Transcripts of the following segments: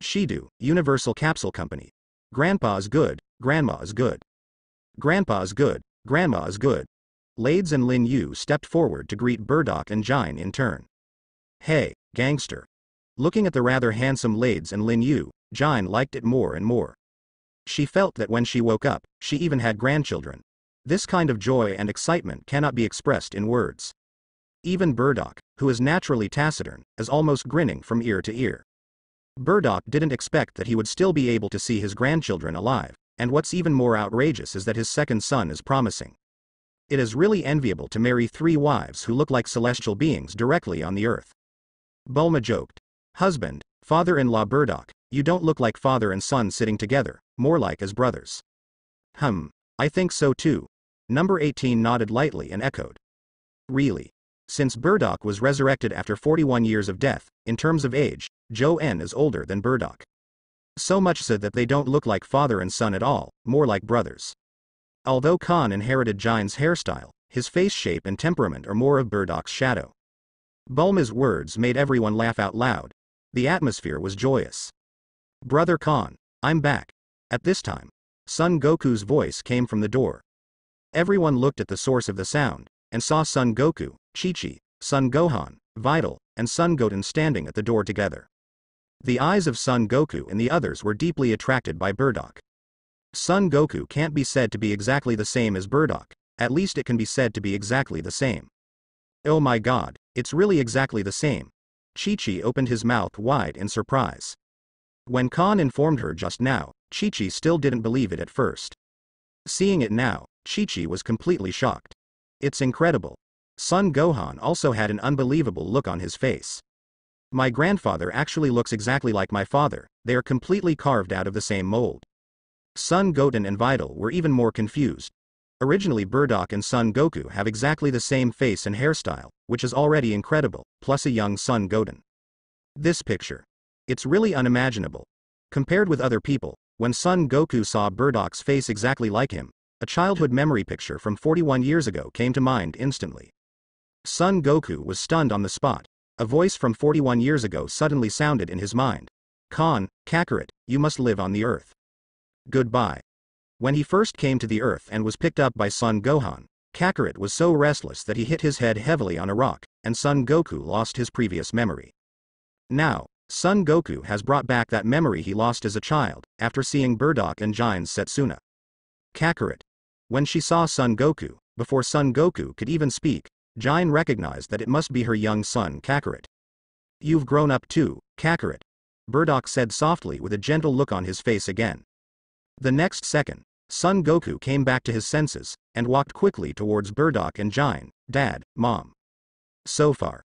Shido, Universal Capsule Company. Grandpa's good, Grandma's good. Grandpa's good, Grandma's good. Lades and Lin Yu stepped forward to greet Burdock and Jine in turn. Hey, gangster. Looking at the rather handsome Lades and Lin Yu, Jine liked it more and more. She felt that when she woke up, she even had grandchildren. This kind of joy and excitement cannot be expressed in words. Even Burdock, who is naturally taciturn, is almost grinning from ear to ear. Burdock didn't expect that he would still be able to see his grandchildren alive, and what's even more outrageous is that his second son is promising. It is really enviable to marry 3 wives who look like celestial beings directly on the earth. Bulma joked. Husband, father-in-law Burdock, you don't look like father and son sitting together, more like as brothers. I think so too. Number 18 nodded lightly and echoed. Really? Since Burdock was resurrected after 41 years of death, in terms of age, Joe-N is older than Burdock. So much so that they don't look like father and son at all, more like brothers. Although Khan inherited Jine's hairstyle, his face shape and temperament are more of Burdock's shadow. Bulma's words made everyone laugh out loud. The atmosphere was joyous. Brother Khan, I'm back. At this time, Son Goku's voice came from the door. Everyone looked at the source of the sound, and saw Son Goku, Chi-Chi, Son Gohan, Vidal, and Son Goten standing at the door together. The eyes of Son Goku and the others were deeply attracted by Burdock. Son Goku can't be said to be exactly the same as Burdock, at least it can be said to be exactly the same. Oh my god, it's really exactly the same. Chi-Chi opened his mouth wide in surprise. When Khan informed her just now, Chi-Chi still didn't believe it at first. Seeing it now, Chi-Chi was completely shocked. It's incredible. Son Gohan also had an unbelievable look on his face. My grandfather actually looks exactly like my father, they are completely carved out of the same mold. Son Goten and Vidal were even more confused. Originally Burdock and Son Goku have exactly the same face and hairstyle, which is already incredible, plus a young Son Goten. This picture. It's really unimaginable. Compared with other people, when Son Goku saw Burdock's face exactly like him, a childhood memory picture from 41 years ago came to mind instantly. Son Goku was stunned on the spot. A voice from 41 years ago suddenly sounded in his mind. Khan, Kakarot, you must live on the earth. Goodbye. When he first came to the earth and was picked up by Son Gohan, Kakarot was so restless that he hit his head heavily on a rock, and Son Goku lost his previous memory. Now, Son Goku has brought back that memory he lost as a child, after seeing Burdock and Jine's Setsuna. Kakarot. When she saw Son Goku, before Son Goku could even speak, Jine recognized that it must be her young son Kakarot. You've grown up too, Kakarot. Burdock said softly with a gentle look on his face again. The next second, Son Goku came back to his senses, and walked quickly towards Burdock and Jine, Dad, Mom. So far,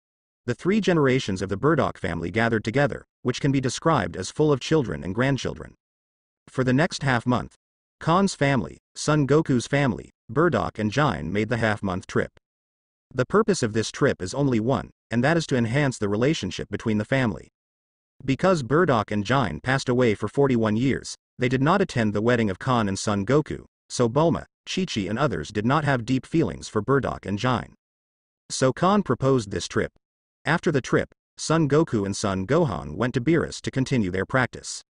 the 3 generations of the Burdock family gathered together, which can be described as full of children and grandchildren. For the next half-month, Khan's family, Son Goku's family, Burdock and Jine made the half-month trip. The purpose of this trip is only one, and that is to enhance the relationship between the family. Because Burdock and Jine passed away for 41 years, they did not attend the wedding of Khan and Son Goku, so Bulma, Chi-Chi and others did not have deep feelings for Burdock and Jine. So Khan proposed this trip. After the trip, Son Goku and Son Gohan went to Beerus to continue their practice.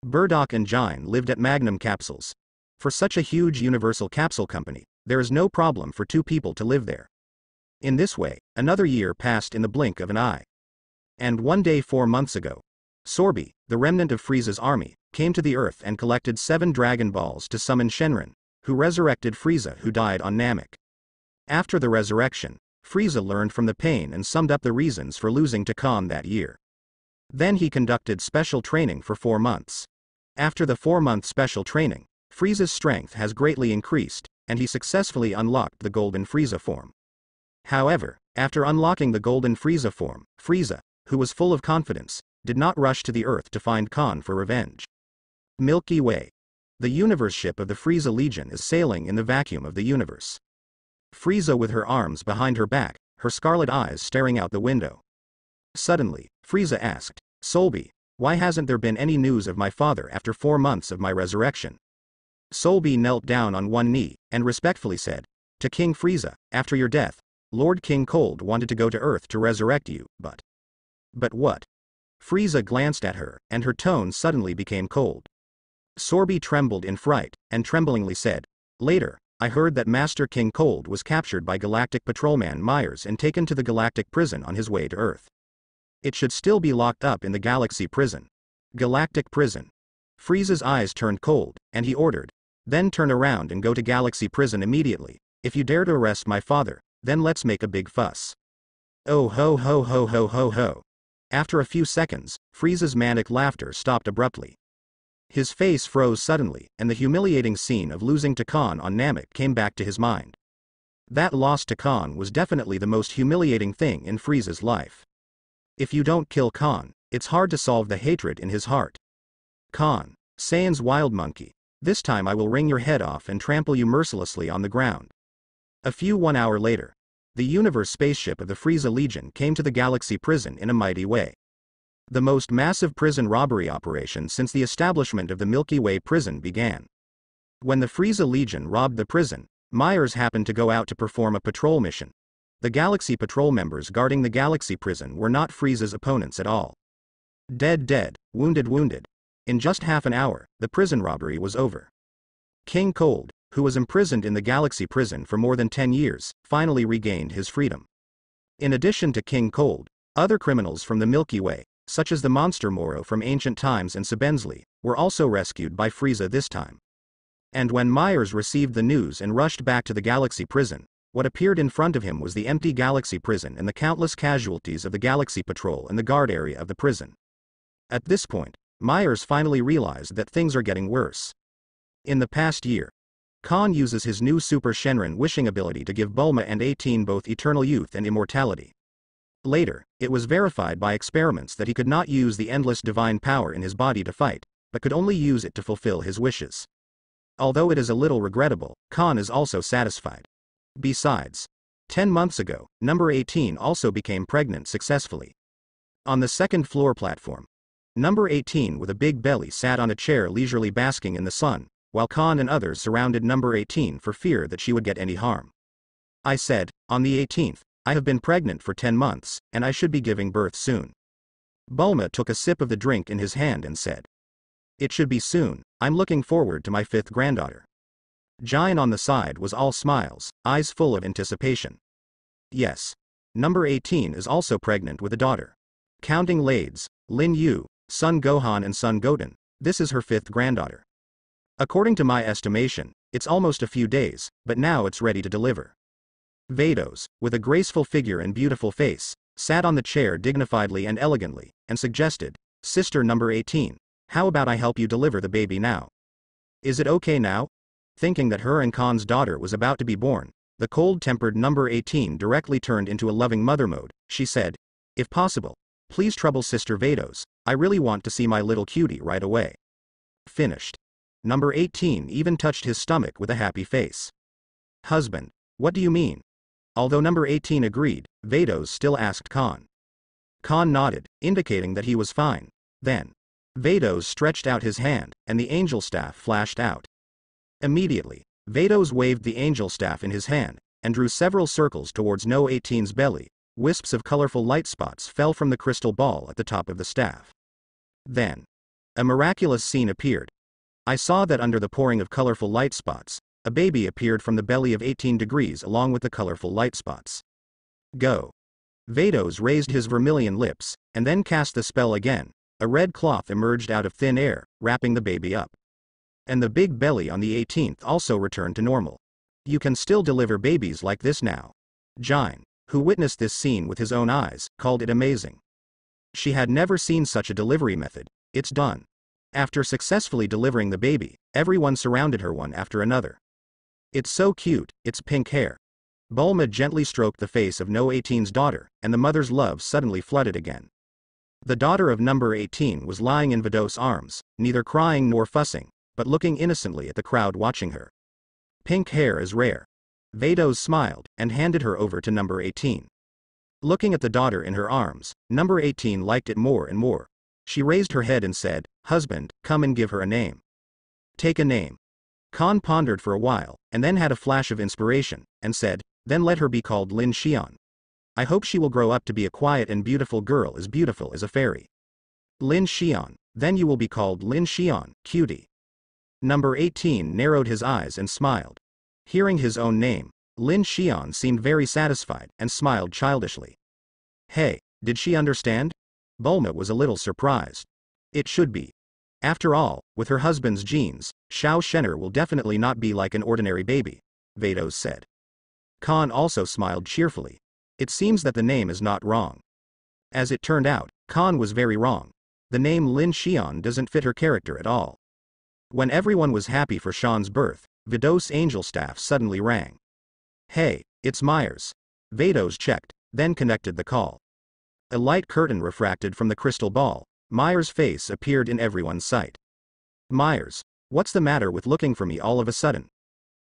Burdock and Jine lived at Magnum Capsules. For such a huge universal capsule company, there is no problem for 2 people to live there. In this way, another year passed in the blink of an eye. And one day 4 months ago, Sorby, the remnant of Frieza's army, came to the earth and collected 7 Dragon Balls to summon Shenron, who resurrected Frieza who died on Namek. After the resurrection, Frieza learned from the pain and summed up the reasons for losing to Khan that year. Then he conducted special training for 4 months. After the 4-month special training, Frieza's strength has greatly increased, and he successfully unlocked the Golden Frieza form. However, after unlocking the Golden Frieza form, Frieza, who was full of confidence, did not rush to the earth to find Khan for revenge. Milky Way. The universe ship of the Frieza Legion is sailing in the vacuum of the universe. Frieza with her arms behind her back, her scarlet eyes staring out the window. Suddenly, Frieza asked, Solby, why hasn't there been any news of my father after 4 months of my resurrection? Solby knelt down on one knee, and respectfully said, to King Frieza, after your death, Lord King Cold wanted to go to Earth to resurrect you, but what? Frieza glanced at her, and her tone suddenly became cold. Sorby trembled in fright, and tremblingly said, "Later, I heard that Master King Cold was captured by Galactic Patrolman Myers and taken to the Galactic Prison on his way to Earth. It should still be locked up in the Galaxy Prison." Galactic Prison. Frieza's eyes turned cold, and he ordered, "Then turn around and go to Galaxy Prison immediately. If you dare to arrest my father, then let's make a big fuss." Oh ho ho ho ho ho ho. After a few seconds, Frieza's manic laughter stopped abruptly. His face froze suddenly, and the humiliating scene of losing to Khan on Namek came back to his mind. That loss to Khan was definitely the most humiliating thing in Frieza's life. If you don't kill Khan, it's hard to solve the hatred in his heart. Khan, Saiyan's wild monkey, this time I will wring your head off and trample you mercilessly on the ground. A few 1 hour later, the Universe spaceship of the Frieza Legion came to the Galaxy Prison in a mighty way. The most massive prison robbery operation since the establishment of the Milky Way prison began. When the Frieza Legion robbed the prison, Myers happened to go out to perform a patrol mission. The Galaxy Patrol members guarding the Galaxy Prison were not Frieza's opponents at all. Dead, wounded. In just half an hour, the prison robbery was over. King Cold, who was imprisoned in the Galaxy Prison for more than 10 years, finally regained his freedom. In addition to King Cold, other criminals from the Milky Way, such as the Monster Moro from ancient times and Sebenzli, were also rescued by Frieza this time. And when Myers received the news and rushed back to the Galaxy Prison, what appeared in front of him was the empty Galaxy Prison and the countless casualties of the Galaxy Patrol and the guard area of the prison. At this point, Myers finally realized that things are getting worse. In the past year, Khan uses his new Super Shenron wishing ability to give Bulma and 18 both eternal youth and immortality. Later, it was verified by experiments that he could not use the endless divine power in his body to fight, but could only use it to fulfill his wishes. Although it is a little regrettable, Khan is also satisfied. Besides, 10 months ago, number 18 also became pregnant successfully. On the second floor platform, number 18 with a big belly sat on a chair leisurely basking in the sun, while Khan and others surrounded number 18 for fear that she would get any harm. I said, "On the 18th, I have been pregnant for 10 months, and I should be giving birth soon." Bulma took a sip of the drink in his hand and said, "It should be soon, I'm looking forward to my 5th granddaughter." Jian on the side was all smiles, eyes full of anticipation. Yes. Number 18 is also pregnant with a daughter. Counting Lades, Lin Yu, Son Gohan and Son Goten, this is her 5th granddaughter. According to my estimation, it's almost a few days, but now it's ready to deliver. Vados, with a graceful figure and beautiful face, sat on the chair dignifiedly and elegantly, and suggested, "Sister number 18, how about I help you deliver the baby now? Is it okay now?" Thinking that her and Khan's daughter was about to be born, the cold-tempered number 18 directly turned into a loving mother mode. She said, "If possible, please trouble Sister Vados, I really want to see my little cutie right away." Finished. Number 18 even touched his stomach with a happy face. "Husband, what do you mean?" Although number 18 agreed, Vados still asked Khan. Khan nodded, indicating that he was fine. Then, Vados stretched out his hand, and the angel staff flashed out. Immediately, Vados waved the angel staff in his hand, and drew several circles towards No 18's belly. Wisps of colorful light spots fell from the crystal ball at the top of the staff. Then, a miraculous scene appeared. I saw that under the pouring of colorful light spots, a baby appeared from the belly of 18 degrees along with the colorful light spots. Go. Vados raised his vermilion lips, and then cast the spell again. A red cloth emerged out of thin air, wrapping the baby up. And the big belly on the 18th also returned to normal. You can still deliver babies like this now. Jian, who witnessed this scene with his own eyes, called it amazing. She had never seen such a delivery method. It's done. After successfully delivering the baby, everyone surrounded her one after another. It's so cute, its pink hair. Bulma gently stroked the face of No 18's daughter, and the mother's love suddenly flooded again. The daughter of number 18 was lying in Vados' arms, neither crying nor fussing, but looking innocently at the crowd watching her. Pink hair is rare. Vados smiled, and handed her over to number 18. Looking at the daughter in her arms, number 18 liked it more and more. She raised her head and said, "Husband, come and give her a name." "Take a name." Khan pondered for a while, and then had a flash of inspiration, and said, "Then let her be called Lin Xian. I hope she will grow up to be a quiet and beautiful girl as a fairy." Lin Xian, then you will be called Lin Xian, cutie. Number 18 narrowed his eyes and smiled. Hearing his own name, Lin Xian seemed very satisfied and smiled childishly. Hey, did she understand? Bulma was a little surprised. It should be. After all, with her husband's genes, Xiao Shen'er will definitely not be like an ordinary baby, Vados said. Khan also smiled cheerfully. It seems that the name is not wrong. As it turned out, Khan was very wrong. The name Lin Xian doesn't fit her character at all. When everyone was happy for Sean's birth, Vados' angel staff suddenly rang. Hey, it's Myers. Vados checked, then connected the call. A light curtain refracted from the crystal ball. Myers' face appeared in everyone's sight. Myers, what's the matter with looking for me all of a sudden?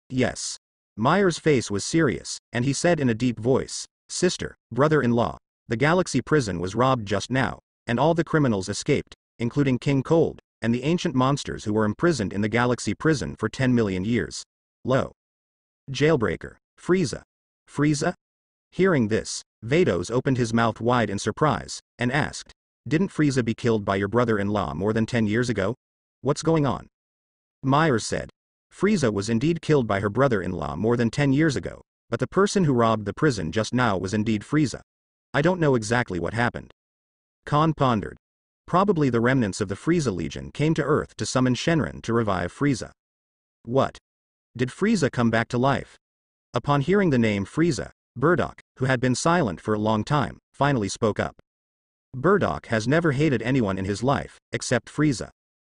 Yes. Myers' face was serious, and he said in a deep voice, Sister, brother-in-law, the galaxy prison was robbed just now, and all the criminals escaped, including King Cold, and the ancient monsters who were imprisoned in the galaxy prison for 10 million years. Lo. Jailbreaker, Frieza. Frieza? Hearing this, Vados opened his mouth wide in surprise, and asked, Didn't Frieza be killed by your brother-in-law more than 10 years ago? What's going on? Myers said, Frieza was indeed killed by her brother-in-law more than 10 years ago, but the person who robbed the prison just now was indeed Frieza. I don't know exactly what happened. Khan pondered. Probably the remnants of the Frieza Legion came to Earth to summon Shenron to revive Frieza. What? Did Frieza come back to life? Upon hearing the name Frieza, Burdock, who had been silent for a long time, finally spoke up. Burdock has never hated anyone in his life, except Frieza.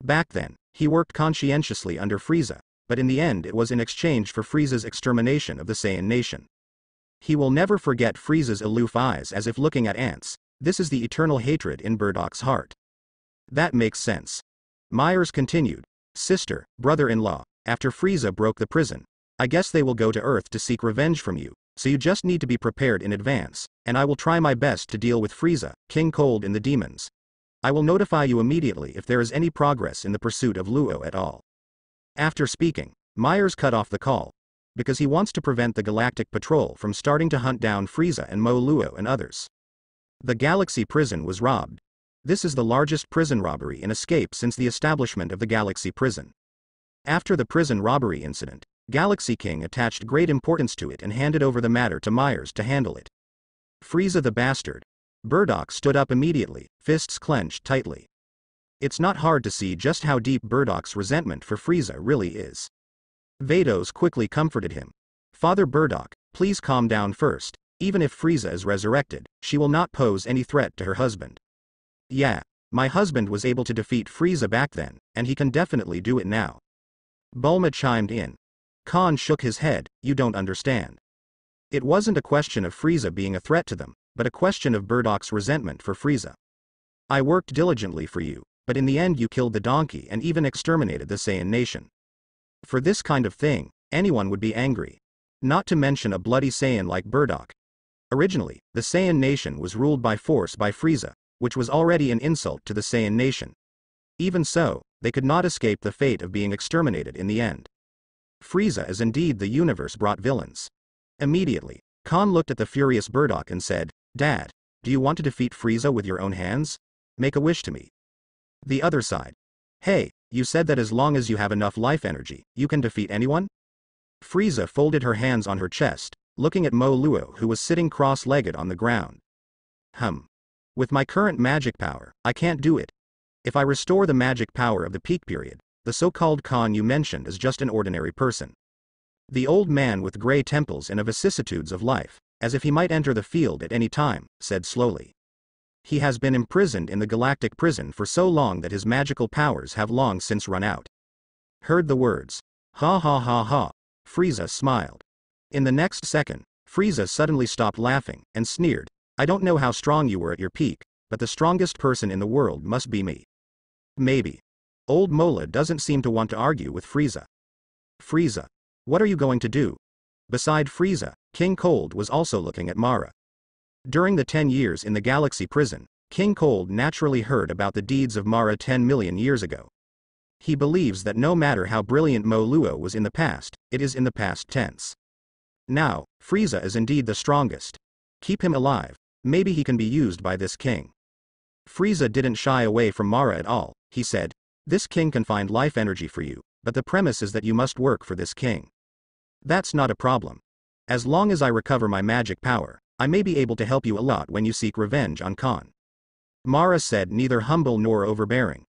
Back then, he worked conscientiously under Frieza, but in the end it was in exchange for Frieza's extermination of the Saiyan nation. He will never forget Frieza's aloof eyes as if looking at ants. This is the eternal hatred in Burdock's heart. That makes sense. Myers continued, Sister, brother-in-law, after Frieza broke the prison, I guess they will go to Earth to seek revenge from you, so you just need to be prepared in advance, and I will try my best to deal with Frieza, King Cold and the demons. I will notify you immediately if there is any progress in the pursuit of Luo at all. After speaking, Myers cut off the call, because he wants to prevent the Galactic Patrol from starting to hunt down Frieza and Mo Luo and others. The Galaxy Prison was robbed. This is the largest prison robbery and escape since the establishment of the Galaxy Prison. After the prison robbery incident, Galaxy King attached great importance to it and handed over the matter to Myers to handle it. Frieza the bastard. Burdock stood up immediately, fists clenched tightly. It's not hard to see just how deep Burdock's resentment for Frieza really is. Vados quickly comforted him. Father Burdock, please calm down first. Even if Frieza is resurrected, she will not pose any threat to her husband. Yeah, my husband was able to defeat Frieza back then, and he can definitely do it now. Bulma chimed in. Khan shook his head, you don't understand. It wasn't a question of Frieza being a threat to them, but a question of Burdock's resentment for Frieza. I worked diligently for you, but in the end you killed the donkey and even exterminated the Saiyan nation. For this kind of thing, anyone would be angry. Not to mention a bloody Saiyan like Burdock. Originally, the Saiyan nation was ruled by force by Frieza, which was already an insult to the Saiyan nation. Even so, they could not escape the fate of being exterminated in the end. Frieza is indeed the universe-brought villains. Immediately, Khan looked at the furious Burdock and said, Dad, do you want to defeat Frieza with your own hands? Make a wish to me. The other side. Hey, you said that as long as you have enough life energy, you can defeat anyone? Frieza folded her hands on her chest, looking at Mo Luo who was sitting cross-legged on the ground. With my current magic power, I can't do it. If I restore the magic power of the peak period, the so-called Khan you mentioned is just an ordinary person. The old man with grey temples and vicissitudes of life, as if he might enter the field at any time, said slowly. He has been imprisoned in the galactic prison for so long that his magical powers have long since run out. Heard the words. Ha ha ha ha. Frieza smiled. In the next second, Frieza suddenly stopped laughing, and sneered, I don't know how strong you were at your peak, but the strongest person in the world must be me. Maybe. Old Mola doesn't seem to want to argue with Frieza. Frieza. What are you going to do? Beside Frieza, King Cold was also looking at Mara. During the 10 years in the Galaxy Prison, King Cold naturally heard about the deeds of Mara 10 million years ago. He believes that no matter how brilliant Mo Luo was in the past, it is in the past tense. Now, Frieza is indeed the strongest. Keep him alive, maybe he can be used by this king. Frieza didn't shy away from Mara at all. He said, "This king can find life energy for you, but the premise is that you must work for this king." "That's not a problem. As long as I recover my magic power, I may be able to help you a lot when you seek revenge on Khan." Mara said, neither humble nor overbearing.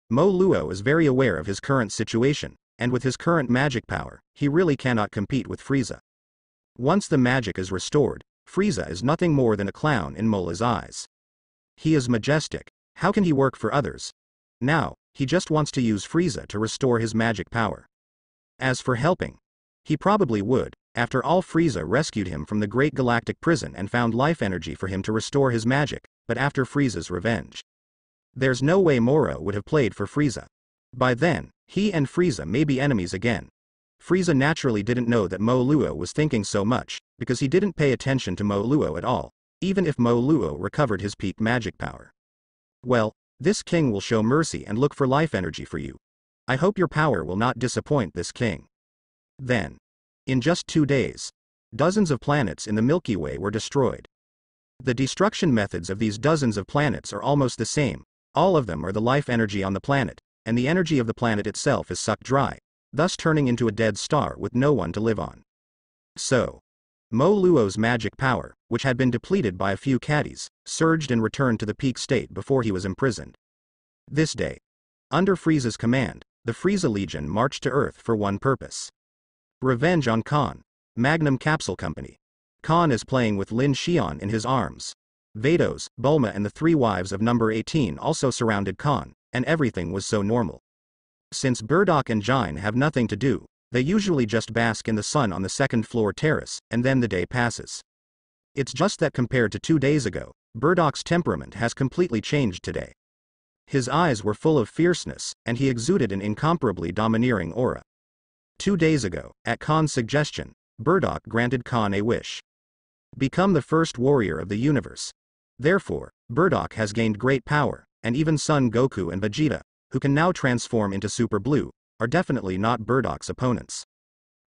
Mo Luo is very aware of his current situation, and with his current magic power, he really cannot compete with Frieza. Once the magic is restored, Frieza is nothing more than a clown in Mola's eyes. He is majestic. How can he work for others? Now, he just wants to use Frieza to restore his magic power. As for helping, he probably would. After all, Frieza rescued him from the Great Galactic Prison and found life energy for him to restore his magic, but after Frieza's revenge, there's no way Moro would have played for Frieza. By then, he and Frieza may be enemies again. Frieza naturally didn't know that Mo Luo was thinking so much, because he didn't pay attention to Mo Luo at all, even if Mo Luo recovered his peak magic power. "Well, this king will show mercy and look for life energy for you. I hope your power will not disappoint this king." Then, in just 2 days, dozens of planets in the Milky Way were destroyed. The destruction methods of these dozens of planets are almost the same. All of them are the life energy on the planet, and the energy of the planet itself is sucked dry, thus turning into a dead star with no one to live on. So, Mo Luo's magic power, which had been depleted by a few caddies, surged and returned to the peak state before he was imprisoned. This day, under Frieza's command, the Frieza Legion marched to Earth for one purpose: revenge on Khan. Magnum Capsule Company. Khan is playing with Lin Xian in his arms. Vados, Bulma and the 3 wives of number 18 also surrounded Khan, and everything was so normal. Since Burdock and Jine have nothing to do, they usually just bask in the sun on the 2nd floor terrace, and then the day passes. It's just that compared to 2 days ago, Burdock's temperament has completely changed today. His eyes were full of fierceness, and he exuded an incomparably domineering aura. 2 days ago, at Khan's suggestion, Burdock granted Khan a wish: become the first warrior of the universe. Therefore, Burdock has gained great power, and even Son Goku and Vegeta, who can now transform into Super Blue, are definitely not Burdock's opponents.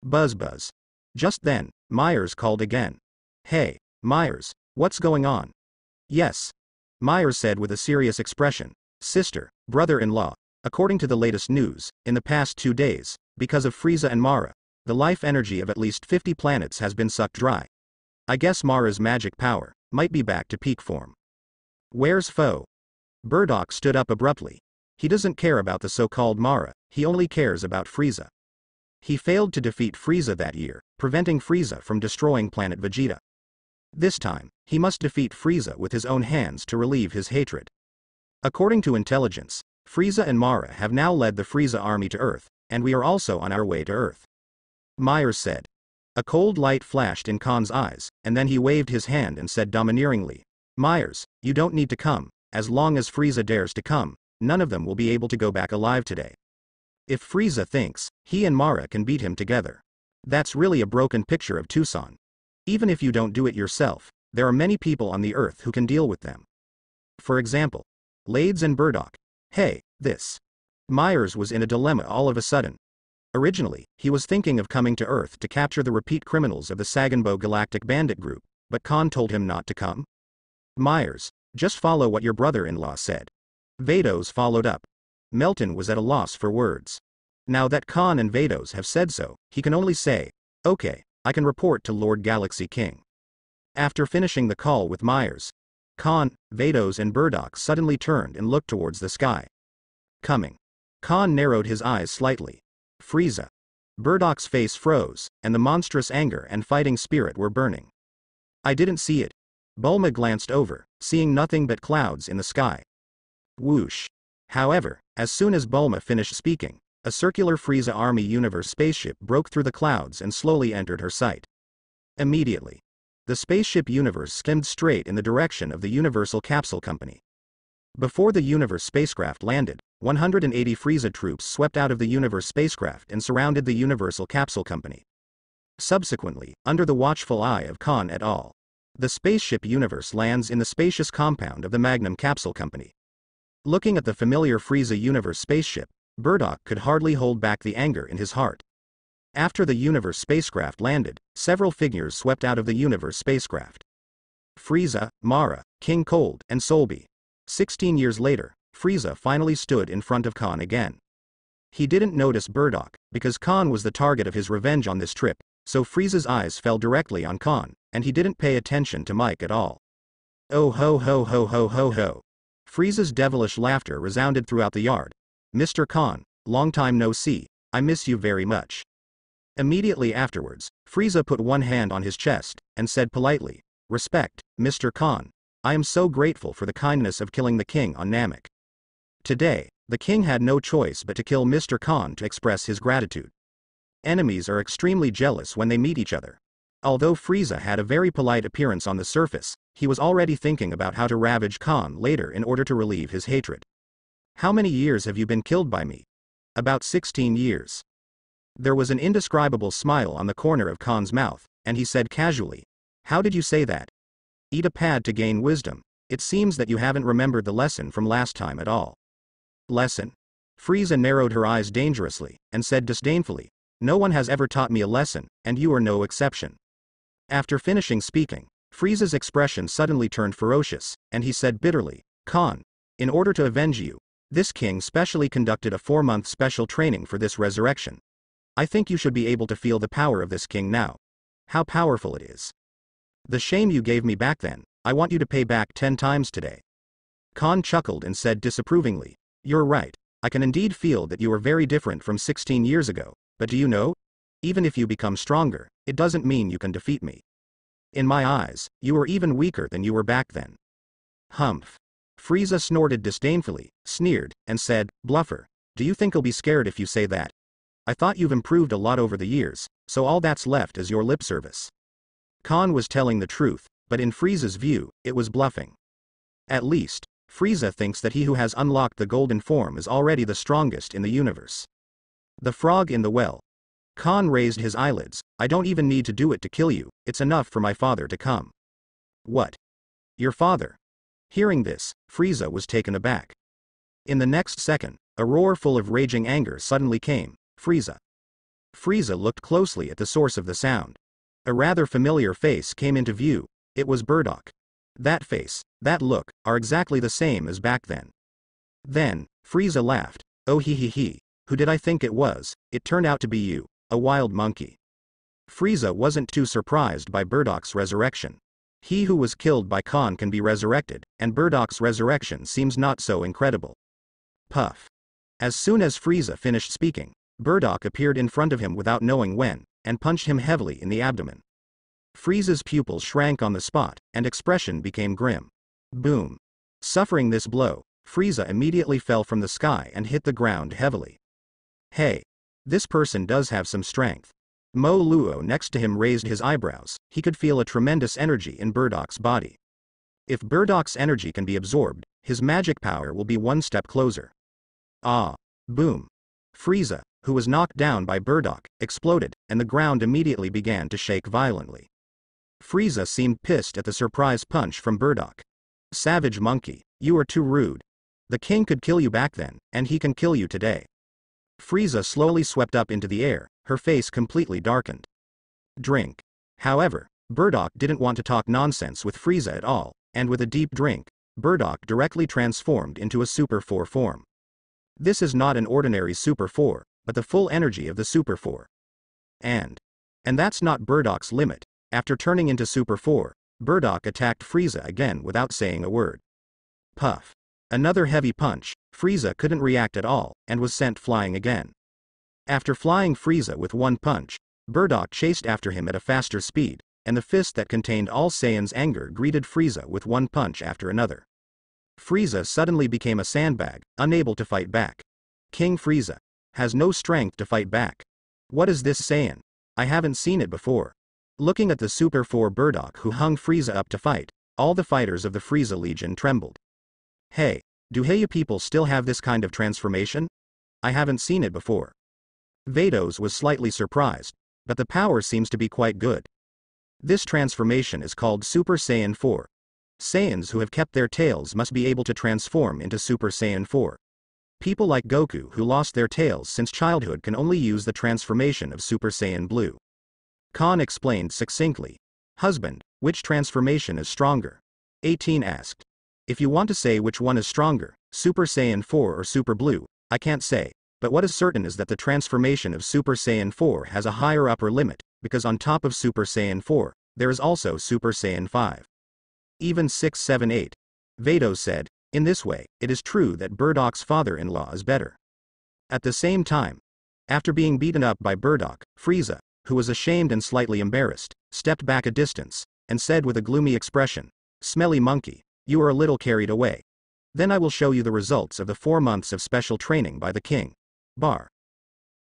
Buzz buzz. Just then, Myers called again. "Hey, Myers, what's going on?" "Yes," Myers said with a serious expression. "Sister, brother-in-law, according to the latest news, in the past 2 days, because of Frieza and Mara, the life energy of at least 50 planets has been sucked dry. I guess Mara's magic power might be back to peak form." "Where's Foe?" Burdock stood up abruptly. He doesn't care about the so-called Mara, he only cares about Frieza. He failed to defeat Frieza that year, preventing Frieza from destroying planet Vegeta. This time, he must defeat Frieza with his own hands to relieve his hatred. According to intelligence, Frieza and Mara have now led the Frieza army to Earth, and we are also on our way to Earth. Myers said. A cold light flashed in Khan's eyes, and then he waved his hand and said domineeringly, "Myers, you don't need to come. As long as Frieza dares to come, none of them will be able to go back alive today. If Frieza thinks he and Mara can beat him together, that's really a broken picture of Tucson. Even if you don't do it yourself, there are many people on the Earth who can deal with them. For example, Lades and Burdock. Hey, this." Myers was in a dilemma all of a sudden. Originally, he was thinking of coming to Earth to capture the repeat criminals of the Saganbo Galactic Bandit Group, but Khan told him not to come. "Myers, just follow what your brother-in-law said." Vados followed up. Melton was at a loss for words. Now that Khan and Vados have said so, he can only say, "Okay, I can report to Lord Galaxy King." After finishing the call with Myers, Khan, Vados and Burdock suddenly turned and looked towards the sky. Coming. Khan narrowed his eyes slightly. Frieza. Burdock's face froze, and the monstrous anger and fighting spirit were burning. "I didn't see it." Bulma glanced over, seeing nothing but clouds in the sky. Whoosh. However, as soon as Bulma finished speaking, a circular Frieza Army Universe spaceship broke through the clouds and slowly entered her sight. Immediately, the spaceship Universe skimmed straight in the direction of the Universal Capsule Company. Before the Universe spacecraft landed, 180 Frieza troops swept out of the Universe spacecraft and surrounded the Universal Capsule Company. Subsequently, under the watchful eye of Khan et al., the spaceship Universe lands in the spacious compound of the Magnum Capsule Company. Looking at the familiar Frieza Universe spaceship, Burdock could hardly hold back the anger in his heart. After the Universe spacecraft landed, several figures swept out of the Universe spacecraft. Frieza, Mara, King Cold, and Solby. 16 years later, Frieza finally stood in front of Khan again. He didn't notice Bardock, because Khan was the target of his revenge on this trip, so Frieza's eyes fell directly on Khan, and he didn't pay attention to Mike at all. Oh ho ho ho ho ho ho. Frieza's devilish laughter resounded throughout the yard. Mr. Khan, long time no see, I miss you very much. Immediately afterwards, Frieza put one hand on his chest, and said politely, Respect, Mr. Khan. I am so grateful for the kindness of killing the king on Namek. Today, the king had no choice but to kill Mr. Khan to express his gratitude. Enemies are extremely jealous when they meet each other. Although Frieza had a very polite appearance on the surface, he was already thinking about how to ravage Khan later in order to relieve his hatred. How many years have you been killed by me? About 16 years. There was an indescribable smile on the corner of Khan's mouth, and he said casually, How did you say that? Eat a pad to gain wisdom. It seems that you haven't remembered the lesson from last time at all. Lesson? Frieza narrowed her eyes dangerously, and said disdainfully, No one has ever taught me a lesson, and you are no exception. After finishing speaking, Frieza's expression suddenly turned ferocious, and he said bitterly, Khan, in order to avenge you, this king specially conducted a 4-month special training for this resurrection. I think you should be able to feel the power of this king now. How powerful it is. The shame you gave me back then, I want you to pay back 10 times today. Khan chuckled and said disapprovingly, You're right, I can indeed feel that you are very different from 16 years ago, but do you know? Even if you become stronger, it doesn't mean you can defeat me. In my eyes, you are even weaker than you were back then. Humph. Frieza snorted disdainfully, sneered, and said, Bluffer, do you think I'll be scared if you say that? I thought you've improved a lot over the years, so all that's left is your lip service. Khan was telling the truth, but in Frieza's view, it was bluffing. At least, Frieza thinks that he who has unlocked the golden form is already the strongest in the universe. The frog in the well. Khan raised his eyelids, I don't even need to do it to kill you, it's enough for my father to come. What? Your father? Hearing this, Frieza was taken aback. In the next second, a roar full of raging anger suddenly came, Frieza. Frieza looked closely at the source of the sound. A rather familiar face came into view, it was Bardock. That face, that look, are exactly the same as back then. Then, Frieza laughed, oh he, who did I think it was? It turned out to be you, a wild monkey. Frieza wasn't too surprised by Bardock's resurrection. He who was killed by Khan can be resurrected, and Bardock's resurrection seems not so incredible. Puff. As soon as Frieza finished speaking, Bardock appeared in front of him without knowing when, and punched him heavily in the abdomen. Frieza's pupils shrank on the spot, and expression became grim. Boom. Suffering this blow, Frieza immediately fell from the sky and hit the ground heavily. Hey. This person does have some strength. Mo Luo next to him raised his eyebrows, he could feel a tremendous energy in Bardock's body. If Bardock's energy can be absorbed, his magic power will be one step closer. Ah. Boom. Frieza, who was knocked down by Bardock, exploded, and the ground immediately began to shake violently. Frieza seemed pissed at the surprise punch from Bardock. Savage monkey, you are too rude. The king could kill you back then, and he can kill you today. Frieza slowly swept up into the air, her face completely darkened. Drink. However, Bardock didn't want to talk nonsense with Frieza at all, and with a deep drink, Bardock directly transformed into a Super 4 form. This is not an ordinary Super 4, but the full energy of the Super 4. And that's not Bardock's limit. After turning into Super 4, Bardock attacked Frieza again without saying a word. Puff. Another heavy punch, Frieza couldn't react at all, and was sent flying again. After flying Frieza with one punch, Bardock chased after him at a faster speed, and the fist that contained all Saiyan's anger greeted Frieza with one punch after another. Frieza suddenly became a sandbag, unable to fight back. King Frieza has no strength to fight back. What is this Saiyan? I haven't seen it before. Looking at the Super 4 Bardock who hung Frieza up to fight, all the fighters of the Frieza Legion trembled. Hey, do Heya people still have this kind of transformation? I haven't seen it before. Vados was slightly surprised, but the power seems to be quite good. This transformation is called Super Saiyan 4. Saiyans who have kept their tails must be able to transform into Super Saiyan 4. People like Goku who lost their tails since childhood can only use the transformation of Super Saiyan Blue. Khan explained succinctly. Husband, which transformation is stronger? 18 asked. If you want to say which one is stronger, Super Saiyan 4 or Super Blue, I can't say, but what is certain is that the transformation of Super Saiyan 4 has a higher upper limit, because on top of Super Saiyan 4, there is also Super Saiyan 5. Even 6, 7, 8. Vados said, in this way, it is true that Burdok's father-in-law is better. At the same time, after being beaten up by Burdok, Frieza, who was ashamed and slightly embarrassed, stepped back a distance, and said with a gloomy expression, "Smelly monkey, you are a little carried away. Then I will show you the results of the 4 months of special training by the king." Bar.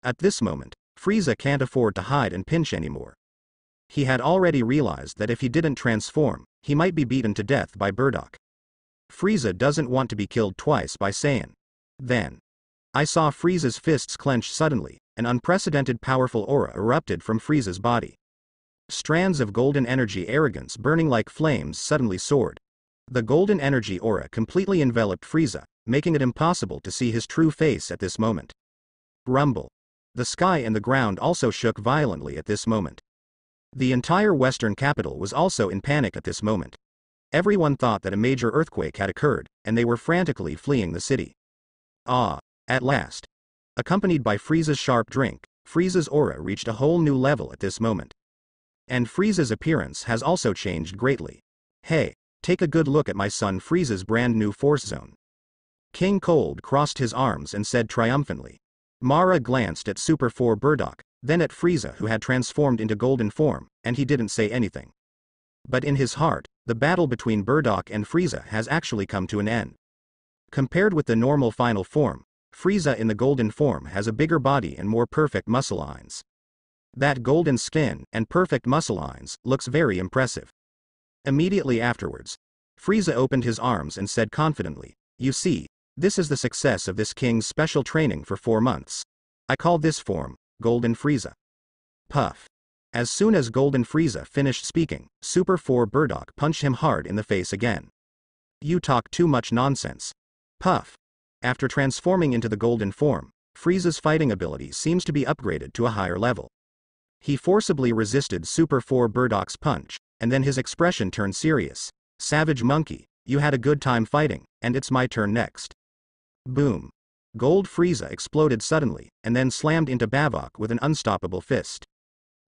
At this moment, Frieza can't afford to hide and pinch anymore. He had already realized that if he didn't transform, he might be beaten to death by Burdok. Frieza doesn't want to be killed twice by Saiyan. Then, I saw Frieza's fists clench suddenly, an unprecedented powerful aura erupted from Frieza's body. Strands of golden energy arrogance burning like flames suddenly soared. The golden energy aura completely enveloped Frieza, making it impossible to see his true face at this moment. Rumble. The sky and the ground also shook violently at this moment. The entire western capital was also in panic at this moment. Everyone thought that a major earthquake had occurred, and they were frantically fleeing the city. At last. Accompanied by Frieza's sharp drink, Frieza's aura reached a whole new level at this moment. And Frieza's appearance has also changed greatly. Hey, take a good look at my son Frieza's brand new force zone. King Cold crossed his arms and said triumphantly. Mara glanced at Super 4 Burdok, then at Frieza who had transformed into golden form, and he didn't say anything. But in his heart, the battle between Burdok and Frieza has actually come to an end. Compared with the normal final form, Frieza in the golden form has a bigger body and more perfect muscle lines. That golden skin and perfect muscle lines looks very impressive. Immediately afterwards, Frieza opened his arms and said confidently, "You see, this is the success of this king's special training for 4 months. I call this form, Golden Frieza." Puff. As soon as Golden Frieza finished speaking, Super 4 Burdok punched him hard in the face again. "You talk too much nonsense." Puff. After transforming into the golden form, Frieza's fighting ability seems to be upgraded to a higher level. He forcibly resisted Super 4 Burdok's punch, and then his expression turned serious. "Savage monkey, you had a good time fighting, and it's my turn next." Boom. Gold Frieza exploded suddenly, and then slammed into Bavok with an unstoppable fist.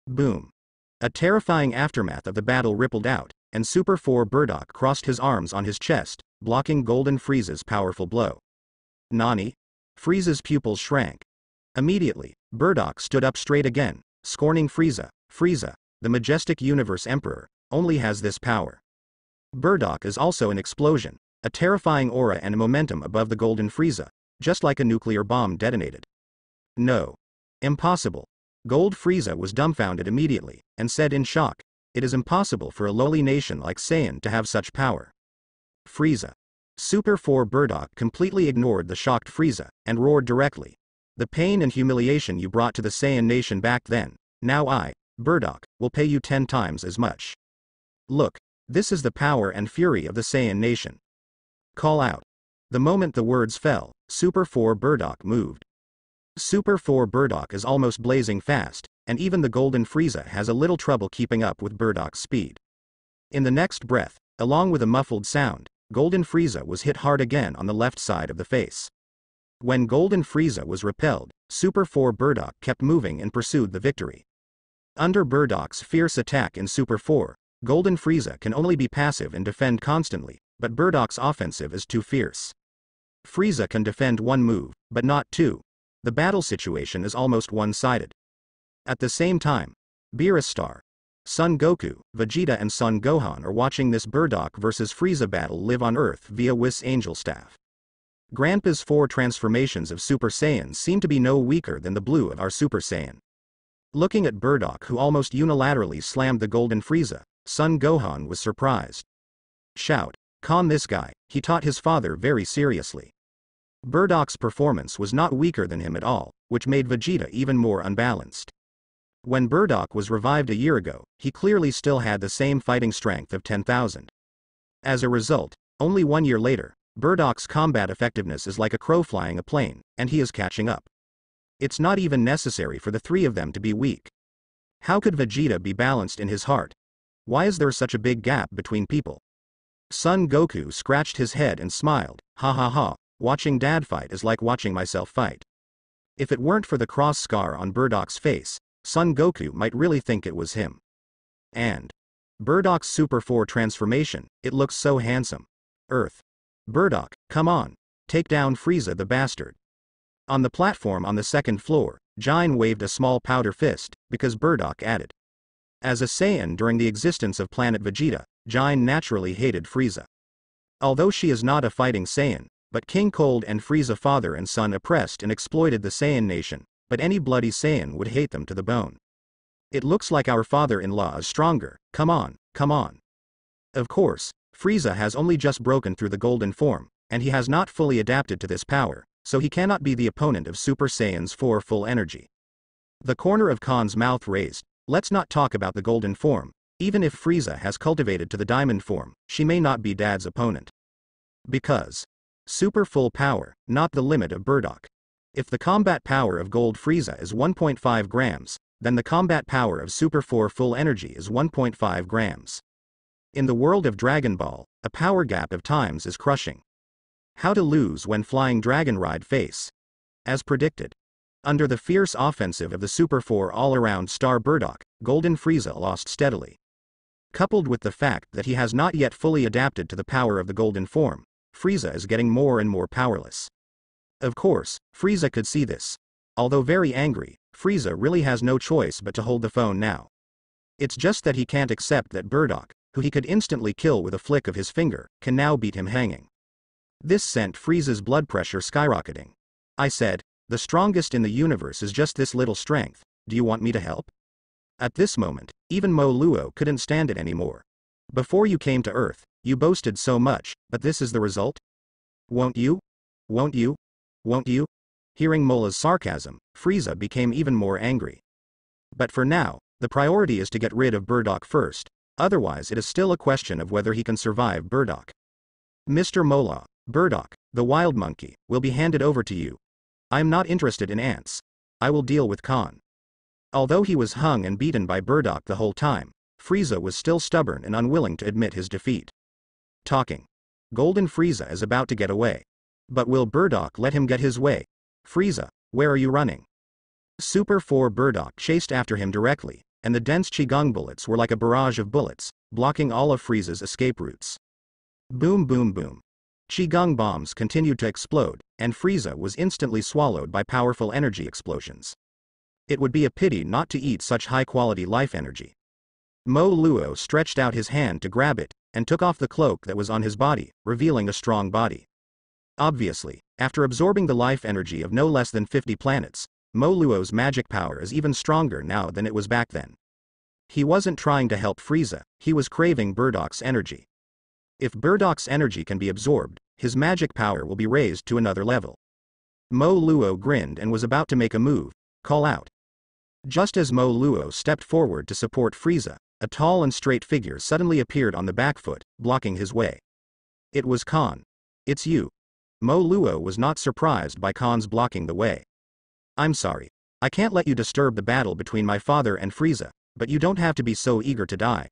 Boom. A terrifying aftermath of the battle rippled out, and Super 4 Burdok crossed his arms on his chest, blocking Golden Frieza's powerful blow. Nani? Frieza's pupils shrank. Immediately, Burdok stood up straight again, scorning Frieza. "Frieza, the majestic universe emperor, only has this power." Burdok is also an explosion, a terrifying aura and momentum above the Golden Frieza, just like a nuclear bomb detonated. No. Impossible. Gold Frieza was dumbfounded immediately, and said in shock, "It is impossible for a lowly nation like Saiyan to have such power." Frieza. Super 4 Burdok completely ignored the shocked Frieza, and roared directly. "The pain and humiliation you brought to the Saiyan nation back then, now I, Burdok, will pay you 10 times as much. Look, this is the power and fury of the Saiyan nation. Call out." The moment the words fell, Super 4 Burdok moved. Super 4 Burdok is almost blazing fast, and even the Golden Frieza has a little trouble keeping up with Burdok's speed. In the next breath, along with a muffled sound, Golden Frieza was hit hard again on the left side of the face. When Golden Frieza was repelled, Super 4 Burdok kept moving and pursued the victory. Under Burdok's fierce attack in Super 4, Golden Frieza can only be passive and defend constantly, but Burdok's offensive is too fierce. Frieza can defend 1 move, but not 2. The battle situation is almost one-sided. At the same time, Beerus, Son Goku, Vegeta and Son Gohan are watching this Burdok vs Frieza battle live on Earth via Whis Angel Staff. Grandpa's 4 transformations of Super Saiyan seem to be no weaker than the blue of our Super Saiyan. Looking at Burdok who almost unilaterally slammed the Golden Frieza, Son Gohan was surprised. "Shout, calm this guy, he taught his father very seriously." Burdok's performance was not weaker than him at all, which made Vegeta even more unbalanced. When Burdok was revived a year ago, he clearly still had the same fighting strength of 10,000. As a result, only 1 year later, Burdok's combat effectiveness is like a crow flying a plane, and he is catching up. It's not even necessary for the 3 of them to be weak. How could Vegeta be balanced in his heart? Why is there such a big gap between people? Son Goku scratched his head and smiled, ha ha ha, watching Dad fight is like watching myself fight. If it weren't for the cross scar on Burdok's face, Son Goku might really think it was him. And Burdok's Super 4 transformation, it looks so handsome. Earth. Burdok, come on. Take down Frieza the bastard. On the platform on the second floor, Jin waved a small powder fist, because Burdok added. As a Saiyan during the existence of planet Vegeta, Jin naturally hated Frieza. Although she is not a fighting Saiyan, but King Cold and Frieza father and son oppressed and exploited the Saiyan nation, but any bloody Saiyan would hate them to the bone. It looks like our father-in-law is stronger, come on, come on. Of course, Frieza has only just broken through the golden form, and he has not fully adapted to this power, so he cannot be the opponent of Super Saiyan's 4 full energy. The corner of Khan's mouth raised, let's not talk about the golden form, even if Frieza has cultivated to the diamond form, she may not be Dad's opponent. Because super full power, not the limit of Burdok. If the combat power of Gold Frieza is 1.5 grams, then the combat power of Super 4 full energy is 1.5 grams. In the world of Dragon Ball, a power gap of times is crushing. How to lose when flying Dragon Ride face. As predicted. Under the fierce offensive of the Super 4 all-around star Burdok, Golden Frieza lost steadily. Coupled with the fact that he has not yet fully adapted to the power of the golden form, Frieza is getting more and more powerless. Of course, Frieza could see this. Although very angry, Frieza really has no choice but to hold the phone now. It's just that he can't accept that Burdok, who he could instantly kill with a flick of his finger, can now beat him hanging. This sent Frieza's blood pressure skyrocketing. I said, the strongest in the universe is just this little strength, do you want me to help? At this moment, even Mo Luo couldn't stand it anymore. Before you came to Earth, you boasted so much, but this is the result? Won't you? Won't you? Won't you? Hearing Mola's sarcasm, Frieza became even more angry. But for now, the priority is to get rid of Burdok first, otherwise it is still a question of whether he can survive Burdok. Mr. Mola, Burdok, the wild monkey, will be handed over to you. I am not interested in ants. I will deal with Khan. Although he was hung and beaten by Burdok the whole time, Frieza was still stubborn and unwilling to admit his defeat. Talking. Golden Frieza is about to get away. But will Burdok let him get his way? Frieza, where are you running? Super 4 Burdok chased after him directly, and the dense Qigong bullets were like a barrage of bullets, blocking all of Frieza's escape routes. Boom boom boom. Qigong bombs continued to explode, and Frieza was instantly swallowed by powerful energy explosions. It would be a pity not to eat such high-quality life energy. Mo Luo stretched out his hand to grab it, and took off the cloak that was on his body, revealing a strong body. Obviously, after absorbing the life energy of no less than 50 planets, Mo Luo's magic power is even stronger now than it was back then. He wasn't trying to help Frieza, he was craving Burdok's energy. If Burdok's energy can be absorbed, his magic power will be raised to another level. Mo Luo grinned and was about to make a move, call out. Just as Mo Luo stepped forward to support Frieza, a tall and straight figure suddenly appeared on the back foot, blocking his way. It was Khan. It's you. Mo Luo was not surprised by Khan's blocking the way. I'm sorry. I can't let you disturb the battle between my father and Frieza, but you don't have to be so eager to die.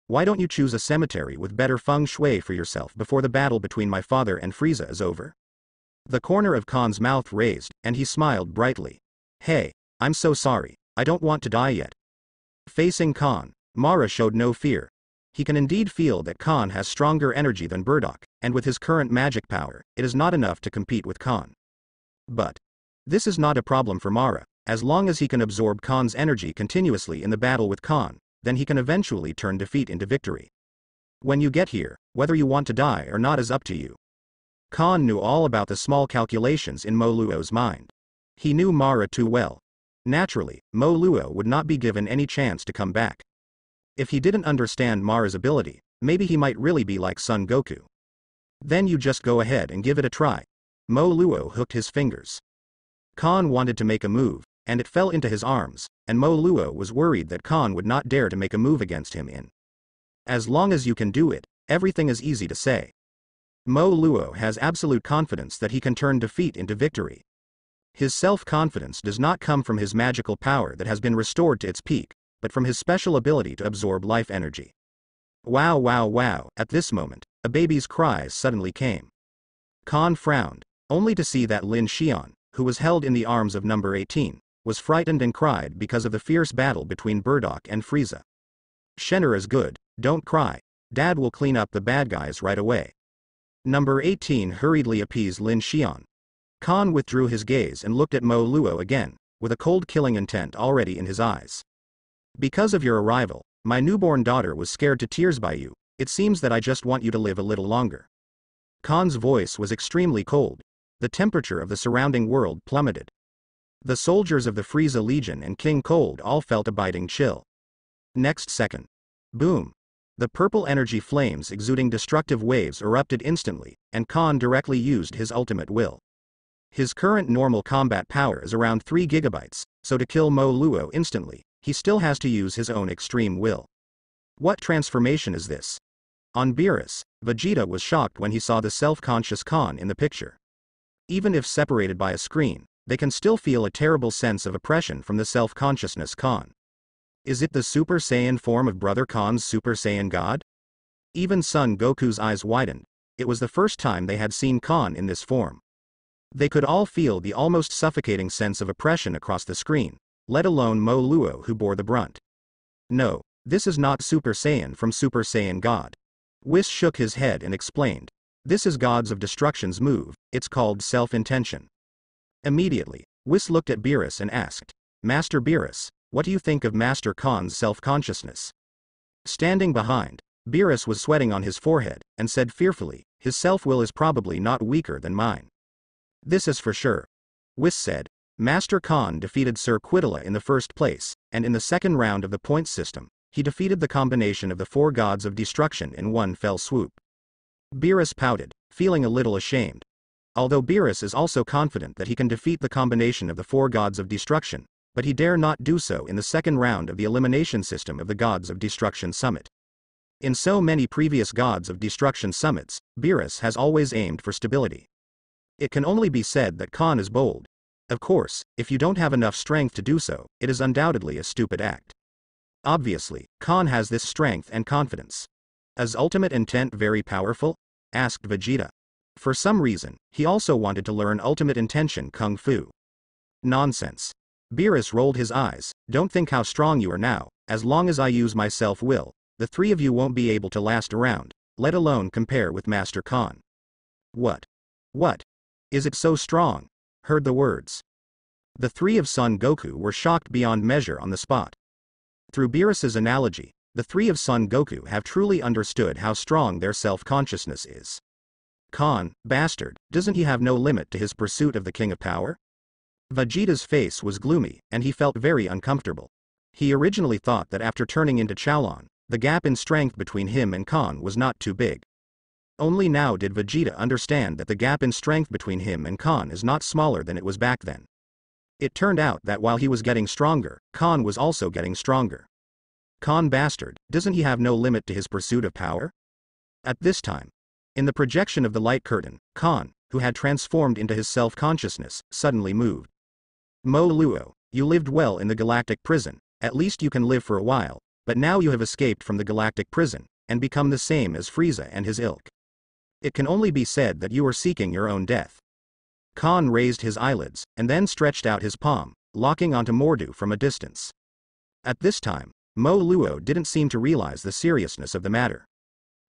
Why don't you choose a cemetery with better feng shui for yourself before the battle between my father and Frieza is over? The corner of Khan's mouth raised, and he smiled brightly. Hey, I'm so sorry, I don't want to die yet. Facing Khan, Mara showed no fear. He can indeed feel that Khan has stronger energy than Burdok, and with his current magic power, it is not enough to compete with Khan. But this is not a problem for Mara, as long as he can absorb Khan's energy continuously in the battle with Khan, then he can eventually turn defeat into victory. When you get here, whether you want to die or not is up to you. Khan knew all about the small calculations in Mo Luo's mind. He knew Mara too well. Naturally, Mo Luo would not be given any chance to come back. If he didn't understand Mara's ability, maybe he might really be like Son Goku. Then you just go ahead and give it a try. Mo Luo hooked his fingers. Khan wanted to make a move, and it fell into his arms, and Mo Luo was worried that Khan would not dare to make a move against him in. As long as you can do it, everything is easy to say. Mo Luo has absolute confidence that he can turn defeat into victory. His self-confidence does not come from his magical power that has been restored to its peak, but from his special ability to absorb life energy. Wow wow wow, at this moment, a baby's cries suddenly came. Khan frowned, only to see that Lin Xian, who was held in the arms of number 18, was frightened and cried because of the fierce battle between Burdock and Frieza. Shenner is good, don't cry, Dad will clean up the bad guys right away. Number 18 hurriedly appeased Lin Xian. Khan withdrew his gaze and looked at Mo Luo again, with a cold killing intent already in his eyes. Because of your arrival, my newborn daughter was scared to tears by you, it seems that I just want you to live a little longer. Khan's voice was extremely cold. The temperature of the surrounding world plummeted. The soldiers of the Frieza Legion and King Cold all felt a biting chill. Next second. Boom. The purple energy flames exuding destructive waves erupted instantly, and Khan directly used his ultimate will. His current normal combat power is around 3 gigabytes, so to kill Mo Luo instantly, he still has to use his own extreme will. What transformation is this? On Beerus, Vegeta was shocked when he saw the self-conscious Khan in the picture. Even if separated by a screen, they can still feel a terrible sense of oppression from the self-consciousness Khan. Is it the Super Saiyan form of Brother Khan's Super Saiyan God? Even Son Goku's eyes widened. It was the first time they had seen Khan in this form. They could all feel the almost suffocating sense of oppression across the screen, let alone Mo Luo who bore the brunt. No, this is not Super Saiyan from Super Saiyan God. Whis shook his head and explained. This is Gods of Destruction's move, it's called self-intention. Immediately, Whis looked at Beerus and asked, Master Beerus, what do you think of Master Khan's self-consciousness? Standing behind, Beerus was sweating on his forehead, and said fearfully, his self-will is probably not weaker than mine. This is for sure. Whis said, Master Khan defeated Sir Quidala in the first place, and in the second round of the points system, he defeated the combination of the 4 gods of destruction in one fell swoop. Beerus pouted, feeling a little ashamed. Although Beerus is also confident that he can defeat the combination of the 4 gods of destruction, but he dare not do so in the second round of the elimination system of the Gods of Destruction Summit. In so many previous Gods of Destruction Summits, Beerus has always aimed for stability. It can only be said that Khan is bold. Of course, if you don't have enough strength to do so, it is undoubtedly a stupid act. Obviously, Khan has this strength and confidence. Is ultimate intent very powerful? Asked Vegeta. For some reason, he also wanted to learn ultimate intention kung fu. Nonsense. Beerus rolled his eyes, don't think how strong you are now, as long as I use my self-will, the 3 of you won't be able to last around, let alone compare with Master Khan. What? What? Is it so strong? Heard the words. The 3 of Son Goku were shocked beyond measure on the spot. Through Beerus's analogy, the 3 of Son Goku have truly understood how strong their self-consciousness is. Khan, bastard, doesn't he have no limit to his pursuit of the King of Power? Vegeta's face was gloomy, and he felt very uncomfortable. He originally thought that after turning into Chaolan, the gap in strength between him and Khan was not too big. Only now did Vegeta understand that the gap in strength between him and Khan is not smaller than it was back then. It turned out that while he was getting stronger, Khan was also getting stronger. Khan bastard, doesn't he have no limit to his pursuit of power? At this time, in the projection of the light curtain, Khan, who had transformed into his self-consciousness, suddenly moved. Mo Luo, you lived well in the galactic prison, at least you can live for a while, but now you have escaped from the galactic prison, and become the same as Frieza and his ilk. It can only be said that you are seeking your own death. Khan raised his eyelids, and then stretched out his palm, locking onto Mordu from a distance. At this time, Mo Luo didn't seem to realize the seriousness of the matter.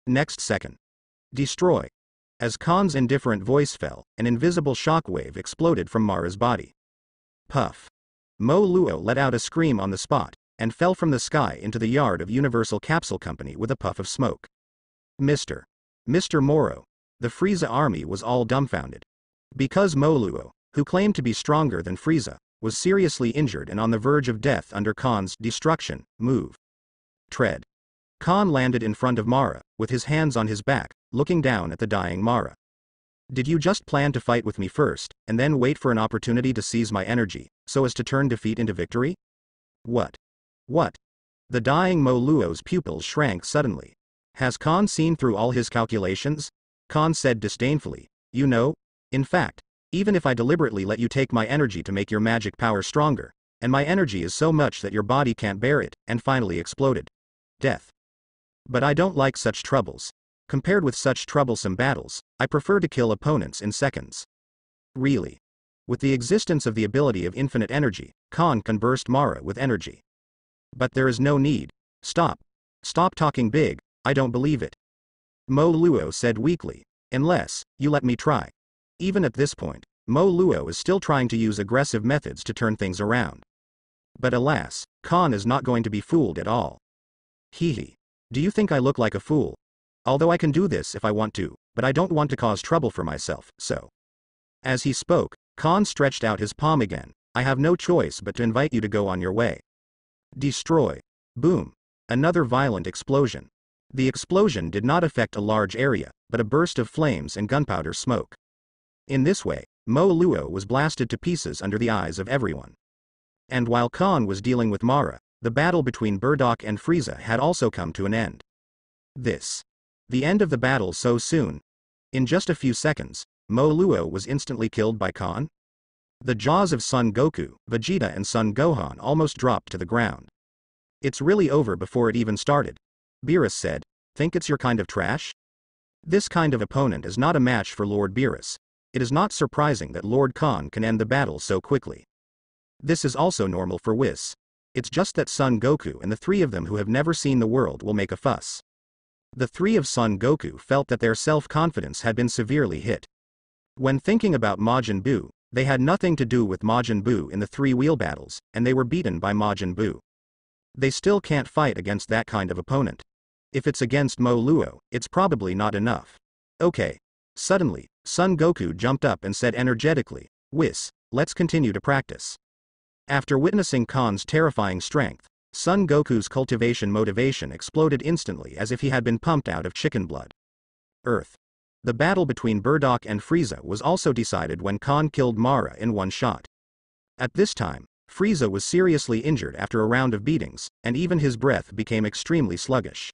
Next second. Destroy. As Khan's indifferent voice fell, an invisible shockwave exploded from Mara's body. Puff. Mo Luo let out a scream on the spot, and fell from the sky into the yard of Universal Capsule Company with a puff of smoke. Mr. Moro. The Frieza army was all dumbfounded. Because Mo Luo, who claimed to be stronger than Frieza, was seriously injured and on the verge of death under Khan's destruction move. Tread. Khan landed in front of Mara, with his hands on his back, looking down at the dying Mara. Did you just plan to fight with me first, and then wait for an opportunity to seize my energy, so as to turn defeat into victory? What? What? The dying Mo Luo's pupils shrank suddenly. Has Khan seen through all his calculations? Khan said disdainfully, you know, in fact, even if I deliberately let you take my energy to make your magic power stronger, and my energy is so much that your body can't bear it, and finally exploded. Death. But I don't like such troubles. Compared with such troublesome battles, I prefer to kill opponents in seconds. Really. With the existence of the ability of infinite energy, Khan can burst Mara with energy. But there is no need. Stop. Stop talking big, I don't believe it. Mo Luo said weakly. Unless, you let me try. Even at this point, Mo Luo is still trying to use aggressive methods to turn things around. But alas, Khan is not going to be fooled at all. Hee. Do you think I look like a fool? Although I can do this if I want to, but I don't want to cause trouble for myself, so. As he spoke, Khan stretched out his palm again. I have no choice but to invite you to go on your way. Destroy. Boom. Another violent explosion. The explosion did not affect a large area, but a burst of flames and gunpowder smoke. In this way, Mo Luo was blasted to pieces under the eyes of everyone. And while Khan was dealing with Mara, the battle between Burdock and Frieza had also come to an end. The end of the battle so soon? In just a few seconds, Mo Luo was instantly killed by Khan? The jaws of Son Goku, Vegeta and Son Gohan almost dropped to the ground. It's really over before it even started. Beerus said, think it's your kind of trash? This kind of opponent is not a match for Lord Beerus. It is not surprising that Lord Khan can end the battle so quickly. This is also normal for Whis. It's just that Son Goku and the three of them who have never seen the world will make a fuss. The three of Son Goku felt that their self-confidence had been severely hit. When thinking about Majin Buu, they had nothing to do with Majin Buu in the three-wheel battles, and they were beaten by Majin Buu. They still can't fight against that kind of opponent. If it's against Mo Luo, it's probably not enough. Okay. Suddenly, Son Goku jumped up and said energetically, Whis, let's continue to practice. After witnessing Khan's terrifying strength, Son Goku's cultivation motivation exploded instantly as if he had been pumped out of chicken blood. Earth. The battle between Burdock and Frieza was also decided when Khan killed Mara in one shot. At this time, Frieza was seriously injured after a round of beatings, and even his breath became extremely sluggish.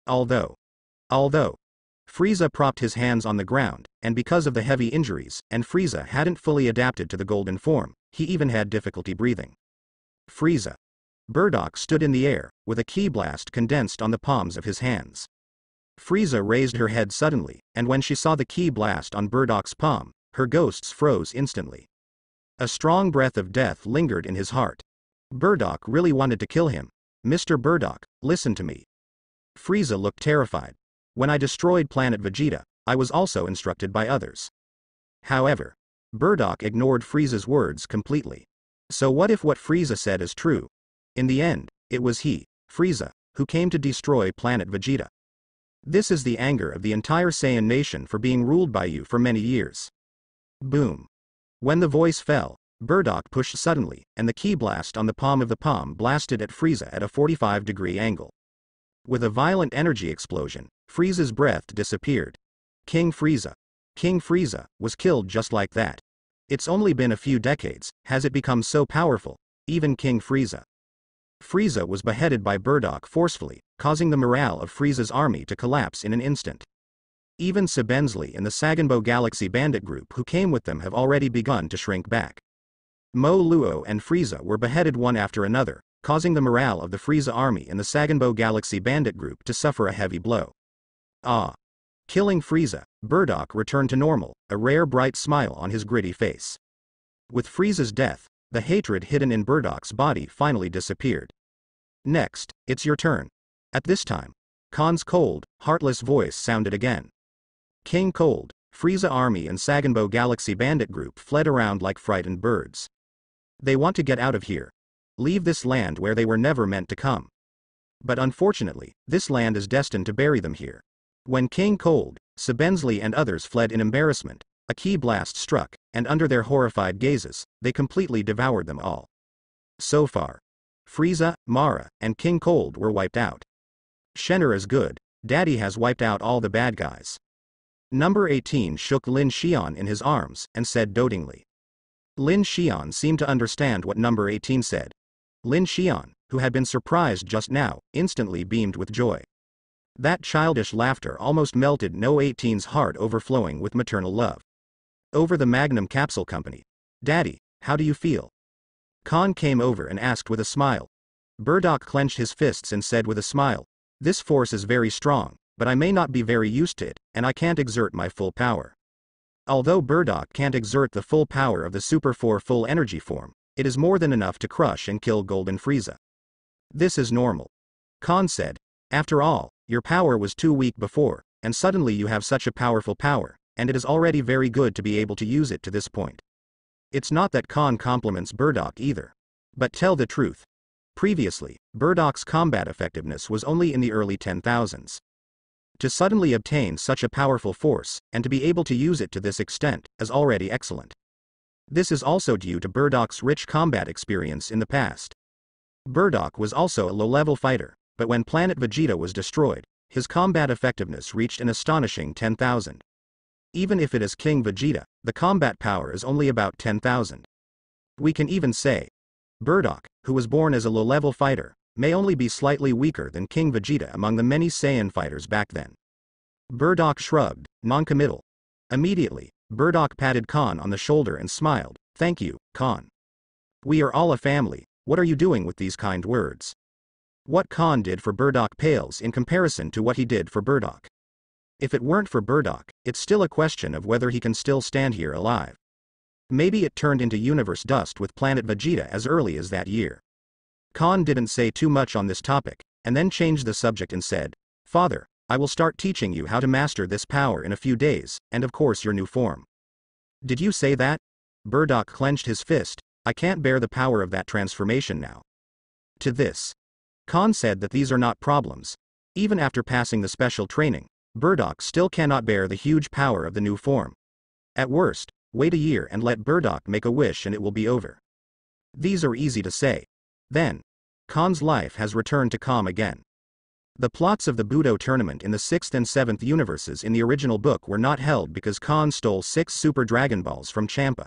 Although Frieza propped his hands on the ground, and because of the heavy injuries, and Frieza hadn't fully adapted to the golden form, he even had difficulty breathing. Frieza. Burdock stood in the air, with a ki blast condensed on the palms of his hands. Frieza raised her head suddenly, and when she saw the ki blast on Burdock's palm, her ghosts froze instantly. A strong breath of death lingered in his heart. Burdock really wanted to kill him. Mr. Burdock, listen to me. Frieza looked terrified. When I destroyed planet Vegeta, I was also instructed by others. However, Burdock ignored Frieza's words completely. So what if what Frieza said is true? In the end, it was he, Frieza, who came to destroy planet Vegeta. This is the anger of the entire Saiyan nation for being ruled by you for many years. Boom. When the voice fell, Burdock pushed suddenly, and the ki blast on the palm of the palm blasted at Frieza at a 45-degree angle. With a violent energy explosion, Frieza's breath disappeared. King Frieza was killed just like that. It's only been a few decades, has it become so powerful, even King Frieza. Frieza was beheaded by Burdock forcefully, causing the morale of Frieza's army to collapse in an instant. Even Sabensley and the Saganbo Galaxy bandit group who came with them have already begun to shrink back. Mo Luo and Frieza were beheaded one after another, causing the morale of the Frieza army and the Saganbo Galaxy bandit group to suffer a heavy blow. Killing Frieza, Burdock returned to normal, a rare bright smile on his gritty face. With Frieza's death, the hatred hidden in Burdock's body finally disappeared. Next, it's your turn. At this time, Khan's cold, heartless voice sounded again. King Cold, Frieza army and Saganbo Galaxy bandit group fled around like frightened birds. They want to get out of here. Leave this land where they were never meant to come. But unfortunately, this land is destined to bury them here. When King Cold, Sabensley and others fled in embarrassment, a ki blast struck, and under their horrified gazes, they completely devoured them all. So far, Frieza, Mara, and King Cold were wiped out. Shenner is good, Daddy has wiped out all the bad guys. Number 18 shook Lin Xian in his arms, and said dotingly. Lin Xian seemed to understand what Number 18 said. Lin Xian, who had been surprised just now, instantly beamed with joy. That childish laughter almost melted No 18's heart overflowing with maternal love. Over the Magnum Capsule Company. Daddy, how do you feel? Khan came over and asked with a smile. Burdock clenched his fists and said with a smile, this force is very strong, but I may not be very used to it, and I can't exert my full power. Although Burdock can't exert the full power of the Super 4 full energy form, it is more than enough to crush and kill Golden Frieza. This is normal. Khan said. After all, your power was too weak before, and suddenly you have such a powerful power, and it is already very good to be able to use it to this point. It's not that Khan compliments Burdock either. But tell the truth. Previously, Burdock's combat effectiveness was only in the early 10,000s. To suddenly obtain such a powerful force, and to be able to use it to this extent, is already excellent. This is also due to Burdock's rich combat experience in the past. Burdock was also a low-level fighter, but when Planet Vegeta was destroyed, his combat effectiveness reached an astonishing 10,000. Even if it is King Vegeta, the combat power is only about 10,000. We can even say, Burdock, who was born as a low-level fighter, may only be slightly weaker than King Vegeta among the many Saiyan fighters back then. Burdock shrugged, non-committal. Immediately, Burdock patted Khan on the shoulder and smiled. Thank you, Khan. We are all a family. What are you doing with these kind words? What Khan did for Burdock pales in comparison to what he did for Burdock. If it weren't for Burdock, it's still a question of whether he can still stand here alive. Maybe it turned into universe dust with Planet Vegeta as early as that year. Khan didn't say too much on this topic, and then changed the subject and said, Father, I will start teaching you how to master this power in a few days, and of course your new form. Did you say that? Burdock clenched his fist. I can't bear the power of that transformation now. To this, Khan said that these are not problems. Even after passing the special training, Burdock still cannot bear the huge power of the new form. At worst, wait a year and let Burdock make a wish and it will be over. These are easy to say. Then, Khan's life has returned to calm again. The plots of the Budo tournament in the 6th and 7th universes in the original book were not held because Khan stole 6 Super Dragon Balls from Champa.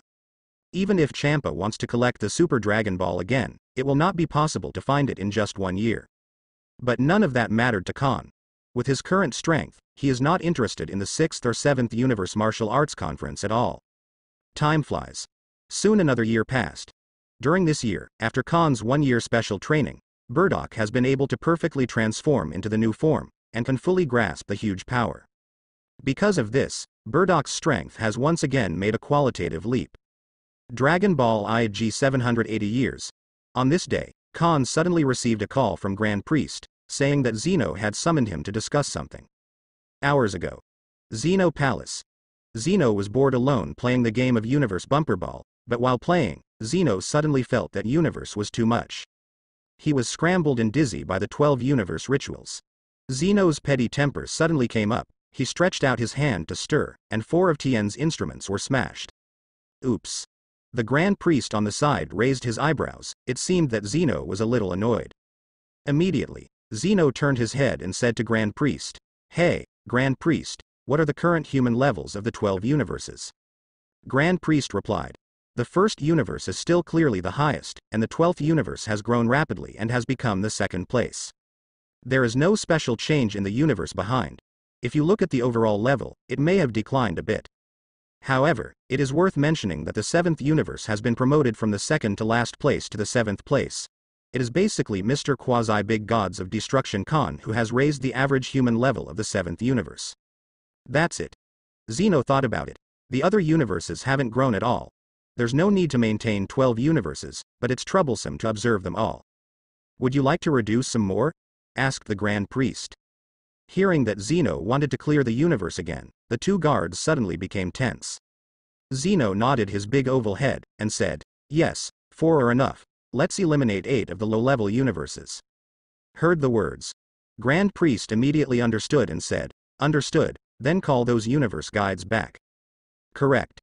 Even if Champa wants to collect the Super Dragon Ball again, it will not be possible to find it in just 1 year. But none of that mattered to Khan. With his current strength, he is not interested in the 6th or 7th Universe Martial Arts Conference at all. Time flies. Soon another year passed. During this year, after Khan's 1-year special training, Burdock has been able to perfectly transform into the new form, and can fully grasp the huge power. Because of this, Burdock's strength has once again made a qualitative leap. Dragon Ball IG 780 years. On this day, Khan suddenly received a call from Grand Priest, saying that Zeno had summoned him to discuss something. Hours ago. Zeno Palace. Zeno was bored alone playing the game of Universe Bumper Ball, but while playing, Zeno suddenly felt that Universe was too much. He was scrambled and dizzy by the 12 Universe rituals. Zeno's petty temper suddenly came up, he stretched out his hand to stir, and 4 of Tien's instruments were smashed. Oops. The Grand Priest on the side raised his eyebrows. It seemed that Zeno was a little annoyed. Immediately, Zeno turned his head and said to Grand Priest, Hey, Grand Priest, what are the current human levels of the 12 universes? Grand Priest replied, The first universe is still clearly the highest, and the 12th universe has grown rapidly and has become the second place. There is no special change in the universe behind. If you look at the overall level, it may have declined a bit. However, it is worth mentioning that the 7th universe has been promoted from the second to last place to the 7th place. It is basically Mr. Quasi-Big Gods of Destruction Khan who has raised the average human level of the 7th universe. That's it. Zeno thought about it. The other universes haven't grown at all. There's no need to maintain 12 universes, but it's troublesome to observe them all. Would you like to reduce some more? Asked the Grand Priest. Hearing that Zeno wanted to clear the universe again, the 2 guards suddenly became tense. Zeno nodded his big oval head, and said, Yes, 4 are enough. Let's eliminate 8 of the low-level universes. Heard the words. Grand Priest immediately understood and said, Understood, then call those universe guides back. Correct.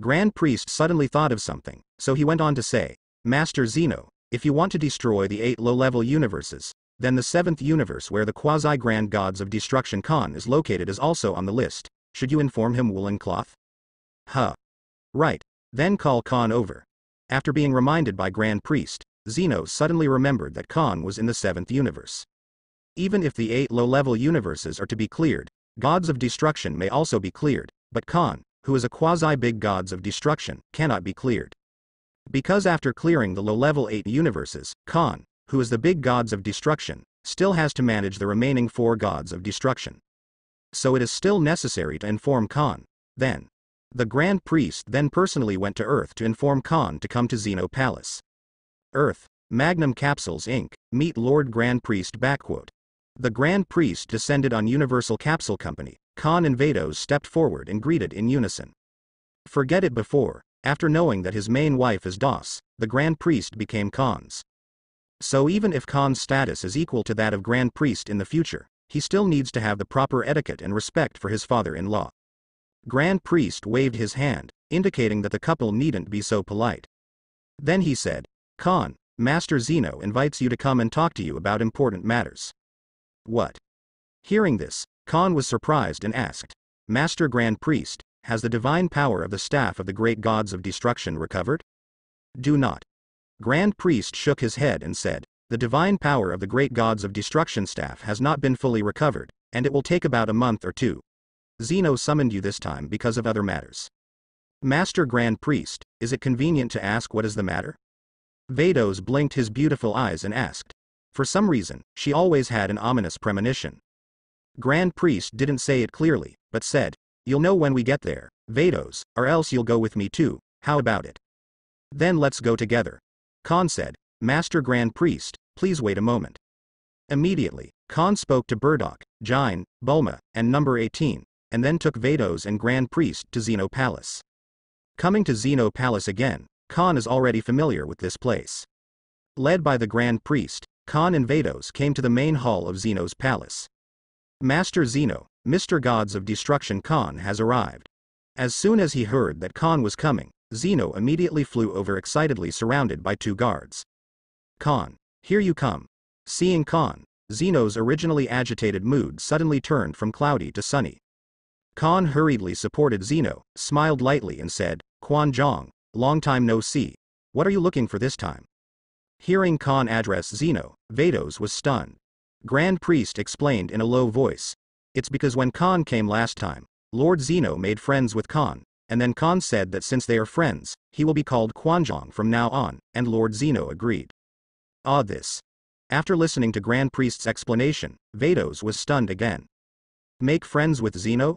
Grand Priest suddenly thought of something, so he went on to say, Master Zeno, if you want to destroy the 8 low-level universes, then the 7th universe where the quasi-grand gods of destruction Khan is located is also on the list. Should you inform him woolen cloth? Huh. Right. Then call Khan over. After being reminded by Grand Priest, Zeno suddenly remembered that Khan was in the 7th universe. Even if the 8 low-level universes are to be cleared, gods of destruction may also be cleared, but Khan, who is a quasi-big gods of destruction, cannot be cleared. Because after clearing the low-level 8 universes, Khan, who is the big gods of destruction, still has to manage the remaining 4 gods of destruction. So it is still necessary to inform Khan, then. The Grand Priest then personally went to Earth to inform Khan to come to Zeno Palace. Earth, Magnum Capsules Inc., meet Lord Grand Priest. The Grand Priest descended on Universal Capsule Company. Khan and Vados stepped forward and greeted in unison. Forget it before, after knowing that his main wife is DOS, the Grand Priest became Khan's. So even if Khan's status is equal to that of Grand Priest in the future, he still needs to have the proper etiquette and respect for his father-in-law. Grand Priest waved his hand, indicating that the couple needn't be so polite. Then he said, Khan, Master Zeno invites you to come and talk to you about important matters. What? Hearing this, Khan was surprised and asked, Master Grand Priest, has the divine power of the staff of the great gods of destruction recovered? Do not. Grand Priest shook his head and said, the divine power of the great gods of destruction staff has not been fully recovered, and it will take about a month or two. Zeno summoned you this time because of other matters. Master Grand Priest, is it convenient to ask what is the matter? Vados blinked his beautiful eyes and asked. For some reason, she always had an ominous premonition. Grand Priest didn't say it clearly, but said, you'll know when we get there, Vados, or else you'll go with me too, how about it? Then let's go together. Khan said, Master Grand Priest, please wait a moment. Immediately, Khan spoke to Burdock, Jine, Bulma, and number 18, and then took Vados and Grand Priest to Zeno Palace. Coming to Zeno Palace again, Khan is already familiar with this place. Led by the Grand Priest, Khan and Vados came to the main hall of Zeno's palace. Master Zeno, Mr. Gods of Destruction Khan has arrived. As soon as he heard that Khan was coming, Zeno immediately flew over excitedly surrounded by 2 guards. Khan, here you come. Seeing Khan, Zeno's originally agitated mood suddenly turned from cloudy to sunny. Khan hurriedly supported Zeno, smiled lightly and said, Quan Zhang, long time no see. What are you looking for this time? Hearing Khan address Zeno, Vados was stunned. Grand Priest explained in a low voice. It's because when Khan came last time, Lord Zeno made friends with Khan, and then Khan said that since they are friends, he will be called Quanzhong from now on, and Lord Zeno agreed. This. After listening to Grand Priest's explanation, Vados was stunned again. Make friends with Zeno?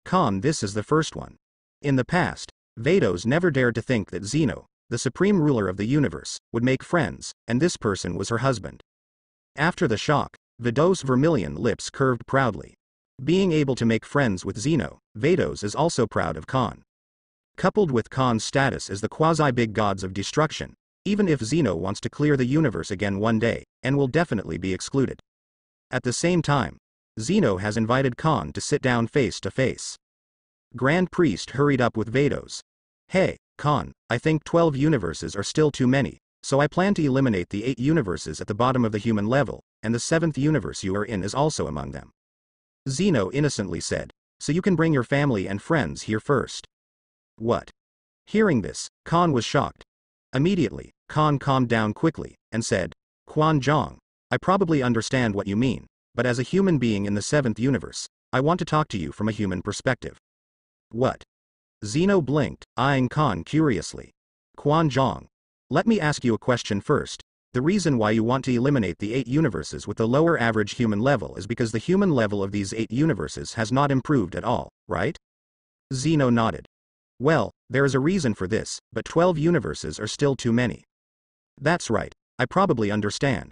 Khan, this is the first one. In the past, Vados never dared to think that Zeno, the supreme ruler of the universe, would make friends, and this person was her husband. After the shock, Vados' vermilion lips curved proudly. Being able to make friends with Zeno, Vados is also proud of Khan. Coupled with Khan's status as the quasi-big gods of destruction, even if Zeno wants to clear the universe again one day, and will definitely be excluded. At the same time, Zeno has invited Khan to sit down face to face. Grand Priest hurried up with Vados. Hey, Khan, I think 12 universes are still too many, so I plan to eliminate the 8 universes at the bottom of the human level, and the 7th universe you are in is also among them. Zeno innocently said, so you can bring your family and friends here first. What? Hearing this, Khan was shocked. Immediately, Khan calmed down quickly, and said, Quan Zhang, I probably understand what you mean, but as a human being in the 7th universe, I want to talk to you from a human perspective. What? Zeno blinked, eyeing Khan curiously. Quan Zhang, let me ask you a question first. The reason why you want to eliminate the 8 universes with the lower average human level is because the human level of these 8 universes has not improved at all, right? Zeno nodded. Well, there is a reason for this, but 12 universes are still too many. That's right, I probably understand.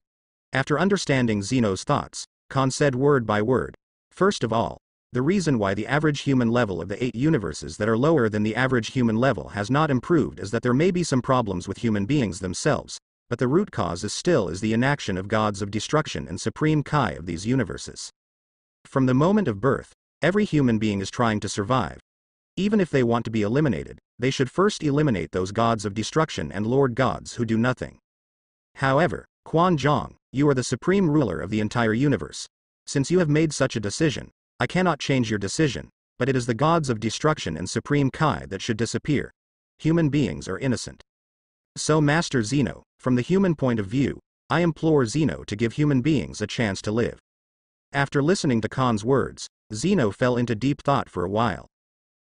After understanding Zeno's thoughts, Khan said word by word. First of all, the reason why the average human level of the 8 universes that are lower than the average human level has not improved is that there may be some problems with human beings themselves, but the root cause is the inaction of gods of destruction and supreme Kai of these universes. From the moment of birth, every human being is trying to survive. Even if they want to be eliminated, they should first eliminate those gods of destruction and lord gods who do nothing. However, Quan Zhang, you are the supreme ruler of the entire universe. Since you have made such a decision, I cannot change your decision, but it is the gods of destruction and supreme Kai that should disappear. Human beings are innocent. So Master Zeno, from the human point of view, I implore Zeno to give human beings a chance to live. After listening to Khan's words, Zeno fell into deep thought for a while.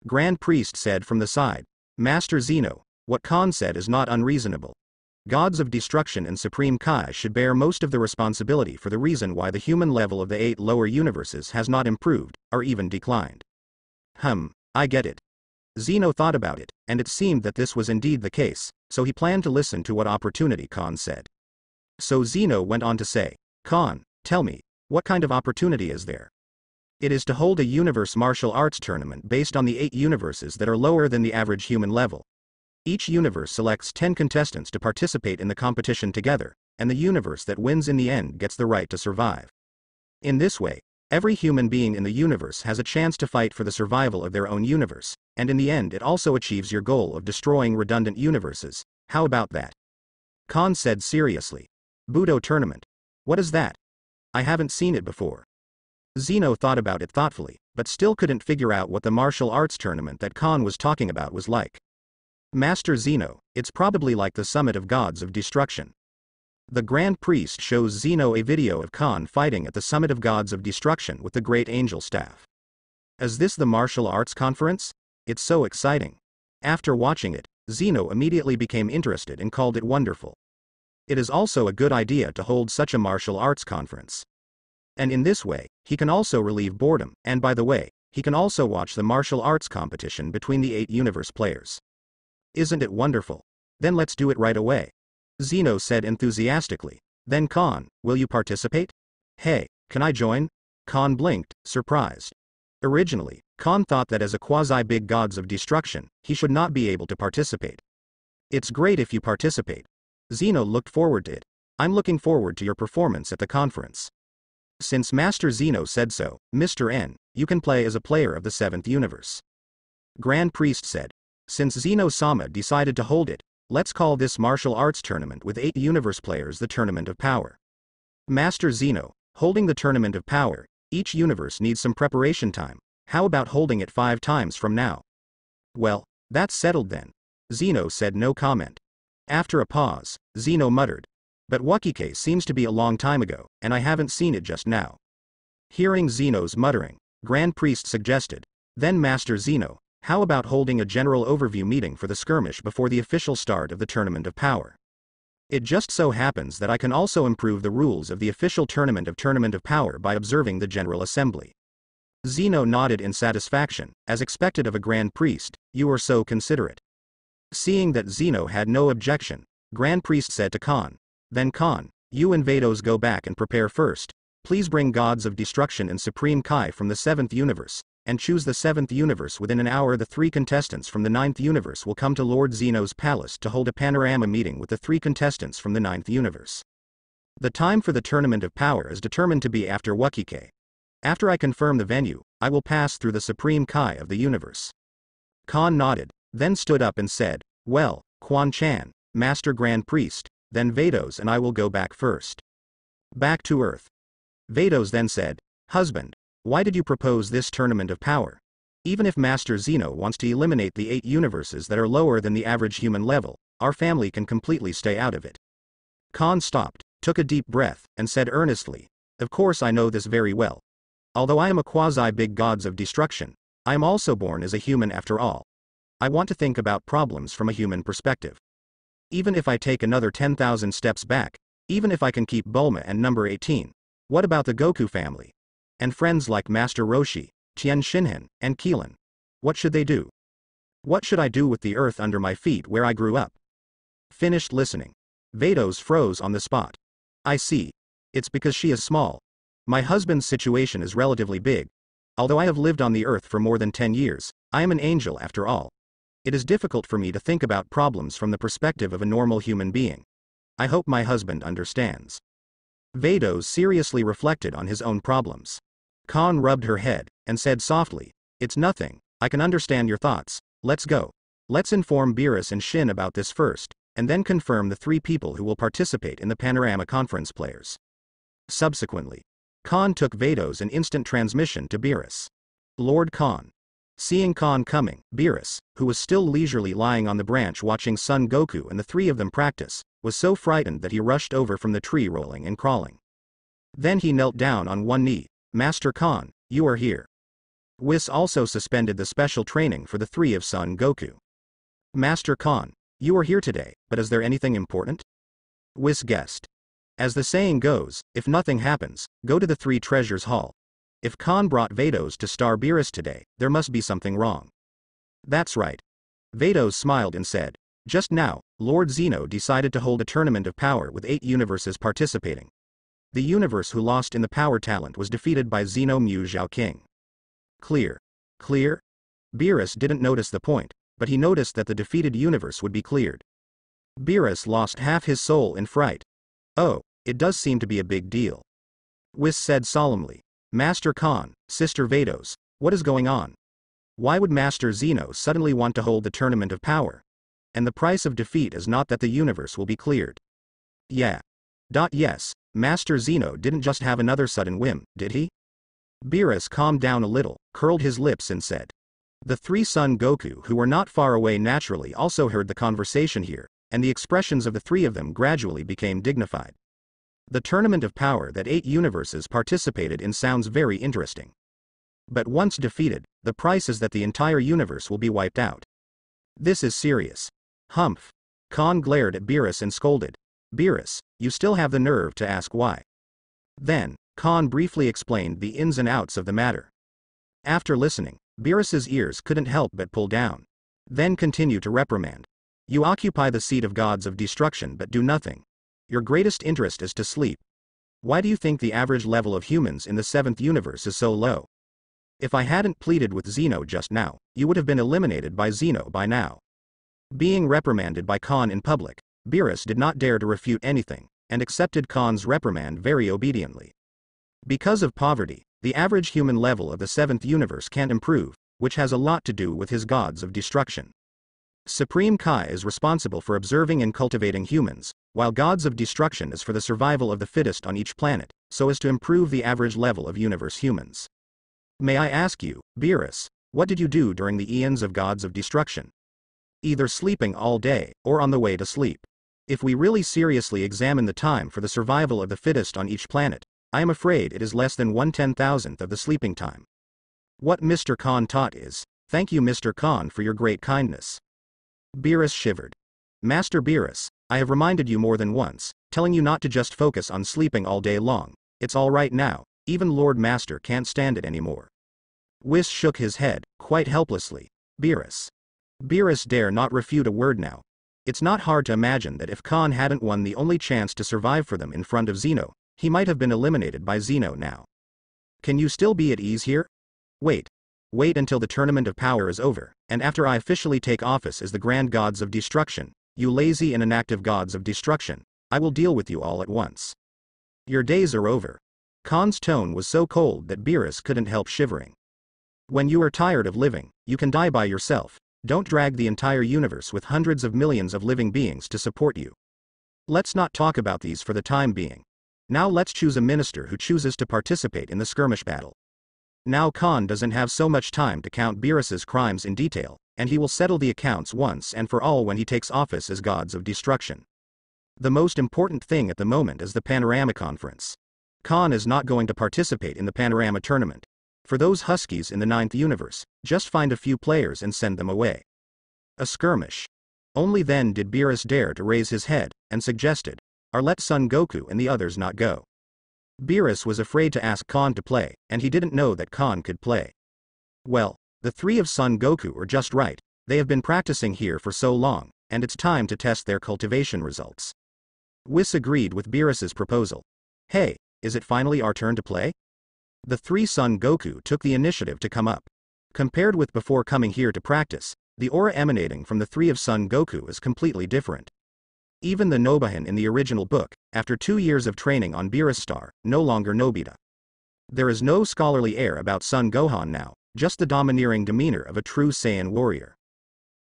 Grand Priest said from the side, Master Zeno, what Khan said is not unreasonable. Gods of Destruction and Supreme Kai should bear most of the responsibility for the reason why the human level of the 8 lower universes has not improved, or even declined. I get it. Zeno thought about it, and it seemed that this was indeed the case, so he planned to listen to what opportunity Khan said. So Zeno went on to say, Khan, tell me, what kind of opportunity is there? It is to hold a universe martial arts tournament based on the 8 universes that are lower than the average human level. Each universe selects 10 contestants to participate in the competition together, and the universe that wins in the end gets the right to survive. In this way, every human being in the universe has a chance to fight for the survival of their own universe, and in the end it also achieves your goal of destroying redundant universes. How about that? Khan said seriously. Budo tournament. What is that? I haven't seen it before. Zeno thought about it thoughtfully, but still couldn't figure out what the martial arts tournament that Khan was talking about was like. Master Zeno, it's probably like the Summit of Gods of Destruction. The Grand Priest shows Zeno a video of Khan fighting at the Summit of Gods of Destruction with the Great Angel Staff. Is this the martial arts conference? It's so exciting. After watching it, Zeno immediately became interested and called it wonderful. It is also a good idea to hold such a martial arts conference. And in this way, he can also relieve boredom, and by the way, he can also watch the martial arts competition between the 8 universe players. Isn't it wonderful? Then let's do it right away. Zeno said enthusiastically. Then Khan, will you participate? Hey, can I join? Khan blinked, surprised. Originally, Khan thought that as a quasi-big gods of destruction, he should not be able to participate. It's great if you participate. Zeno looked forward to it. I'm looking forward to your performance at the conference. Since Master Zeno said so, Mr. N, you can play as a player of the 7th universe. Grand Priest said. Since Zeno-sama decided to hold it, let's call this martial arts tournament with 8 universe players the Tournament of Power. Master Zeno, holding the Tournament of Power, each universe needs some preparation time. How about holding it 5 times from now? Well, that's settled then. Zeno said no comment. After a pause, Zeno muttered. But Wakike seems to be a long time ago, and I haven't seen it just now. Hearing Zeno's muttering, Grand Priest suggested. Then Master Zeno, how about holding a general overview meeting for the skirmish before the official start of the Tournament of Power? It just so happens that I can also improve the rules of the official Tournament of Power by observing the General Assembly. Zeno nodded in satisfaction, as expected of a Grand Priest, you are so considerate. Seeing that Zeno had no objection, Grand Priest said to Khan. Then Khan, you and Vados go back and prepare first. Please bring Gods of Destruction and Supreme Kai from the 7th universe, and choose the 7th universe within an hour. The 3 contestants from the 9th universe will come to Lord Zeno's palace to hold a panorama meeting with the 3 contestants from the 9th universe. The time for the Tournament of Power is determined to be after Wakike. After I confirm the venue, I will pass through the Supreme Kai of the universe. Khan nodded, then stood up and said, well, Quan Chan, Master Grand Priest, then Vados and I will go back first. Back to Earth. Vados then said, husband, why did you propose this Tournament of Power? Even if Master Zeno wants to eliminate the 8 universes that are lower than the average human level, our family can completely stay out of it. Khan stopped, took a deep breath, and said earnestly, of course I know this very well. Although I am a quasi-big gods of destruction, I am also born as a human after all. I want to think about problems from a human perspective. Even if I take another 10,000 steps back, even if I can keep Bulma and number 18, what about the Goku family? And friends like Master Roshi, Tien Shinhan, and Keelan? What should they do? What should I do with the earth under my feet where I grew up? Finished listening. Vados froze on the spot. I see. It's because she is small. My husband's situation is relatively big. Although I have lived on the earth for more than 10 years, I am an angel after all. It is difficult for me to think about problems from the perspective of a normal human being. I hope my husband understands. Vados seriously reflected on his own problems. Khan rubbed her head, and said softly, it's nothing, I can understand your thoughts, let's go. Let's inform Beerus and Shin about this first, and then confirm the 3 people who will participate in the Panorama Conference players. Subsequently, Khan took Vados an instant transmission to Beerus. Lord Khan. Seeing Khan coming, Beerus, who was still leisurely lying on the branch watching Son Goku and the 3 of them practice, was so frightened that he rushed over from the tree rolling and crawling. Then he knelt down on one knee. Master Khan, you are here. Whis also suspended the special training for the 3 of Son Goku. Master Khan, you are here today, but is there anything important? Whis guessed. As the saying goes, if nothing happens, go to the Three Treasures Hall. If Khan brought Vados to star Beerus today, there must be something wrong. That's right. Vados smiled and said, just now, Lord Zeno decided to hold a tournament of power with 8 universes participating. The universe who lost in the power talent was defeated by Zeno Mu Zhao King. Clear. Clear? Beerus didn't notice the point, but he noticed that the defeated universe would be cleared. Beerus lost half his soul in fright. Oh, it does seem to be a big deal. Whis said solemnly. Master Khan, Sister Vados, what is going on? Why would Master Zeno suddenly want to hold the tournament of power? And the price of defeat is not that the universe will be cleared. Yeah. Yes, Master Zeno didn't just have another sudden whim, did he? Beerus calmed down a little, curled his lips and said. The 3 Son Goku who were not far away naturally also heard the conversation here, and the expressions of the 3 of them gradually became dignified. The tournament of power that 8 universes participated in sounds very interesting. But once defeated, the price is that the entire universe will be wiped out. This is serious. Humph. Khan glared at Beerus and scolded. Beerus, you still have the nerve to ask why. Then, Khan briefly explained the ins and outs of the matter. After listening, Beerus's ears couldn't help but pull down. Then continue to reprimand. You occupy the seat of gods of destruction but do nothing. Your greatest interest is to sleep. Why do you think the average level of humans in the 7th universe is so low? If I hadn't pleaded with Zeno just now, you would have been eliminated by Zeno by now. Being reprimanded by Khan in public, Beerus did not dare to refute anything, and accepted Khan's reprimand very obediently. Because of poverty, the average human level of the 7th universe can't improve, which has a lot to do with his gods of destruction. Supreme Kai is responsible for observing and cultivating humans, while gods of destruction is for the survival of the fittest on each planet, so as to improve the average level of universe humans. May I ask you, Beerus, what did you do during the eons of gods of destruction? Either sleeping all day, or on the way to sleep. If we really seriously examine the time for the survival of the fittest on each planet, I am afraid it is less than 1/10,000th of the sleeping time. What Mr. Khan taught is, thank you Mr. Khan for your great kindness. Beerus shivered. Master Beerus, I have reminded you more than once, telling you not to just focus on sleeping all day long. It's all right now, even Lord Master can't stand it anymore. Whis shook his head, quite helplessly. Beerus. Beerus dare not refute a word now. It's not hard to imagine that if Khan hadn't won the only chance to survive for them in front of Zeno, he might have been eliminated by Zeno now. Can you still be at ease here? Wait. Wait until the tournament of power is over, and after I officially take office as the grand gods of destruction, you lazy and inactive gods of destruction, I will deal with you all at once. Your days are over. Khan's tone was so cold that Beerus couldn't help shivering. When you are tired of living, you can die by yourself. Don't drag the entire universe with hundreds of millions of living beings to support you. Let's not talk about these for the time being. Now let's choose a minister who chooses to participate in the skirmish battle. Now Khan doesn't have so much time to count Beerus's crimes in detail, and he will settle the accounts once and for all when he takes office as gods of destruction. The most important thing at the moment is the Panorama Conference. Khan is not going to participate in the Panorama Tournament. For those huskies in the 9th universe, just find a few players and send them away. A skirmish. Only then did Beerus dare to raise his head, and suggested, let Son Goku and the others not go. Beerus was afraid to ask Khan to play, and he didn't know that Khan could play. Well, the 3 of Son Goku are just right, they have been practicing here for so long, and it's time to test their cultivation results. Whis agreed with Beerus's proposal. Hey, is it finally our turn to play? The 3 Son Goku took the initiative to come up. Compared with before coming here to practice, the aura emanating from the 3 of Son Goku is completely different. Even the Nobuhin in the original book, after 2 years of training on Beerus Star, no longer Nobita. There is no scholarly air about Son Gohan now, just the domineering demeanor of a true Saiyan warrior.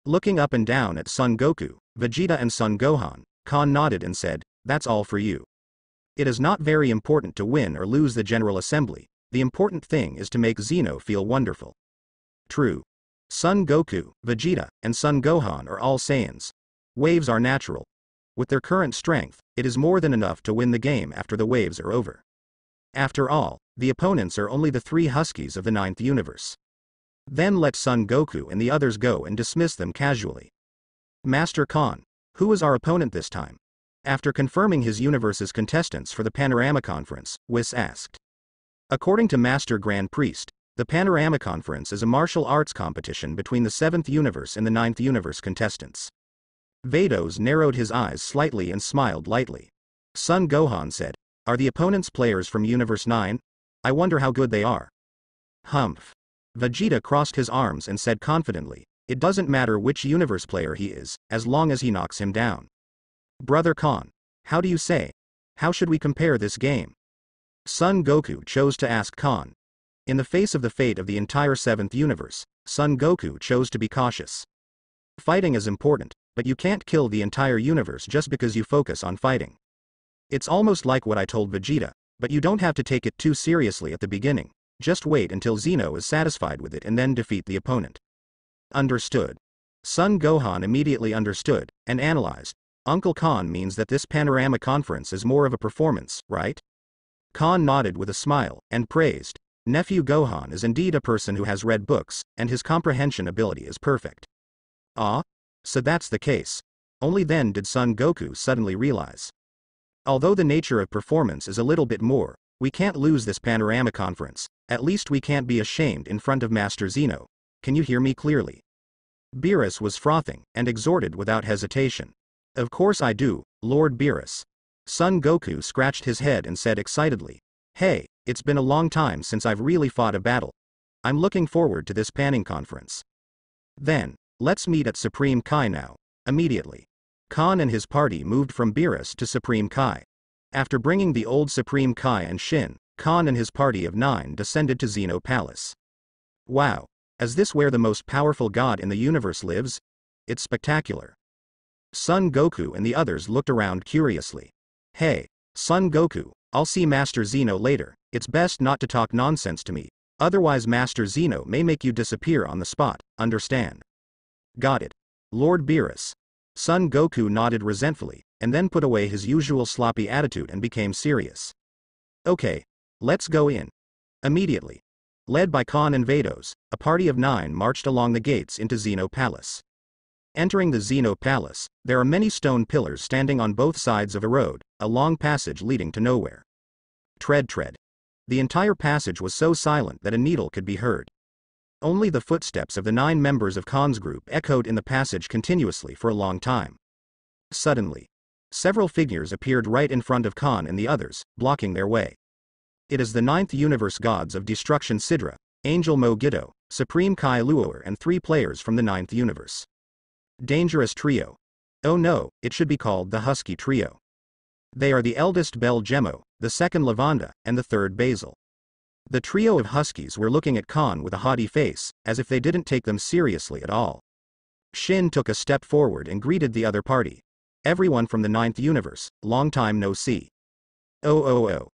Looking up and down at Son Goku, Vegeta and Son Gohan, Khan nodded and said, that's all for you. It is not very important to win or lose the General Assembly, the important thing is to make Zeno feel wonderful. True. Son Goku, Vegeta, and Son Gohan are all Saiyans. Waves are natural. With their current strength, it is more than enough to win the game after the waves are over. After all, the opponents are only the 3 huskies of the 9th universe. Then let Son Goku and the others go and dismiss them casually. Master Khan, who is our opponent this time? After confirming his universe's contestants for the Panorama Conference, Whis asked. According to Master Grand Priest, the Panorama Conference is a martial arts competition between the 7th universe and the 9th universe contestants. Vados narrowed his eyes slightly and smiled lightly. Son Gohan said, "Are the opponents players from Universe 9? I wonder how good they are." Humph. Vegeta crossed his arms and said confidently, "It doesn't matter which universe player he is, as long as he knocks him down." Brother Khan, how do you say? How should we compare this game? Son Goku chose to ask Khan. In the face of the fate of the entire 7th universe, Son Goku chose to be cautious. Fighting is important, but you can't kill the entire universe just because you focus on fighting. It's almost like what I told Vegeta, but you don't have to take it too seriously at the beginning. Just wait until Zeno is satisfied with it and then defeat the opponent. Understood. Son Gohan immediately understood, and analyzed. Uncle Khan means that this Panorama Conference is more of a performance, right? Khan nodded with a smile, and praised. Nephew Gohan is indeed a person who has read books, and his comprehension ability is perfect. Ah? So that's the case. Only then did Son Goku suddenly realize. Although the nature of performance is a little bit more, we can't lose this Panorama Conference, at least we can't be ashamed in front of Master Zeno. Can you hear me clearly? Beerus was frothing, and exhorted without hesitation. Of course I do, Lord Beerus. Son Goku scratched his head and said excitedly, "Hey, it's been a long time since I've really fought a battle. I'm looking forward to this panning conference." Then, let's meet at Supreme Kai now, immediately. Khan and his party moved from Beerus to Supreme Kai. After bringing the old Supreme Kai and Shin, Khan and his party of 9 descended to Zeno Palace. Wow, is this where the most powerful god in the universe lives? It's spectacular. Son Goku and the others looked around curiously. Hey, Son Goku, I'll see Master Zeno later. It's best not to talk nonsense to me, otherwise Master Zeno may make you disappear on the spot, understand? Got it. Lord Beerus. Son Goku nodded resentfully, and then put away his usual sloppy attitude and became serious. Okay, let's go in. Immediately. Led by Khan and Vados, a party of 9 marched along the gates into Zeno Palace. Entering the Zeno Palace, there are many stone pillars standing on both sides of a road, a long passage leading to nowhere. Tread, tread. The entire passage was so silent that a needle could be heard. Only the footsteps of the 9 members of Khan's group echoed in the passage continuously for a long time. Suddenly, several figures appeared right in front of Khan and the others, blocking their way. It is the 9th universe gods of destruction Sidra, Angel Mogito, Supreme Kai Luoer and 3 players from the 9th universe. Dangerous trio. Oh no, it should be called the Husky Trio. They are the eldest Bel Gemo, the second Lavanda, and the third Basil. The trio of Huskies were looking at Khan with a haughty face, as if they didn't take them seriously at all. Shin took a step forward and greeted the other party. Everyone from the 9th universe, long time no see. Oh.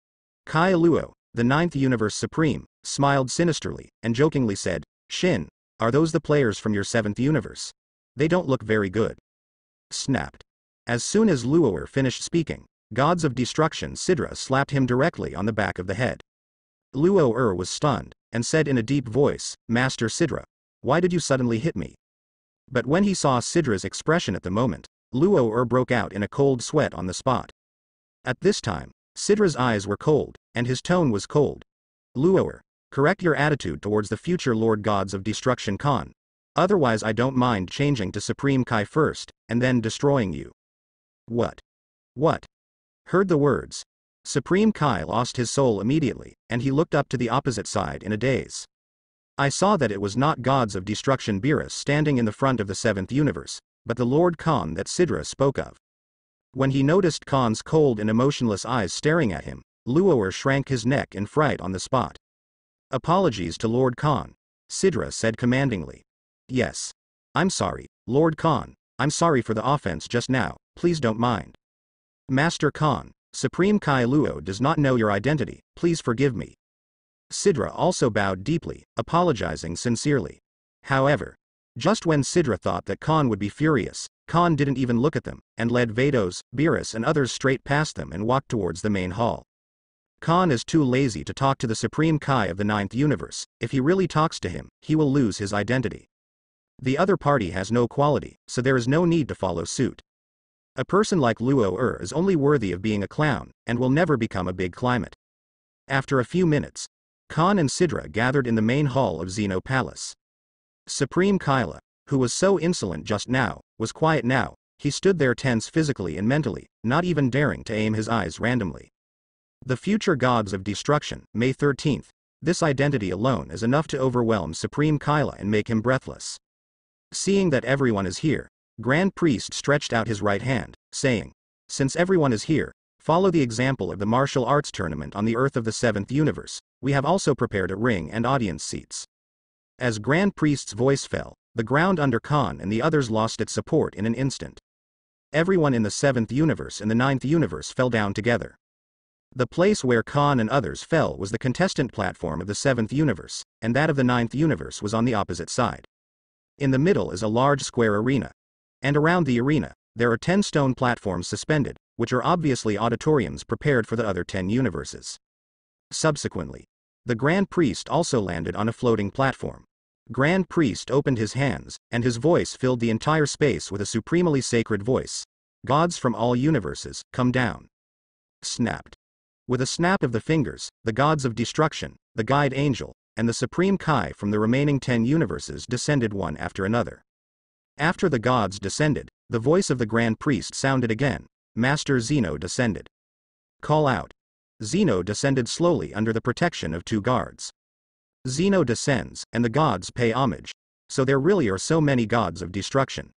Kai Luo, the 9th universe supreme, smiled sinisterly, and jokingly said, Shin, are those the players from your 7th universe? They don't look very good. Snapped. As soon as Luoer finished speaking, Gods of Destruction Sidra slapped him directly on the back of the head. Luoer was stunned, and said in a deep voice, Master Sidra, why did you suddenly hit me? But when he saw Sidra's expression at the moment, Luoer broke out in a cold sweat on the spot. At this time, Sidra's eyes were cold, and his tone was cold. Luoer, correct your attitude towards the future Lord Gods of Destruction Khan. Otherwise I don't mind changing to Supreme Kai first, and then destroying you. What? Heard the words. Supreme Kai lost his soul immediately, and he looked up to the opposite side in a daze. I saw that it was not Gods of Destruction Beerus standing in the front of the 7th universe, but the Lord Khan that Sidra spoke of. When he noticed Khan's cold and emotionless eyes staring at him, Luoer shrank his neck in fright on the spot. Apologies to Lord Khan, Sidra said commandingly. Yes. I'm sorry, Lord Khan, I'm sorry for the offense just now, please don't mind. Master Khan, Supreme Kai Luo does not know your identity, please forgive me. Sidra also bowed deeply, apologizing sincerely. However, just when Sidra thought that Khan would be furious, Khan didn't even look at them, and led Vados, Beerus and others straight past them and walked towards the main hall. Khan is too lazy to talk to the Supreme Kai of the 9th universe. If he really talks to him, he will lose his identity. The other party has no quality, so there is no need to follow suit. A person like Luo is only worthy of being a clown, and will never become a big climate. After a few minutes, Khan and Sidra gathered in the main hall of Zeno Palace. Supreme Kyla, who was so insolent just now, was quiet now. He stood there tense physically and mentally, not even daring to aim his eyes randomly. The future gods of destruction, May 13th. This identity alone is enough to overwhelm Supreme Kyla and make him breathless. Seeing that everyone is here, Grand Priest stretched out his right hand, saying, "Since everyone is here, follow the example of the martial arts tournament on the earth of the 7th universe. We have also prepared a ring and audience seats." As Grand Priest's voice fell, the ground under Khan and the others lost its support in an instant. Everyone in the 7th universe and the 9th universe fell down together. The place where Khan and others fell was the contestant platform of the 7th universe, and that of the 9th universe was on the opposite side. In the middle is a large square arena. And around the arena, there are 10 stone platforms suspended, which are obviously auditoriums prepared for the other 10 universes. Subsequently, the Grand Priest also landed on a floating platform. Grand Priest opened his hands, and his voice filled the entire space with a supremely sacred voice. "Gods from all universes, come down." Snapped. With a snap of the fingers, the gods of destruction, the guide angel, and the supreme Kai from the remaining 10 universes descended one after another. After the gods descended, the voice of the Grand Priest sounded again. "Master Zeno descended. Call out." Zeno descended slowly under the protection of 2 guards. Zeno descends, and the gods pay homage. So there really are so many gods of destruction.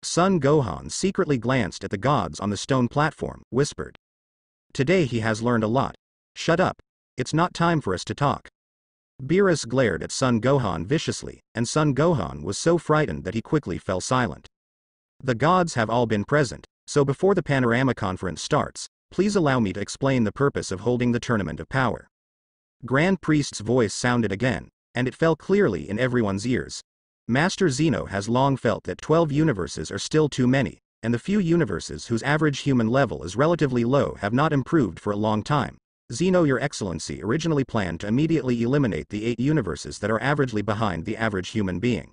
Son Gohan secretly glanced at the gods on the stone platform, whispered, "Today he has learned a lot. Shut up. It's not time for us to talk." Beerus glared at Son Gohan viciously, and Son Gohan was so frightened that he quickly fell silent. "The gods have all been present, so before the Panorama Conference starts, please allow me to explain the purpose of holding the Tournament of Power." Grand Priest's voice sounded again, and it fell clearly in everyone's ears. Master Zeno has long felt that 12 universes are still too many, and the few universes whose average human level is relatively low have not improved for a long time. Zeno, Your Excellency originally planned to immediately eliminate the 8 universes that are averagely behind the average human being.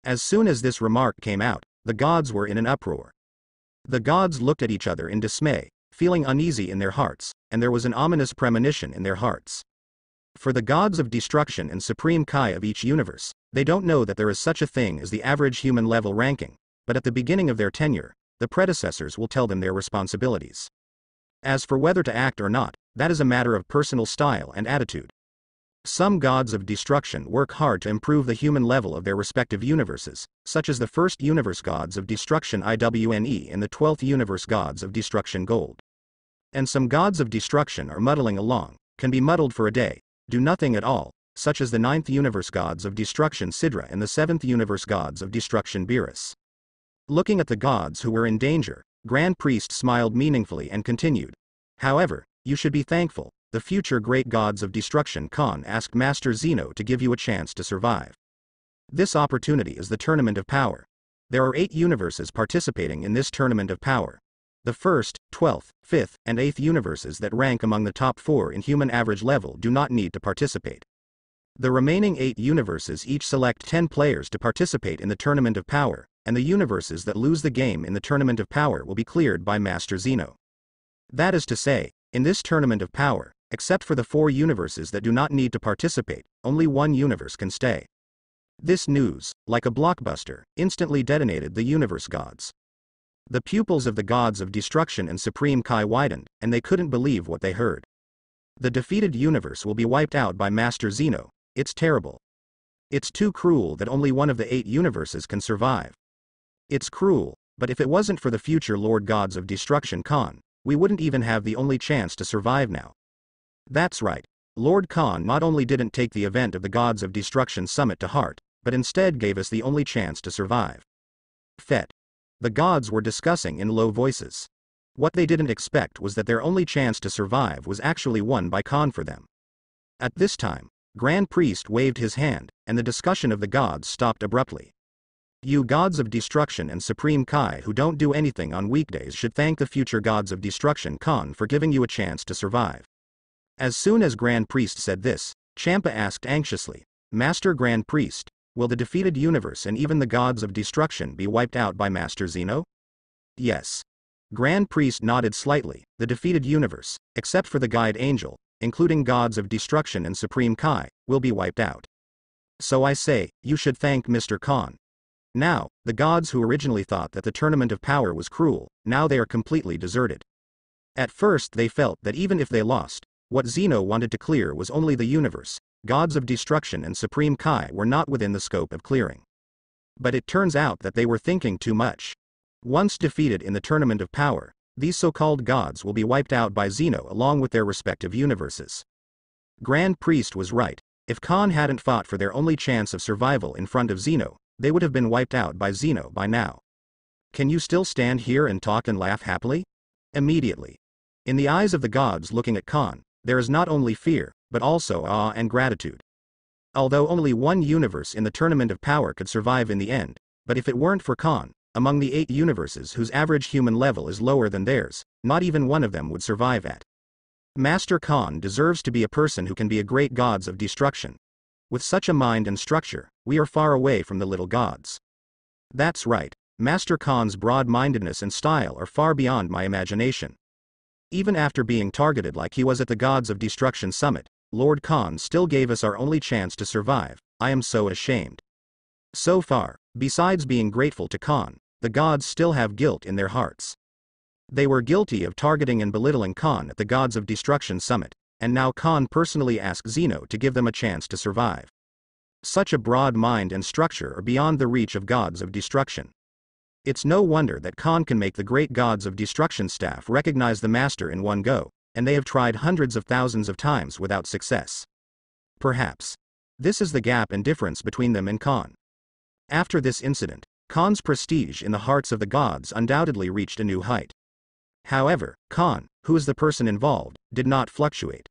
As soon as this remark came out, the gods were in an uproar. The gods looked at each other in dismay, feeling uneasy in their hearts, and there was an ominous premonition in their hearts. For the gods of destruction and supreme Kai of each universe, they don't know that there is such a thing as the average human level ranking, but at the beginning of their tenure, the predecessors will tell them their responsibilities. As for whether to act or not, that is a matter of personal style and attitude. Some gods of destruction work hard to improve the human level of their respective universes, such as the 1st universe gods of destruction IWNE and the 12th universe gods of destruction Gold. And some gods of destruction are muddling along, can be muddled for a day, do nothing at all, such as the 9th universe gods of destruction Sidra and the 7th universe gods of destruction Beerus. Looking at the gods who were in danger, Grand Priest smiled meaningfully and continued, "However, you should be thankful. The future great gods of destruction Khan asked Master Zeno to give you a chance to survive. This opportunity is the Tournament of Power. There are 8 universes participating in this Tournament of Power. The 1st, 12th, 5th, and 8th universes that rank among the top 4 in human average level do not need to participate. The remaining 8 universes each select 10 players to participate in the Tournament of Power, and the universes that lose the game in the Tournament of Power will be cleared by Master Zeno. That is to say, in this Tournament of Power, except for the 4 universes that do not need to participate, only 1 universe can stay." This news, like a blockbuster, instantly detonated the universe gods. The pupils of the gods of destruction and supreme Kai widened, and they couldn't believe what they heard. The defeated universe will be wiped out by Master Zeno. It's terrible. It's too cruel that only one of the 8 universes can survive. It's cruel, but if it wasn't for the future Lord Gods of Destruction Khan, we wouldn't even have the only chance to survive now. That's right. Lord Khan not only didn't take the event of the Gods of Destruction Summit to heart, but instead gave us the only chance to survive. Fet. The gods were discussing in low voices. What they didn't expect was that their only chance to survive was actually won by Khan for them. At this time, Grand Priest waved his hand, and the discussion of the gods stopped abruptly. You gods of destruction and supreme Kai who don't do anything on weekdays should thank the future gods of destruction Khan for giving you a chance to survive. As soon as Grand Priest said this, Champa asked anxiously, Master Grand Priest, will the defeated universe and even the gods of destruction be wiped out by Master Zeno? Yes. Grand Priest nodded slightly. The defeated universe, except for the guide angel, including gods of destruction and Supreme Kai, will be wiped out. So I say, you should thank Mr. Khan. Now, the gods who originally thought that the Tournament of Power was cruel, now they are completely deserted. At first they felt that even if they lost, what Zeno wanted to clear was only the universe. Gods of destruction and Supreme Kai were not within the scope of clearing. But it turns out that they were thinking too much. Once defeated in the Tournament of Power, these so-called gods will be wiped out by Zeno along with their respective universes. Grand Priest was right. If Khan hadn't fought for their only chance of survival in front of Zeno, they would have been wiped out by Zeno by now. Can you still stand here and talk and laugh happily? Immediately. In the eyes of the gods looking at Khan, there is not only fear, but also awe and gratitude. Although only one universe in the Tournament of Power could survive in the end, but if it weren't for Khan, among the 8 universes whose average human level is lower than theirs, not even one of them would survive at. Master Khan deserves to be a person who can be a great gods of destruction. With such a mind and structure, we are far away from the little gods. That's right, Master Khan's broad-mindedness and style are far beyond my imagination. Even after being targeted like he was at the Gods of Destruction Summit, Lord Khan still gave us our only chance to survive. I am so ashamed. So far, besides being grateful to Khan, the gods still have guilt in their hearts. They were guilty of targeting and belittling Khan at the Gods of Destruction Summit, and now Khan personally asked Zeno to give them a chance to survive. Such a broad mind and structure are beyond the reach of Gods of Destruction. It's no wonder that Khan can make the great Gods of Destruction staff recognize the Master in one go, and they have tried hundreds of thousands of times without success. Perhaps this is the gap and difference between them and Khan. After this incident, Khan's prestige in the hearts of the gods undoubtedly reached a new height. However, Khan, who is the person involved, did not fluctuate.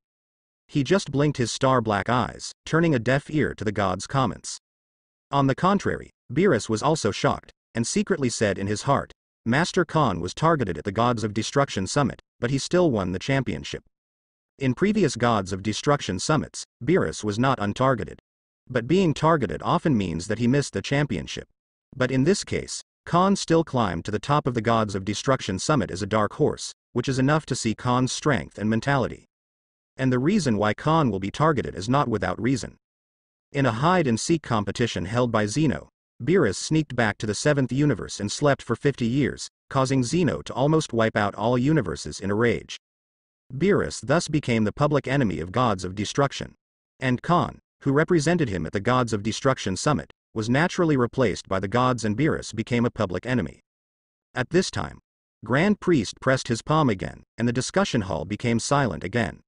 He just blinked his star-black eyes, turning a deaf ear to the gods' comments. On the contrary, Beerus was also shocked, and secretly said in his heart, Master Khan was targeted at the Gods of Destruction Summit, but he still won the championship. In previous Gods of Destruction Summits, Beerus was not untargeted. But being targeted often means that he missed the championship. But in this case, Khan still climbed to the top of the Gods of Destruction Summit as a dark horse, which is enough to see Khan's strength and mentality. And the reason why Khan will be targeted is not without reason. In a hide-and-seek competition held by Zeno, Beerus sneaked back to the 7th universe and slept for 50 years, causing Zeno to almost wipe out all universes in a rage. Beerus thus became the public enemy of Gods of Destruction. And Khan, who represented him at the Gods of Destruction Summit, was naturally replaced by the gods and Beerus became a public enemy. At this time, Grand Priest pressed his palm again, and the discussion hall became silent again.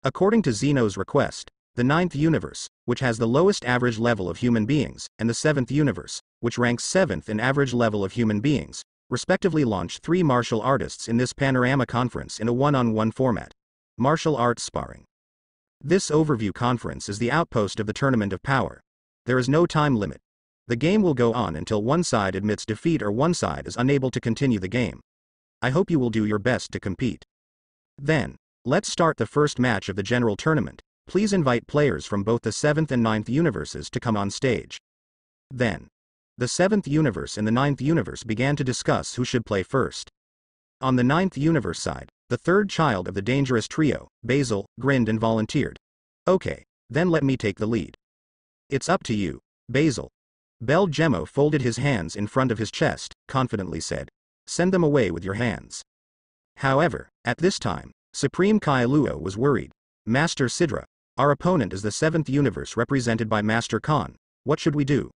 According to Zeno's request, the 9th universe, which has the lowest average level of human beings, and the 7th universe, which ranks 7th in average level of human beings, respectively launched 3 martial artists in this panorama conference in a one-on-one format. Martial arts sparring. This overview conference is the outpost of the Tournament of Power. There is no time limit. The game will go on until one side admits defeat or one side is unable to continue the game. I hope you will do your best to compete. Then, let's start the first match of the general tournament. Please invite players from both the 7th and 9th universes to come on stage. Then, the 7th universe and the 9th universe began to discuss who should play first. On the 9th universe side, the third child of the dangerous trio, Basil, grinned and volunteered. Okay, then let me take the lead. It's up to you, Basil. Belgemo folded his hands in front of his chest, confidently said. Send them away with your hands. However, at this time, Supreme Kai Luo was worried. Master Sidra, our opponent is the 7th universe represented by Master Khan. What should we do?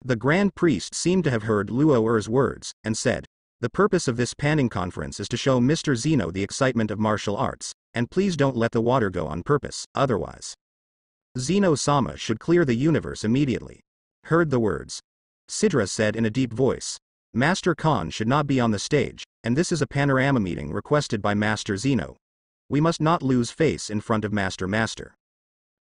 The Grand Priest seemed to have heard Luo's words, and said, the purpose of this panning conference is to show Mr. Zeno the excitement of martial arts, and please don't let the water go on purpose, otherwise. Zeno-sama should clear the universe immediately. Heard the words. Sidra said in a deep voice, Master Khan should not be on the stage, and this is a panorama meeting requested by Master Zeno. We must not lose face in front of Master.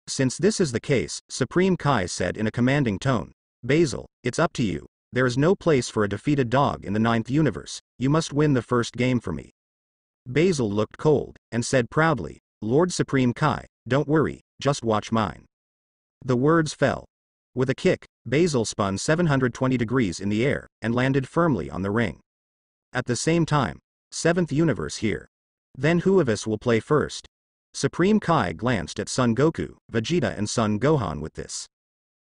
Since this is the case, Supreme Kai said in a commanding tone, Basil, it's up to you. There is no place for a defeated dog in the 9th universe. You must win the first game for me. Basil looked cold, and said proudly, Lord Supreme Kai, don't worry, just watch mine. The words fell. With a kick, Basil spun 720 degrees in the air, and landed firmly on the ring. At the same time, 7th universe here. Then who of us will play first? Supreme Kai glanced at Son Goku, Vegeta and Son Gohan with this.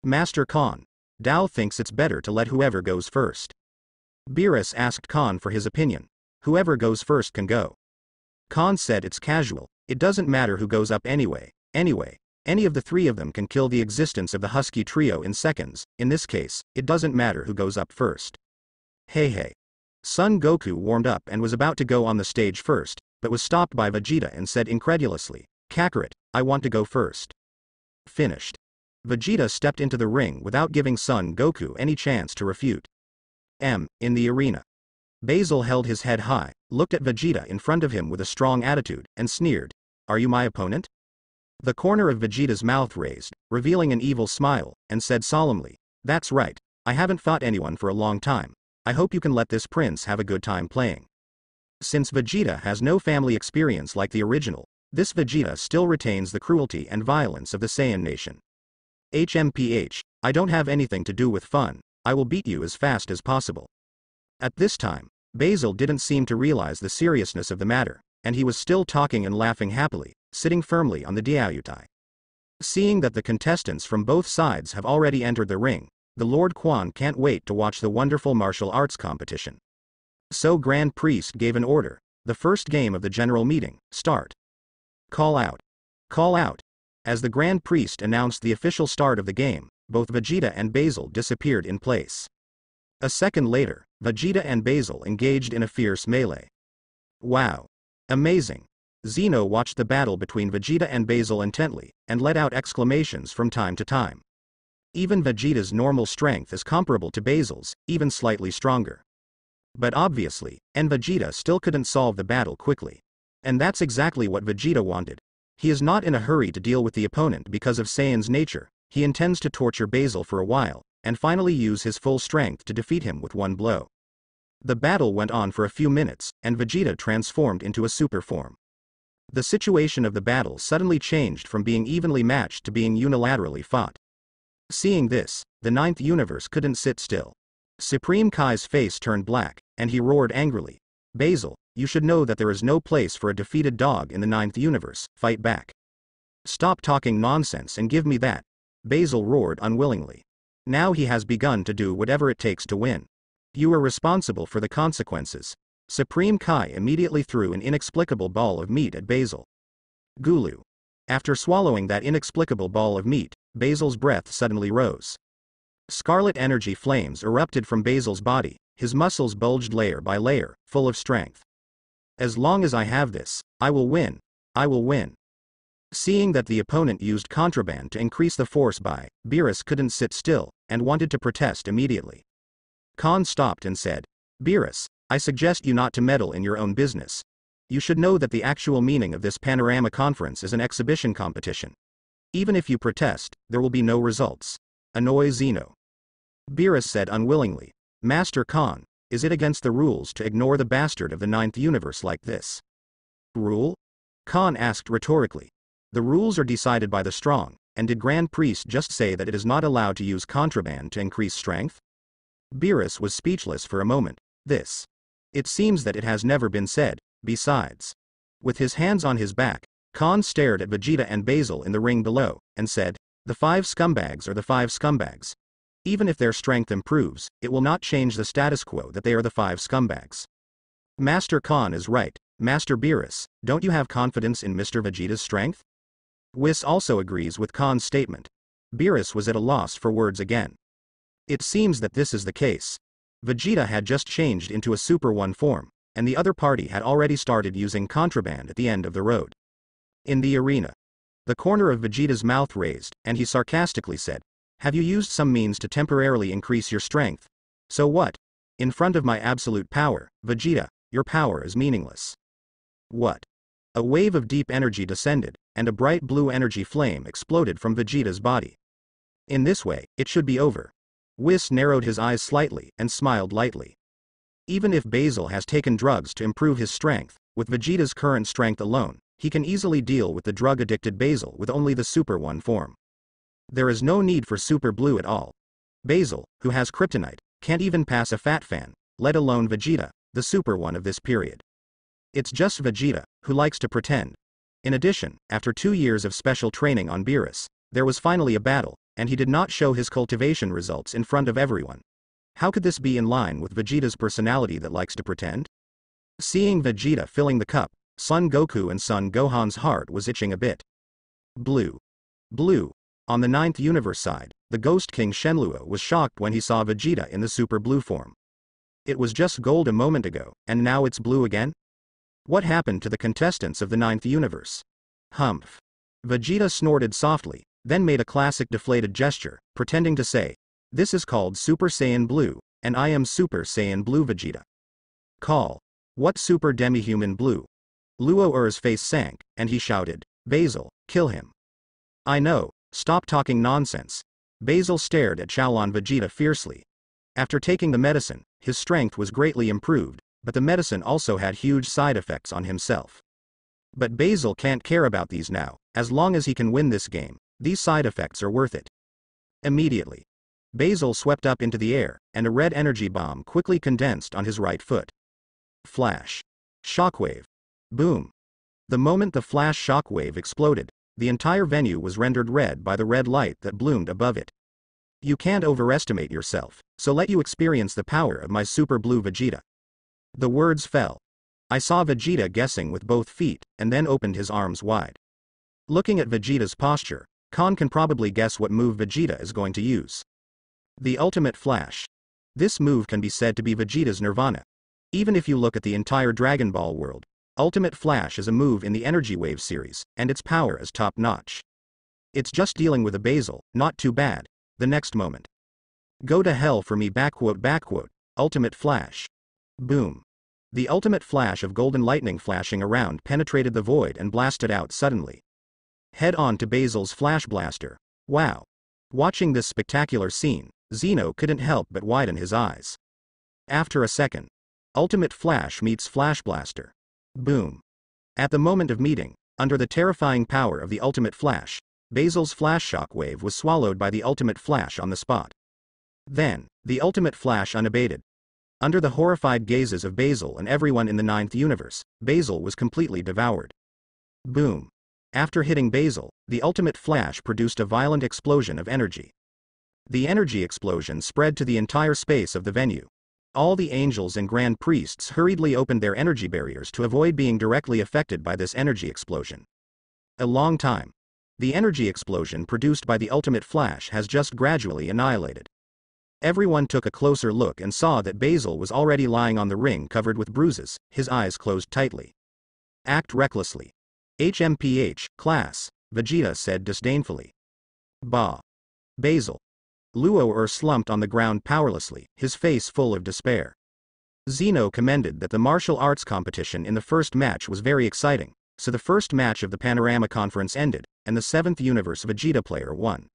Master Khan. Dao thinks it's better to let whoever goes first. Beerus asked Khan for his opinion. Whoever goes first can go. Khan said it's casual, it doesn't matter who goes up anyway. Anyway, any of the three of them can kill the existence of the Husky trio in seconds. In this case, it doesn't matter who goes up first. Hey. Son Goku warmed up and was about to go on the stage first, but was stopped by Vegeta and said incredulously, Kakarot, I want to go first. Finished. Vegeta stepped into the ring without giving Son Goku any chance to refute. In the arena. Basil held his head high, looked at Vegeta in front of him with a strong attitude, and sneered. Are you my opponent? The corner of Vegeta's mouth raised, revealing an evil smile, and said solemnly, That's right, I haven't fought anyone for a long time. I hope you can let this prince have a good time playing. Since Vegeta has no family experience like the original, this Vegeta still retains the cruelty and violence of the Saiyan nation. HMPH, I don't have anything to do with fun, I will beat you as fast as possible. At this time, Basil didn't seem to realize the seriousness of the matter, and he was still talking and laughing happily, sitting firmly on the Diaoyutai. Seeing that the contestants from both sides have already entered the ring, the Lord Quan can't wait to watch the wonderful martial arts competition. So Grand Priest gave an order, the first game of the general meeting, start. Call out. Call out. As the Grand Priest announced the official start of the game, both Vegeta and Basil disappeared in place. A second later, Vegeta and Basil engaged in a fierce melee. Wow. Amazing. Zeno watched the battle between Vegeta and Basil intently, and let out exclamations from time to time. Even Vegeta's normal strength is comparable to Basil's, even slightly stronger. But obviously, Vegeta still couldn't solve the battle quickly. And that's exactly what Vegeta wanted. He is not in a hurry to deal with the opponent because of Saiyan's nature, he intends to torture Basil for a while, and finally use his full strength to defeat him with one blow. The battle went on for a few minutes, and Vegeta transformed into a super form. The situation of the battle suddenly changed from being evenly matched to being unilaterally fought. Seeing this, the 9th universe couldn't sit still. Supreme Kai's face turned black, and he roared angrily. Basil, you should know that there is no place for a defeated dog in the 9th universe, fight back. Stop talking nonsense and give me that. Basil roared unwillingly. Now he has begun to do whatever it takes to win. You are responsible for the consequences. Supreme Kai immediately threw an inexplicable ball of meat at Basil. Gulu. After swallowing that inexplicable ball of meat, Basil's breath suddenly rose. Scarlet energy flames erupted from Basil's body, his muscles bulged layer by layer, full of strength. As long as I have this, I will win. I will win. Seeing that the opponent used contraband to increase the force by, Beerus couldn't sit still, and wanted to protest immediately. Khan stopped and said, Beerus, I suggest you not to meddle in your own business. You should know that the actual meaning of this panorama conference is an exhibition competition. Even if you protest, there will be no results. Annoy Zeno. Beerus said unwillingly, Master Khan, is it against the rules to ignore the bastard of the 9th universe like this? Rule? Khan asked rhetorically. The rules are decided by the strong, and did Grand Priest just say that it is not allowed to use contraband to increase strength? Beerus was speechless for a moment. This. It seems that it has never been said, besides. With his hands on his back, Khan stared at Vegeta and Basil in the ring below, and said, The 5 scumbags are the 5 scumbags. Even if their strength improves, it will not change the status quo that they are the 5 scumbags. Master Khan is right, Master Beerus, don't you have confidence in Mr. Vegeta's strength? Whis also agrees with Khan's statement. Beerus was at a loss for words again. It seems that this is the case. Vegeta had just changed into a Super 1 form, and the other party had already started using contraband at the end of the road. In the arena. The corner of Vegeta's mouth raised, and he sarcastically said, Have you used some means to temporarily increase your strength? So what? In front of my absolute power, Vegeta, your power is meaningless. What? A wave of deep energy descended, and a bright blue energy flame exploded from Vegeta's body. In this way, it should be over. Whis narrowed his eyes slightly and smiled lightly. Even if Basil has taken drugs to improve his strength, with Vegeta's current strength alone, he can easily deal with the drug-addicted Basil with only the Super 1 form. There is no need for Super Blue at all. Basil, who has kryptonite, can't even pass a fat fan, let alone Vegeta, the Super 1 of this period. It's just Vegeta, who likes to pretend. In addition, after 2 years of special training on Beerus, there was finally a battle, and he did not show his cultivation results in front of everyone. How could this be in line with Vegeta's personality that likes to pretend? Seeing Vegeta filling the cup, Son Goku and Son Gohan's heart was itching a bit. Blue. Blue. On the 9th universe side, the Ghost King Shenlue was shocked when he saw Vegeta in the Super Blue form. It was just gold a moment ago, and now it's blue again? What happened to the contestants of the 9th universe? Humph. Vegeta snorted softly, then made a classic deflated gesture, pretending to say, "This is called Super Saiyan Blue, and I am Super Saiyan Blue Vegeta." Call. What Super Demi-Human Blue? Luo Er's face sank, and he shouted, "Basil, kill him." I know, stop talking nonsense. Basil stared at Shaolin Vegeta fiercely. After taking the medicine, his strength was greatly improved, but the medicine also had huge side effects on himself. But Basil can't care about these now, as long as he can win this game, these side effects are worth it. Immediately, Basil swept up into the air, and a red energy bomb quickly condensed on his right foot. Flash. Shockwave. Boom. The moment the flash shockwave exploded, the entire venue was rendered red by the red light that bloomed above it. You can't overestimate yourself, so let you experience the power of my Super Blue Vegeta. The words fell. I saw Vegeta guessing with both feet, and then opened his arms wide. Looking at Vegeta's posture, Khan can probably guess what move Vegeta is going to use. The Ultimate Flash. This move can be said to be Vegeta's nirvana. Even if you look at the entire Dragon Ball world, Ultimate Flash is a move in the Energy Wave series, and its power is top-notch. It's just dealing with a Basil, not too bad. The next moment. Go to hell for me .. Ultimate Flash. Boom. The ultimate flash of golden lightning flashing around penetrated the void and blasted out suddenly. Head on to Basil's Flash Blaster. Wow. Watching this spectacular scene, Zeno couldn't help but widen his eyes. After a second. Ultimate Flash meets Flash Blaster. Boom. At the moment of meeting, under the terrifying power of the Ultimate Flash, Basil's Flash Shockwave was swallowed by the Ultimate Flash on the spot. Then, the Ultimate Flash unabated. Under the horrified gazes of Basil and everyone in the 9th universe, Basil was completely devoured. Boom. After hitting Basil, the Ultimate Flash produced a violent explosion of energy. The energy explosion spread to the entire space of the venue. All the angels and grand priests hurriedly opened their energy barriers to avoid being directly affected by this energy explosion. A long time. The energy explosion produced by the Ultimate Flash has just gradually annihilated. Everyone took a closer look and saw that Basil was already lying on the ring covered with bruises, his eyes closed tightly. Act recklessly. HMPH, class, Vegeta said disdainfully. Bah. Basil. Luo slumped on the ground powerlessly, his face full of despair. Zeno commended that the martial arts competition in the first match was very exciting, so the first match of the Panorama Conference ended, and the 7th Universe Vegeta player won.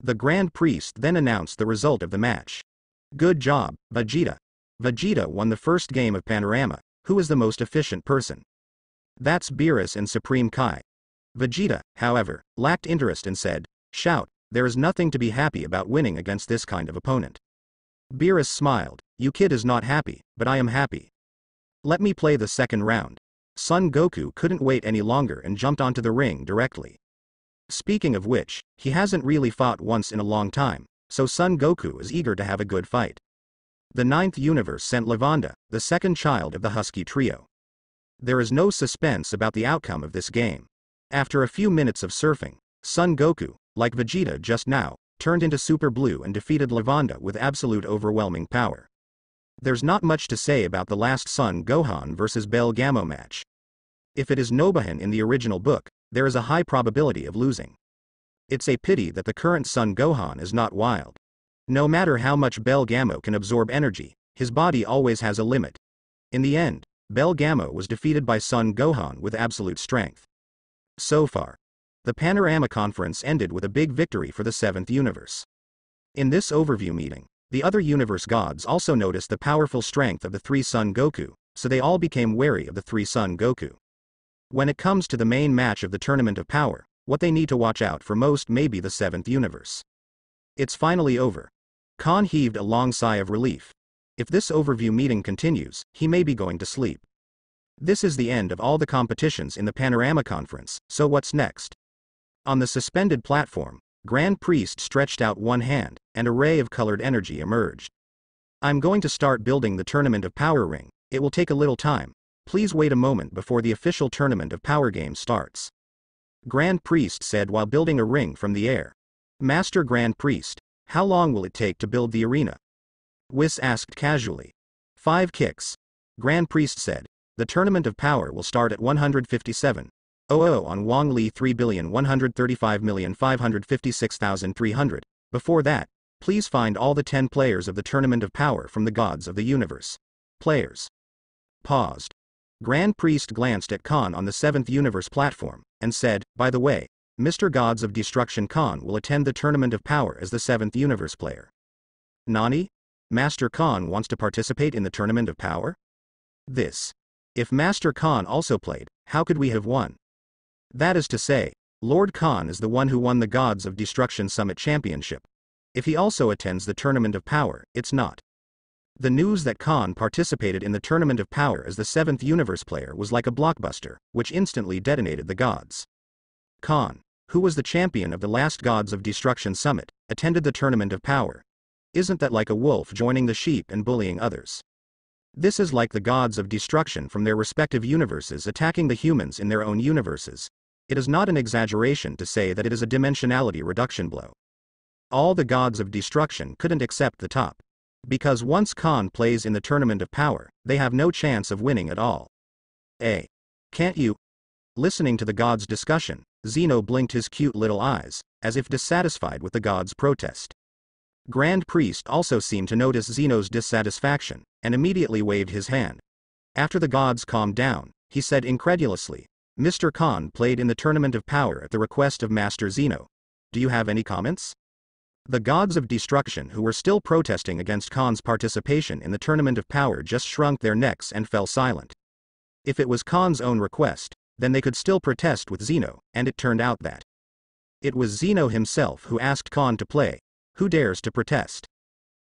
The Grand Priest then announced the result of the match. Good job, Vegeta. Vegeta won the first game of Panorama. Who is the most efficient person? That's Beerus and Supreme Kai. Vegeta, however, lacked interest and said, "Shout, there is nothing to be happy about winning against this kind of opponent." Beerus smiled, "You kid is not happy, but I am happy. Let me play the second round." Son Goku couldn't wait any longer and jumped onto the ring directly. Speaking of which, he hasn't really fought once in a long time, so Son Goku is eager to have a good fight. The 9th universe sent Lavanda, the second child of the Husky trio. There is no suspense about the outcome of this game. After a few minutes of surfing, Son Goku, like Vegeta just now, turned into Super Blue and defeated Lavanda with absolute overwhelming power. There's not much to say about the last Son Gohan vs Belgamo match. If it is Nobuhan in the original book, there is a high probability of losing. It's a pity that the current Son Gohan is not wild. No matter how much Belgamo can absorb energy, his body always has a limit. In the end, Belgamo was defeated by Son Gohan with absolute strength. So far, the Panorama Conference ended with a big victory for the 7th universe. In this overview meeting, the other universe gods also noticed the powerful strength of the 3 Son Goku, so they all became wary of the 3 Son Goku. When it comes to the main match of the Tournament of Power, what they need to watch out for most may be the 7th universe. It's finally over. Khan heaved a long sigh of relief. If this overview meeting continues, he may be going to sleep. This is the end of all the competitions in the Panorama Conference, so what's next? On the suspended platform, Grand Priest stretched out one hand, and a ray of colored energy emerged. I'm going to start building the Tournament of Power ring. It will take a little time. Please wait a moment before the official Tournament of Power game starts. Grand Priest said while building a ring from the air. Master Grand Priest, how long will it take to build the arena? Whis asked casually. 5 kicks. Grand Priest said. The Tournament of Power will start at 157. on Wang Li 3,135,556,300. Before that, please find all the 10 players of the Tournament of Power from the gods of the universe. Players. Paused. Grand Priest glanced at Khan on the 7th universe platform, and said, by the way, Mr. Gods of Destruction Khan will attend the Tournament of Power as the 7th universe player. Nani? Master Khan wants to participate in the Tournament of Power? This. If Master Khan also played, how could we have won? That is to say, Lord Khan is the one who won the Gods of Destruction Summit Championship. If he also attends the Tournament of Power, it's not. The news that Khan participated in the Tournament of Power as the 7th universe player was like a blockbuster, which instantly detonated the gods. Khan, who was the champion of the last Gods of Destruction Summit, attended the Tournament of Power. Isn't that like a wolf joining the sheep and bullying others? This is like the Gods of Destruction from their respective universes attacking the humans in their own universes. It is not an exaggeration to say that it is a dimensionality reduction blow. All the Gods of Destruction couldn't accept the top. Because once Khan plays in the Tournament of Power, they have no chance of winning at all. Can't you? Listening to the gods' discussion, Zeno blinked his cute little eyes, as if dissatisfied with the gods' protest. Grand Priest also seemed to notice Zeno's dissatisfaction, and immediately waved his hand. After the gods calmed down, he said incredulously, Mr. Khan played in the Tournament of Power at the request of Master Zeno. Do you have any comments? The Gods of Destruction who were still protesting against Khan's participation in the Tournament of Power just shrunk their necks and fell silent. If it was Khan's own request, then they could still protest with Zeno, and it turned out that it was Zeno himself who asked Khan to play. Who dares to protest?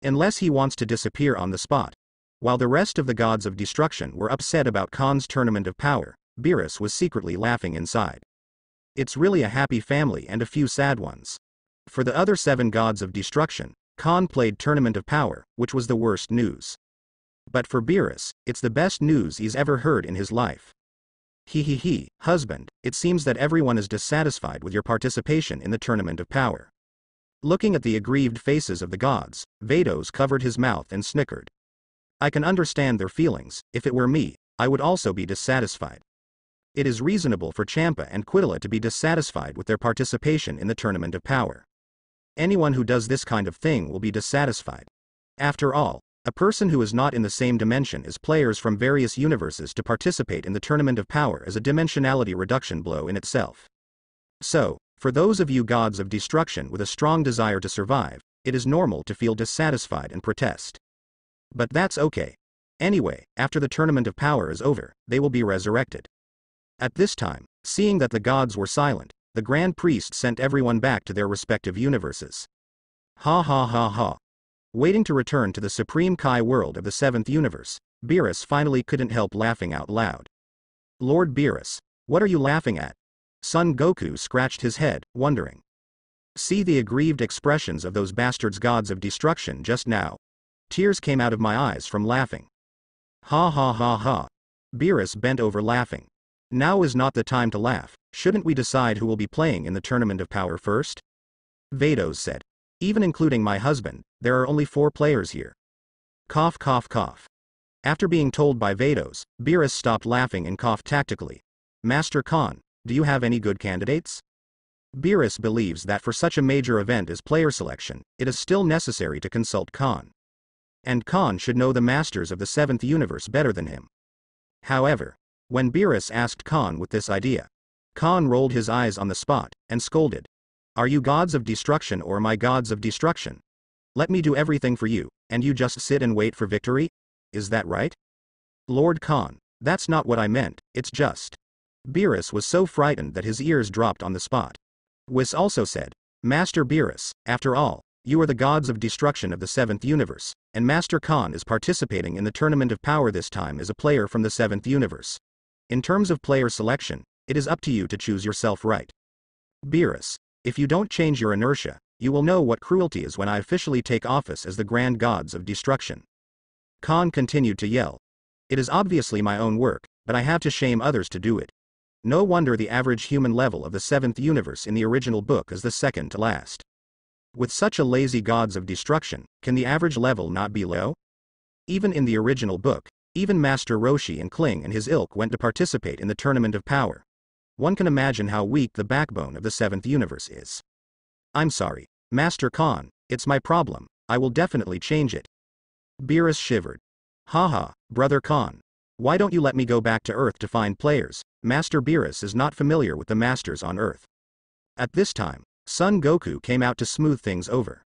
Unless he wants to disappear on the spot. While the rest of the Gods of Destruction were upset about Khan's Tournament of Power, Beerus was secretly laughing inside. It's really a happy family and a few sad ones. For the other 7 Gods of Destruction, Khan played Tournament of Power, which was the worst news. But for Beerus, it's the best news he's ever heard in his life. Husband, it seems that everyone is dissatisfied with your participation in the Tournament of Power. Looking at the aggrieved faces of the gods, Vados covered his mouth and snickered. I can understand their feelings. If it were me, I would also be dissatisfied. It is reasonable for Champa and Quidala to be dissatisfied with their participation in the Tournament of Power. Anyone who does this kind of thing will be dissatisfied. After all, a person who is not in the same dimension as players from various universes to participate in the Tournament of Power is a dimensionality reduction blow in itself. So, for those of you Gods of Destruction with a strong desire to survive, it is normal to feel dissatisfied and protest. But that's okay. Anyway, after the Tournament of Power is over, they will be resurrected. At this time, seeing that the gods were silent, the Grand Priest sent everyone back to their respective universes. Ha. Waiting to return to the Supreme Kai world of the 7th universe, Beerus finally couldn't help laughing out loud. Lord Beerus, what are you laughing at? Son Goku scratched his head, wondering. See the aggrieved expressions of those bastards Gods of Destruction just now. Tears came out of my eyes from laughing. Ha. Beerus bent over laughing. Now is not the time to laugh. Shouldn't we decide who will be playing in the Tournament of Power first? Vados said. Even including my husband, there are only 4 players here. Cough. After being told by Vados, Beerus stopped laughing and coughed tactically. Master Khan, do you have any good candidates? Beerus believes that for such a major event as player selection, it is still necessary to consult Khan. And Khan should know the masters of the 7th universe better than him. However, when Beerus asked Khan with this idea, Khan rolled his eyes on the spot, and scolded. Are you Gods of Destruction or my Gods of Destruction? Let me do everything for you, and you just sit and wait for victory? Is that right? Lord Khan, that's not what I meant, it's just. Beerus was so frightened that his ears dropped on the spot. Whis also said, Master Beerus, after all, you are the Gods of Destruction of the 7th universe, and Master Khan is participating in the Tournament of Power this time as a player from the 7th universe. In terms of player selection, it is up to you to choose yourself right. Beerus, if you don't change your inertia, you will know what cruelty is when I officially take office as the grand gods of destruction. Khan continued to yell. It is obviously my own work, but I have to shame others to do it. No wonder the average human level of the 7th universe in the original book is the second to last. With such a lazy gods of destruction, can the average level not be low? Even in the original book, even Master Roshi and Kling and his ilk went to participate in the Tournament of Power. One can imagine how weak the backbone of the 7th universe is. I'm sorry, Master Khan, it's my problem, I will definitely change it. Beerus shivered. Haha, Brother Khan. Why don't you let me go back to Earth to find players? Master Beerus is not familiar with the masters on Earth. At this time, Son Goku came out to smooth things over.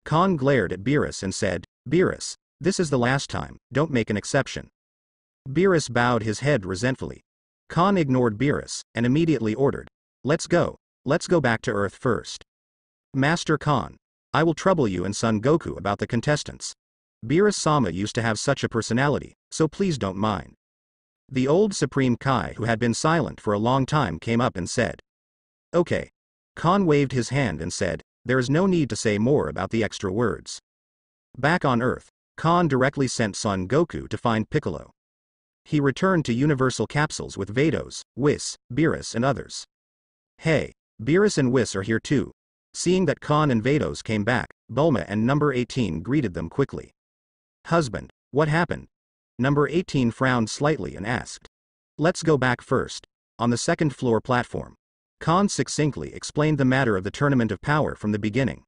Khan glared at Beerus and said, Beerus, this is the last time, don't make an exception. Beerus bowed his head resentfully. Khan ignored Beerus, and immediately ordered, let's go back to Earth first. Master Khan, I will trouble you and Son Goku about the contestants. Beerus-sama used to have such a personality, so please don't mind. The old Supreme Kai who had been silent for a long time came up and said. Okay. Khan waved his hand and said, there is no need to say more about the extra words. Back on Earth, Khan directly sent Son Goku to find Piccolo. He returned to Universal Capsules with Vados, Whis, Beerus and others. Hey, Beerus and Whis are here too. Seeing that Khan and Vados came back, Bulma and number 18 greeted them quickly. Husband, what happened? Number 18 frowned slightly and asked. Let's go back first. On the second floor platform. Khan succinctly explained the matter of the Tournament of Power from the beginning.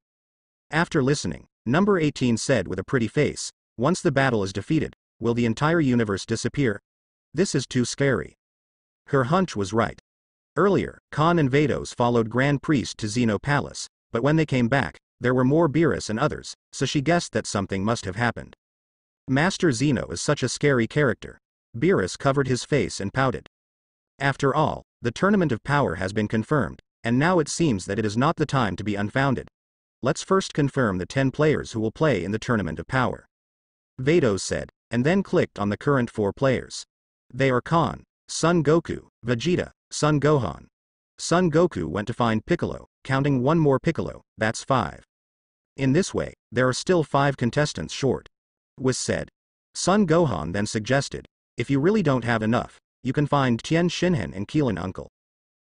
After listening, number 18 said with a pretty face, once the battle is defeated, will the entire universe disappear? This is too scary. Her hunch was right. Earlier, Khan and Vados followed Grand Priest to Xeno Palace, but when they came back, there were more Beerus and others, so she guessed that something must have happened. Master Xeno is such a scary character. Beerus covered his face and pouted. After all, the Tournament of Power has been confirmed, and now it seems that it is not the time to be unfounded. Let's first confirm the 10 players who will play in the Tournament of Power. Vados said, and then clicked on the current 4 players. They are Khan, Son Goku, Vegeta, Son Gohan. Son Goku went to find Piccolo, counting one more Piccolo, that's 5. In this way, there are still 5 contestants short. Whis said. Son Gohan then suggested, if you really don't have enough, you can find Tien Shinhan and Keelan Uncle.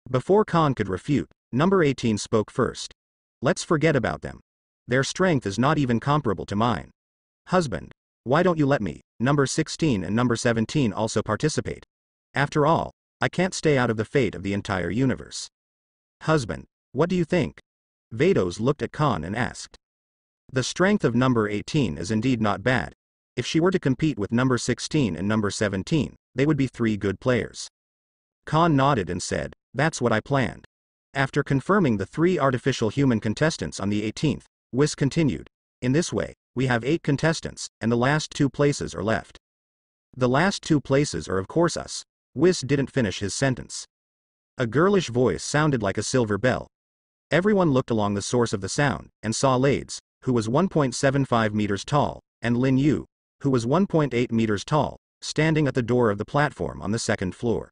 Before Khan could refute, number 18 spoke first. Let's forget about them. Their strength is not even comparable to mine. Husband, why don't you let me, number 16 and number 17 also participate? After all, I can't stay out of the fate of the entire universe. Husband, what do you think? Vados looked at Khan and asked. The strength of number 18 is indeed not bad. If she were to compete with number 16 and number 17, they would be 3 good players. Khan nodded and said, that's what I planned. After confirming the 3 artificial human contestants on the 18th, Whis continued, in this way, we have 8 contestants, and the last 2 places are left. The last 2 places are of course us. Whis didn't finish his sentence. A girlish voice sounded like a silver bell. Everyone looked along the source of the sound, and saw Lades, who was 1.75 meters tall, and Lin Yu, who was 1.8 meters tall, standing at the door of the platform on the second floor.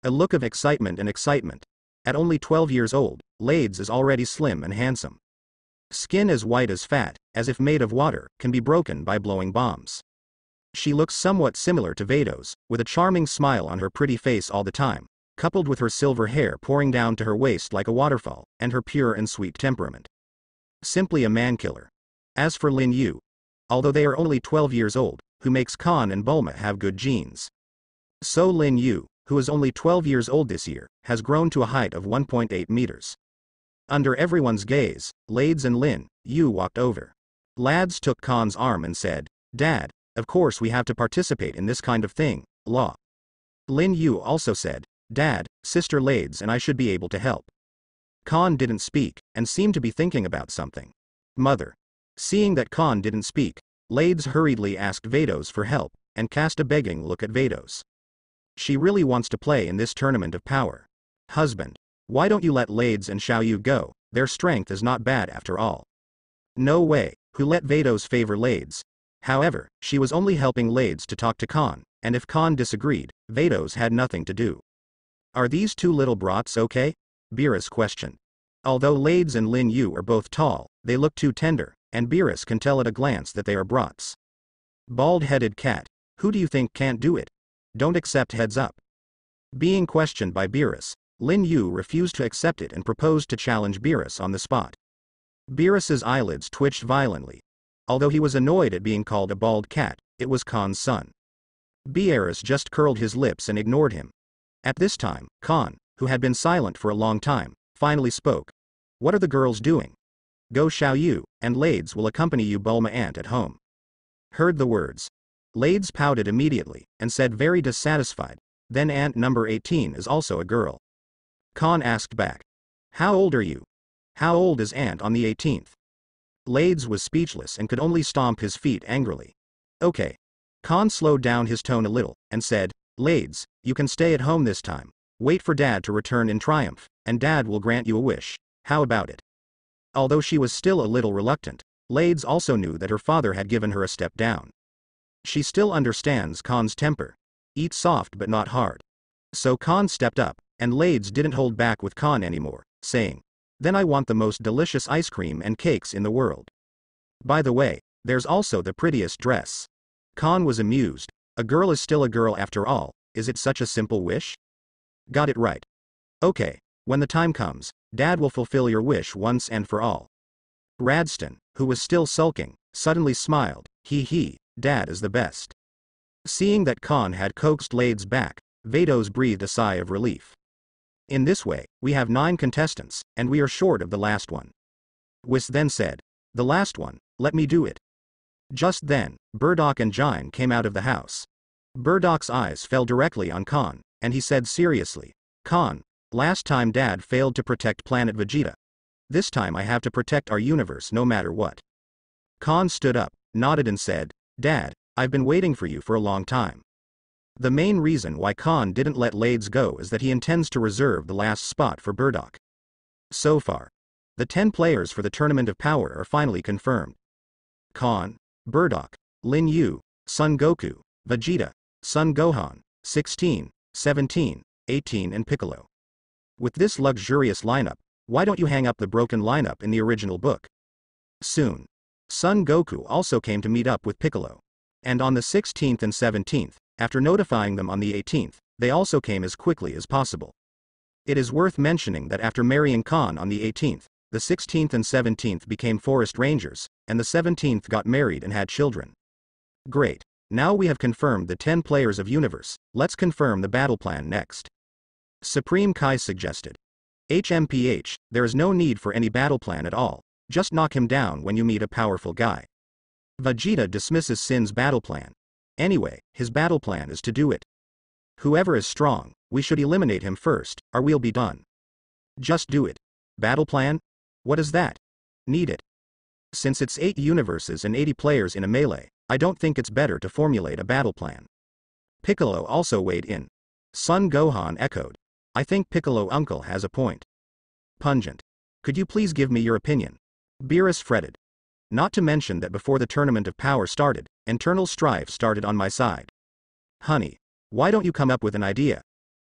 A look of excitement and excitement. At only 12 years old, Lades is already slim and handsome. Skin as white as fat, as if made of water, can be broken by blowing bombs. She looks somewhat similar to Vados, with a charming smile on her pretty face all the time, coupled with her silver hair pouring down to her waist like a waterfall, and her pure and sweet temperament. Simply a man-killer. As for Lin Yu, although they are only 12 years old, who makes Khan and Bulma have good genes. So Lin Yu, who is only 12 years old this year, has grown to a height of 1.8 meters. Under everyone's gaze, Lades and Lin Yu walked over. Lads took Khan's arm and said, Dad, of course we have to participate in this kind of thing, law. Lin Yu also said, Dad, Sister Lades and I should be able to help. Khan didn't speak, and seemed to be thinking about something. Mother. Seeing that Khan didn't speak, Lades hurriedly asked Vados for help, and cast a begging look at Vados. She really wants to play in this Tournament of Power. Husband. Why don't you let Lades and Xiaoyu go, their strength is not bad after all. No way, who let Vados favor Lades? However, she was only helping Lades to talk to Khan, and if Khan disagreed, Vados had nothing to do. Are these two little brats okay? Beerus questioned. Although Lades and Lin Yu are both tall, they look too tender, and Beerus can tell at a glance that they are brats. Bald-headed cat, who do you think can't do it? Don't accept heads up. Being questioned by Beerus, Lin Yu refused to accept it and proposed to challenge Beerus on the spot. Beerus's eyelids twitched violently. Although he was annoyed at being called a bald cat, it was Khan's son. Beerus just curled his lips and ignored him. At this time, Khan, who had been silent for a long time, finally spoke. What are the girls doing? Go Xiao Yu, and Lades will accompany you Bulma aunt at home. Heard the words. Lades pouted immediately, and said very dissatisfied, then aunt number 18 is also a girl. Khan asked back. How old are you? How old is aunt on the 18th? Lades was speechless and could only stomp his feet angrily. Okay. Khan slowed down his tone a little, and said, Lades, you can stay at home this time. Wait for Dad to return in triumph, and Dad will grant you a wish. How about it? Although she was still a little reluctant, Lades also knew that her father had given her a step down. She still understands Khan's temper. Eat soft but not hard. So Khan stepped up, and Lades didn't hold back with Khan anymore, saying, Then I want the most delicious ice cream and cakes in the world. By the way, there's also the prettiest dress. Khan was amused. A girl is still a girl after all, is it such a simple wish? Got it right. Okay, when the time comes, Dad will fulfill your wish once and for all. Radston, who was still sulking, suddenly smiled, He, Dad is the best. Seeing that Khan had coaxed Lades back, Vados breathed a sigh of relief. In this way, we have 9 contestants, and we are short of the last one. Whis then said, The last one, let me do it. Just then, Burdock and Jine came out of the house. Burdock's eyes fell directly on Khan, and he said seriously, Khan, last time Dad failed to protect planet Vegeta. This time I have to protect our universe no matter what. Khan stood up, nodded and said, Dad, I've been waiting for you for a long time. The main reason why Khan didn't let Lades go is that he intends to reserve the last spot for Burdock. So far, the 10 players for the Tournament of Power are finally confirmed. Khan, Burdock, Lin Yu, Son Goku, Vegeta, Son Gohan, 16, 17, 18 and Piccolo. With this luxurious lineup, why don't you hang up the broken lineup in the original book? Soon, Son Goku also came to meet up with Piccolo. And on the 16th and 17th, after notifying them on the 18th, they also came as quickly as possible. It is worth mentioning that after marrying Khan on the 18th, the 16th and 17th became forest rangers, and the 17th got married and had children. Great. Now we have confirmed the 10 players of Universe, let's confirm the battle plan next. Supreme Kai suggested. HMPH, there is no need for any battle plan at all, just knock him down when you meet a powerful guy. Vegeta dismisses Sin's battle plan. Anyway, his battle plan is to do it. Whoever is strong, we should eliminate him first, or we'll be done. Just do it. Battle plan? What is that? Need it. Since it's 8 universes and 80 players in a melee, I don't think it's better to formulate a battle plan. Piccolo also weighed in. Son Gohan echoed. I think Piccolo uncle has a point. Pungent. Could you please give me your opinion? Beerus fretted. Not to mention that before the Tournament of Power started, internal strife started on my side. Honey, why don't you come up with an idea?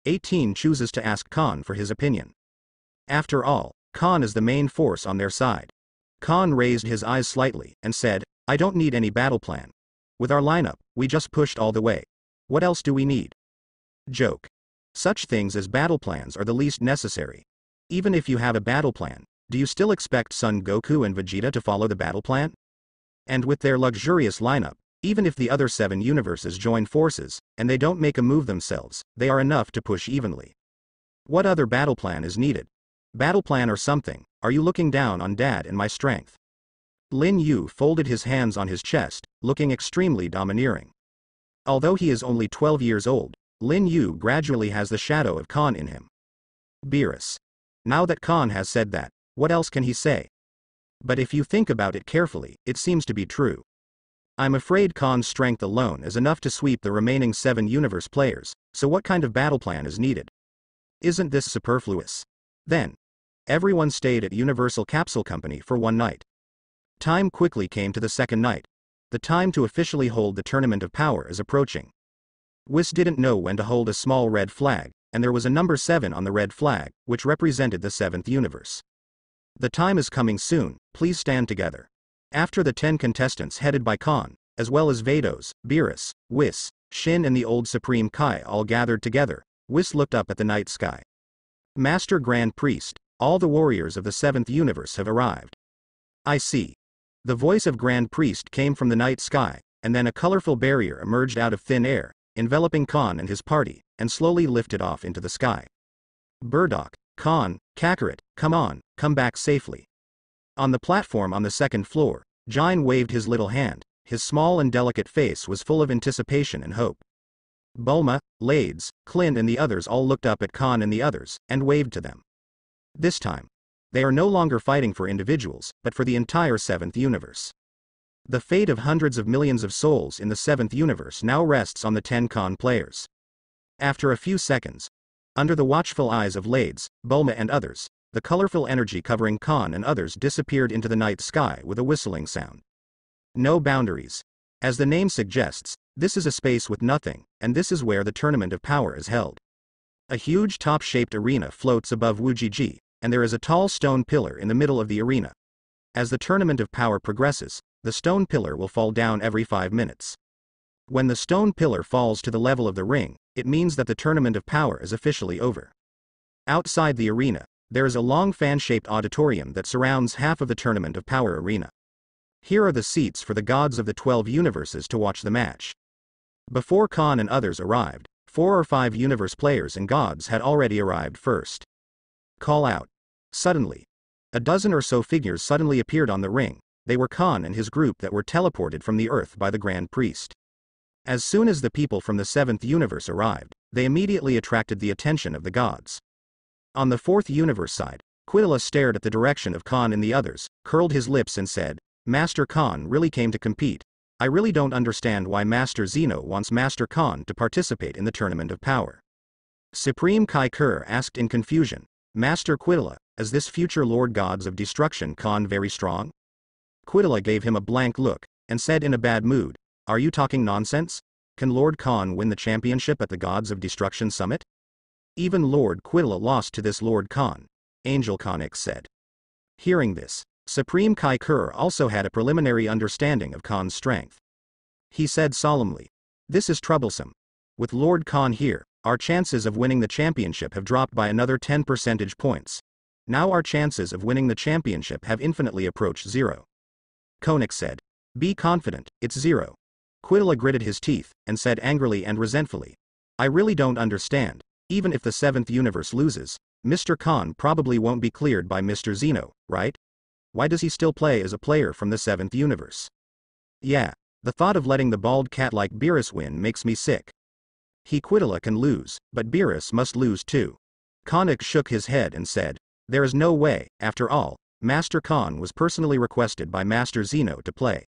18 chooses to ask Khan for his opinion. After all, Khan is the main force on their side. Khan raised his eyes slightly and said, I don't need any battle plan. With our lineup, we just pushed all the way. What else do we need? Joke. Such things as battle plans are the least necessary. Even if you have a battle plan, do you still expect Son Goku and Vegeta to follow the battle plan? And with their luxurious lineup, even if the other 7 universes join forces, and they don't make a move themselves, they are enough to push evenly. What other battle plan is needed? Battle plan or something, are you looking down on Dad and my strength? Lin Yu folded his hands on his chest, looking extremely domineering. Although he is only 12 years old, Lin Yu gradually has the shadow of Khan in him. Beerus. Now that Khan has said that, what else can he say? But if you think about it carefully, it seems to be true. I'm afraid Khan's strength alone is enough to sweep the remaining 7 universe players, so what kind of battle plan is needed? Isn't this superfluous? Then, everyone stayed at Universal Capsule Company for one night. Time quickly came to the second night. The time to officially hold the Tournament of Power is approaching. Whis didn't know when to hold a small red flag, and there was a number 7 on the red flag, which represented the 7th universe. The time is coming soon, please stand together. After the 10 contestants headed by Khan, as well as Vados, Beerus, Whis, Shin and the old Supreme Kai all gathered together, Whis looked up at the night sky. Master Grand Priest, all the warriors of the 7th universe have arrived. I see. The voice of Grand Priest came from the night sky, and then a colorful barrier emerged out of thin air, enveloping Khan and his party, and slowly lifted off into the sky. Burdock, Khan, Kakarot, come back safely. On the platform on the 2nd floor, Jine waved his little hand, his small and delicate face was full of anticipation and hope. Bulma, Lades, Clint and the others all looked up at Khan and the others, and waved to them. This time, they are no longer fighting for individuals, but for the entire 7th universe. The fate of hundreds of millions of souls in the 7th universe now rests on the 10 Khan players. After a few seconds, under the watchful eyes of Lades, Bulma and others, the colorful energy covering Khan and others disappeared into the night sky with a whistling sound. No boundaries. As the name suggests, this is a space with nothing, and this is where the Tournament of Power is held. A huge top-shaped arena floats above Wujiji, and there is a tall stone pillar in the middle of the arena. As the Tournament of Power progresses, the stone pillar will fall down every 5 minutes. When the stone pillar falls to the level of the ring, it means that the Tournament of Power is officially over. Outside the arena, there is a long fan-shaped auditorium that surrounds half of the Tournament of Power arena. Here are the seats for the gods of the 12 universes to watch the match. Before Khan and others arrived, 4 or 5 universe players and gods had already arrived first. Call out. Suddenly, a dozen or so figures suddenly appeared on the ring. They were Khan and his group that were teleported from the Earth by the Grand Priest. As soon as the people from the 7th universe arrived, they immediately attracted the attention of the gods. On the 4th universe side, Quidala stared at the direction of Khan and the others, curled his lips and said, Master Khan really came to compete. I really don't understand why Master Zeno wants Master Khan to participate in the Tournament of Power. Supreme Kai Kerr asked in confusion, Master Quidala, is this future Lord Gods of Destruction Khan very strong? Quidala gave him a blank look, and said in a bad mood, Are you talking nonsense? Can Lord Khan win the championship at the Gods of Destruction Summit? Even Lord Quidala lost to this Lord Khan, Angel Konix said. Hearing this, Supreme Kai Kerr also had a preliminary understanding of Khan's strength. He said solemnly, This is troublesome. With Lord Khan here, our chances of winning the championship have dropped by another 10 percentage points. Now our chances of winning the championship have infinitely approached 0. Konix said, Be confident, it's 0. Quidala gritted his teeth, and said angrily and resentfully, I really don't understand. Even if the 7th universe loses, Mr. Khan probably won't be cleared by Mr. Zeno, right? Why does he still play as a player from the 7th universe? Yeah, the thought of letting the bald cat like Beerus win makes me sick. He Quidala can lose, but Beerus must lose too. Konix shook his head and said, There is no way, after all, Master Khan was personally requested by Master Zeno to play.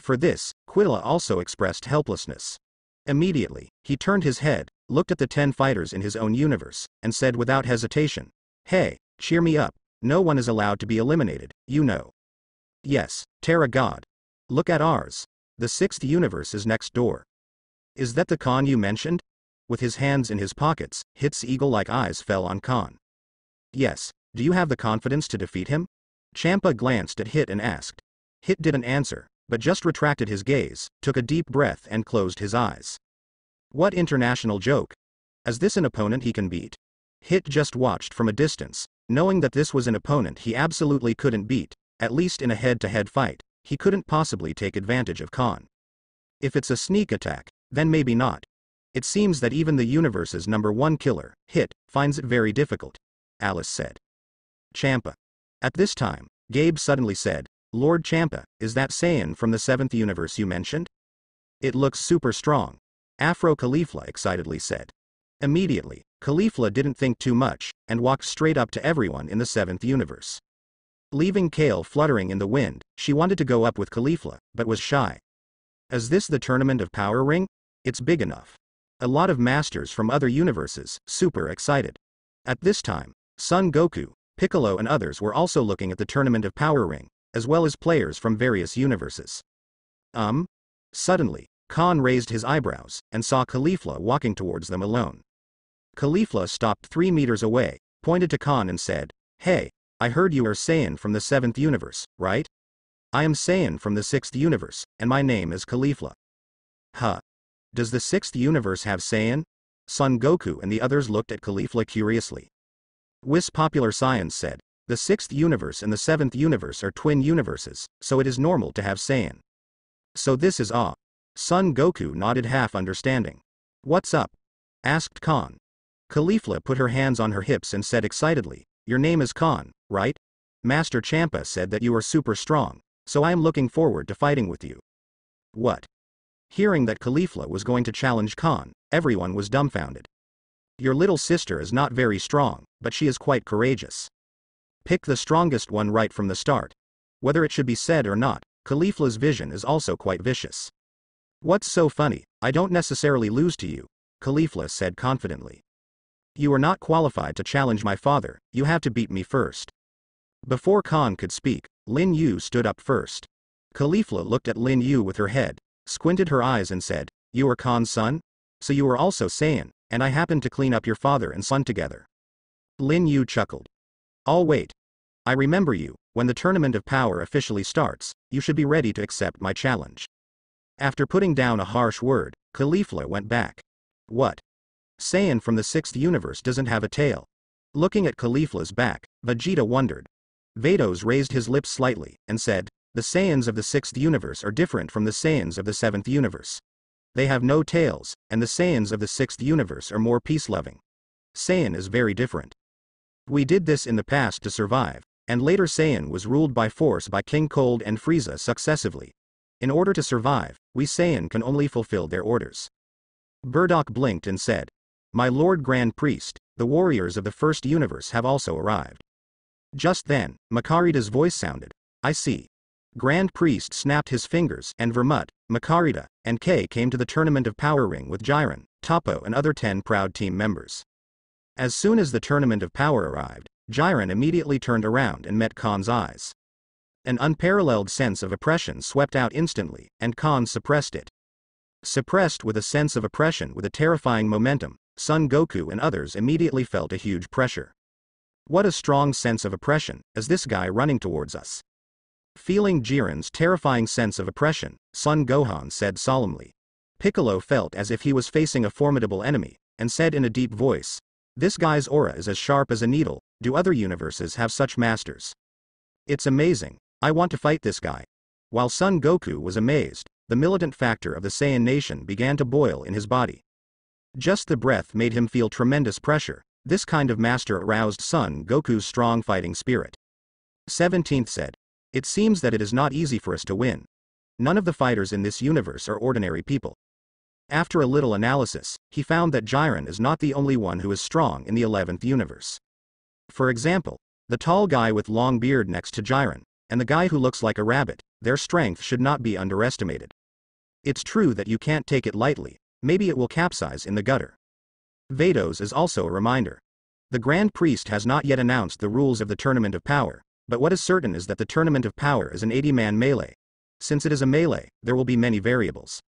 For this, Quidala also expressed helplessness. Immediately, he turned his head, looked at the 10 fighters in his own universe, and said without hesitation, Hey, cheer me up. No one is allowed to be eliminated, you know. Yes, Terra God. Look at ours. The 6th universe is next door. Is that the Khan you mentioned? With his hands in his pockets, Hit's eagle-like eyes fell on Khan. Yes, do you have the confidence to defeat him? Champa glanced at Hit and asked. Hit didn't answer, but just retracted his gaze, took a deep breath and closed his eyes. What international joke? Is this an opponent he can beat? Hit just watched from a distance, knowing that this was an opponent he absolutely couldn't beat, at least in a head-to-head fight, he couldn't possibly take advantage of Khan. If it's a sneak attack, then maybe not. It seems that even the universe's #1 killer, Hit, finds it very difficult, Alice said. Champa. At this time, Gabe suddenly said, Lord Champa, is that Saiyan from the 7th universe you mentioned? It looks super strong, Afro Khalifla excitedly said. Immediately, Khalifla didn't think too much, and walked straight up to everyone in the 7th universe. Leaving Kale fluttering in the wind, she wanted to go up with Khalifla, but was shy. Is this the Tournament of Power ring? It's big enough. A lot of masters from other universes, super excited. At this time, Son Goku, Piccolo and others were also looking at the Tournament of Power ring, as well as players from various universes. Suddenly, Khan raised his eyebrows, and saw Caulifla walking towards them alone. Caulifla stopped 3 meters away, pointed to Khan and said, "Hey, I heard you are Saiyan from the 7th universe, right? I am Saiyan from the 6th universe, and my name is Caulifla." Huh. Does the 6th universe have Saiyan? Son Goku and the others looked at Caulifla curiously. Whis Popular Science said, the 6th universe and the 7th universe are twin universes, so it is normal to have Saiyan. So this is Ah. Son Goku nodded half understanding. What's up? Asked Khan. Caulifla put her hands on her hips and said excitedly, your name is Khan, right? Master Champa said that you are super strong, so I am looking forward to fighting with you. What? Hearing that Caulifla was going to challenge Khan, everyone was dumbfounded. Your little sister is not very strong, but she is quite courageous. Pick the strongest one right from the start. Whether it should be said or not, Caulifla's vision is also quite vicious. What's so funny? I don't necessarily lose to you, Caulifla said confidently. You are not qualified to challenge my father, you have to beat me first. Before Khan could speak, Lin Yu stood up first. Caulifla looked at Lin Yu with her head, squinted her eyes and said, you are Khan's son? So you are also Saiyan, and I happened to clean up your father and son together. Lin Yu chuckled. I'll wait. I remember you, when the Tournament of Power officially starts, you should be ready to accept my challenge. After putting down a harsh word, Caulifla went back. What? Saiyan from the 6th universe doesn't have a tail. Looking at Caulifla's back, Vegeta wondered. Vados raised his lips slightly, and said, the Saiyans of the 6th universe are different from the Saiyans of the 7th universe. They have no tails, and the Saiyans of the 6th universe are more peace-loving. Saiyan is very different. We did this in the past to survive, and later Saiyan was ruled by force by King Cold and Frieza successively. In order to survive, we Saiyan can only fulfill their orders. Burdock blinked and said, my Lord Grand Priest, the warriors of the 1st universe have also arrived. Just then, Makarita's voice sounded. I see. Grand Priest snapped his fingers and Vermut, Makarita, and Kay came to the Tournament of Power ring with Jiren, Toppo and other 10 proud team members. As soon as the Tournament of Power arrived, Jiren immediately turned around and met Khan's eyes. An unparalleled sense of oppression swept out instantly, and Khan suppressed it. Suppressed with a sense of oppression with a terrifying momentum, Son Goku and others immediately felt a huge pressure. What a strong sense of oppression, is this guy running towards us? Feeling Jiren's terrifying sense of oppression, Son Gohan said solemnly. Piccolo felt as if he was facing a formidable enemy, and said in a deep voice, this guy's aura is as sharp as a needle, do other universes have such masters? It's amazing, I want to fight this guy. While Son Goku was amazed, the militant factor of the Saiyan nation began to boil in his body. Just the breath made him feel tremendous pressure, this kind of master aroused Son Goku's strong fighting spirit. 17th said, it seems that it is not easy for us to win. None of the fighters in this universe are ordinary people. After a little analysis, he found that Jiren is not the only one who is strong in the 11th universe. For example, the tall guy with long beard next to Jiren, and the guy who looks like a rabbit, their strength should not be underestimated. It's true that you can't take it lightly, maybe it will capsize in the gutter. Vados is also a reminder. The Grand Priest has not yet announced the rules of the Tournament of Power, but what is certain is that the Tournament of Power is an 80-man melee. Since it is a melee, there will be many variables.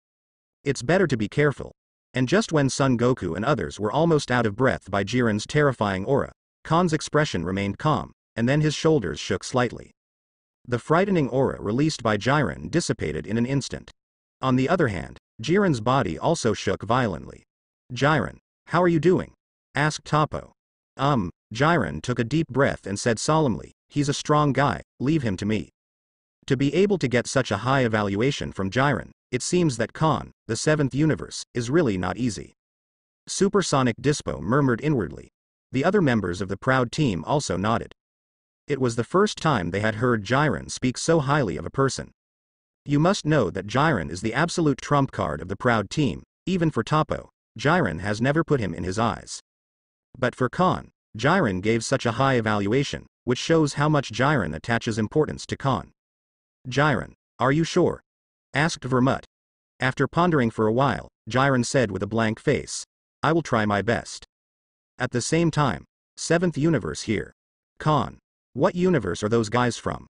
It's better to be careful. And just when Son Goku and others were almost out of breath by Jiren's terrifying aura, Khan's expression remained calm, and then his shoulders shook slightly. The frightening aura released by Jiren dissipated in an instant. On the other hand, Jiren's body also shook violently. Jiren, how are you doing? Asked Toppo. Jiren took a deep breath and said solemnly, he's a strong guy, leave him to me. To be able to get such a high evaluation from Jiren, it seems that Khan, the 7th universe, is really not easy. Supersonic Dispo murmured inwardly. The other members of the proud team also nodded. It was the first time they had heard Jiren speak so highly of a person. You must know that Jiren is the absolute trump card of the proud team, even for Toppo, Jiren has never put him in his eyes. But for Khan, Jiren gave such a high evaluation, which shows how much Jiren attaches importance to Khan. Jiren, are you sure? Asked Vermut. After pondering for a while, Jiren said with a blank face, I will try my best. At the same time, 7th universe here. Khan, what universe are those guys from?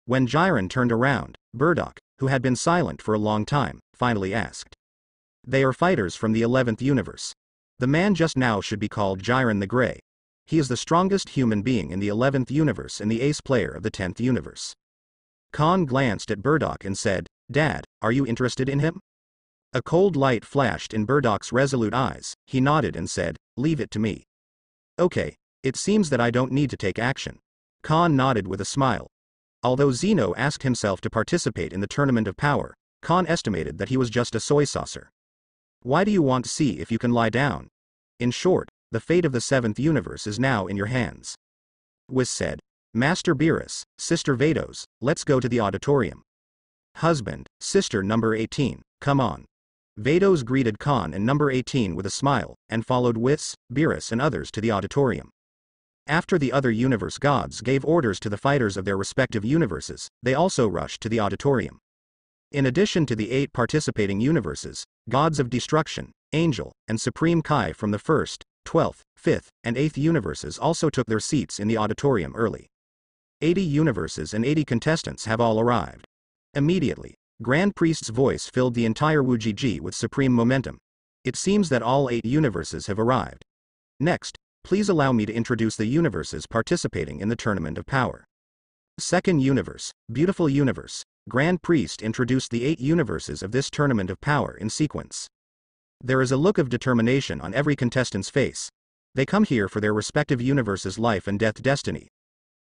When Jiren turned around, Burdock, who had been silent for a long time, finally asked. They are fighters from the 11th universe. The man just now should be called Jiren the Grey. He is the strongest human being in the 11th universe and the ace player of the 10th universe. Khan glanced at Burdock and said, "Dad, are you interested in him?" A cold light flashed in Burdock's resolute eyes. He nodded and said, "Leave it to me." "Okay, it seems that I don't need to take action." Khan nodded with a smile. Although Zeno asked himself to participate in the Tournament of Power, Khan estimated that he was just a soy saucer. "Why do you want to see if you can lie down?" In short, the fate of the 7th universe is now in your hands. Whis said, "Master Beerus, Sister Vados, let's go to the auditorium." "Husband, Sister number 18, come on." Vados greeted Khan and number 18 with a smile, and followed Whis, Beerus and others to the auditorium. After the other universe gods gave orders to the fighters of their respective universes, they also rushed to the auditorium. In addition to the 8 participating universes, gods of destruction, angel, and supreme Kai from the 1st, 12th, 5th, and 8th universes also took their seats in the auditorium early. 80 universes and 80 contestants have all arrived. Immediately, Grand Priest's voice filled the entire WuGG with supreme momentum. It seems that all 8 universes have arrived. Next, please allow me to introduce the universes participating in the Tournament of Power. Second universe, Beautiful Universe. Grand Priest introduced the 8 universes of this Tournament of Power in sequence. There is a look of determination on every contestant's face. They come here for their respective universe's life and death destiny.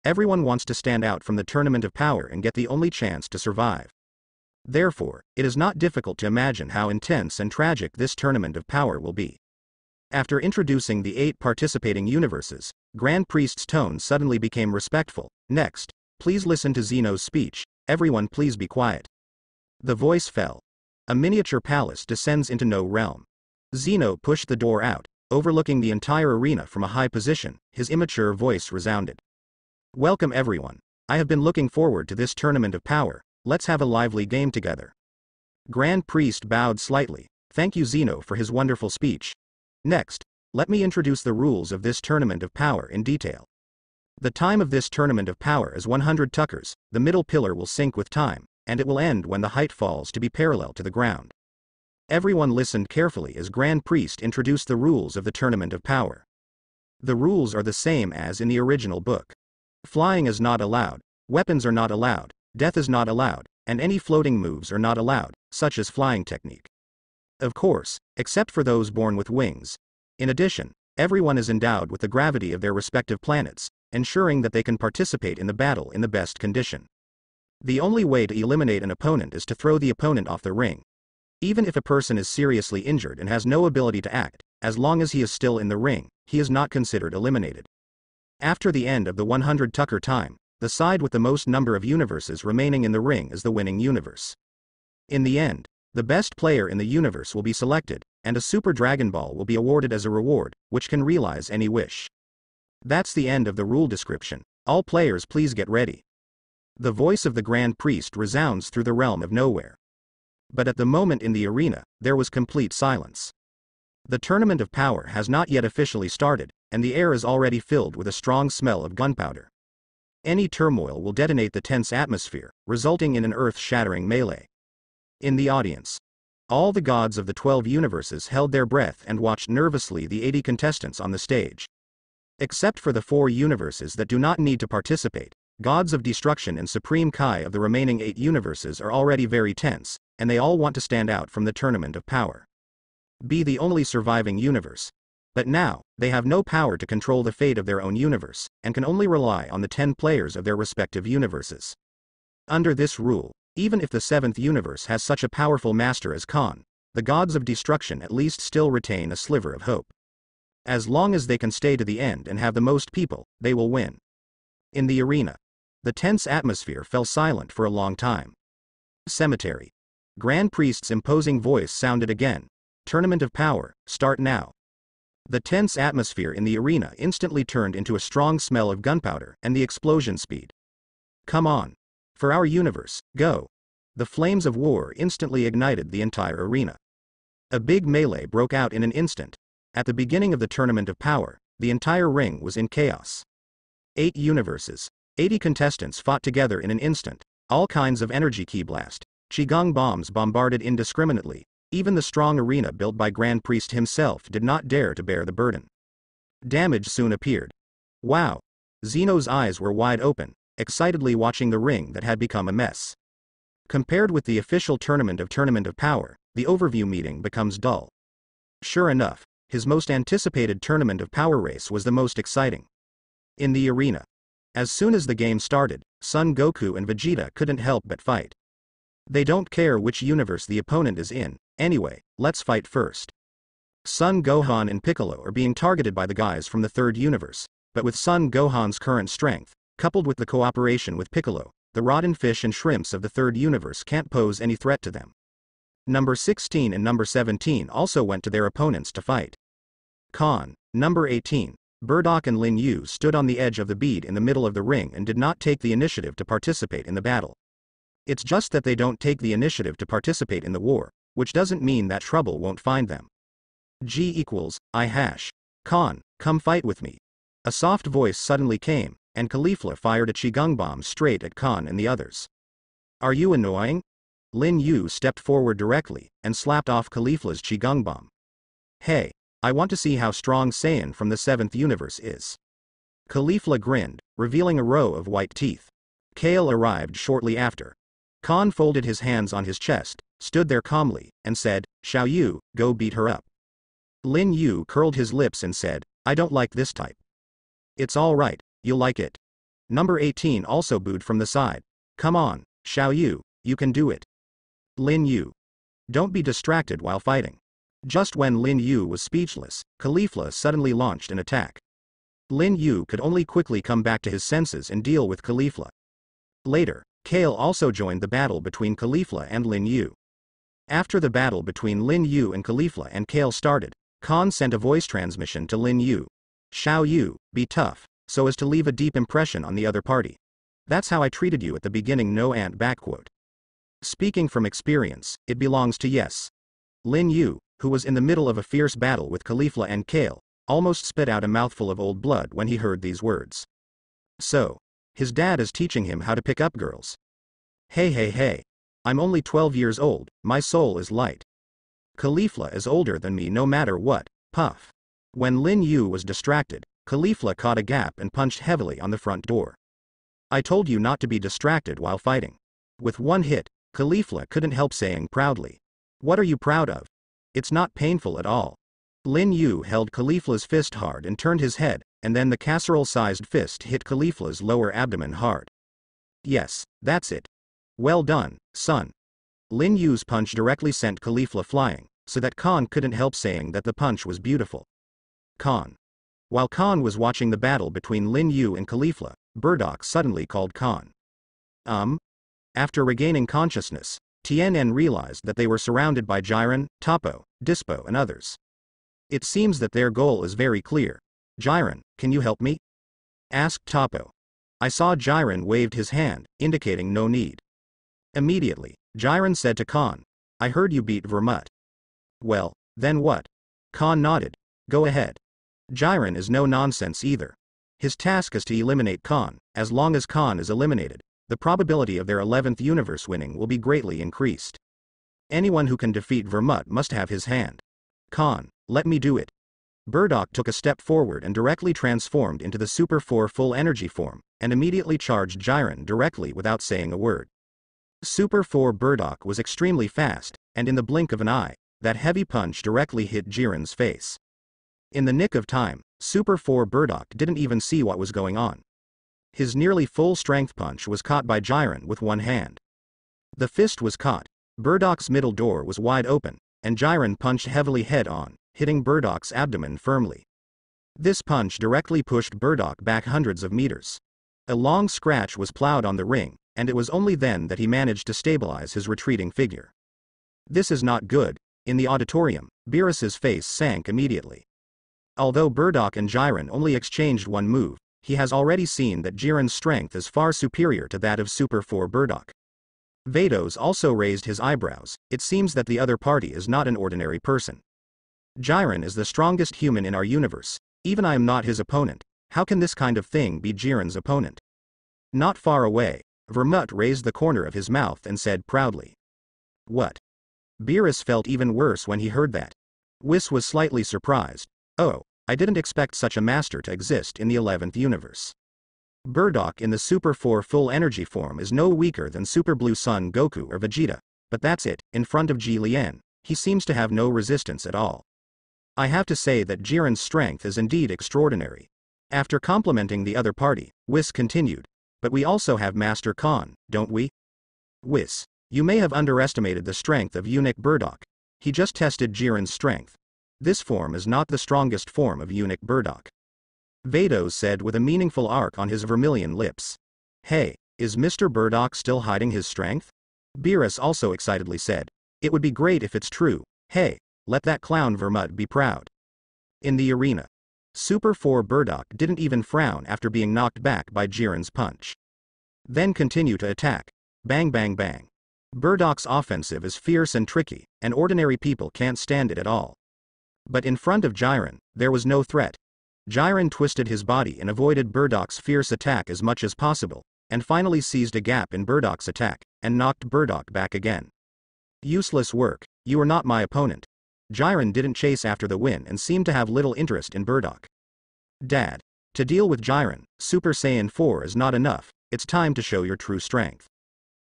Everyone wants to stand out from the Tournament of Power and get the only chance to survive. Therefore, it is not difficult to imagine how intense and tragic this Tournament of Power will be. After introducing the 8 participating universes, Grand Priest's tone suddenly became respectful. "Next, please listen to Zeno's speech. Everyone please be quiet." The voice fell. A miniature palace descends into No Realm. Zeno pushed the door out, overlooking the entire arena from a high position. His immature voice resounded. "Welcome everyone. I have been looking forward to this Tournament of Power. Let's have a lively game together." Grand Priest bowed slightly. "Thank you Zeno for his wonderful speech. Next, let me introduce the rules of this Tournament of Power in detail. The time of this Tournament of Power is 100 tuckers. The middle pillar will sync with time, and it will end when the height falls to be parallel to the ground." Everyone listened carefully as Grand Priest introduced the rules of the Tournament of Power. The rules are the same as in the original book. Flying is not allowed, weapons are not allowed, death is not allowed, and any floating moves are not allowed, such as flying technique. Of course, except for those born with wings. In addition, everyone is endowed with the gravity of their respective planets, ensuring that they can participate in the battle in the best condition. The only way to eliminate an opponent is to throw the opponent off the ring. Even if a person is seriously injured and has no ability to act, as long as he is still in the ring, he is not considered eliminated. After the end of the 100 tucker time, the side with the most number of universes remaining in the ring is the winning universe. In the end, the best player in the universe will be selected, and a Super Dragon Ball will be awarded as a reward, which can realize any wish. That's the end of the rule description. All players please get ready. The voice of the Grand Priest resounds through the realm of nowhere. But at the moment in the arena, there was complete silence. The Tournament of Power has not yet officially started, and the air is already filled with a strong smell of gunpowder. Any turmoil will detonate the tense atmosphere, resulting in an earth-shattering melee. In the audience, all the gods of the 12 universes held their breath and watched nervously the 80 contestants on the stage. Except for the 4 universes that do not need to participate, gods of destruction and supreme Kai of the remaining 8 universes are already very tense, and they all want to stand out from the Tournament of Power. Be the only surviving universe. But now, they have no power to control the fate of their own universe, and can only rely on the 10 players of their respective universes. Under this rule, even if the 7th universe has such a powerful master as Khan, the gods of destruction at least still retain a sliver of hope. As long as they can stay to the end and have the most people, they will win. In the arena, the tense atmosphere fell silent for a long time. Cemetery. Grand Priest's imposing voice sounded again. "Tournament of Power, start now." The tense atmosphere in the arena instantly turned into a strong smell of gunpowder and the explosion speed. "Come on. For our universe, go." The flames of war instantly ignited the entire arena. A big melee broke out in an instant. At the beginning of the Tournament of Power, the entire ring was in chaos. 8 universes, 80 contestants fought together in an instant. All kinds of energy ki blast, qigong bombs bombarded indiscriminately. Even the strong arena built by Grand Priest himself did not dare to bear the burden. Damage soon appeared. Wow! Zeno's eyes were wide open, excitedly watching the ring that had become a mess. Compared with the official Tournament of Power, the overview meeting becomes dull. Sure enough, his most anticipated Tournament of Power race was the most exciting. In the arena. As soon as the game started, Son Goku and Vegeta couldn't help but fight. They don't care which universe the opponent is in, anyway, let's fight first. Son Gohan and Piccolo are being targeted by the guys from the third universe, but with Son Gohan's current strength, coupled with the cooperation with Piccolo, the rotten fish and shrimps of the third universe can't pose any threat to them. Number 16 and number 17 also went to their opponents to fight. Number 18, Bardock and Lin Yu stood on the edge of the bead in the middle of the ring and did not take the initiative to participate in the battle. It's just that they don't take the initiative to participate in the war, which doesn't mean that trouble won't find them. Khan, come fight with me. A soft voice suddenly came, and Caulifla fired a Qigong bomb straight at Khan and the others. Are you annoying? Lin Yu stepped forward directly, and slapped off Caulifla's Qigong bomb. Hey, I want to see how strong Saiyan from the 7th universe is. Caulifla grinned, revealing a row of white teeth. Kale arrived shortly after. Khan folded his hands on his chest, stood there calmly, and said, Xiao Yu, go beat her up. Lin Yu curled his lips and said, I don't like this type. It's all right, you'll like it. Number 18 also booed from the side. Come on, Xiao Yu, you can do it. Lin Yu. Don't be distracted while fighting. Just when Lin Yu was speechless, Caulifla suddenly launched an attack. Lin Yu could only quickly come back to his senses and deal with Caulifla. Later, Kale also joined the battle between Caulifla and Lin Yu. After the battle between Lin Yu and Caulifla and Kale started, Khan sent a voice transmission to Lin Yu. Xiao Yu, be tough, so as to leave a deep impression on the other party. That's how I treated you at the beginning. No ant backquote. Speaking from experience, it belongs to yes. Lin Yu, who was in the middle of a fierce battle with Caulifla and Kale, almost spit out a mouthful of old blood when he heard these words. So, his dad is teaching him how to pick up girls. Hey. I'm only 12 years old, my soul is light. Caulifla is older than me no matter what, puff. When Lin Yu was distracted, Caulifla caught a gap and punched heavily on the front door. I told you not to be distracted while fighting. With one hit, Caulifla couldn't help saying proudly. What are you proud of? It's not painful at all. Lin Yu held Caulifla's fist hard and turned his head, and then the casserole-sized fist hit Caulifla's lower abdomen hard. Yes, that's it. Well done, son. Lin Yu's punch directly sent Caulifla flying, so that Khan couldn't help saying that the punch was beautiful. Khan. While Khan was watching the battle between Lin Yu and Caulifla, Bardock suddenly called Khan. After regaining consciousness, Tien realized that they were surrounded by Jiren, Toppo, Dispo and others. It seems that their goal is very clear. Jiren, can you help me? Asked Toppo. I saw Jiren waved his hand, indicating no need. Immediately, Jiren said to Khan, I heard you beat Vermut. Well, then what? Khan nodded. Go ahead. Jiren is no nonsense either. His task is to eliminate Khan. As long as Khan is eliminated, the probability of their 11th universe winning will be greatly increased. Anyone who can defeat Vermut must have his hand. Khan, let me do it. Bardock took a step forward and directly transformed into the Super 4 full energy form, and immediately charged Jiren directly without saying a word. Super 4 Bardock was extremely fast, and in the blink of an eye, that heavy punch directly hit Jiren's face. In the nick of time, Super 4 Bardock didn't even see what was going on. His nearly full-strength punch was caught by Jiren with one hand. The fist was caught, Bardock's middle door was wide open, and Jiren punched heavily head-on, hitting Bardock's abdomen firmly. This punch directly pushed Bardock back hundreds of meters. A long scratch was plowed on the ring, and it was only then that he managed to stabilize his retreating figure. This is not good. In the auditorium, Beerus's face sank immediately. Although Bardock and Jiren only exchanged one move, he has already seen that Jiren's strength is far superior to that of Super 4 Bardock. Vados also raised his eyebrows. It seems that the other party is not an ordinary person. Jiren is the strongest human in our universe. Even I am not his opponent. How can this kind of thing be Jiren's opponent? Not far away, Vermut raised the corner of his mouth and said proudly. What? Beerus felt even worse when he heard that. Whis was slightly surprised. Oh, I didn't expect such a master to exist in the 11th universe. Bardock in the Super 4 full energy form is no weaker than Super Blue Sun Goku or Vegeta, but that's it. In front of Ji Lian, he seems to have no resistance at all. I have to say that Jiren's strength is indeed extraordinary. After complimenting the other party, Whis continued, but we also have Master Khan, don't we? Whis, you may have underestimated the strength of Eunuch Bardock. He just tested Jiren's strength. This form is not the strongest form of Eunuch Bardock. Vados said with a meaningful arc on his vermilion lips. Hey, is Mr. Bardock still hiding his strength? Beerus also excitedly said. It would be great if it's true. Hey, let that clown Vermut be proud. In the arena, Super 4 Bardock didn't even frown after being knocked back by Jiren's punch. Then continue to attack. Bang bang bang. Bardock's offensive is fierce and tricky, and ordinary people can't stand it at all. But in front of Jiren, there was no threat. Jiren twisted his body and avoided Bardock's fierce attack as much as possible, and finally seized a gap in Bardock's attack, and knocked Bardock back again. Useless work, you are not my opponent. Jiren didn't chase after the win and seemed to have little interest in Bardock. Dad. To deal with Jiren, Super Saiyan 4 is not enough, it's time to show your true strength.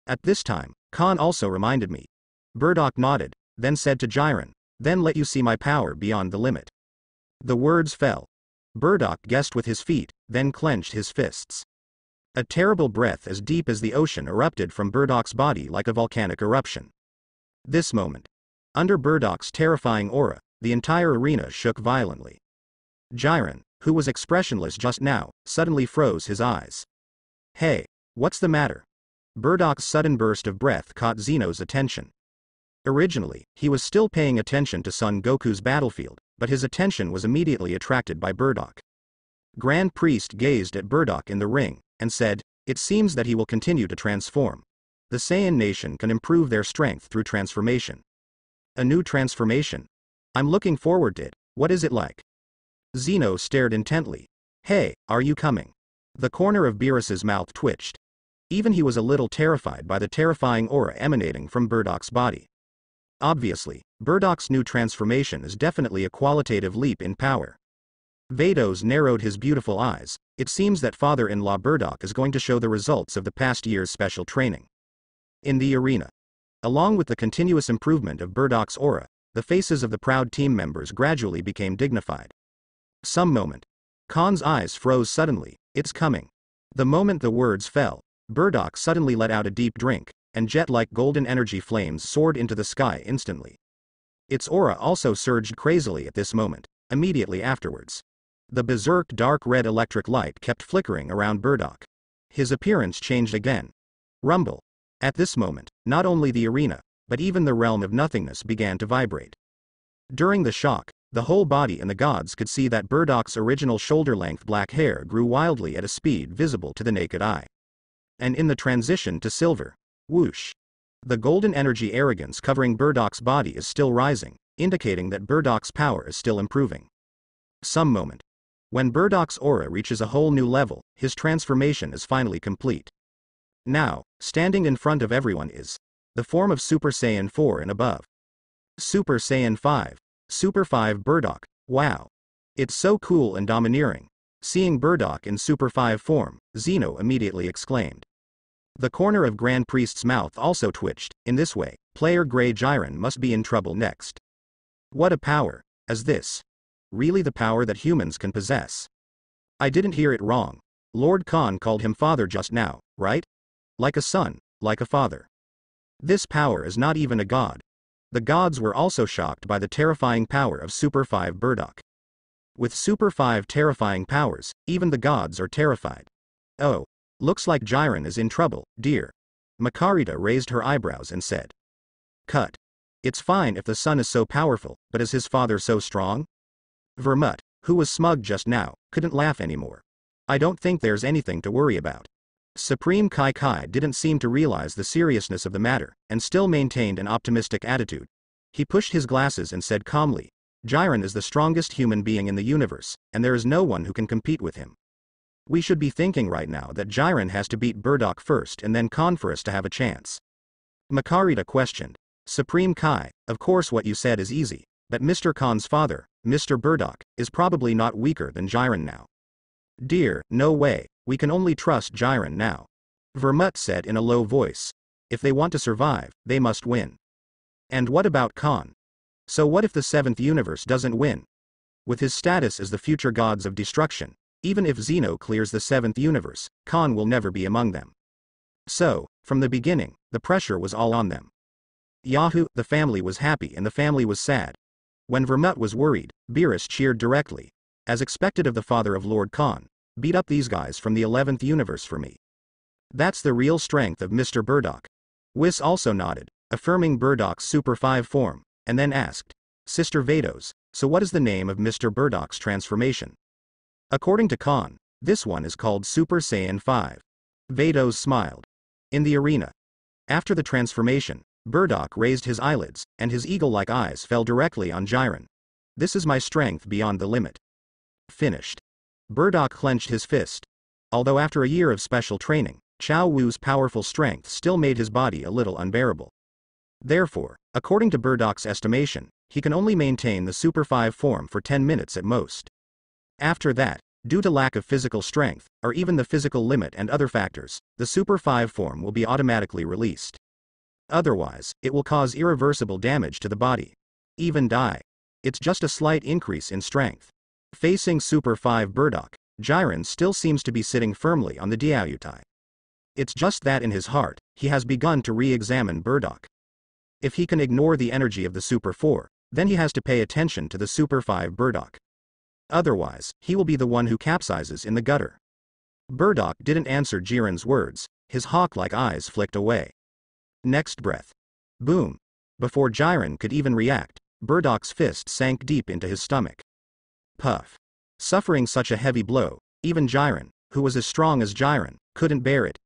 At this time, Khan also reminded me. Bardock nodded, then said to Jiren, then let you see my power beyond the limit. The words fell. Bardock guessed with his feet, then clenched his fists. A terrible breath as deep as the ocean erupted from Bardock's body like a volcanic eruption. This moment. Under Bardock's terrifying aura, the entire arena shook violently. Jiren, who was expressionless just now, suddenly froze his eyes. Hey, what's the matter? Bardock's sudden burst of breath caught Zeno's attention. Originally, he was still paying attention to Son Goku's battlefield, but his attention was immediately attracted by Bardock. Grand Priest gazed at Bardock in the ring, and said, it seems that he will continue to transform. The Saiyan nation can improve their strength through transformation. A new transformation? I'm looking forward to it, what is it like? Zeno stared intently. Hey, are you coming? The corner of Beerus's mouth twitched. Even he was a little terrified by the terrifying aura emanating from Bardock's body. Obviously, Bardock's new transformation is definitely a qualitative leap in power. Vados narrowed his beautiful eyes. It seems that father-in-law Bardock is going to show the results of the past year's special training. In the arena. Along with the continuous improvement of Bardock's aura, the faces of the proud team members gradually became dignified. Some moment. Khan's eyes froze suddenly. It's coming. The moment the words fell, Bardock suddenly let out a deep drink, and jet-like golden energy flames soared into the sky instantly. Its aura also surged crazily at this moment, immediately afterwards. The berserk dark red electric light kept flickering around Bardock. His appearance changed again. Rumble. At this moment, not only the arena, but even the realm of nothingness began to vibrate. During the shock, the whole body and the gods could see that Bardock's original shoulder-length black hair grew wildly at a speed visible to the naked eye. And in the transition to silver, whoosh. The golden energy arrogance covering Bardock's body is still rising, indicating that Bardock's power is still improving. Some moment. When Bardock's aura reaches a whole new level, his transformation is finally complete. Now, standing in front of everyone is the form of Super Saiyan 4 and above. Super Saiyan 5. Super 5 Bardock, wow. It's so cool and domineering. Seeing Bardock in Super 5 form, Zeno immediately exclaimed. The corner of Grand Priest's mouth also twitched. In this way, player Grey Jiren must be in trouble next. What a power, is this? Really the power that humans can possess? I didn't hear it wrong. Lord Khan called him father just now, right? Like a son, like a father. This power is not even a god. The gods were also shocked by the terrifying power of Super 5 Bardock. With Super 5 terrifying powers, even the gods are terrified. Oh, looks like Jiren is in trouble, dear. Makarita raised her eyebrows and said. Cut. It's fine if the son is so powerful, but is his father so strong? Vermut, who was smug just now, couldn't laugh anymore. I don't think there's anything to worry about. Supreme Kai Kai didn't seem to realize the seriousness of the matter, and still maintained an optimistic attitude. He pushed his glasses and said calmly, Jiren is the strongest human being in the universe, and there is no one who can compete with him. We should be thinking right now that Jiren has to beat Bardock first and then Khan for us to have a chance. Makarita questioned. Supreme Kai, of course what you said is easy, but Mr. Khan's father, Mr. Burdock, is probably not weaker than Jiren now. Dear, no way, we can only trust Jiren now. Vermut said in a low voice. If they want to survive, they must win. And what about Khan? So what if the 7th universe doesn't win? With his status as the future gods of destruction, even if Zeno clears the 7th universe, Khan will never be among them. So, from the beginning, the pressure was all on them. Yahoo! The family was happy and the family was sad. When Vermut was worried, Beerus cheered directly. As expected of the father of Lord Khan, beat up these guys from the 11th universe for me. That's the real strength of Mr. Burdock. Whis also nodded, affirming Burdock's Super 5 form, and then asked, Sister Vados, so what is the name of Mr. Burdock's transformation? According to Khan, this one is called Super Saiyan 5. Vados smiled. In the arena. After the transformation, Burdock raised his eyelids, and his eagle-like eyes fell directly on Jiren. This is my strength beyond the limit. Finished. Burdock clenched his fist. Although after a year of special training, Chao Wu's powerful strength still made his body a little unbearable. Therefore, according to Burdock's estimation, he can only maintain the Super 5 form for 10 minutes at most. After that, due to lack of physical strength, or even the physical limit and other factors, the Super 5 form will be automatically released. Otherwise, it will cause irreversible damage to the body. Even die. It's just a slight increase in strength. Facing Super 5 Burdock, Jiren still seems to be sitting firmly on the Diaoyutai. It's just that in his heart, he has begun to re-examine Burdock. If he can ignore the energy of the Super 4, then he has to pay attention to the Super 5 Burdock. Otherwise, he will be the one who capsizes in the gutter. Burdock didn't answer Jiren's words, his hawk-like eyes flicked away. Next breath. Boom. Before Jiren could even react, Burdock's fist sank deep into his stomach. Puff. Suffering such a heavy blow, even Jiren, who was as strong as Jiren, couldn't bear it.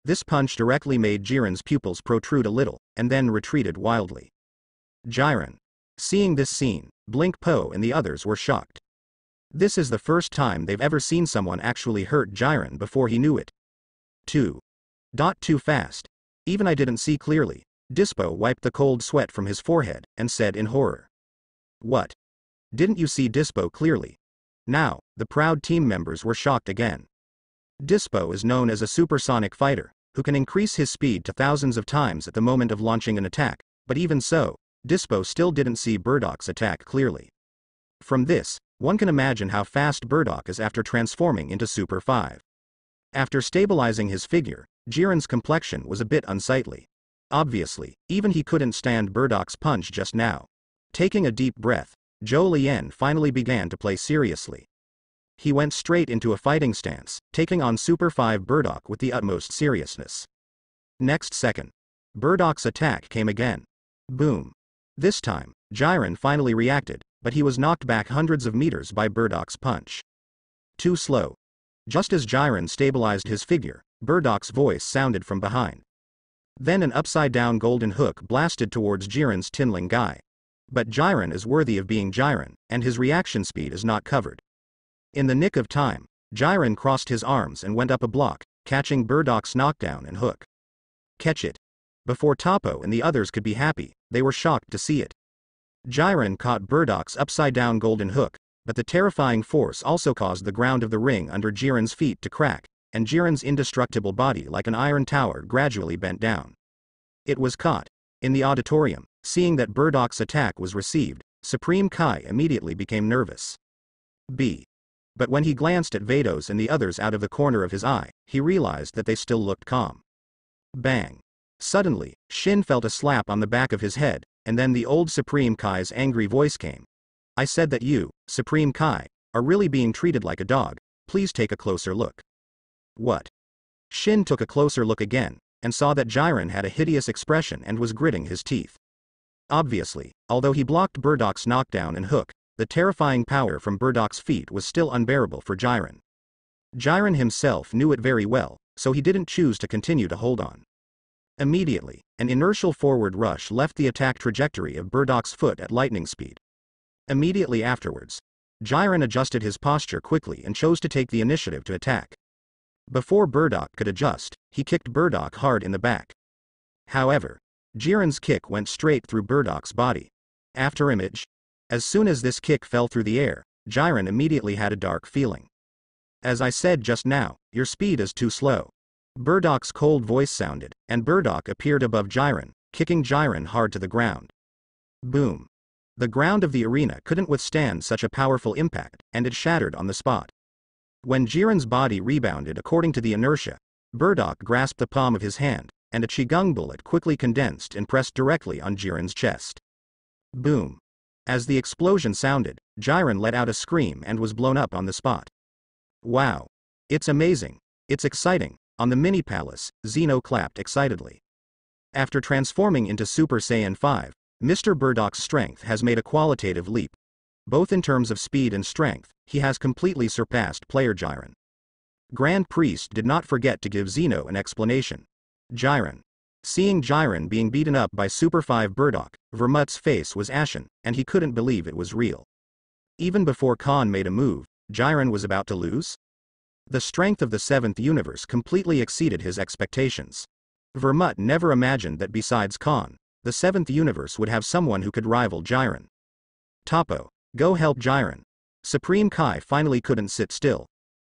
This punch directly made Jiren's pupils protrude a little, and then retreated wildly. Jiren. Seeing this scene, Blink Po and the others were shocked. This is the first time they've ever seen someone actually hurt Jiren before he knew it. Too fast. Even I didn't see clearly. Dispo wiped the cold sweat from his forehead, and said in horror. What? Didn't you see Dispo clearly? Now, the proud team members were shocked again. Dispo is known as a supersonic fighter, who can increase his speed to thousands of times at the moment of launching an attack, but even so, Dispo still didn't see Burdock's attack clearly. From this, one can imagine how fast Burdock is after transforming into Super 5. After stabilizing his figure, Jiren's complexion was a bit unsightly. Obviously, even he couldn't stand Burdock's punch just now. Taking a deep breath, Zhou Lian finally began to play seriously. He went straight into a fighting stance, taking on Super 5 Burdock with the utmost seriousness. Next second, Burdock's attack came again. Boom. This time, Jiren finally reacted, but he was knocked back hundreds of meters by Burdock's punch. Too slow. Just as Jiren stabilized his figure, Burdock's voice sounded from behind. Then an upside-down golden hook blasted towards Jiren's tinling guy. But Jiren is worthy of being Jiren, and his reaction speed is not covered. In the nick of time, Jiren crossed his arms and went up a block, catching Burdock's knockdown and hook. Catch it. Before Toppo and the others could be happy, they were shocked to see it. Jiren caught Burdock's upside-down golden hook, but the terrifying force also caused the ground of the ring under Jiren's feet to crack, and Jiren's indestructible body like an iron tower gradually bent down. It was caught. In the auditorium, seeing that Burdock's attack was received, Supreme Kai immediately became nervous. But when he glanced at Vados and the others out of the corner of his eye, he realized that they still looked calm. Bang. Suddenly, Shin felt a slap on the back of his head, and then the old Supreme Kai's angry voice came. I said that you, Supreme Kai, are really being treated like a dog, please take a closer look. What? Shin took a closer look again, and saw that Jiren had a hideous expression and was gritting his teeth. Obviously, although he blocked Burdock's knockdown and hook, the terrifying power from Burdock's feet was still unbearable for Jiren. Jiren himself knew it very well, so he didn't choose to continue to hold on. Immediately, an inertial forward rush left the attack trajectory of Burdock's foot at lightning speed. Immediately afterwards, Jiren adjusted his posture quickly and chose to take the initiative to attack. Before Burdock could adjust, he kicked Burdock hard in the back. However, Jiren's kick went straight through Burdok's body. After image. As soon as this kick fell through the air, Jiren immediately had a dark feeling. As I said just now, your speed is too slow. Burdok's cold voice sounded, and Burdok appeared above Jiren, kicking Jiren hard to the ground. Boom. The ground of the arena couldn't withstand such a powerful impact, and it shattered on the spot. When Jiren's body rebounded according to the inertia, Burdok grasped the palm of his hand, and a Qigong bullet quickly condensed and pressed directly on Jiren's chest. Boom. As the explosion sounded, Jiren let out a scream and was blown up on the spot. Wow. It's amazing. It's exciting. On the mini palace, Zeno clapped excitedly. After transforming into Super Saiyan 5, Mr. Burdok's strength has made a qualitative leap. Both in terms of speed and strength, he has completely surpassed player Jiren. Grand Priest did not forget to give Zeno an explanation. Jiren. Seeing Jiren being beaten up by Super 5 Burdok, Vermut's face was ashen, and he couldn't believe it was real. Even before Khan made a move, Jiren was about to lose? The strength of the 7th universe completely exceeded his expectations. Vermut never imagined that besides Khan, the 7th universe would have someone who could rival Jiren. Toppo, go help Jiren. Supreme Kai finally couldn't sit still.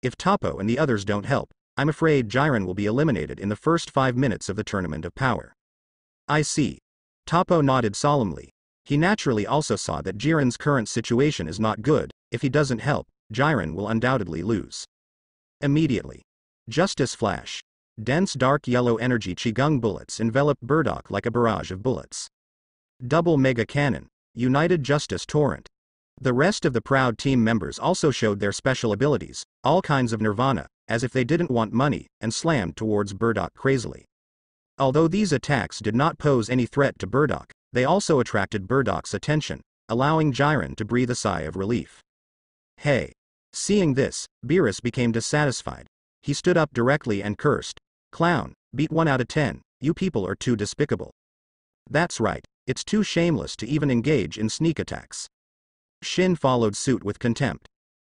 If Toppo and the others don't help, I'm afraid Jiren will be eliminated in the first 5 minutes of the Tournament of Power. I see. Toppo nodded solemnly. He naturally also saw that Jiren's current situation is not good. If he doesn't help, Jiren will undoubtedly lose. Immediately. Justice Flash. Dense dark yellow energy Qigong bullets enveloped Burdok like a barrage of bullets. Double Mega Cannon. United Justice Torrent. The rest of the Proud Team members also showed their special abilities, all kinds of Nirvana, as if they didn't want money, and slammed towards Burdok crazily. Although these attacks did not pose any threat to Burdok, they also attracted Burdok's attention, allowing Jiren to breathe a sigh of relief. Hey. Seeing this, Beerus became dissatisfied. He stood up directly and cursed. Clown, beat 1 out of 10, you people are too despicable. That's right, it's too shameless to even engage in sneak attacks. Shin followed suit with contempt.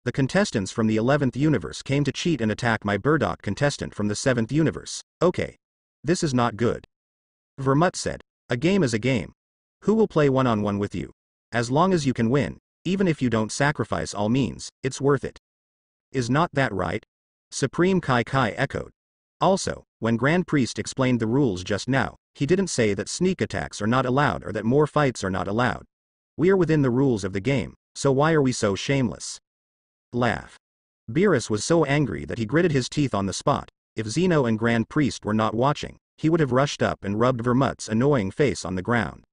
The contestants from the 11th universe came to cheat and attack my Burdok contestant from the 7th universe. Okay. This is not good. Vermut said, a game is a game. Who will play one-on-one with you? As long as you can win, even if you don't sacrifice all means, it's worth it. Is not that right? Supreme Kai echoed. Also, when Grand Priest explained the rules just now, he didn't say that sneak attacks are not allowed or that more fights are not allowed. We are within the rules of the game, so why are we so shameless? Laugh. Beerus was so angry that he gritted his teeth on the spot. If Zeno and Grand Priest were not watching, he would have rushed up and rubbed Vermut's annoying face on the ground.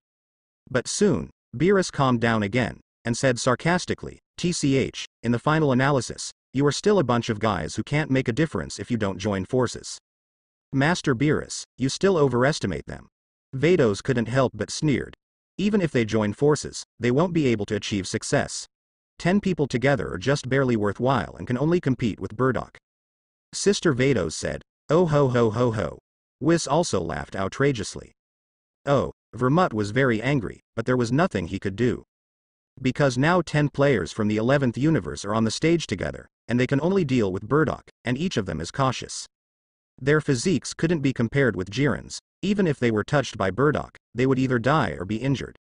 But soon, Beerus calmed down again, and said sarcastically, TCH, in the final analysis, you are still a bunch of guys who can't make a difference if you don't join forces. Master Beerus, you still overestimate them. Vados couldn't help but sneered. Even if they join forces, they won't be able to achieve success. 10 people together are just barely worthwhile and can only compete with Burdok. Sister Vados said, oh ho ho ho ho. Whis also laughed outrageously. Oh, Vermut was very angry, but there was nothing he could do. Because now 10 players from the 11th universe are on the stage together, and they can only deal with Burdok, and each of them is cautious. Their physiques couldn't be compared with Jiren's. Even if they were touched by Burdok, they would either die or be injured.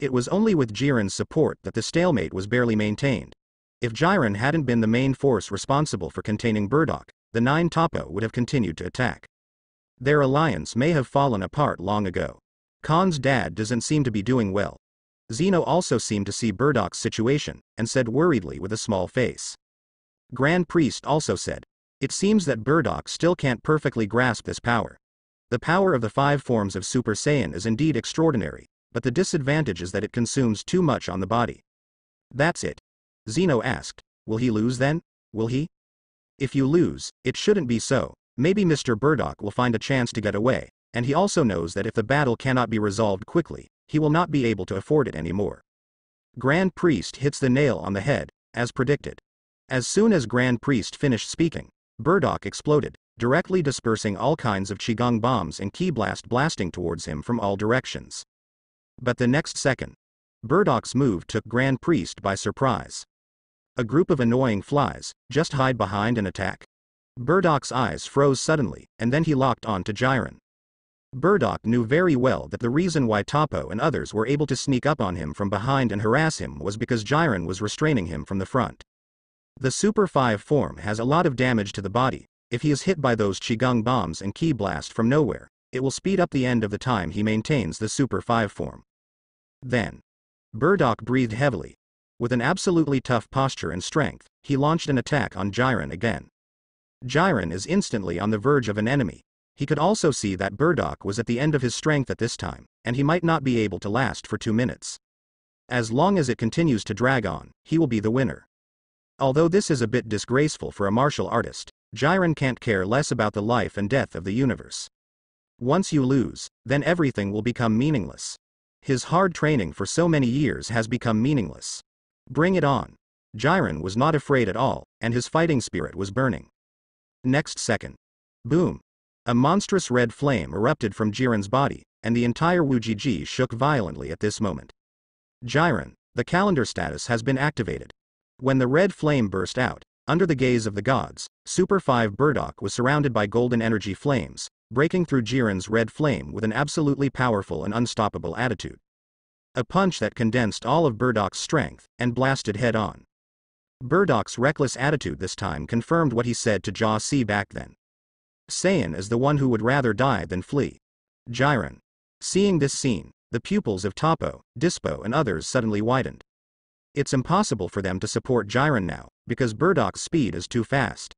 It was only with Jiren's support that the stalemate was barely maintained. If Jiren hadn't been the main force responsible for containing Burdok, the 9 Toppo would have continued to attack. Their alliance may have fallen apart long ago. Khan's dad doesn't seem to be doing well. Zeno also seemed to see Burdok's situation, and said worriedly with a small face. Grand Priest also said, it seems that Burdok still can't perfectly grasp this power. The power of the 5 forms of Super Saiyan is indeed extraordinary, but the disadvantage is that it consumes too much on the body. That's it. Zeno asked, will he lose then? Will he? If you lose, it shouldn't be so. Maybe Mr. Burdok will find a chance to get away, and he also knows that if the battle cannot be resolved quickly, he will not be able to afford it anymore. Grand Priest hits the nail on the head, as predicted. As soon as Grand Priest finished speaking, Burdok exploded, directly dispersing all kinds of Qigong bombs and Ki Blast blasting towards him from all directions. But the next second, Burdok's move took Grand Priest by surprise. A group of annoying flies, just hide behind and attack. Burdok's eyes froze suddenly, and then he locked on to Jiren. Burdock knew very well that the reason why Topo and others were able to sneak up on him from behind and harass him was because Jiren was restraining him from the front. The Super 5 form has a lot of damage to the body. If he is hit by those Qigong bombs and Ki blast from nowhere, it will speed up the end of the time he maintains the Super 5 form. Then, Burdock breathed heavily. With an absolutely tough posture and strength, he launched an attack on Jiren again. Jiren is instantly on the verge of an enemy. He could also see that Burdock was at the end of his strength at this time, and he might not be able to last for 2 minutes. As long as it continues to drag on, he will be the winner. Although this is a bit disgraceful for a martial artist, Jiren can't care less about the life and death of the universe. Once you lose, then everything will become meaningless. His hard training for so many years has become meaningless. Bring it on. Jiren was not afraid at all, and his fighting spirit was burning. Next second. Boom. A monstrous red flame erupted from Jiren's body, and the entire Wujiji shook violently at this moment. Jiren, the calendar status has been activated. When the red flame burst out, under the gaze of the gods, Super 5 Burdock was surrounded by golden energy flames, breaking through Jiren's red flame with an absolutely powerful and unstoppable attitude. A punch that condensed all of Burdock's strength, and blasted head-on. Burdock's reckless attitude this time confirmed what he said to Jia Si back then. Saiyan is the one who would rather die than flee. Jiren. Seeing this scene, the pupils of Topo, Dispo and others suddenly widened. It's impossible for them to support Jiren now, because Burdock's speed is too fast.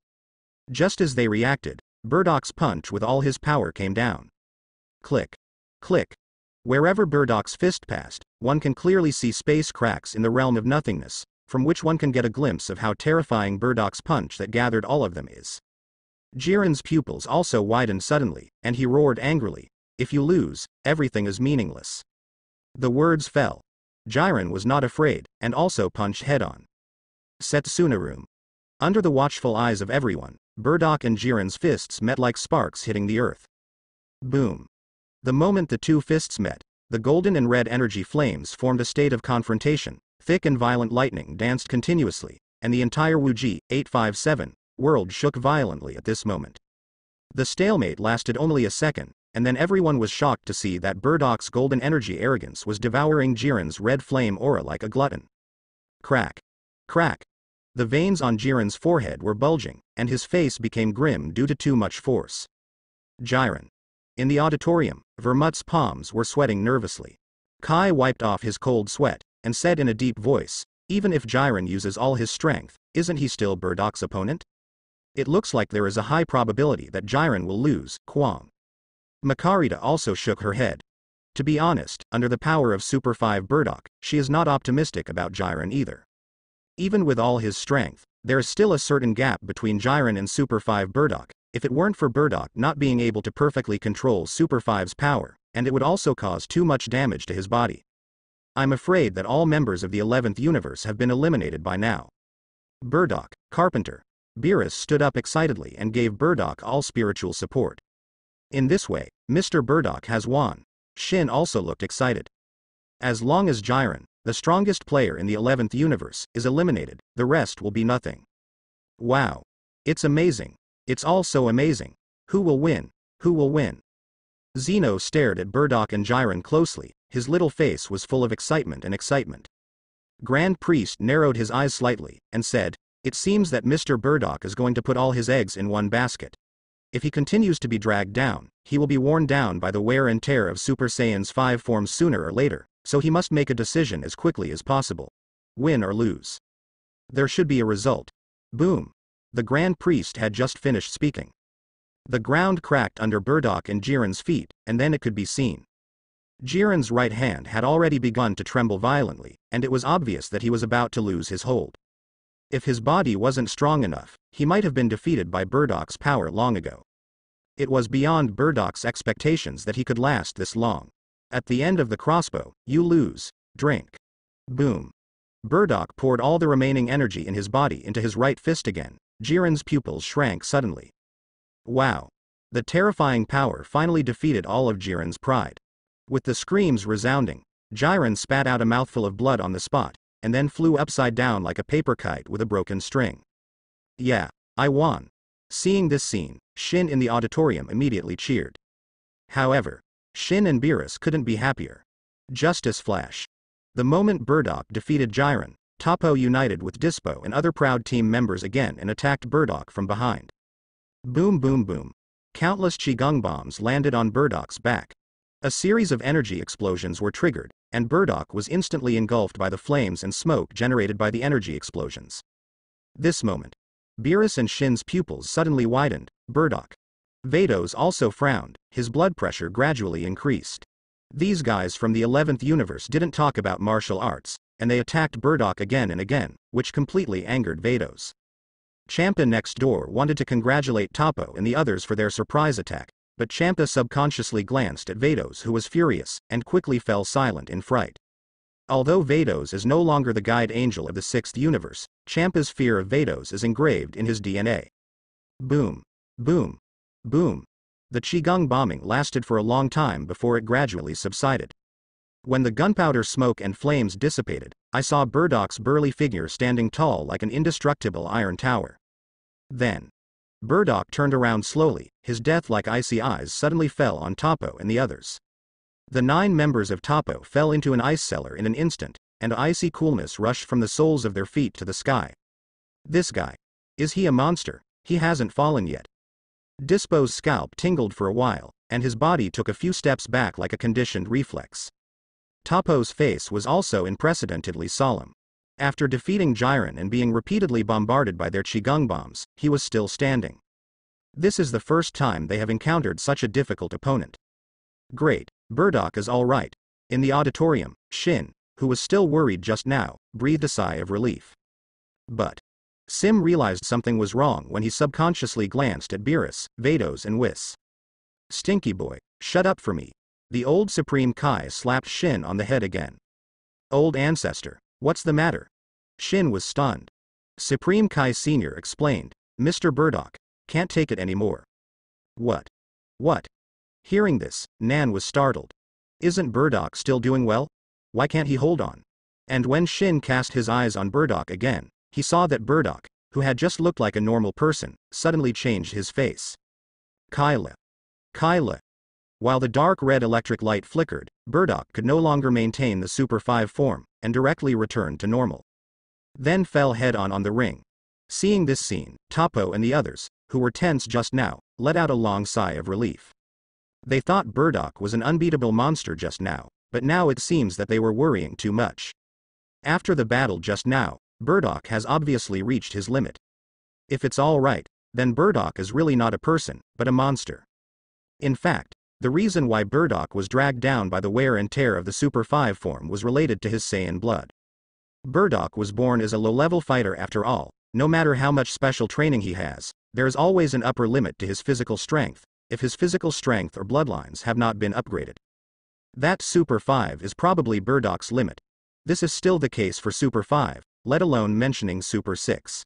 Just as they reacted, Burdock's punch with all his power came down. Click. Click. Wherever Burdock's fist passed, one can clearly see space cracks in the realm of nothingness, from which one can get a glimpse of how terrifying Burdock's punch that gathered all of them is. Jiren's pupils also widened suddenly, and he roared angrily, "If you lose, everything is meaningless." The words fell. Jiren was not afraid, and also punched head-on. Setsuna Room. Under the watchful eyes of everyone, Burdock and Jiren's fists met like sparks hitting the earth. Boom. The moment the two fists met, the golden and red energy flames formed a state of confrontation, thick and violent lightning danced continuously, and the entire Wuji 857 world shook violently at this moment. The stalemate lasted only a second, and then everyone was shocked to see that Burdock's golden energy arrogance was devouring Jiren's red flame aura like a glutton. Crack. Crack. The veins on Jiren's forehead were bulging, and his face became grim due to too much force. Jiren. In the auditorium, Vermut's palms were sweating nervously. Kai wiped off his cold sweat, and said in a deep voice, "Even if Jiren uses all his strength, isn't he still Burdock's opponent? It looks like there is a high probability that Jiren will lose." Kwang. Makarita also shook her head. To be honest, under the power of Super 5 Burdock, she is not optimistic about Jiren either. Even with all his strength, there is still a certain gap between Jiren and Super 5 Burdock. If it weren't for Burdock not being able to perfectly control Super 5's power, and it would also cause too much damage to his body. I'm afraid that all members of the 11th universe have been eliminated by now. Burdock, Carpenter. Beerus stood up excitedly and gave Burdock all spiritual support. In this way, Mr. Burdock has won. Shin also looked excited. As long as Jiren, the strongest player in the 11th universe, is eliminated, the rest will be nothing. Wow. It's amazing. It's all so amazing. Who will win? Who will win? Zeno stared at Burdock and Jiren closely, his little face was full of excitement and excitement. Grand Priest narrowed his eyes slightly, and said, "It seems that Mr. Burdock is going to put all his eggs in one basket. If he continues to be dragged down, he will be worn down by the wear and tear of Super Saiyan's 5 forms sooner or later, so he must make a decision as quickly as possible. Win or lose. There should be a result." Boom. The Grand Priest had just finished speaking. The ground cracked under Burdock and Jiren's feet, and then it could be seen. Jiren's right hand had already begun to tremble violently, and it was obvious that he was about to lose his hold. If his body wasn't strong enough, he might have been defeated by Burdock's power long ago. It was beyond Burdock's expectations that he could last this long. At the end of the crossbow, "You lose. Drink." Boom. Burdock poured all the remaining energy in his body into his right fist again. Jiren's pupils shrank suddenly. Wow. The terrifying power finally defeated all of Jiren's pride. With the screams resounding, Jiren spat out a mouthful of blood on the spot, and then flew upside down like a paper kite with a broken string. "Yeah, I won." Seeing this scene, Shin in the auditorium immediately cheered. However, Shin and Beerus couldn't be happier. Justice Flash. The moment Burdock defeated Jiren, Toppo united with Dispo and other Proud Team members again and attacked Burdock from behind. Boom boom boom. Countless Qigong bombs landed on Burdock's back. A series of energy explosions were triggered, and Burdock was instantly engulfed by the flames and smoke generated by the energy explosions. This moment, Beerus and Shin's pupils suddenly widened. Burdock. Vados also frowned, his blood pressure gradually increased. These guys from the 11th universe didn't talk about martial arts, and they attacked Burdock again and again, which completely angered Vados. Champa next door wanted to congratulate Toppo and the others for their surprise attack, but Champa subconsciously glanced at Vados, who was furious, and quickly fell silent in fright. Although Vados is no longer the guide angel of the 6th universe, Champa's fear of Vados is engraved in his DNA. Boom. Boom. Boom. The Qigong bombing lasted for a long time before it gradually subsided. When the gunpowder smoke and flames dissipated, I saw Burdock's burly figure standing tall like an indestructible iron tower. Then, Burdock turned around slowly, his death-like icy eyes suddenly fell on Toppo and the others. The 9 members of Toppo fell into an ice cellar in an instant, and icy coolness rushed from the soles of their feet to the sky. This guy. Is he a monster? He hasn't fallen yet. Dispo's scalp tingled for a while, and his body took a few steps back like a conditioned reflex. Toppo's face was also unprecedentedly solemn. After defeating Jiren and being repeatedly bombarded by their Qigong bombs, he was still standing. This is the first time they have encountered such a difficult opponent. Great, Burdock is all right. In the auditorium, Shin, who was still worried just now, breathed a sigh of relief. But Sim realized something was wrong when he subconsciously glanced at Beerus, Vados and Whis. Stinky boy, shut up for me. The old Supreme Kai slapped Shin on the head again. Old ancestor, what's the matter? Shin was stunned. Supreme Kai Sr. explained, Mr. Burdock, can't take it anymore. What? What? Hearing this, Nan was startled. Isn't Burdock still doing well? Why can't he hold on? And when Shin cast his eyes on Burdock again, he saw that Burdock, who had just looked like a normal person, suddenly changed his face. Kyla. Kyla. While the dark red electric light flickered, Burdock could no longer maintain the Super 5 form, and directly returned to normal. Then fell head-on on the ring. Seeing this scene, Toppo and the others, who were tense just now, let out a long sigh of relief. They thought Burdock was an unbeatable monster just now, but now it seems that they were worrying too much. After the battle just now, Burdock has obviously reached his limit. If it's all right, then Burdock is really not a person, but a monster. In fact, the reason why Burdock was dragged down by the wear and tear of the Super 5 form was related to his Saiyan blood. Burdock was born as a low-level fighter after all. No matter how much special training he has, there is always an upper limit to his physical strength, if his physical strength or bloodlines have not been upgraded. That Super 5 is probably Burdock's limit. This is still the case for Super 5, let alone mentioning Super 6.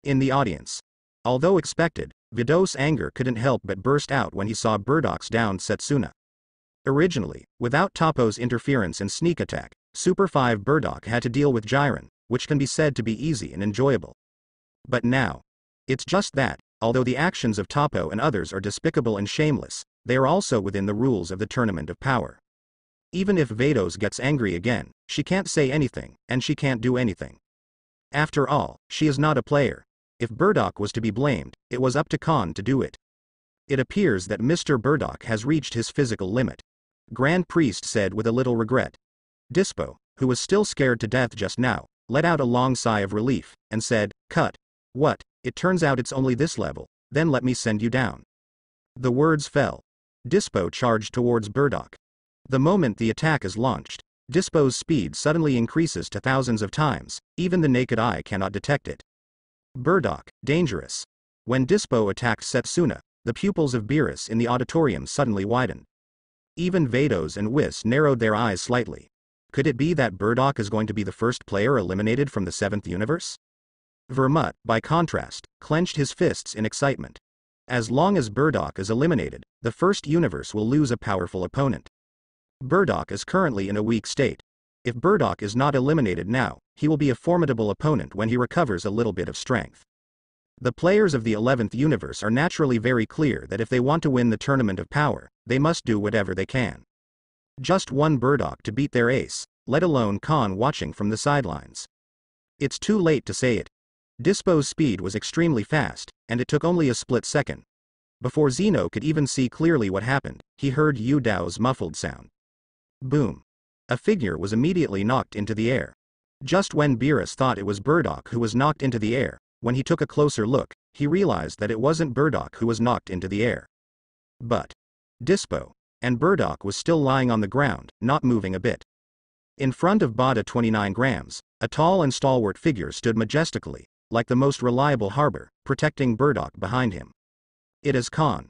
In the audience, although expected, Vados' anger couldn't help but burst out when he saw Burdock's downed Setsuna. Originally, without Toppo's interference and sneak attack, Super 5 Burdock had to deal with Jiren, which can be said to be easy and enjoyable. But now, it's just that, although the actions of Toppo and others are despicable and shameless, they are also within the rules of the Tournament of Power. Even if Vados gets angry again, she can't say anything, and she can't do anything. After all, she is not a player. If Burdock was to be blamed, it was up to Khan to do it. It appears that Mr. Burdock has reached his physical limit. Grand Priest said with a little regret. Dispo, who was still scared to death just now, let out a long sigh of relief, and said, "Cut. What, it turns out it's only this level, then let me send you down." The words fell. Dispo charged towards Burdock. The moment the attack is launched, Dispo's speed suddenly increases to thousands of times, even the naked eye cannot detect it. Burdock, dangerous. When Dispo attacked Setsuna, the pupils of Beerus in the auditorium suddenly widened. Even Vados and Whis narrowed their eyes slightly. Could it be that Burdock is going to be the first player eliminated from the 7th universe? Vermut, by contrast, clenched his fists in excitement. As long as Burdock is eliminated, the 1st universe will lose a powerful opponent. Burdock is currently in a weak state. If Burdock is not eliminated now, he will be a formidable opponent when he recovers a little bit of strength. The players of the 11th universe are naturally very clear that if they want to win the Tournament of Power, they must do whatever they can. Just one Burdock to beat their ace, let alone Khan watching from the sidelines. It's too late to say it. Dispo's speed was extremely fast, and it took only a split second. Before Zeno could even see clearly what happened, he heard Yu Dao's muffled sound. Boom. A figure was immediately knocked into the air. Just when Beerus thought it was Burdock who was knocked into the air, when he took a closer look, he realized that it wasn't Burdock who was knocked into the air. But Dispo. And Burdock was still lying on the ground, not moving a bit. In front of Bada 29 grams, a tall and stalwart figure stood majestically, like the most reliable harbor, protecting Burdock behind him. It is Khan.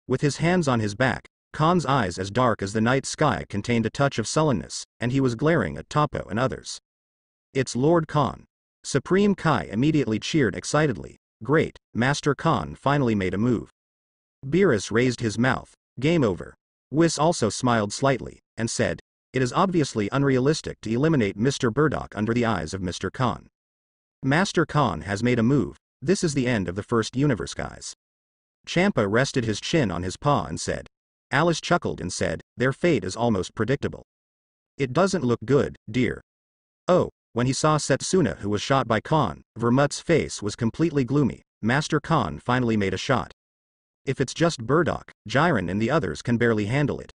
With his hands on his back, Khan's eyes as dark as the night sky contained a touch of sullenness, and he was glaring at Toppo and others. It's Lord Khan. Supreme Kai immediately cheered excitedly. Great, Master Khan finally made a move. Beerus raised his mouth. Game over. Whis also smiled slightly, and said, it is obviously unrealistic to eliminate Mr. Burdock under the eyes of Mr. Khan. Master Khan has made a move. This is the end of the first universe, guys. Champa rested his chin on his paw and said. Alice chuckled and said, their fate is almost predictable. It doesn't look good, dear. Oh, when he saw Setsuna who was shot by Khan, Vermut's face was completely gloomy. Master Khan finally made a shot. If it's just Burdock, Jiren and the others can barely handle it.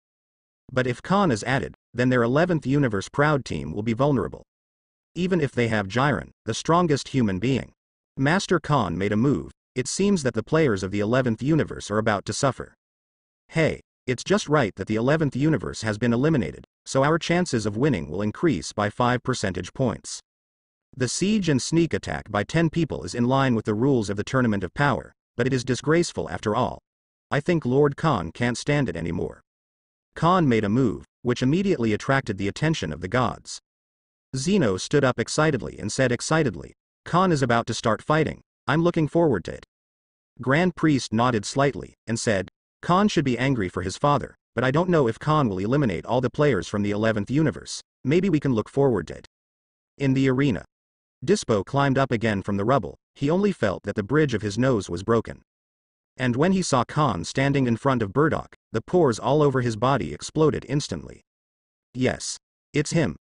But if Khan is added, then their 11th universe proud team will be vulnerable. Even if they have Jiren, the strongest human being. Master Khan made a move. It seems that the players of the 11th universe are about to suffer. Hey, it's just right that the 11th universe has been eliminated, so our chances of winning will increase by 5 percentage points. The siege and sneak attack by 10 people is in line with the rules of the Tournament of Power, but it is disgraceful after all. I think Lord Khan can't stand it anymore. Khan made a move, which immediately attracted the attention of the gods. Zeno stood up excitedly and said excitedly, Khan is about to start fighting, I'm looking forward to it. Grand Priest nodded slightly, and said, Khan should be angry for his father, but I don't know if Khan will eliminate all the players from the 11th universe, maybe we can look forward to it. In the arena. Dispo climbed up again from the rubble, he only felt that the bridge of his nose was broken. And when he saw Khan standing in front of Burdock, the pores all over his body exploded instantly. Yes. It's him.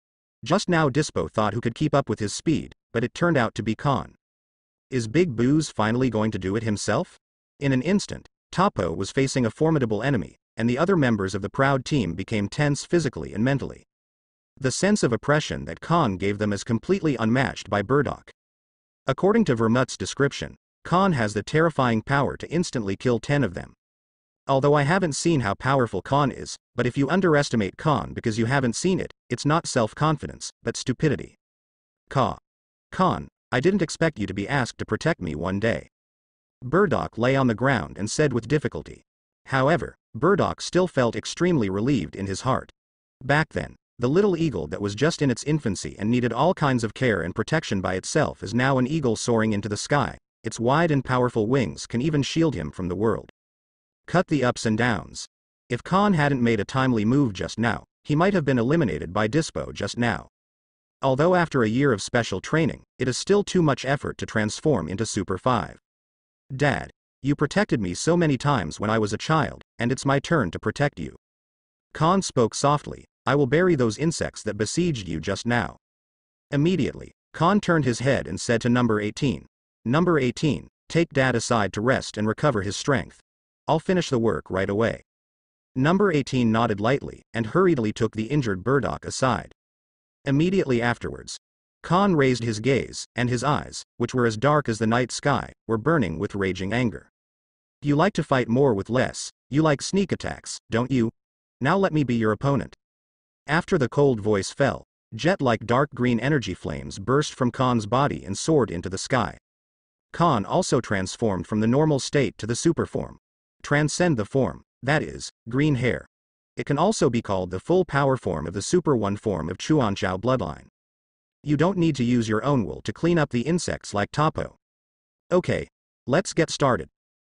Just now Dispo thought who could keep up with his speed, but it turned out to be Khan. Is Big Boo's finally going to do it himself? In an instant, Toppo was facing a formidable enemy, and the other members of the proud team became tense physically and mentally. The sense of oppression that Khan gave them is completely unmatched by Burdock. According to Vermut's description, Khan has the terrifying power to instantly kill 10 of them. Although I haven't seen how powerful Khan is, but if you underestimate Khan because you haven't seen it, it's not self-confidence, but stupidity. Khan, I didn't expect you to be asked to protect me one day. Burdock lay on the ground and said with difficulty. However, Burdock still felt extremely relieved in his heart. Back then, the little eagle that was just in its infancy and needed all kinds of care and protection by itself is now an eagle soaring into the sky. Its wide and powerful wings can even shield him from the world. Cut the ups and downs. If Khan hadn't made a timely move just now, he might have been eliminated by Dispo just now. Although after a year of special training, it is still too much effort to transform into Super 5. Dad, you protected me so many times when I was a child, and it's my turn to protect you. Khan spoke softly, I will bury those insects that besieged you just now. Immediately, Khan turned his head and said to number 18. Number 18, take Dad aside to rest and recover his strength. I'll finish the work right away. Number 18 nodded lightly, and hurriedly took the injured Burdock aside. Immediately afterwards, Khan raised his gaze, and his eyes, which were as dark as the night sky, were burning with raging anger. You like to fight more with less, you like sneak attacks, don't you? Now let me be your opponent. After the cold voice fell, jet-like dark green energy flames burst from Khan's body and soared into the sky. Khan also transformed from the normal state to the super form. Transcend the form, that is, green hair. It can also be called the full power form of the Super 1 form of Chuanchao bloodline. You don't need to use your own wool to clean up the insects like Toppo. Okay, let's get started.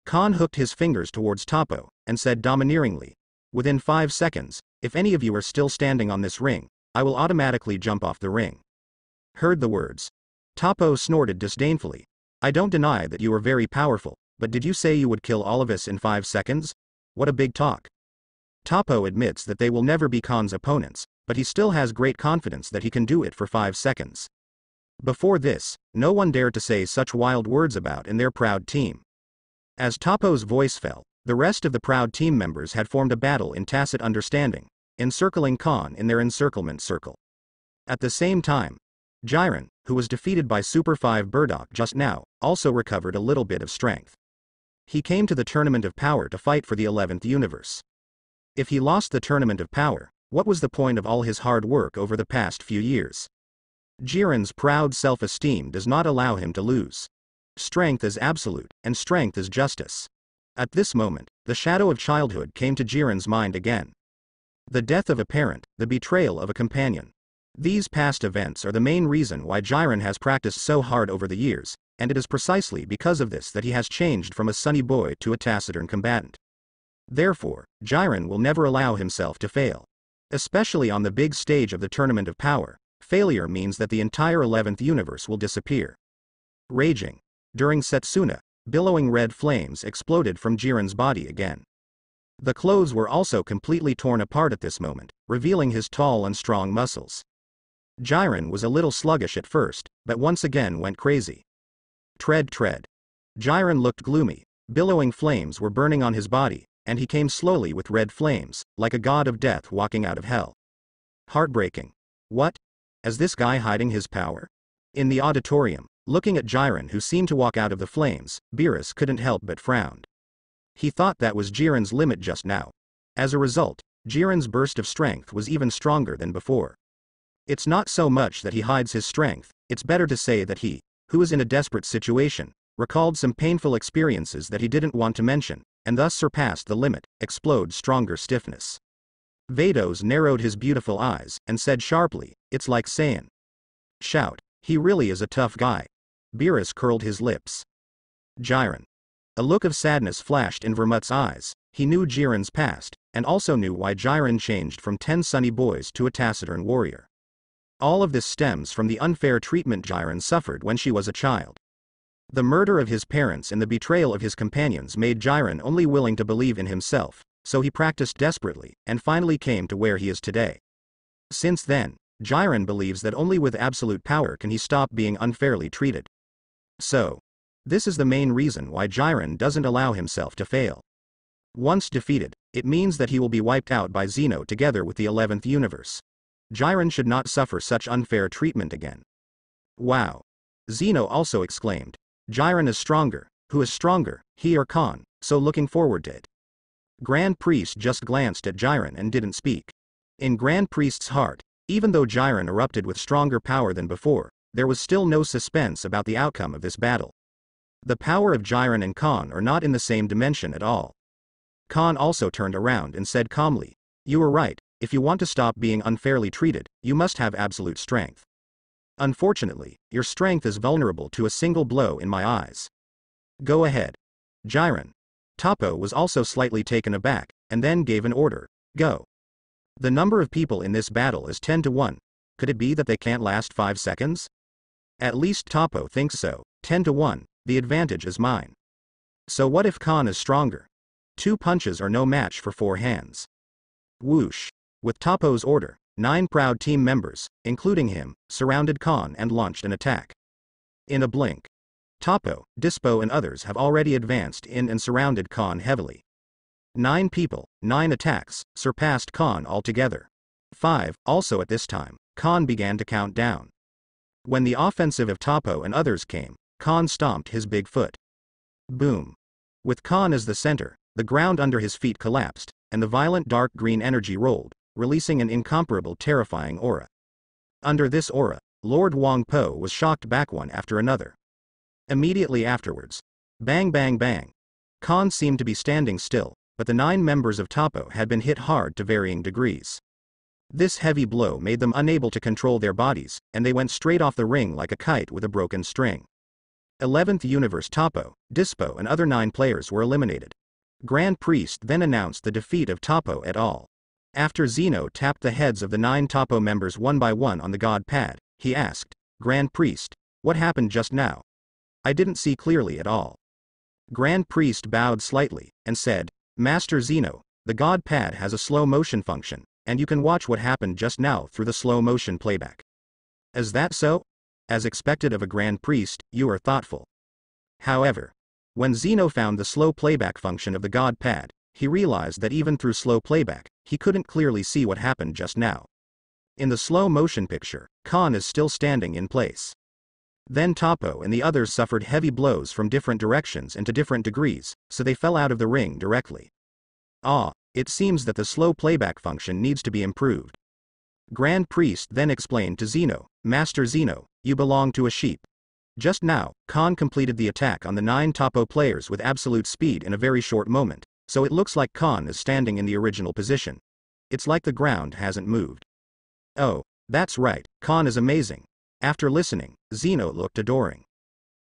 Khan hooked his fingers towards Toppo, and said domineeringly, within 5 seconds, if any of you are still standing on this ring, I will automatically jump off the ring. Heard the words. Toppo snorted disdainfully. I don't deny that you are very powerful, but did you say you would kill all of us in 5 seconds? What a big talk. Toppo admits that they will never be Khan's opponents, but he still has great confidence that he can do it for 5 seconds. Before this, no one dared to say such wild words about in their proud team. As Toppo's voice fell, the rest of the proud team members had formed a battle in tacit understanding, encircling Khan in their encirclement circle. At the same time, Jiren, who was defeated by Super 5 Burdock just now, also recovered a little bit of strength. He came to the Tournament of Power to fight for the 11th universe. If he lost the Tournament of Power, what was the point of all his hard work over the past few years? Jiren's proud self-esteem does not allow him to lose. Strength is absolute, and strength is justice. At this moment, the shadow of childhood came to Jiren's mind again. The death of a parent, the betrayal of a companion. These past events are the main reason why Jiren has practiced so hard over the years, and it is precisely because of this that he has changed from a sunny boy to a taciturn combatant. Therefore, Jiren will never allow himself to fail. Especially on the big stage of the Tournament of Power, failure means that the entire 11th universe will disappear. Raging. During Setsuna, billowing red flames exploded from Jiren's body again. The clothes were also completely torn apart at this moment, revealing his tall and strong muscles. Jiren was a little sluggish at first, but once again went crazy. Tread. Jiren looked gloomy, billowing flames were burning on his body, and he came slowly with red flames, like a god of death walking out of hell. Heartbreaking. What? Is this guy hiding his power? In the auditorium, looking at Jiren who seemed to walk out of the flames, Beerus couldn't help but frown. He thought that was Jiren's limit just now. As a result, Jiren's burst of strength was even stronger than before. It's not so much that he hides his strength, it's better to say that he, who is in a desperate situation, recalled some painful experiences that he didn't want to mention, and thus surpassed the limit, explode stronger stiffness. Vados narrowed his beautiful eyes, and said sharply, it's like Saiyan. Shout, he really is a tough guy. Beerus curled his lips. Jiren. A look of sadness flashed in Vermut's eyes. He knew Jiren's past, and also knew why Jiren changed from 10 sunny boys to a taciturn warrior. All of this stems from the unfair treatment Jiren suffered when she was a child. The murder of his parents and the betrayal of his companions made Jiren only willing to believe in himself, so he practiced desperately, and finally came to where he is today. Since then, Jiren believes that only with absolute power can he stop being unfairly treated. So, this is the main reason why Jiren doesn't allow himself to fail. Once defeated, it means that he will be wiped out by Zeno together with the 11th universe. Jiren should not suffer such unfair treatment again. Wow! Zeno also exclaimed. Jiren is stronger. Who is stronger, he or Khan, so looking forward to it. Grand Priest just glanced at Jiren and didn't speak. In Grand Priest's heart, even though Jiren erupted with stronger power than before, there was still no suspense about the outcome of this battle. The power of Jiren and Khan are not in the same dimension at all. Khan also turned around and said calmly, you were right, if you want to stop being unfairly treated, you must have absolute strength. Unfortunately, your strength is vulnerable to a single blow in my eyes. Go ahead. Jiren. Toppo was also slightly taken aback, and then gave an order, go. The number of people in this battle is 10 to 1, could it be that they can't last 5 seconds? At least Toppo thinks so, 10 to 1, the advantage is mine. So what if Khan is stronger? 2 punches are no match for 4 hands. Whoosh. With Toppo's order, 9 proud team members, including him, surrounded Khan and launched an attack. In a blink. Toppo, Dispo and others have already advanced in and surrounded Khan heavily. 9 people, 9 attacks, surpassed Khan altogether. 5, also at this time, Khan began to count down. When the offensive of Toppo and others came, Khan stomped his big foot. Boom. With Khan as the center, the ground under his feet collapsed, and the violent dark green energy rolled, releasing an incomparable terrifying aura. Under this aura, Lord Wang Po was shocked back one after another. Immediately afterwards, bang bang bang. Khan seemed to be standing still, but the 9 members of Toppo had been hit hard to varying degrees. This heavy blow made them unable to control their bodies, and they went straight off the ring like a kite with a broken string. 11th Universe Toppo, Dispo and other 9 players were eliminated. Grand Priest then announced the defeat of Toppo et al. After Zeno tapped the heads of the 9 Toppo members one by one on the God Pad, he asked, Grand Priest, what happened just now? I didn't see clearly at all. Grand Priest bowed slightly, and said, Master Zeno, the God Pad has a slow motion function, and you can watch what happened just now through the slow motion playback. Is that so? As expected of a Grand Priest, you are thoughtful. However, when Zeno found the slow playback function of the God Pad, he realized that even through slow playback, he couldn't clearly see what happened just now. In the slow motion picture, Khan is still standing in place. Then Topo and the others suffered heavy blows from different directions and to different degrees, so they fell out of the ring directly. It seems that the slow playback function needs to be improved. Grand Priest then explained to Zeno, Master Zeno, you belong to a sheep. Just now, Khan completed the attack on the 9 Topo players with absolute speed in a very short moment, so it looks like Khan is standing in the original position. It's like the ground hasn't moved. Oh, that's right, Khan is amazing. After listening, Zeno looked adoring.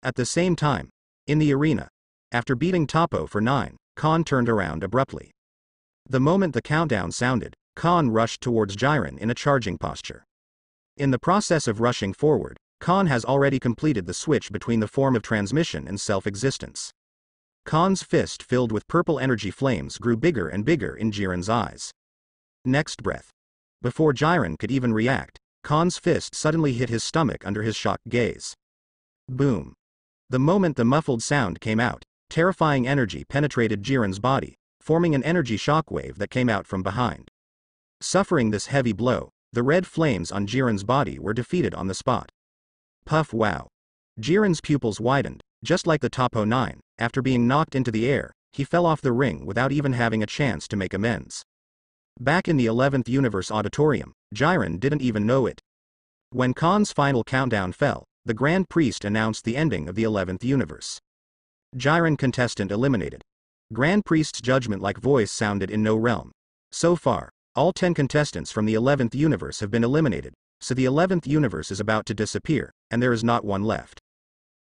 At the same time, in the arena, after beating Topo for 9, Khan turned around abruptly. The moment the countdown sounded, Khan rushed towards Jiren in a charging posture. In the process of rushing forward, Khan has already completed the switch between the form of transmission and self-existence. Khan's fist filled with purple energy flames grew bigger and bigger in Jiren's eyes. Next breath. Before Jiren could even react, Khan's fist suddenly hit his stomach under his shocked gaze. Boom. The moment the muffled sound came out, terrifying energy penetrated Jiren's body, forming an energy shockwave that came out from behind. Suffering this heavy blow, the red flames on Jiren's body were defeated on the spot. Puff wow. Jiren's pupils widened, just like the Topo 9, after being knocked into the air, he fell off the ring without even having a chance to make amends. Back in the 11th Universe auditorium, Jiren didn't even know it. When Khan's final countdown fell, the Grand Priest announced the ending of the 11th Universe. Jiren contestant eliminated. Grand Priest's judgment-like voice sounded in no realm. So far, all 10 contestants from the 11th Universe have been eliminated, so the 11th Universe is about to disappear, and there is not one left.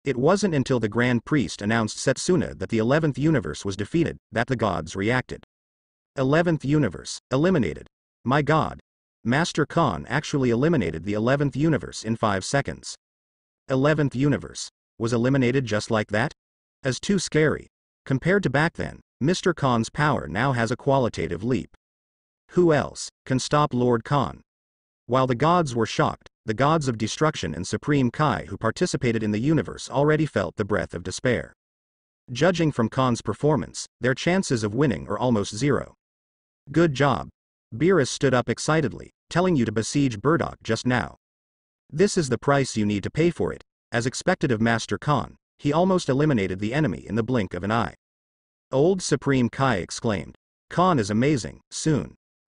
It wasn't until the Grand Priest announced Setsuna that the 11th Universe was defeated, that the gods reacted. 11th Universe, eliminated. My god. Master Khan actually eliminated the 11th Universe in 5 seconds. 11th Universe was eliminated just like that? As too scary. Compared to back then, Mr. Khan's power now has a qualitative leap. Who else can stop Lord Khan? While the gods were shocked, the gods of destruction and Supreme Kai who participated in the universe already felt the breath of despair. Judging from Khan's performance, their chances of winning are almost zero. Good job. Beerus stood up excitedly, telling you to besiege Burdock just now. This is the price you need to pay for it. As expected of Master Khan, he almost eliminated the enemy in the blink of an eye. Old Supreme Kai exclaimed, Khan is amazing, soon.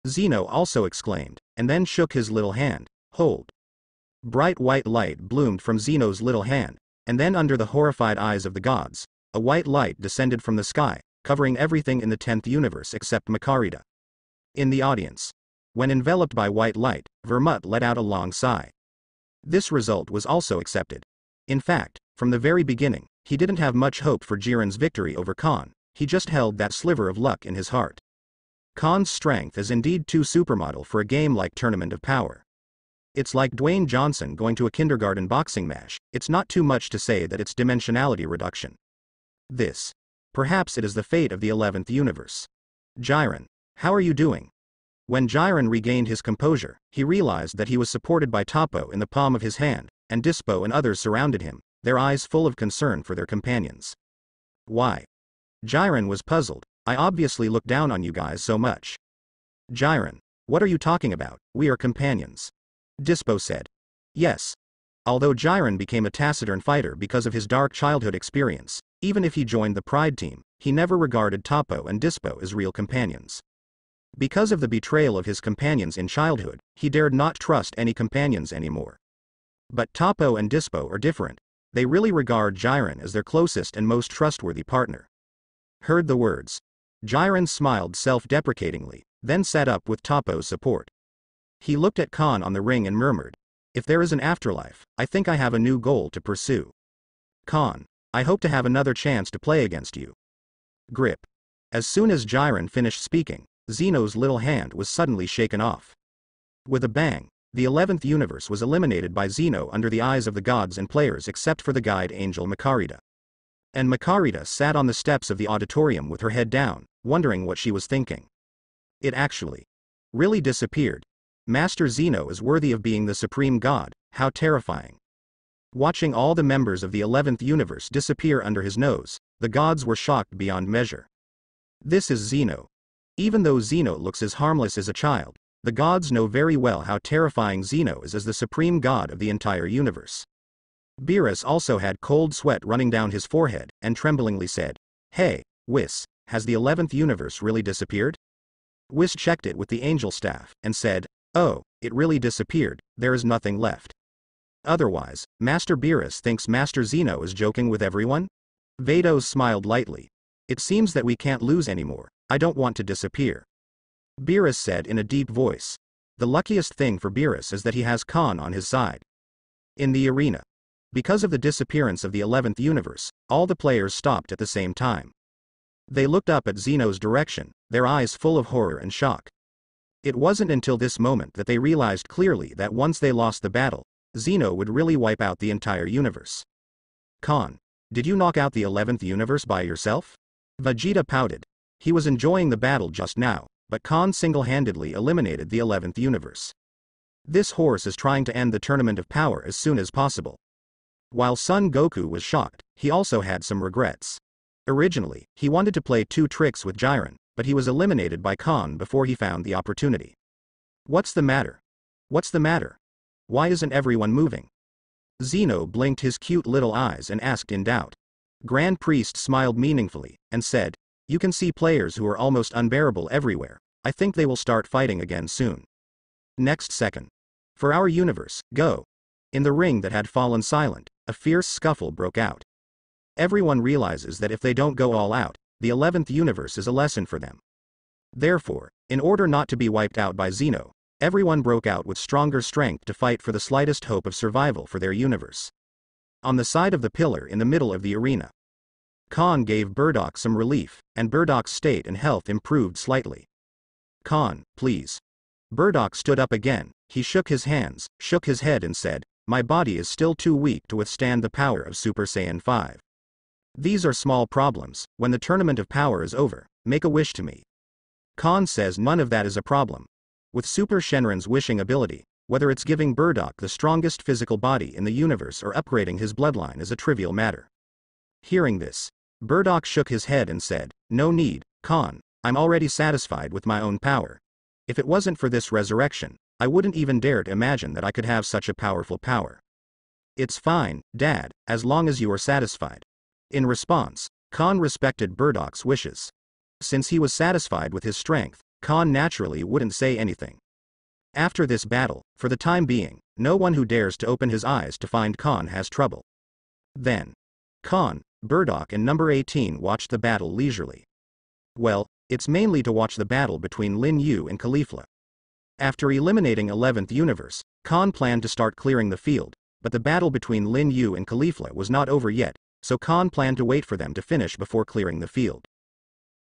Zeno also exclaimed, and then shook his little hand, hold. Bright white light bloomed from Zeno's little hand, and then under the horrified eyes of the gods, a white light descended from the sky, covering everything in the 10th universe except Makarita. In the audience, when enveloped by white light, Vermut let out a long sigh. This result was also accepted. In fact, from the very beginning, he didn't have much hope for Jiren's victory over Khan, he just held that sliver of luck in his heart. Khan's strength is indeed too supermodel for a game like Tournament of Power. It's like Dwayne Johnson going to a kindergarten boxing match, it's not too much to say that it's dimensionality reduction. This. Perhaps it is the fate of the 11th universe. Jiren, how are you doing? When Jiren regained his composure, he realized that he was supported by Topo in the palm of his hand, and Dispo and others surrounded him, their eyes full of concern for their companions. Why? Jiren was puzzled, I obviously look down on you guys so much. Jiren, what are you talking about, we are companions. Dispo said. Yes. Although Jiren became a taciturn fighter because of his dark childhood experience, even if he joined the Pride team, he never regarded Topo and Dispo as real companions. Because of the betrayal of his companions in childhood, he dared not trust any companions anymore. But Topo and Dispo are different. They really regard Jiren as their closest and most trustworthy partner. Heard the words. Jiren smiled self-deprecatingly, then sat up with Topo's support. He looked at Khan on the ring and murmured, if there is an afterlife, I think I have a new goal to pursue. Khan, I hope to have another chance to play against you. Grip. As soon as Jiren finished speaking, Zeno's little hand was suddenly shaken off. With a bang, The 11th universe was eliminated by Zeno under the eyes of the gods and players except for the guide angel Makarita. And Makarita sat on the steps of the auditorium with her head down, wondering what she was thinking. It actually really disappeared. Master Zeno is worthy of being the supreme god, how terrifying. Watching all the members of the 11th universe disappear under his nose, the gods were shocked beyond measure. This is Zeno. Even though Zeno looks as harmless as a child, the gods know very well how terrifying Zeno is as the supreme god of the entire universe. Beerus also had cold sweat running down his forehead, and tremblingly said, "Hey, Whis, has the 11th universe really disappeared?" Whis checked it with the angel staff, and said, "Oh, it really disappeared, there is nothing left." Otherwise, Master Beerus thinks Master Zeno is joking with everyone? Vados smiled lightly. "It seems that we can't lose anymore, I don't want to disappear." Beerus said in a deep voice. The luckiest thing for Beerus is that he has Khan on his side. In the arena. Because of the disappearance of the 11th universe, all the players stopped at the same time. They looked up at Zeno's direction, their eyes full of horror and shock. It wasn't until this moment that they realized clearly that once they lost the battle, Zeno would really wipe out the entire universe. "Khan, did you knock out the 11th universe by yourself?" Vegeta pouted. He was enjoying the battle just now, but Khan single-handedly eliminated the 11th universe. This horse is trying to end the tournament of power as soon as possible. While Son Goku was shocked, he also had some regrets. Originally, he wanted to play 2 tricks with Jiren, but he was eliminated by Khan before he found the opportunity. "What's the matter? What's the matter? Why isn't everyone moving?" Zeno blinked his cute little eyes and asked in doubt. Grand Priest smiled meaningfully, and said, "You can see players who are almost unbearable everywhere, I think they will start fighting again soon." Next second. "For our universe, go." In the ring that had fallen silent, a fierce scuffle broke out. Everyone realizes that if they don't go all out, the 11th universe is a lesson for them. Therefore, in order not to be wiped out by Zeno, everyone broke out with stronger strength to fight for the slightest hope of survival for their universe. On the side of the pillar in the middle of the arena, Khan gave Burdock some relief, and Burdock's state and health improved slightly. "Khan, please." Burdock stood up again, he shook his hands, shook his head and said, "My body is still too weak to withstand the power of Super Saiyan 5. These are small problems, when the tournament of power is over, make a wish to me." Khan says none of that is a problem. With Super Shenron's wishing ability, whether it's giving Burdock the strongest physical body in the universe or upgrading his bloodline is a trivial matter. Hearing this, Burdock shook his head and said, "No need, Khan, I'm already satisfied with my own power. If it wasn't for this resurrection, I wouldn't even dare to imagine that I could have such a powerful power." "It's fine, Dad, as long as you are satisfied." In response, Khan respected Burdock's wishes. Since he was satisfied with his strength, Khan naturally wouldn't say anything. After this battle, for the time being, no one who dares to open his eyes to find Khan has trouble. Then, Khan, Burdock and number 18 watched the battle leisurely. Well, it's mainly to watch the battle between Lin Yu and Caulifla. After eliminating 11th universe, Khan planned to start clearing the field, but the battle between Lin Yu and Caulifla was not over yet, so Khan planned to wait for them to finish before clearing the field.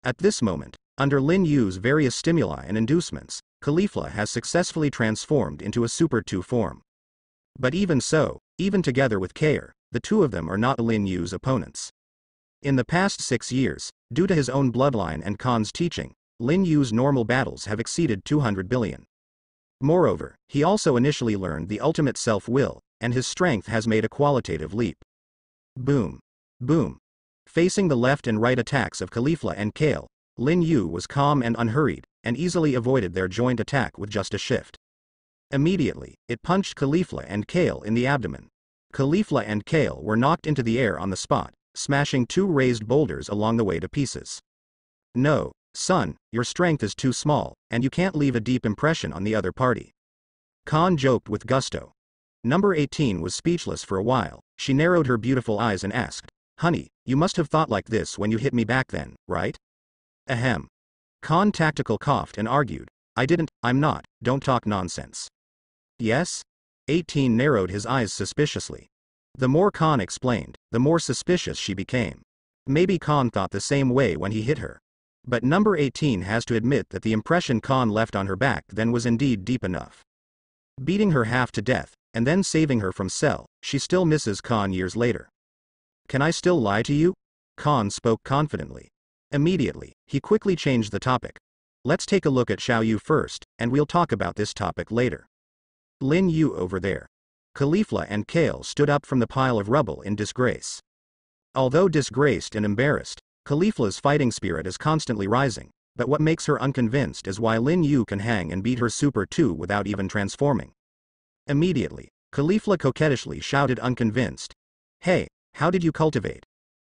At this moment, under Lin Yu's various stimuli and inducements, Caulifla has successfully transformed into a Super 2 form. But even so, even together with Kair, the two of them are not Lin Yu's opponents. In the past 6 years, due to his own bloodline and Khan's teaching, Lin Yu's normal battles have exceeded 200 billion. Moreover, he also initially learned the ultimate self-will, and his strength has made a qualitative leap. Boom. Boom. Facing the left and right attacks of Caulifla and Kale, Lin Yu was calm and unhurried, and easily avoided their joint attack with just a shift. Immediately, it punched Caulifla and Kale in the abdomen. Caulifla and Kale were knocked into the air on the spot, smashing 2 raised boulders along the way to pieces. "No, son, your strength is too small, and you can't leave a deep impression on the other party." Khan joked with gusto. Number 18 was speechless for a while, she narrowed her beautiful eyes and asked, "Honey, you must have thought like this when you hit me back then, right?" Ahem. Khan tactical coughed and argued, "I didn't, I'm not, don't talk nonsense." "Yes?" 18 narrowed his eyes suspiciously. The more Khan explained, the more suspicious she became. Maybe Khan thought the same way when he hit her. But number 18 has to admit that the impression Khan left on her back then was indeed deep enough. beating her half to death, and then saving her from Cell. She still misses Khan years later. Can I still lie to you? Khan spoke confidently. Immediately, he quickly changed the topic. Let's take a look at Xiao Yu first, and we'll talk about this topic later. Lin Yu over there. Caulifla and Kale stood up from the pile of rubble in disgrace. Although disgraced and embarrassed, Caulifla's fighting spirit is constantly rising, but what makes her unconvinced is why Lin Yu can hang and beat her Super 2 without even transforming. Immediately, Caulifla coquettishly shouted unconvinced. Hey, how did you cultivate?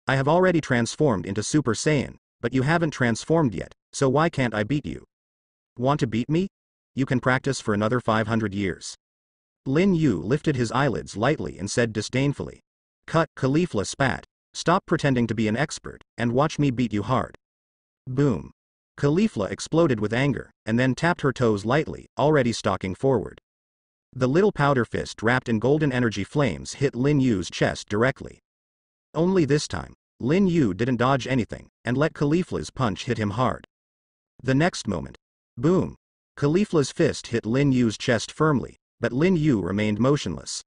I have already transformed into Super Saiyan, but you haven't transformed yet, so why can't I beat you? Want to beat me? You can practice for another 500 years. Lin Yu lifted his eyelids lightly and said disdainfully. Cut, Caulifla spat. Stop pretending to be an expert, and watch me beat you hard. Boom. Caulifla exploded with anger, and then tapped her toes lightly, already stalking forward. The little powder fist wrapped in golden energy flames hit Lin Yu's chest directly. Only this time, Lin Yu didn't dodge anything, and let Caulifla's punch hit him hard. The next moment. Boom. Caulifla's fist hit Lin Yu's chest firmly, but Lin Yu remained motionless.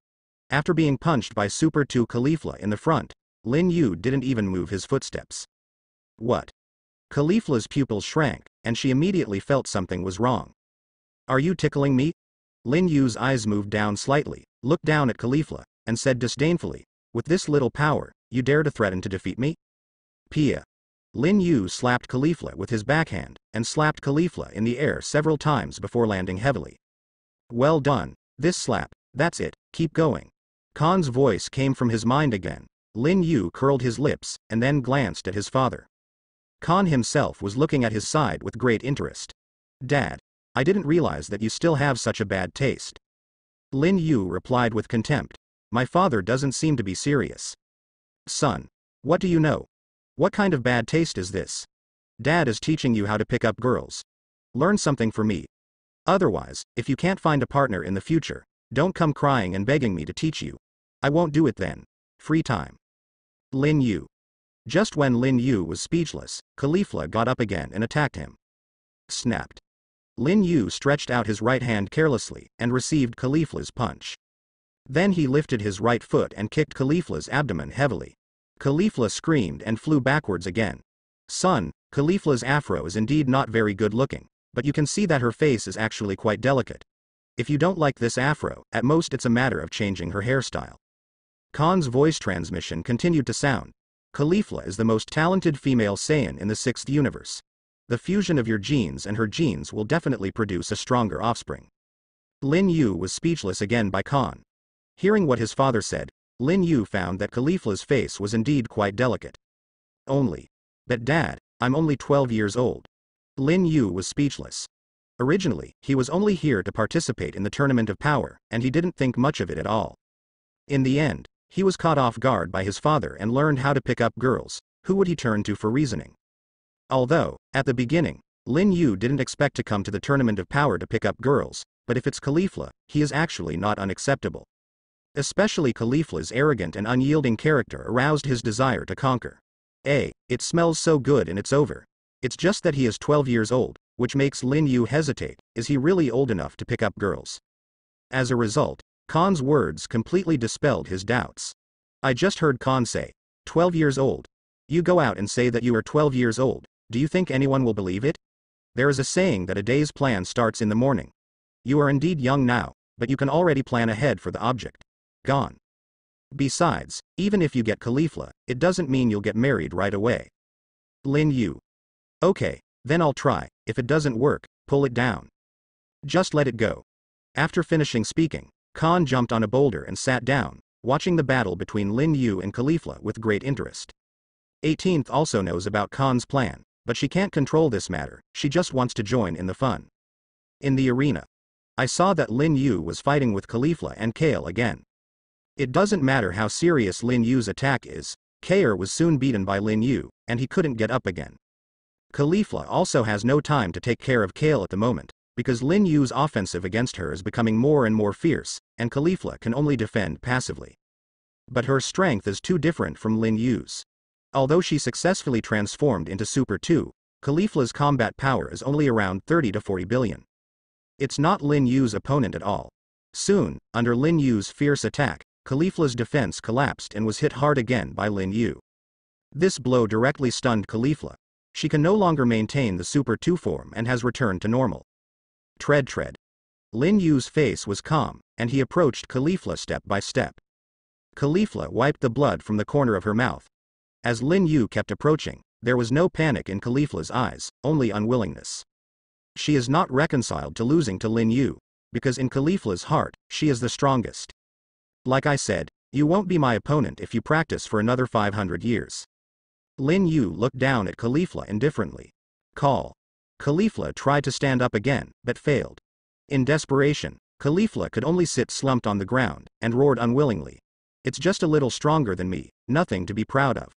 After being punched by Super 2 Caulifla in the front, Lin Yu didn't even move his footsteps. What? Caulifla's pupils shrank, and she immediately felt something was wrong. Are you tickling me? Lin Yu's eyes moved down slightly, looked down at Caulifla, and said disdainfully, with this little power, you dare to threaten to defeat me? Pia. Lin Yu slapped Caulifla with his backhand, and slapped Caulifla in the air several times before landing heavily. Well done, this slap, that's it, keep going. Khan's voice came from his mind again. Lin Yu curled his lips, and then glanced at his father. Khan himself was looking at his side with great interest. Dad, I didn't realize that you still have such a bad taste. Lin Yu replied with contempt. My father doesn't seem to be serious. Son, what do you know? What kind of bad taste is this? Dad is teaching you how to pick up girls. Learn something for me. Otherwise, if you can't find a partner in the future, don't come crying and begging me to teach you. I won't do it then. Free time. Lin Yu. Just when Lin Yu was speechless, Caulifla got up again and attacked him. Snapped. Lin Yu stretched out his right hand carelessly and received Caulifla's punch. Then he lifted his right foot and kicked Caulifla's abdomen heavily. Caulifla screamed and flew backwards again. Son, Caulifla's afro is indeed not very good looking, but you can see that her face is actually quite delicate. If you don't like this afro, at most it's a matter of changing her hairstyle. Khan's voice transmission continued to sound. Caulifla is the most talented female Saiyan in the 6th universe. The fusion of your genes and her genes will definitely produce a stronger offspring. Lin Yu was speechless again by Khan. Hearing what his father said, Lin Yu found that Caulifla's face was indeed quite delicate. But Dad, I'm only 12 years old. Lin Yu was speechless. Originally, he was only here to participate in the Tournament of Power, and he didn't think much of it at all. In the end, he was caught off guard by his father and learned how to pick up girls. Who would he turn to for reasoning? Although, at the beginning, Lin Yu didn't expect to come to the Tournament of Power to pick up girls, but if it's Caulifla, he is actually not unacceptable. Especially Caulifla's arrogant and unyielding character aroused his desire to conquer. It smells so good and it's over. It's just that he is 12 years old, which makes Lin Yu hesitate. Is he really old enough to pick up girls? As a result, Khan's words completely dispelled his doubts. I just heard Khan say, 12 years old. You go out and say that you are 12 years old, do you think anyone will believe it? There is a saying that a day's plan starts in the morning. You are indeed young now, but you can already plan ahead for the object. Gone. Besides, even if you get Caulifla, it doesn't mean you'll get married right away. Lin Yu. Okay, then I'll try. If it doesn't work, pull it down. Just let it go. After finishing speaking, Khan jumped on a boulder and sat down, watching the battle between Lin Yu and Caulifla with great interest. 18th also knows about Khan's plan, but she can't control this matter, she just wants to join in the fun. In the arena, I saw that Lin Yu was fighting with Caulifla and Kale again. It doesn't matter how serious Lin Yu's attack is, Kale was soon beaten by Lin Yu, and he couldn't get up again. Caulifla also has no time to take care of Kale at the moment, because Lin Yu's offensive against her is becoming more and more fierce, and Caulifla can only defend passively. But her strength is too different from Lin Yu's. Although she successfully transformed into Super 2, Caulifla's combat power is only around 30 to 40 billion. It's not Lin Yu's opponent at all. Soon, under Lin Yu's fierce attack, Caulifla's defense collapsed and was hit hard again by Lin Yu. This blow directly stunned Caulifla. She can no longer maintain the Super 2 form and has returned to normal. Tread. Lin Yu's face was calm, and he approached Caulifla step by step. Caulifla wiped the blood from the corner of her mouth. As Lin Yu kept approaching, there was no panic in Caulifla's eyes, only unwillingness. She is not reconciled to losing to Lin Yu, because in Caulifla's heart, she is the strongest. Like I said, you won't be my opponent if you practice for another 500 years. Lin Yu looked down at Caulifla indifferently. Call. Caulifla tried to stand up again, but failed. In desperation, Caulifla could only sit slumped on the ground, and roared unwillingly. It's just a little stronger than me, nothing to be proud of.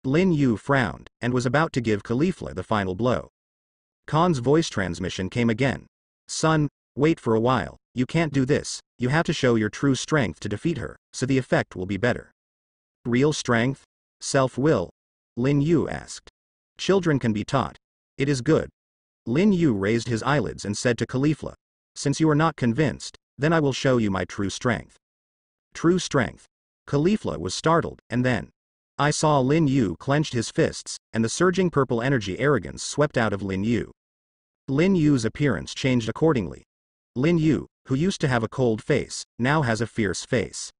Lin Yu frowned, and was about to give Caulifla the final blow. Khan's voice transmission came again. Son, wait for a while, you can't do this, you have to show your true strength to defeat her, so the effect will be better. Real strength? Self-will? Lin Yu asked. Children can be taught. It is good. Lin Yu raised his eyelids and said to Caulifla, since you are not convinced, then I will show you my true strength. True strength. Caulifla was startled, and then I saw Lin Yu clenched his fists, and the surging purple energy arrogance swept out of Lin Yu. Lin Yu's appearance changed accordingly. Lin Yu, who used to have a cold face, now has a fierce face.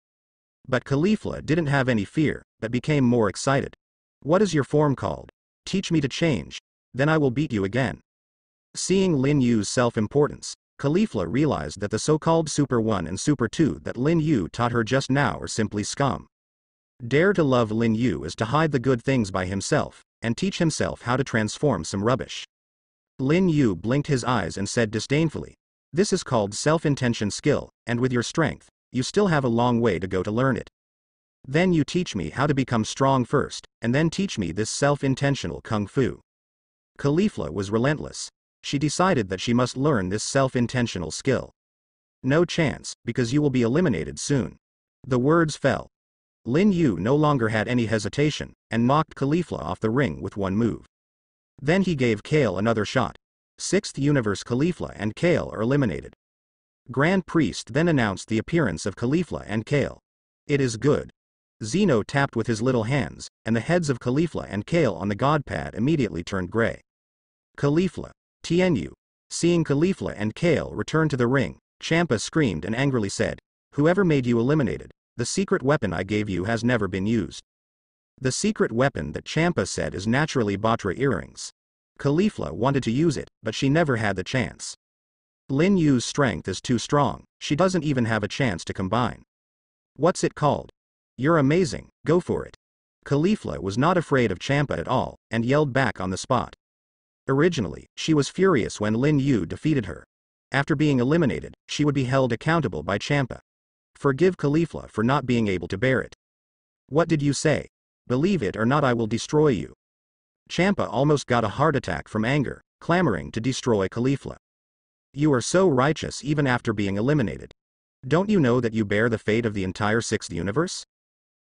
But Caulifla didn't have any fear, but became more excited. What is your form called? Teach me to change, then I will beat you again. Seeing Lin Yu's self-importance, Caulifla realized that the so-called Super 1 and Super 2 that Lin Yu taught her just now are simply scum. Dare to love Lin Yu is to hide the good things by himself, and teach himself how to transform some rubbish. Lin Yu blinked his eyes and said disdainfully, this is called self-intention skill, and with your strength, you still have a long way to go to learn it. Then you teach me how to become strong first, and then teach me this self-intentional kung fu. Caulifla was relentless. She decided that she must learn this self-intentional skill. No chance, because you will be eliminated soon. The words fell. Lin Yu no longer had any hesitation, and knocked Caulifla off the ring with one move. Then he gave Kale another shot. 6th Universe Caulifla and Kale are eliminated. Grand Priest then announced the appearance of Caulifla and Kale. It is good. Zeno tapped with his little hands, and the heads of Caulifla and Kale on the god pad immediately turned gray. Caulifla. Tianyu. Seeing Caulifla and Kale return to the ring, Champa screamed and angrily said, whoever made you eliminated, the secret weapon I gave you has never been used. The secret weapon that Champa said is naturally Batra earrings. Caulifla wanted to use it, but she never had the chance. Lin Yu's strength is too strong, she doesn't even have a chance to combine. What's it called? You're amazing, go for it. Caulifla was not afraid of Champa at all, and yelled back on the spot. Originally, she was furious when Lin Yu defeated her. After being eliminated, she would be held accountable by Champa. Forgive Caulifla for not being able to bear it. What did you say? Believe it or not, I will destroy you. Champa almost got a heart attack from anger, clamoring to destroy Caulifla. You are so righteous even after being eliminated. Don't you know that you bear the fate of the entire 6th universe?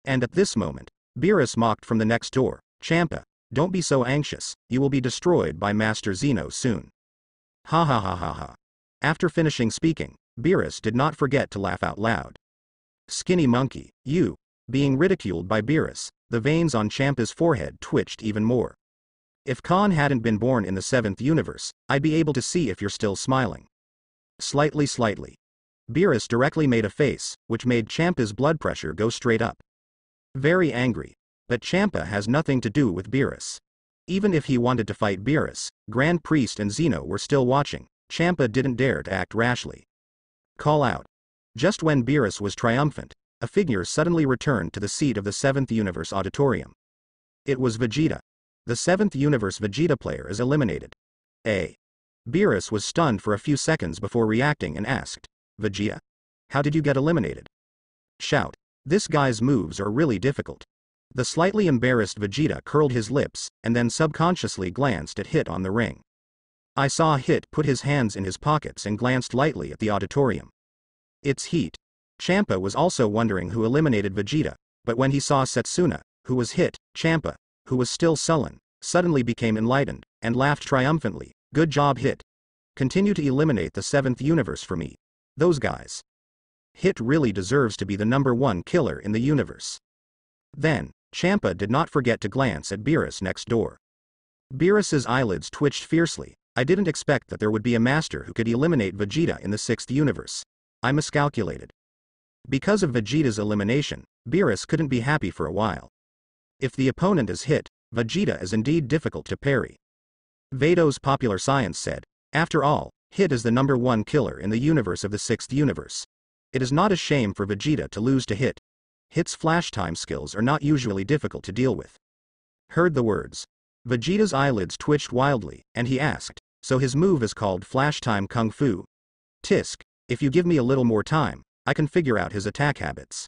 And at this moment, Beerus mocked from the next door, Champa, don't be so anxious, you will be destroyed by Master Zeno soon. Ha ha ha ha ha. After finishing speaking, Beerus did not forget to laugh out loud. Skinny monkey, you. Being ridiculed by Beerus, the veins on Champa's forehead twitched even more. If Khan hadn't been born in the 7th universe, I'd be able to see if you're still smiling. Slightly. Beerus directly made a face, which made Champa's blood pressure go straight up. Very angry. But Champa has nothing to do with Beerus. Even if he wanted to fight Beerus, Grand Priest and Zeno were still watching. Champa didn't dare to act rashly. Call out. Just when Beerus was triumphant, a figure suddenly returned to the seat of the 7th Universe auditorium. It was Vegeta. The 7th Universe Vegeta player is eliminated. Beerus was stunned for a few seconds before reacting and asked, Vegeta? How did you get eliminated? Shout. This guy's moves are really difficult. The slightly embarrassed Vegeta curled his lips, and then subconsciously glanced at Hit on the ring. I saw Hit put his hands in his pockets and glanced lightly at the auditorium. It's Heat. Champa was also wondering who eliminated Vegeta, but when he saw Setsuna, who was Hit, Champa, who was still sullen, suddenly became enlightened, and laughed triumphantly. Good job Hit. Continue to eliminate the 7th universe for me. Those guys. Hit really deserves to be the #1 killer in the universe. Then, Champa did not forget to glance at Beerus next door. Beerus's eyelids twitched fiercely. I didn't expect that there would be a master who could eliminate Vegeta in the 6th universe. I miscalculated. Because of Vegeta's elimination, Beerus couldn't be happy for a while. If the opponent is Hit, Vegeta is indeed difficult to parry. Vados Popular Science said, after all, Hit is the #1 killer in the universe of the 6th universe. It is not a shame for Vegeta to lose to Hit. Hit's flash time skills are not usually difficult to deal with. Heard the words. Vegeta's eyelids twitched wildly, and he asked, so his move is called Flash Time Kung Fu? Tisk, if you give me a little more time, I can figure out his attack habits.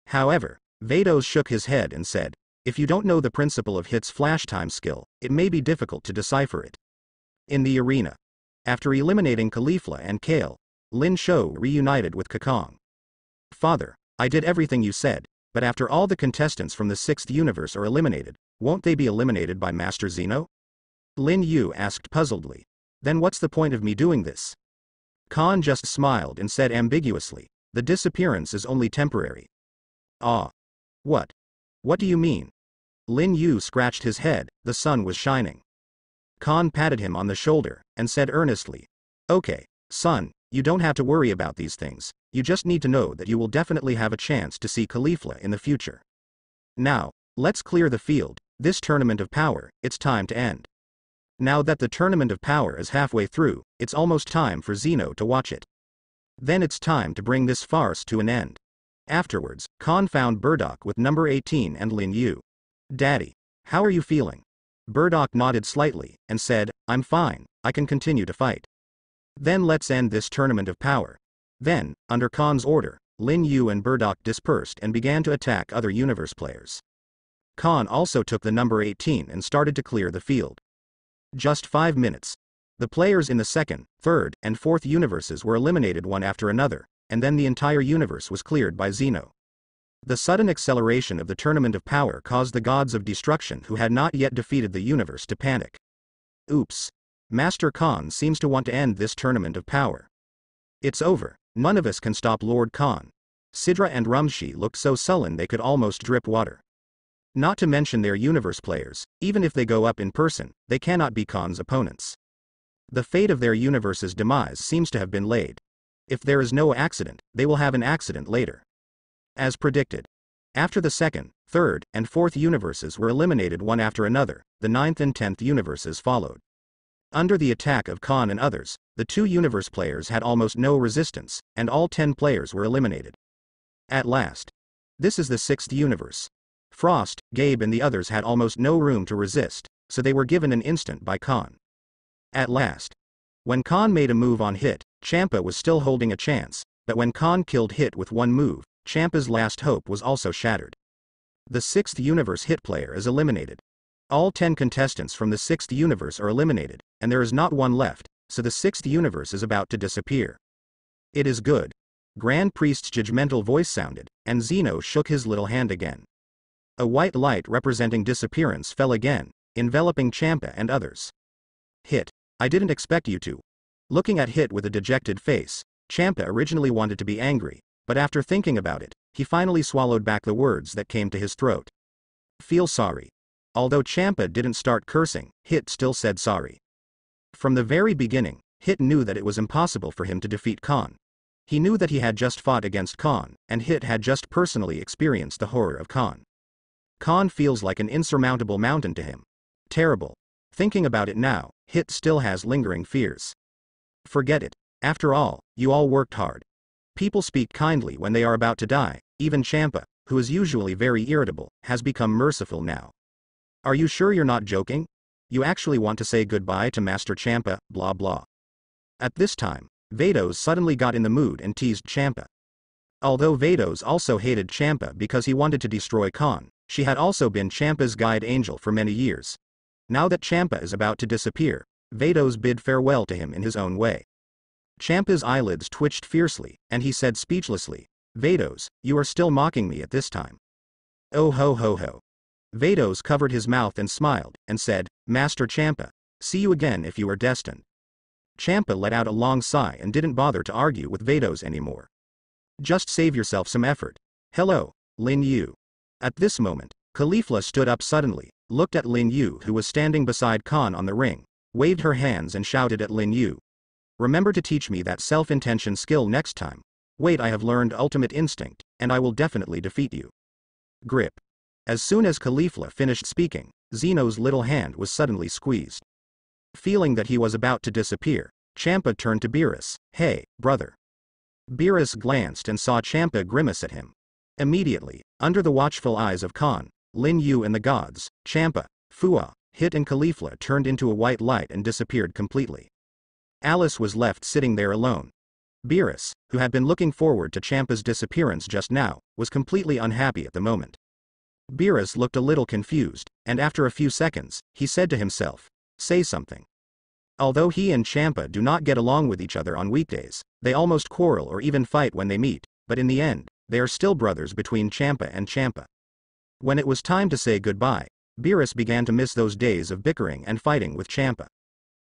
However, Vados shook his head and said, if you don't know the principle of Hit's flash time skill, it may be difficult to decipher it. In the arena. After eliminating Caulifla and Kale, Lin Shou reunited with Kakong. Father, I did everything you said, but after all the contestants from the 6th universe are eliminated, won't they be eliminated by Master Zeno? Lin Yu asked puzzledly. Then what's the point of me doing this? Khan just smiled and said ambiguously, the disappearance is only temporary. Ah. What? What do you mean? Lin Yu scratched his head, the sun was shining. Khan patted him on the shoulder, and said earnestly, okay, son, you don't have to worry about these things, you just need to know that you will definitely have a chance to see Caulifla in the future. Now, let's clear the field, this tournament of power, it's time to end. Now that the tournament of power is halfway through, it's almost time for Zeno to watch it. Then it's time to bring this farce to an end. Afterwards, Khan found Burdock with #18 and Lin Yu. Daddy, how are you feeling? Burdock nodded slightly, and said, I'm fine, I can continue to fight. Then let's end this tournament of power. Then, under Khan's order, Lin Yu and Burdock dispersed and began to attack other universe players. Khan also took the #18 and started to clear the field. Just 5 minutes. The players in the 2nd, 3rd, and 4th universes were eliminated one after another, and then the entire universe was cleared by Zeno. The sudden acceleration of the tournament of power caused the gods of destruction who had not yet defeated the universe to panic. Oops. Master Khan seems to want to end this tournament of power. It's over, none of us can stop Lord Khan. Sidra and Rumshi looked so sullen they could almost drip water. Not to mention their universe players, even if they go up in person, they cannot be Khan's opponents. The fate of their universe's demise seems to have been laid. If there is no accident, they will have an accident later. As predicted. After the 2nd, 3rd, and 4th universes were eliminated one after another, the 9th and 10th universes followed. Under the attack of Khan and others, the 2 universe players had almost no resistance, and all 10 players were eliminated. At last. This is the 6th universe. Frost, Gabe and the others had almost no room to resist, so they were given an instant by Khan. At last. When Khan made a move on Hit, Champa was still holding a chance, but when Khan killed Hit with one move, Champa's last hope was also shattered. The 6th universe Hit player is eliminated. All 10 contestants from the 6th universe are eliminated, and there is not one left, so the 6th universe is about to disappear. It is good. Grand Priest's judgmental voice sounded, and Zeno shook his little hand again. A white light representing disappearance fell again, enveloping Champa and others. Hit. I didn't expect you to. Looking at Hit with a dejected face, Champa originally wanted to be angry, but after thinking about it, he finally swallowed back the words that came to his throat. Feel sorry. Although Champa didn't start cursing, Hit still said sorry. From the very beginning, Hit knew that it was impossible for him to defeat Khan. He knew that he had just fought against Khan, and Hit had just personally experienced the horror of Khan. Khan feels like an insurmountable mountain to him. Terrible. Thinking about it now, Hit still has lingering fears. Forget it. After all, you all worked hard. People speak kindly when they are about to die, even Champa, who is usually very irritable, has become merciful now. Are you sure you're not joking? You actually want to say goodbye to Master Champa, blah blah. At this time, Vados suddenly got in the mood and teased Champa. Although Vados also hated Champa because he wanted to destroy Khan, she had also been Champa's guide angel for many years. Now that Champa is about to disappear, Vados bid farewell to him in his own way. Champa's eyelids twitched fiercely, and he said speechlessly, Vados, you are still mocking me at this time. Oh ho ho ho. Vados covered his mouth and smiled, and said, Master Champa, see you again if you are destined. Champa let out a long sigh and didn't bother to argue with Vados anymore. Just save yourself some effort. Hello, Lin Yu. At this moment, Caulifla stood up suddenly, looked at Lin Yu who was standing beside Khan on the ring, waved her hands and shouted at Lin Yu. Remember to teach me that self-intention skill next time. Wait, I have learned ultimate instinct, and I will definitely defeat you. Grip. As soon as Caulifla finished speaking, Zeno's little hand was suddenly squeezed. Feeling that he was about to disappear, Champa turned to Beerus. Hey, brother. Beerus glanced and saw Champa grimace at him. Immediately, under the watchful eyes of Khan, Lin Yu and the gods, Champa, Fua, Hit and Caulifla turned into a white light and disappeared completely. Alice was left sitting there alone. Beerus, who had been looking forward to Champa's disappearance just now, was completely unhappy at the moment. Beerus looked a little confused, and after a few seconds, he said to himself, say something. Although he and Champa do not get along with each other on weekdays, they almost quarrel or even fight when they meet, but in the end, they are still brothers between Champa and Champa. When it was time to say goodbye, Beerus began to miss those days of bickering and fighting with Champa.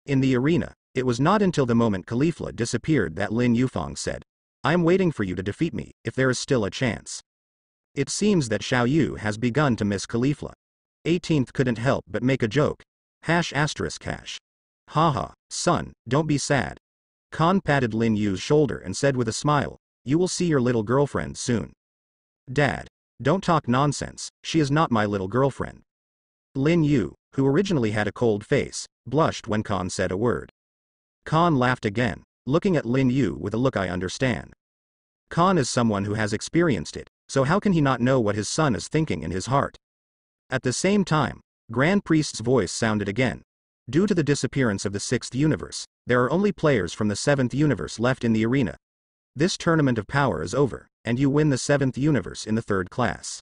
In the arena, it was not until the moment Caulifla disappeared that Lin Yufeng said, I am waiting for you to defeat me, if there is still a chance. It seems that Xiao Yu has begun to miss Caulifla. 18th couldn't help but make a joke. ***. Haha, son, don't be sad. Khan patted Lin Yu's shoulder and said with a smile, you will see your little girlfriend soon. Dad, don't talk nonsense, she is not my little girlfriend. Lin Yu, who originally had a cold face, blushed when Khan said a word. Khan laughed again, looking at Lin Yu with a look I understand. Khan is someone who has experienced it, so how can he not know what his son is thinking in his heart? At the same time, Grand Priest's voice sounded again. Due to the disappearance of the 6th universe, there are only players from the 7th universe left in the arena. This tournament of power is over, and you win the 7th universe in the 3rd class.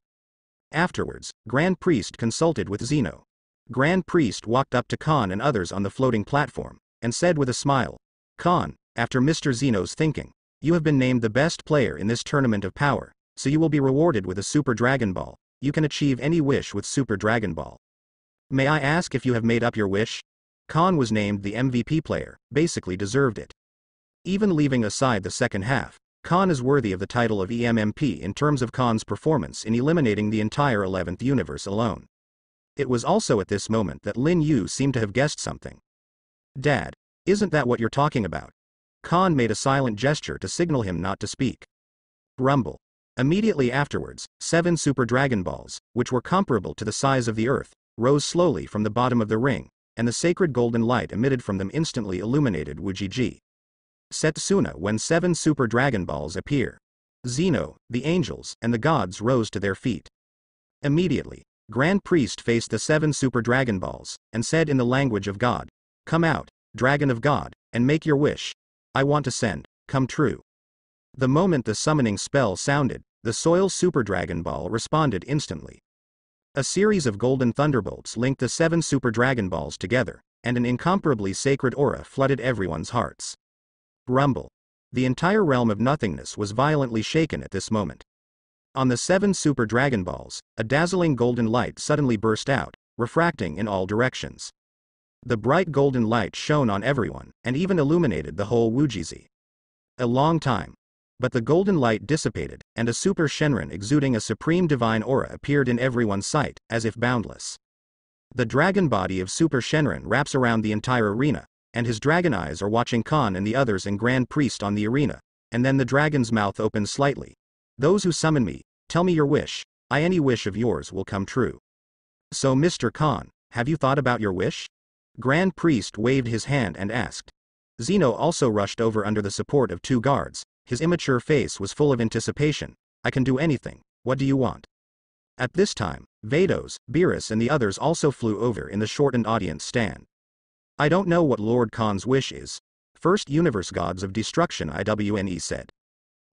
Afterwards, Grand Priest consulted with Zeno. Grand Priest walked up to Khan and others on the floating platform, and said with a smile, Khan, after Mr. Zeno's thinking, you have been named the best player in this tournament of power, so you will be rewarded with a Super Dragon Ball. You can achieve any wish with Super Dragon Ball. May I ask if you have made up your wish? Khan was named the MVP player, basically deserved it. Even leaving aside the second half, Khan is worthy of the title of EMMP in terms of Khan's performance in eliminating the entire 11th universe alone. It was also at this moment that Lin Yu seemed to have guessed something. Dad, isn't that what you're talking about? Khan made a silent gesture to signal him not to speak. Rumble. Immediately afterwards, 7 Super Dragon Balls, which were comparable to the size of the Earth, rose slowly from the bottom of the ring, and the sacred golden light emitted from them instantly illuminated Wujiji. Setsuna when 7 Super Dragon Balls appear. Zeno, the angels, and the gods rose to their feet. Immediately, Grand Priest faced the 7 Super Dragon Balls, and said in the language of God, come out, Dragon of God, and make your wish. I want to send, come true. The moment the summoning spell sounded, the Soil Super Dragon Ball responded instantly. A series of golden thunderbolts linked the 7 Super Dragon Balls together, and an incomparably sacred aura flooded everyone's hearts. Rumble. The entire realm of nothingness was violently shaken at this moment. On the 7 Super Dragon Balls, a dazzling golden light suddenly burst out, refracting in all directions. The bright golden light shone on everyone, and even illuminated the whole Wujiji. A long time. But the golden light dissipated, and a Super Shenron exuding a supreme divine aura appeared in everyone's sight, as if boundless. The dragon body of Super Shenron wraps around the entire arena, and his dragon eyes are watching Khan and the others and Grand Priest on the arena, and then the dragon's mouth opens slightly. Those who summon me, tell me your wish, any wish of yours will come true. So Mr. Khan, have you thought about your wish? Grand Priest waved his hand and asked. Zeno also rushed over under the support of 2 guards. His immature face was full of anticipation. I can do anything, what do you want? At this time, Vados, Beerus and the others also flew over in the shortened audience stand. I don't know what Lord Khan's wish is. First Universe Gods of Destruction IWNE said.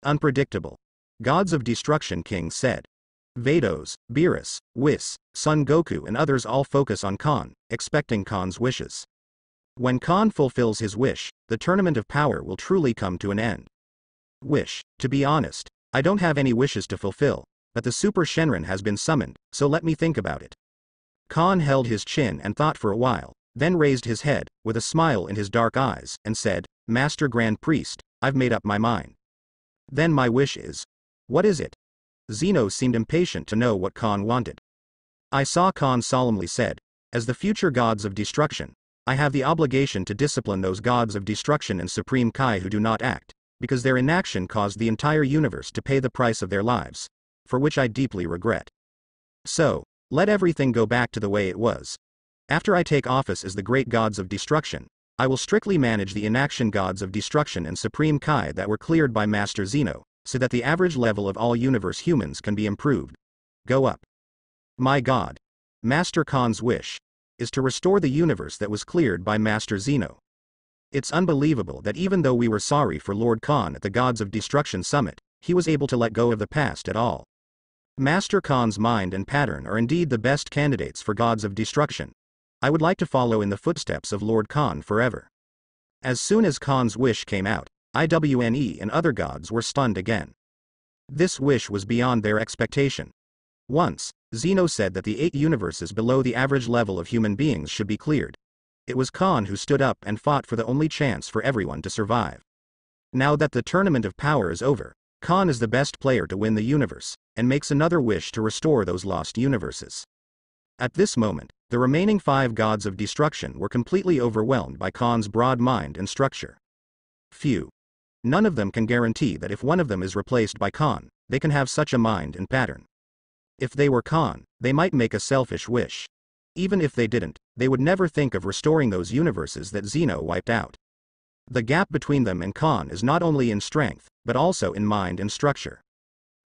Unpredictable. Gods of Destruction King said. Vados, Beerus, Whis, Son Goku and others all focus on Khan, expecting Khan's wishes. When Khan fulfills his wish, the tournament of power will truly come to an end. Wish, to be honest, I don't have any wishes to fulfill, but the Super Shenron has been summoned, so let me think about it. Khan held his chin and thought for a while, then raised his head, with a smile in his dark eyes, and said, Master Grand Priest, I've made up my mind. Then my wish is. What is it? Zeno seemed impatient to know what Khan wanted. I saw Khan solemnly said, as the future gods of destruction, I have the obligation to discipline those gods of destruction and supreme Kai who do not act, because their inaction caused the entire universe to pay the price of their lives, for which I deeply regret. So, let everything go back to the way it was. After I take office as the great gods of destruction, I will strictly manage the inaction gods of destruction and supreme Kai that were cleared by Master Zeno, so that the average level of all universe humans can be improved. Go up. My God. Master Khan's wish is to restore the universe that was cleared by Master Zeno. It's unbelievable that even though we were sorry for Lord Khan at the Gods of Destruction Summit, he was able to let go of the past at all. Master Khan's mind and pattern are indeed the best candidates for Gods of Destruction. I would like to follow in the footsteps of Lord Khan forever. As soon as Khan's wish came out, IWNE and other gods were stunned again. This wish was beyond their expectation. Once, Zeno said that the 8 universes below the average level of human beings should be cleared. It was Khan who stood up and fought for the only chance for everyone to survive. Now that the tournament of power is over, Khan is the best player to win the universe, and makes another wish to restore those lost universes. At this moment, the remaining 5 gods of destruction were completely overwhelmed by Khan's broad mind and structure. Few. None of them can guarantee that if one of them is replaced by Khan, they can have such a mind and pattern. If they were Khan, they might make a selfish wish. Even if they didn't, they would never think of restoring those universes that Zeno wiped out. The gap between them and Khan is not only in strength, but also in mind and structure.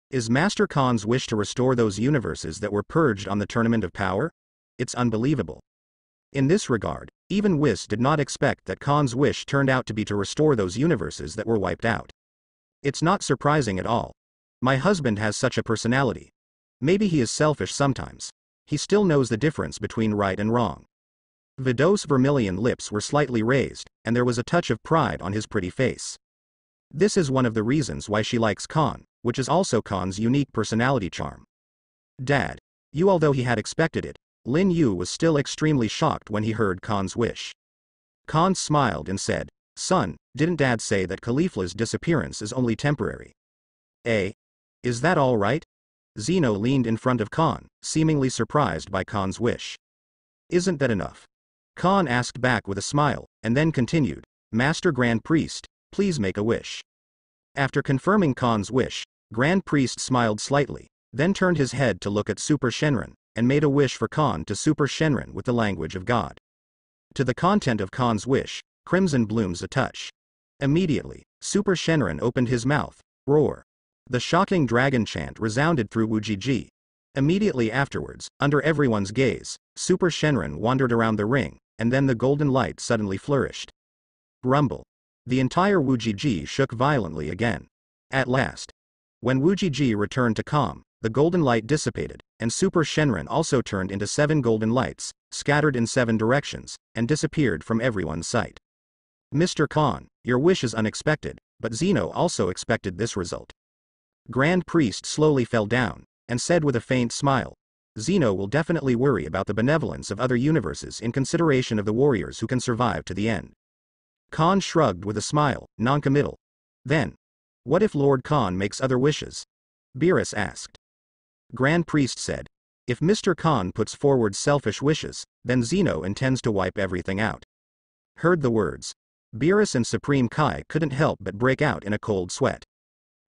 Is Master Khan's wish to restore those universes that were purged on the Tournament of Power? It's unbelievable. In this regard, even Whis did not expect that Khan's wish turned out to be to restore those universes that were wiped out. It's not surprising at all. My husband has such a personality. Maybe he is selfish sometimes. He still knows the difference between right and wrong. Vados' vermilion lips were slightly raised, and there was a touch of pride on his pretty face. This is one of the reasons why she likes Khan, which is also Khan's unique personality charm. Dad. You, although he had expected it, Lin Yu was still extremely shocked when he heard Khan's wish. Khan smiled and said, Son, didn't Dad say that Khalifa's disappearance is only temporary? Is that all right? Zeno leaned in front of Khan, seemingly surprised by Khan's wish. Isn't that enough? Khan asked back with a smile, and then continued, Master Grand Priest, please make a wish. After confirming Khan's wish, Grand Priest smiled slightly, then turned his head to look at Super Shenron, and made a wish for Khan to Super Shenron with the language of God. To the content of Khan's wish, crimson blooms a touch. Immediately, Super Shenron opened his mouth, roar. The shocking dragon chant resounded through Wujiji. Immediately afterwards, under everyone's gaze, Super Shenron wandered around the ring, and then the golden light suddenly flourished. Rumble. The entire Wujiji shook violently again. At last. When Wujiji returned to calm, the golden light dissipated, and Super Shenron also turned into 7 golden lights, scattered in 7 directions, and disappeared from everyone's sight. Mr. Khan, your wish is unexpected, but Zeno also expected this result. Grand Priest slowly fell down, and said with a faint smile, Zeno will definitely worry about the benevolence of other universes in consideration of the warriors who can survive to the end. Khan shrugged with a smile, noncommittal. Then, what if Lord Khan makes other wishes? Beerus asked. Grand Priest said, if Mr. Khan puts forward selfish wishes, then Zeno intends to wipe everything out. Heard the words. Beerus and Supreme Kai couldn't help but break out in a cold sweat.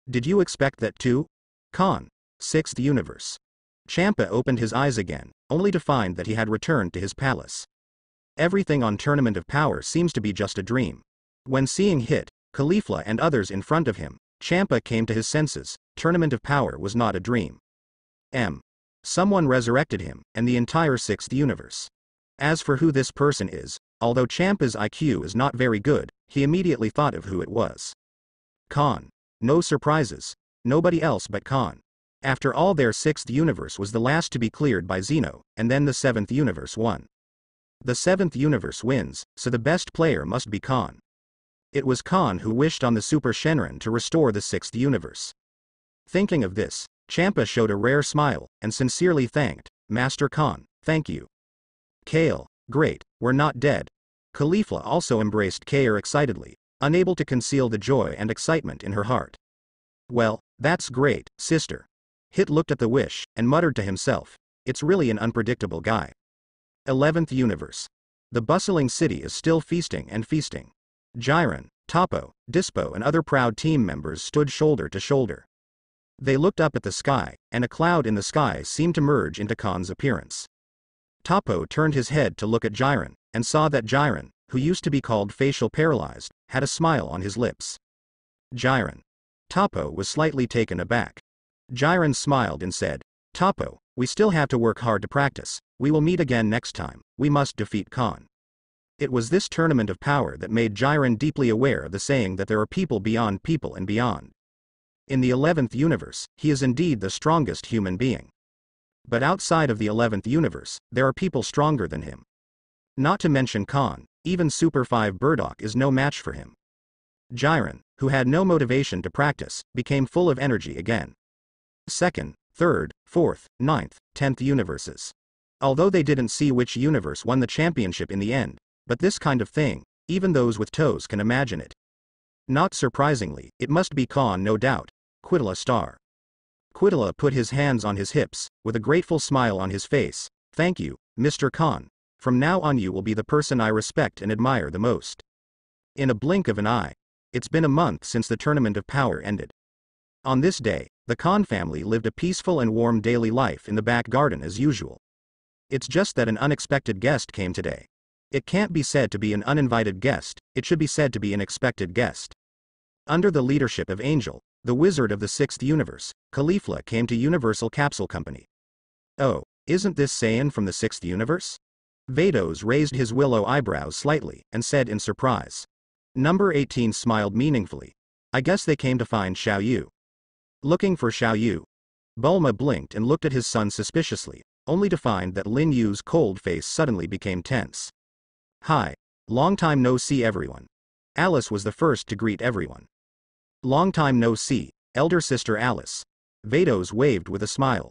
Did you expect that too? Khan. 6th universe. Champa opened his eyes again, only to find that he had returned to his palace. Everything on Tournament of Power seems to be just a dream. When seeing Hit, Khalifa and others in front of him, Champa came to his senses. Tournament of Power was not a dream. Someone resurrected him, and the entire 6th universe. As for who this person is, although Champa's IQ is not very good, he immediately thought of who it was. Khan. No surprises. Nobody else but Khan. After all, their 6th universe was the last to be cleared by Zeno, and then the 7th universe won. The 7th universe wins, so the best player must be Khan. It was Khan who wished on the Super Shenron to restore the 6th universe. Thinking of this, Champa showed a rare smile, and sincerely thanked, Master Khan, thank you. Kale, great, we're not dead. Khalifa also embraced Kair excitedly, unable to conceal the joy and excitement in her heart. Well, that's great, sister. Hit looked at the wish, and muttered to himself, it's really an unpredictable guy. 11th Universe. The bustling city is still feasting and feasting. Jiren, Toppo, Dispo and other proud team members stood shoulder to shoulder. They looked up at the sky, and a cloud in the sky seemed to merge into Khan's appearance. Toppo turned his head to look at Jiren, and saw that Jiren, who used to be called facial paralyzed, had a smile on his lips. Jiren. Toppo was slightly taken aback. Jiren smiled and said, Toppo, we still have to work hard to practice, we will meet again next time, we must defeat Khan. It was this tournament of power that made Jiren deeply aware of the saying that there are people beyond people and beyond. In the 11th universe, he is indeed the strongest human being. But outside of the 11th universe, there are people stronger than him. Not to mention Khan, even Super 5 Burdock is no match for him. Jiren, who had no motivation to practice, became full of energy again. 2nd, 3rd, 4th, 9th, 10th universes. Although they didn't see which universe won the championship in the end, but this kind of thing, even those with toes can imagine it. Not surprisingly, it must be Khan no doubt, Quidala Star. Quidala put his hands on his hips, with a grateful smile on his face. Thank you, Mr. Khan. From now on you will be the person I respect and admire the most. In a blink of an eye. It's been a month since the Tournament of Power ended. On this day, the Khan family lived a peaceful and warm daily life in the back garden as usual. It's just that an unexpected guest came today. It can't be said to be an uninvited guest, it should be said to be an expected guest. Under the leadership of Angel, the wizard of the 6th universe, Caulifla came to Universal Capsule Company. Oh, isn't this Saiyan from the 6th universe? Vados raised his willow eyebrows slightly, and said in surprise. Number 18 smiled meaningfully. I guess they came to find Xiao Yu. Looking for Xiao Yu. Bulma blinked and looked at his son suspiciously, only to find that Lin Yu's cold face suddenly became tense. Hi. Long time no see everyone. Alice was the first to greet everyone. Long time no see, elder sister Alice. Vados waved with a smile.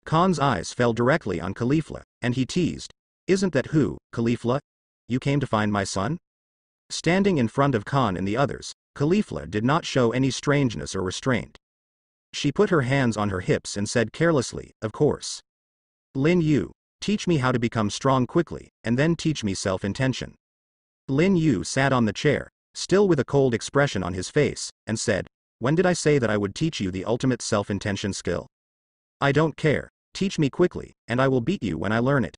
Khan's eyes fell directly on Caulifla, and he teased. Isn't that who, Caulifla? You came to find my son? Standing in front of Khan and the others, Caulifla did not show any strangeness or restraint. She put her hands on her hips and said carelessly, of course. Lin Yu, teach me how to become strong quickly, and then teach me self-intention. Lin Yu sat on the chair, still with a cold expression on his face, and said, when did I say that I would teach you the ultimate self-intention skill? I don't care, teach me quickly, and I will beat you when I learn it.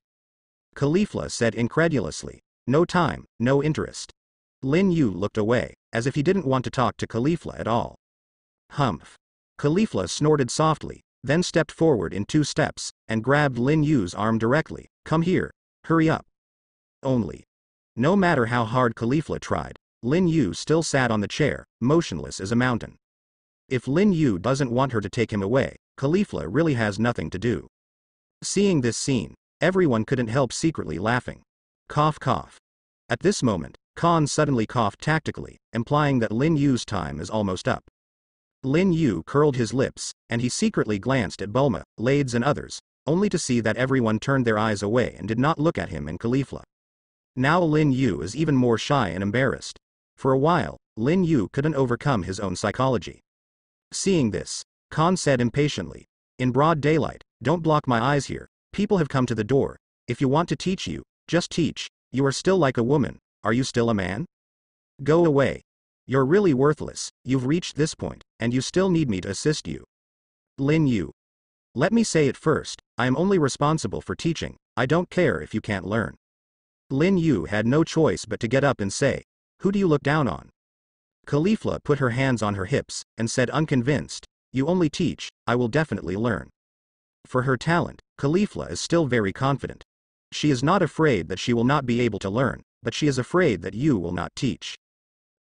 Caulifla said incredulously, no time, no interest. Lin Yu looked away, as if he didn't want to talk to Caulifla at all. Humph. Caulifla snorted softly, then stepped forward in 2 steps, and grabbed Lin Yu's arm directly. Come here, hurry up. Only. No matter how hard Caulifla tried, Lin Yu still sat on the chair, motionless as a mountain. If Lin Yu doesn't want her to take him away, Caulifla really has nothing to do. Seeing this scene, everyone couldn't help secretly laughing. Cough cough. At this moment, Khan suddenly coughed tactically, implying that Lin Yu's time is almost up. Lin Yu curled his lips, and he secretly glanced at Bulma, Lades and others, only to see that everyone turned their eyes away and did not look at him and Caulifla. Now Lin Yu is even more shy and embarrassed. For a while, Lin Yu couldn't overcome his own psychology. Seeing this, Khan said impatiently, in broad daylight, don't block my eyes here, people have come to the door, if you want to teach you, just teach, you are still like a woman, are you still a man? Go away. You're really worthless, you've reached this point, and you still need me to assist you. Lin Yu. Let me say it first, I am only responsible for teaching, I don't care if you can't learn. Lin Yu had no choice but to get up and say, who do you look down on? Caulifla put her hands on her hips, and said unconvinced, you only teach, I will definitely learn. For her talent, Caulifla is still very confident. She is not afraid that she will not be able to learn, but she is afraid that you will not teach.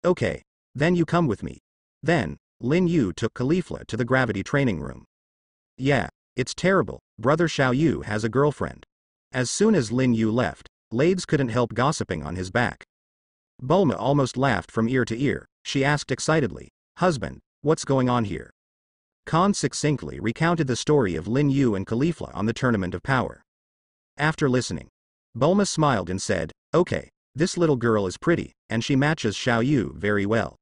Okay. Then you come with me. Then, Lin Yu took Caulifla to the gravity training room. Yeah, it's terrible, brother Xiao Yu has a girlfriend. As soon as Lin Yu left, Lades couldn't help gossiping on his back. Bulma almost laughed from ear to ear, she asked excitedly, husband, what's going on here? Khan succinctly recounted the story of Lin Yu and Caulifla on the Tournament of Power. After listening, Bulma smiled and said, okay, this little girl is pretty, and she matches Xiao Yu very well.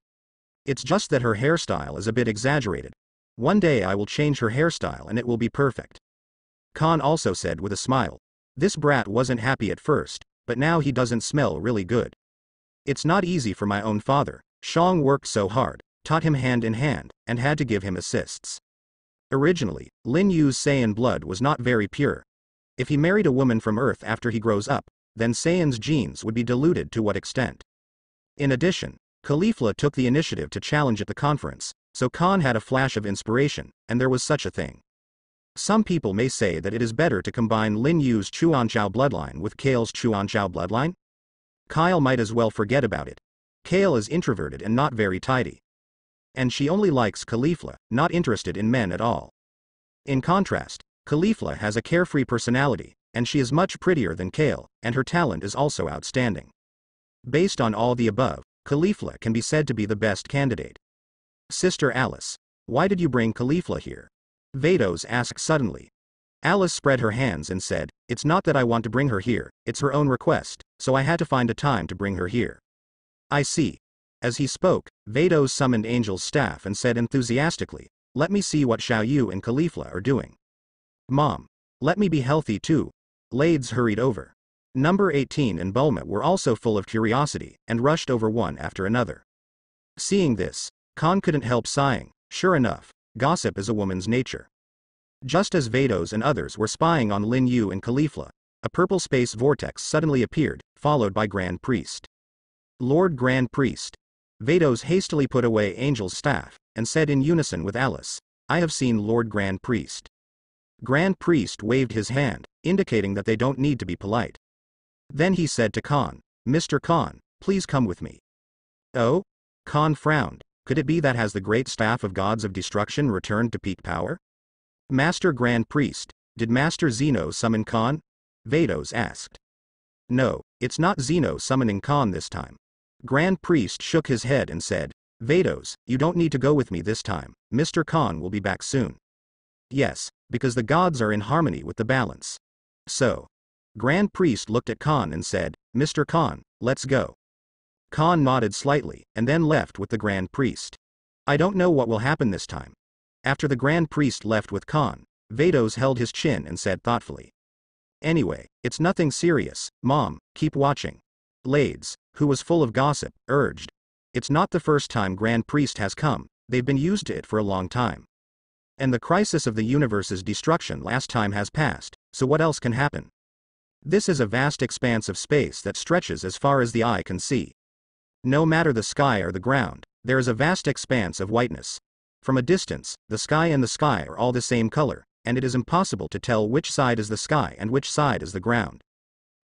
It's just that her hairstyle is a bit exaggerated. One day I will change her hairstyle and it will be perfect. Khan also said with a smile. This brat wasn't happy at first, but now he doesn't smell really good. It's not easy for my own father. Shang worked so hard, taught him hand in hand, and had to give him assists. Originally, Lin Yu's Saiyan blood was not very pure. If he married a woman from Earth after he grows up, then Saiyan's genes would be diluted to what extent? In addition, Caulifla took the initiative to challenge at the conference, so Khan had a flash of inspiration, and there was such a thing. Some people may say that it is better to combine Lin Yu's Chuanchao bloodline with Kale's Chuanchao bloodline. Kyle might as well forget about it. Kale is introverted and not very tidy. And she only likes Caulifla, not interested in men at all. In contrast, Caulifla has a carefree personality, and she is much prettier than Kale, and her talent is also outstanding. Based on all the above, Caulifla can be said to be the best candidate. Sister Alice, why did you bring Caulifla here? Vados asked suddenly. Alice spread her hands and said, it's not that I want to bring her here, it's her own request, so I had to find a time to bring her here. I see. As he spoke, Vados summoned Angel's staff and said enthusiastically, let me see what Xiao Yu and Caulifla are doing. Mom, let me be healthy too. Lades hurried over. Number 18 and Bulma were also full of curiosity, and rushed over one after another. Seeing this, Khan couldn't help sighing. Sure enough, gossip is a woman's nature. Just as Vados and others were spying on Lin Yu and Caulifla, a purple space vortex suddenly appeared, followed by Grand Priest. Lord Grand Priest. Vados hastily put away Angel's staff, and said in unison with Alice, I have seen Lord Grand Priest. Grand Priest waved his hand, indicating that they don't need to be polite. Then he said to Khan, Mr. Khan, please come with me. Oh? Khan frowned. Could it be that has the great staff of gods of destruction returned to peak power? Master Grand Priest, did Master Zeno summon Khan? Vados asked. No, it's not Zeno summoning Khan this time. Grand Priest shook his head and said, Vados, you don't need to go with me this time, Mr. Khan will be back soon. Yes, because the gods are in harmony with the balance. So. Grand Priest looked at Khan and said, Mr. Khan, let's go. Khan nodded slightly, and then left with the Grand Priest. I don't know what will happen this time. After the Grand Priest left with Khan, Vados held his chin and said thoughtfully. Anyway, it's nothing serious, Mom, keep watching. Lades, who was full of gossip, urged. It's not the first time Grand Priest has come, they've been used to it for a long time. And the crisis of the universe's destruction last time has passed, so what else can happen? This is a vast expanse of space that stretches as far as the eye can see. No matter the sky or the ground, there is a vast expanse of whiteness. From a distance, the sky and the sky are all the same color, and it is impossible to tell which side is the sky and which side is the ground.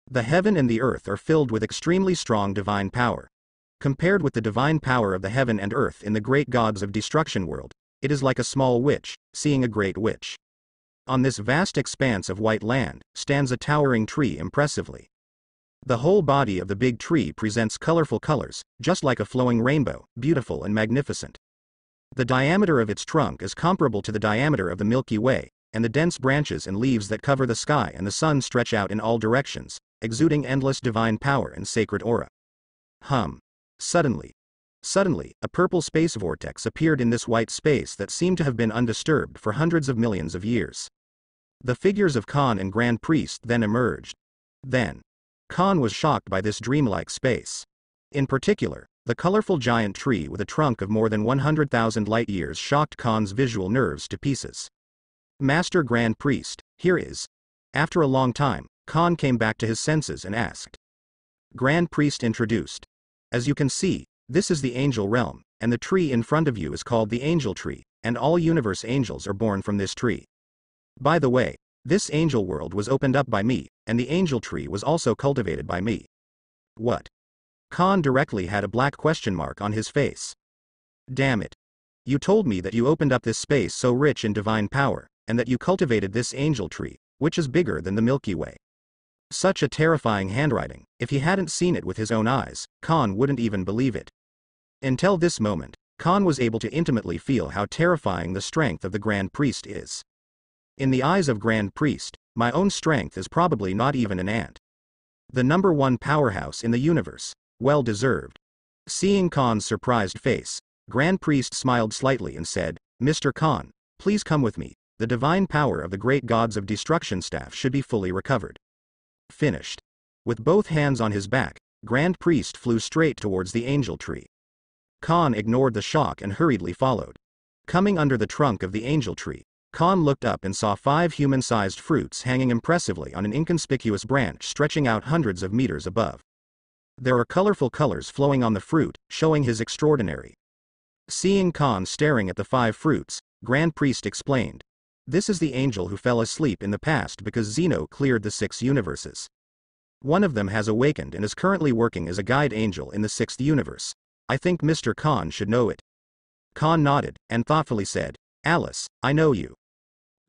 The heaven and the earth are filled with extremely strong divine power. Compared with the divine power of the heaven and earth in the great gods of destruction world, it is like a small witch, seeing a great witch. On this vast expanse of white land, stands a towering tree impressively. The whole body of the big tree presents colorful colors, just like a flowing rainbow, beautiful and magnificent. The diameter of its trunk is comparable to the diameter of the Milky Way, and the dense branches and leaves that cover the sky and the sun stretch out in all directions, exuding endless divine power and sacred aura. Suddenly, a purple space vortex appeared in this white space that seemed to have been undisturbed for hundreds of millions of years. The figures of Khan and Grand Priest then emerged. Then, Khan was shocked by this dreamlike space. In particular, the colorful giant tree with a trunk of more than 100,000 light-years shocked Khan's visual nerves to pieces. Master Grand Priest, here is. After a long time, Khan came back to his senses and asked. Grand Priest introduced. As you can see, this is the angel realm, and the tree in front of you is called the angel tree, and all universe angels are born from this tree. By the way, this angel world was opened up by me, and the angel tree was also cultivated by me. What? Khan directly had a black question mark on his face. Damn it. You told me that you opened up this space so rich in divine power, and that you cultivated this angel tree, which is bigger than the Milky Way. Such a terrifying handwriting, if he hadn't seen it with his own eyes, Khan wouldn't even believe it. Until this moment, Khan was able to intimately feel how terrifying the strength of the Grand Priest is. In the eyes of Grand Priest, my own strength is probably not even an ant. The #1 powerhouse in the universe, well deserved. Seeing Khan's surprised face, Grand Priest smiled slightly and said, Mr. Khan, please come with me. The divine power of the great gods of destruction staff should be fully recovered. Finished. With both hands on his back, Grand Priest flew straight towards the angel tree. Khan ignored the shock and hurriedly followed. Coming under the trunk of the angel tree, Khan looked up and saw 5 human-sized fruits hanging impressively on an inconspicuous branch stretching out hundreds of meters above. There are colorful colors flowing on the fruit, showing his extraordinary. Seeing Khan staring at the 5 fruits, Grand Priest explained. This is the angel who fell asleep in the past because Zeno cleared the 6 universes. One of them has awakened and is currently working as a guide angel in the 6th universe. I think Mr. Khan should know it. Khan nodded, and thoughtfully said, Alice, I know you.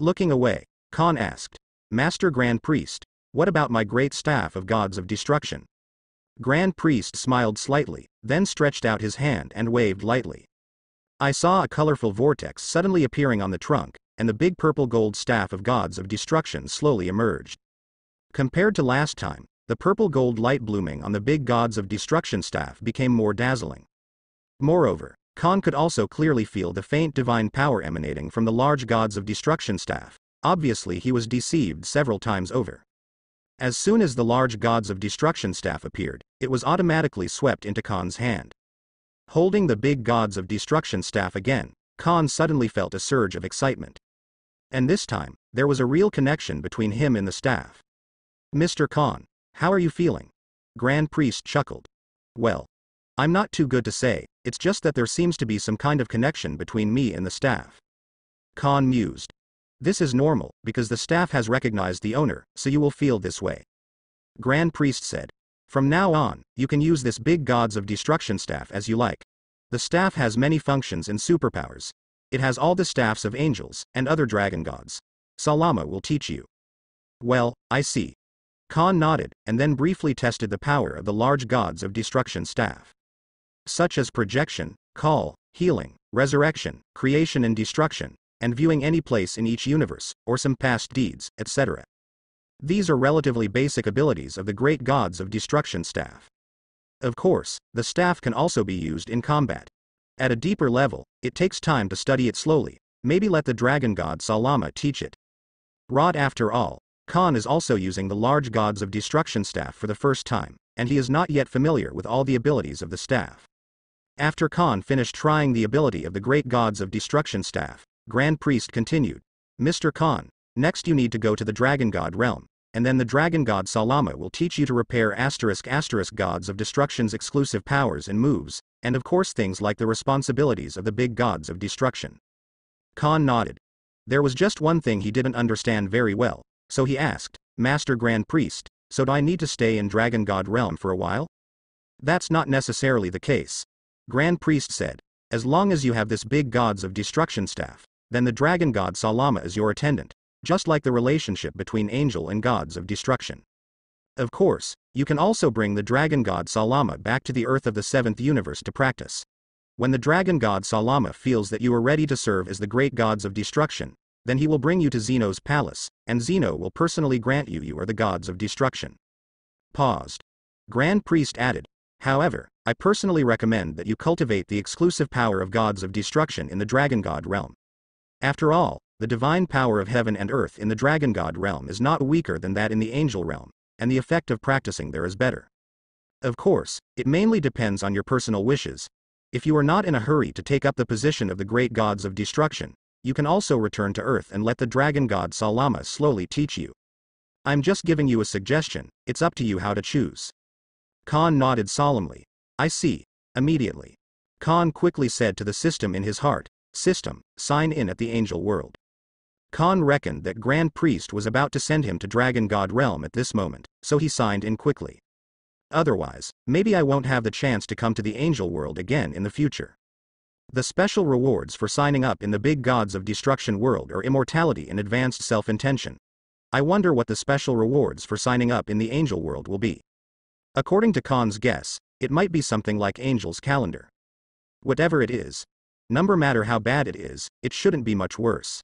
Looking away, Khan asked, Master Grand Priest, what about my great staff of gods of destruction? Grand Priest smiled slightly, then stretched out his hand and waved lightly. I saw a colorful vortex suddenly appearing on the trunk, and the big purple gold staff of gods of destruction slowly emerged. Compared to last time, the purple gold light blooming on the big gods of destruction staff became more dazzling. Moreover, Khan could also clearly feel the faint divine power emanating from the large gods of destruction staff. Obviously he was deceived several times over. As soon as the large gods of destruction staff appeared, it was automatically swept into Khan's hand. Holding the big gods of destruction staff again, Khan suddenly felt a surge of excitement. And this time, there was a real connection between him and the staff. Mr. Khan, how are you feeling? Grand Priest chuckled. Well, I'm not too good to say, it's just that there seems to be some kind of connection between me and the staff. Khan mused. This is normal, because the staff has recognized the owner, so you will feel this way. Grand Priest said. From now on, you can use this big gods of destruction staff as you like. The staff has many functions and superpowers. It has all the staffs of angels, and other dragon gods. Salama will teach you. Well, I see. Khan nodded, and then briefly tested the power of the large gods of destruction staff. Such as projection, call, healing, resurrection, creation and destruction, and viewing any place in each universe, or some past deeds, etc. These are relatively basic abilities of the great gods of destruction staff. Of course, the staff can also be used in combat. At a deeper level, it takes time to study it slowly, maybe let the dragon god Salama teach it. Rod after all, Khan is also using the large gods of destruction staff for the first time, and he is not yet familiar with all the abilities of the staff. After Khan finished trying the ability of the great gods of destruction staff, Grand Priest continued, Mr. Khan, next you need to go to the dragon god realm, and then the dragon god Salama will teach you to repair *** gods of destruction's exclusive powers and moves, and of course things like the responsibilities of the big gods of destruction. Khan nodded. There was just one thing he didn't understand very well, so he asked, Master Grand Priest, so do I need to stay in dragon god realm for a while? That's not necessarily the case. Grand Priest said, as long as you have this big gods of destruction staff, then the dragon god Salama is your attendant, just like the relationship between angel and gods of destruction. Of course, you can also bring the dragon god Salama back to the earth of the 7th universe to practice. When the dragon god Salama feels that you are ready to serve as the great gods of destruction, then he will bring you to Zeno's palace, and Zeno will personally grant you are the gods of destruction. Paused. Grand Priest added, however, I personally recommend that you cultivate the exclusive power of gods of destruction in the dragon god realm. After all, the divine power of heaven and earth in the dragon god realm is not weaker than that in the angel realm, and the effect of practicing there is better. Of course, it mainly depends on your personal wishes. If you are not in a hurry to take up the position of the great gods of destruction, you can also return to earth and let the dragon god Salama slowly teach you. I'm just giving you a suggestion, it's up to you how to choose. Khan nodded solemnly. I see. Immediately. Khan quickly said to the system in his heart, System, sign in at the angel world. Khan reckoned that Grand Priest was about to send him to Dragon God realm at this moment, so he signed in quickly. Otherwise, maybe I won't have the chance to come to the angel world again in the future. The special rewards for signing up in the big gods of destruction world are immortality and advanced self-intention. I wonder what the special rewards for signing up in the angel world will be. According to Khan's guess, it might be something like Angel's Calendar. Whatever it is, no matter how bad it is, it shouldn't be much worse.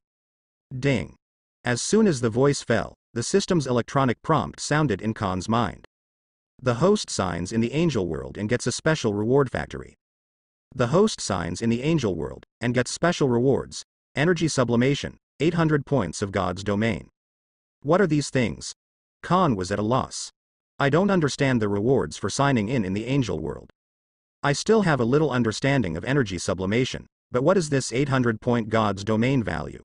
Ding. As soon as the voice fell, the system's electronic prompt sounded in Khan's mind. The host signs in the angel world and gets a special reward factory. The host signs in the angel world, and gets special rewards. Energy sublimation, 800 points of God's domain. What are these things? Khan was at a loss. I don't understand the rewards for signing in the angel world. I still have a little understanding of energy sublimation, but what is this 800-point God's domain value?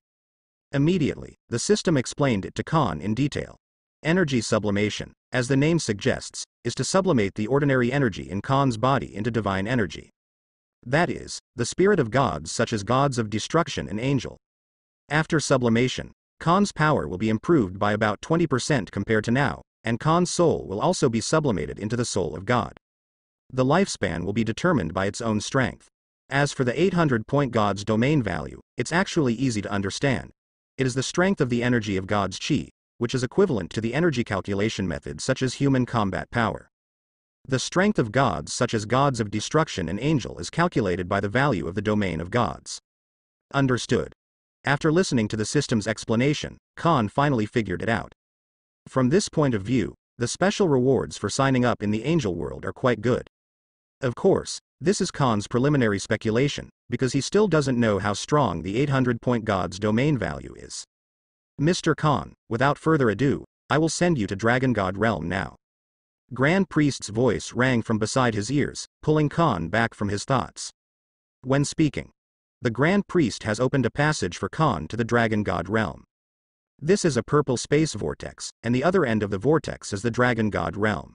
Immediately, the system explained it to Khan in detail. Energy sublimation, as the name suggests, is to sublimate the ordinary energy in Khan's body into divine energy. That is, the spirit of gods such as gods of destruction and angel. After sublimation, Khan's power will be improved by about 20% compared to now, and Khan's soul will also be sublimated into the soul of God. The lifespan will be determined by its own strength. As for the 800-point God's domain value, it's actually easy to understand. It is the strength of the energy of God's chi, which is equivalent to the energy calculation method such as human combat power. The strength of gods such as gods of destruction and angel is calculated by the value of the domain of gods. Understood. After listening to the system's explanation, Khan finally figured it out. From this point of view, the special rewards for signing up in the angel world are quite good. Of course, this is Khan's preliminary speculation, because he still doesn't know how strong the 800-point God's domain value is. Mr. Khan, without further ado, I will send you to Dragon God Realm now. Grand Priest's voice rang from beside his ears, pulling Khan back from his thoughts. When speaking, the Grand Priest has opened a passage for Khan to the Dragon God Realm. This is a purple space vortex, and the other end of the vortex is the Dragon God Realm.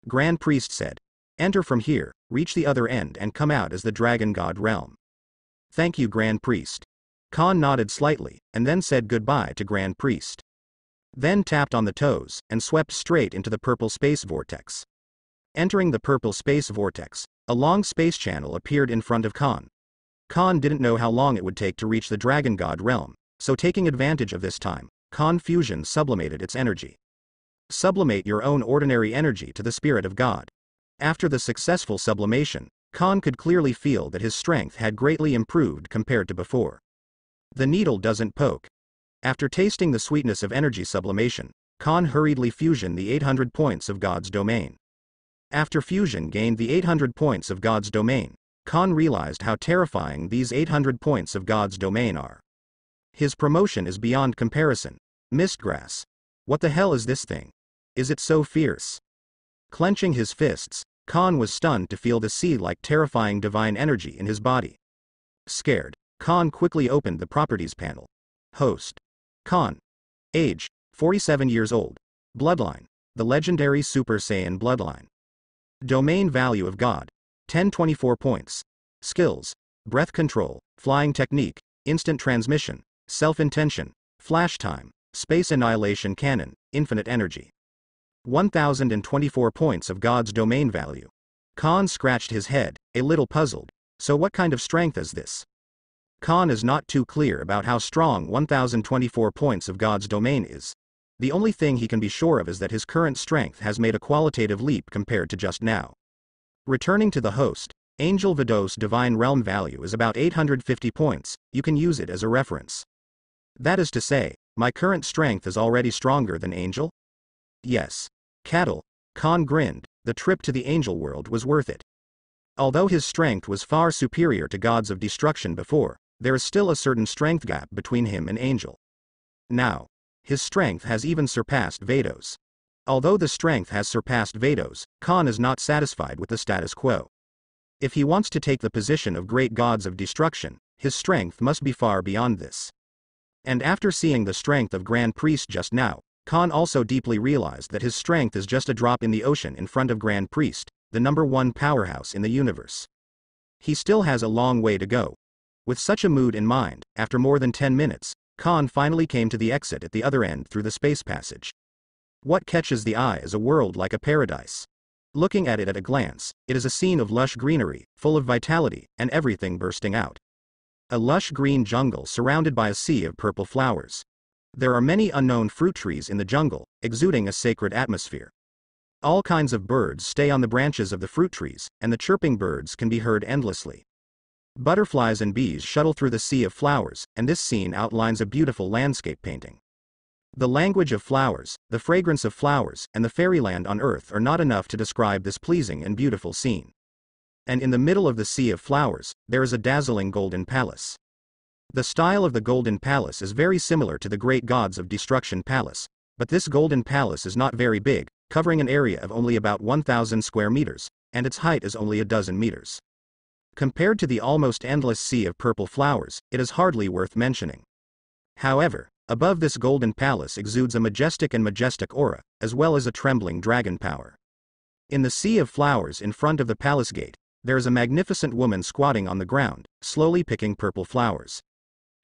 Grand Priest said, "Enter from here, reach the other end and come out as the Dragon God Realm." "Thank you, Grand Priest." Khan nodded slightly, and then said goodbye to Grand Priest. Then tapped on the toes, and swept straight into the purple space vortex. Entering the purple space vortex, a long space channel appeared in front of Khan. Khan didn't know how long it would take to reach the Dragon God Realm, so taking advantage of this time, Khan fusion sublimated its energy. Sublimate your own ordinary energy to the spirit of God. After the successful sublimation, Khan could clearly feel that his strength had greatly improved compared to before. The needle doesn't poke. After tasting the sweetness of energy sublimation, Khan hurriedly fusioned the 800 points of God's domain. After fusion gained the 800 points of God's domain, Khan realized how terrifying these 800 points of God's domain are. His promotion is beyond comparison. Mistgrass. What the hell is this thing? Is it so fierce? Clenching his fists, Khan was stunned to feel the sea-like terrifying divine energy in his body. Scared, Khan quickly opened the properties panel. Host. Khan. Age, 47 years old. Bloodline, the legendary Super Saiyan bloodline. Domain value of God, 1024 points. Skills, breath control, flying technique, instant transmission, self-intention, flash time, space annihilation cannon, infinite energy. 1024 points of God's domain value. Khan scratched his head, a little puzzled. So what kind of strength is this? Khan is not too clear about how strong 1024 points of God's domain is. The only thing he can be sure of is that his current strength has made a qualitative leap compared to just now. Returning to the host, Angel Vados' divine realm value is about 850 points, you can use it as a reference. That is to say, my current strength is already stronger than Angel? Yes. Cattle, Khan grinned, the trip to the angel world was worth it. Although his strength was far superior to gods of destruction before, there is still a certain strength gap between him and Angel. Now, his strength has even surpassed Vados. Although the strength has surpassed Vados, Khan is not satisfied with the status quo. If he wants to take the position of great gods of destruction, his strength must be far beyond this. And after seeing the strength of Grand Priest just now, Khan also deeply realized that his strength is just a drop in the ocean in front of Grand Priest, the #1 powerhouse in the universe. He still has a long way to go. With such a mood in mind, after more than 10 minutes, Khan finally came to the exit at the other end through the space passage. What catches the eye is a world like a paradise. Looking at it at a glance, it is a scene of lush greenery, full of vitality, and everything bursting out. A lush green jungle surrounded by a sea of purple flowers. There are many unknown fruit trees in the jungle, exuding a sacred atmosphere. All kinds of birds stay on the branches of the fruit trees, and the chirping birds can be heard endlessly. Butterflies and bees shuttle through the sea of flowers, and this scene outlines a beautiful landscape painting. The language of flowers, the fragrance of flowers, and the fairyland on earth are not enough to describe this pleasing and beautiful scene. And in the middle of the sea of flowers, there is a dazzling golden palace. The style of the golden palace is very similar to the great gods of destruction palace, but this golden palace is not very big, covering an area of only about 1,000 square meters, and its height is only a dozen meters. Compared to the almost endless sea of purple flowers, it is hardly worth mentioning. However, above this golden palace exudes a majestic aura, as well as a trembling dragon power. In the sea of flowers in front of the palace gate, there is a magnificent woman squatting on the ground, slowly picking purple flowers.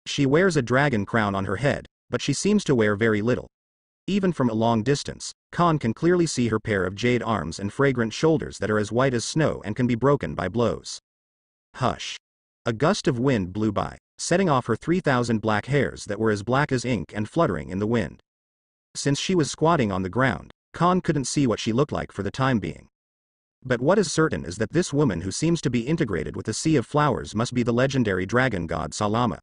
She wears a dragon crown on her head, but she seems to wear very little. Even from a long distance, Khan can clearly see her pair of jade arms and fragrant shoulders that are as white as snow and can be broken by blows. Hush! A gust of wind blew by, setting off her 3,000 black hairs that were as black as ink and fluttering in the wind. Since she was squatting on the ground, Khan couldn't see what she looked like for the time being. But what is certain is that this woman who seems to be integrated with the sea of flowers must be the legendary dragon god Salama.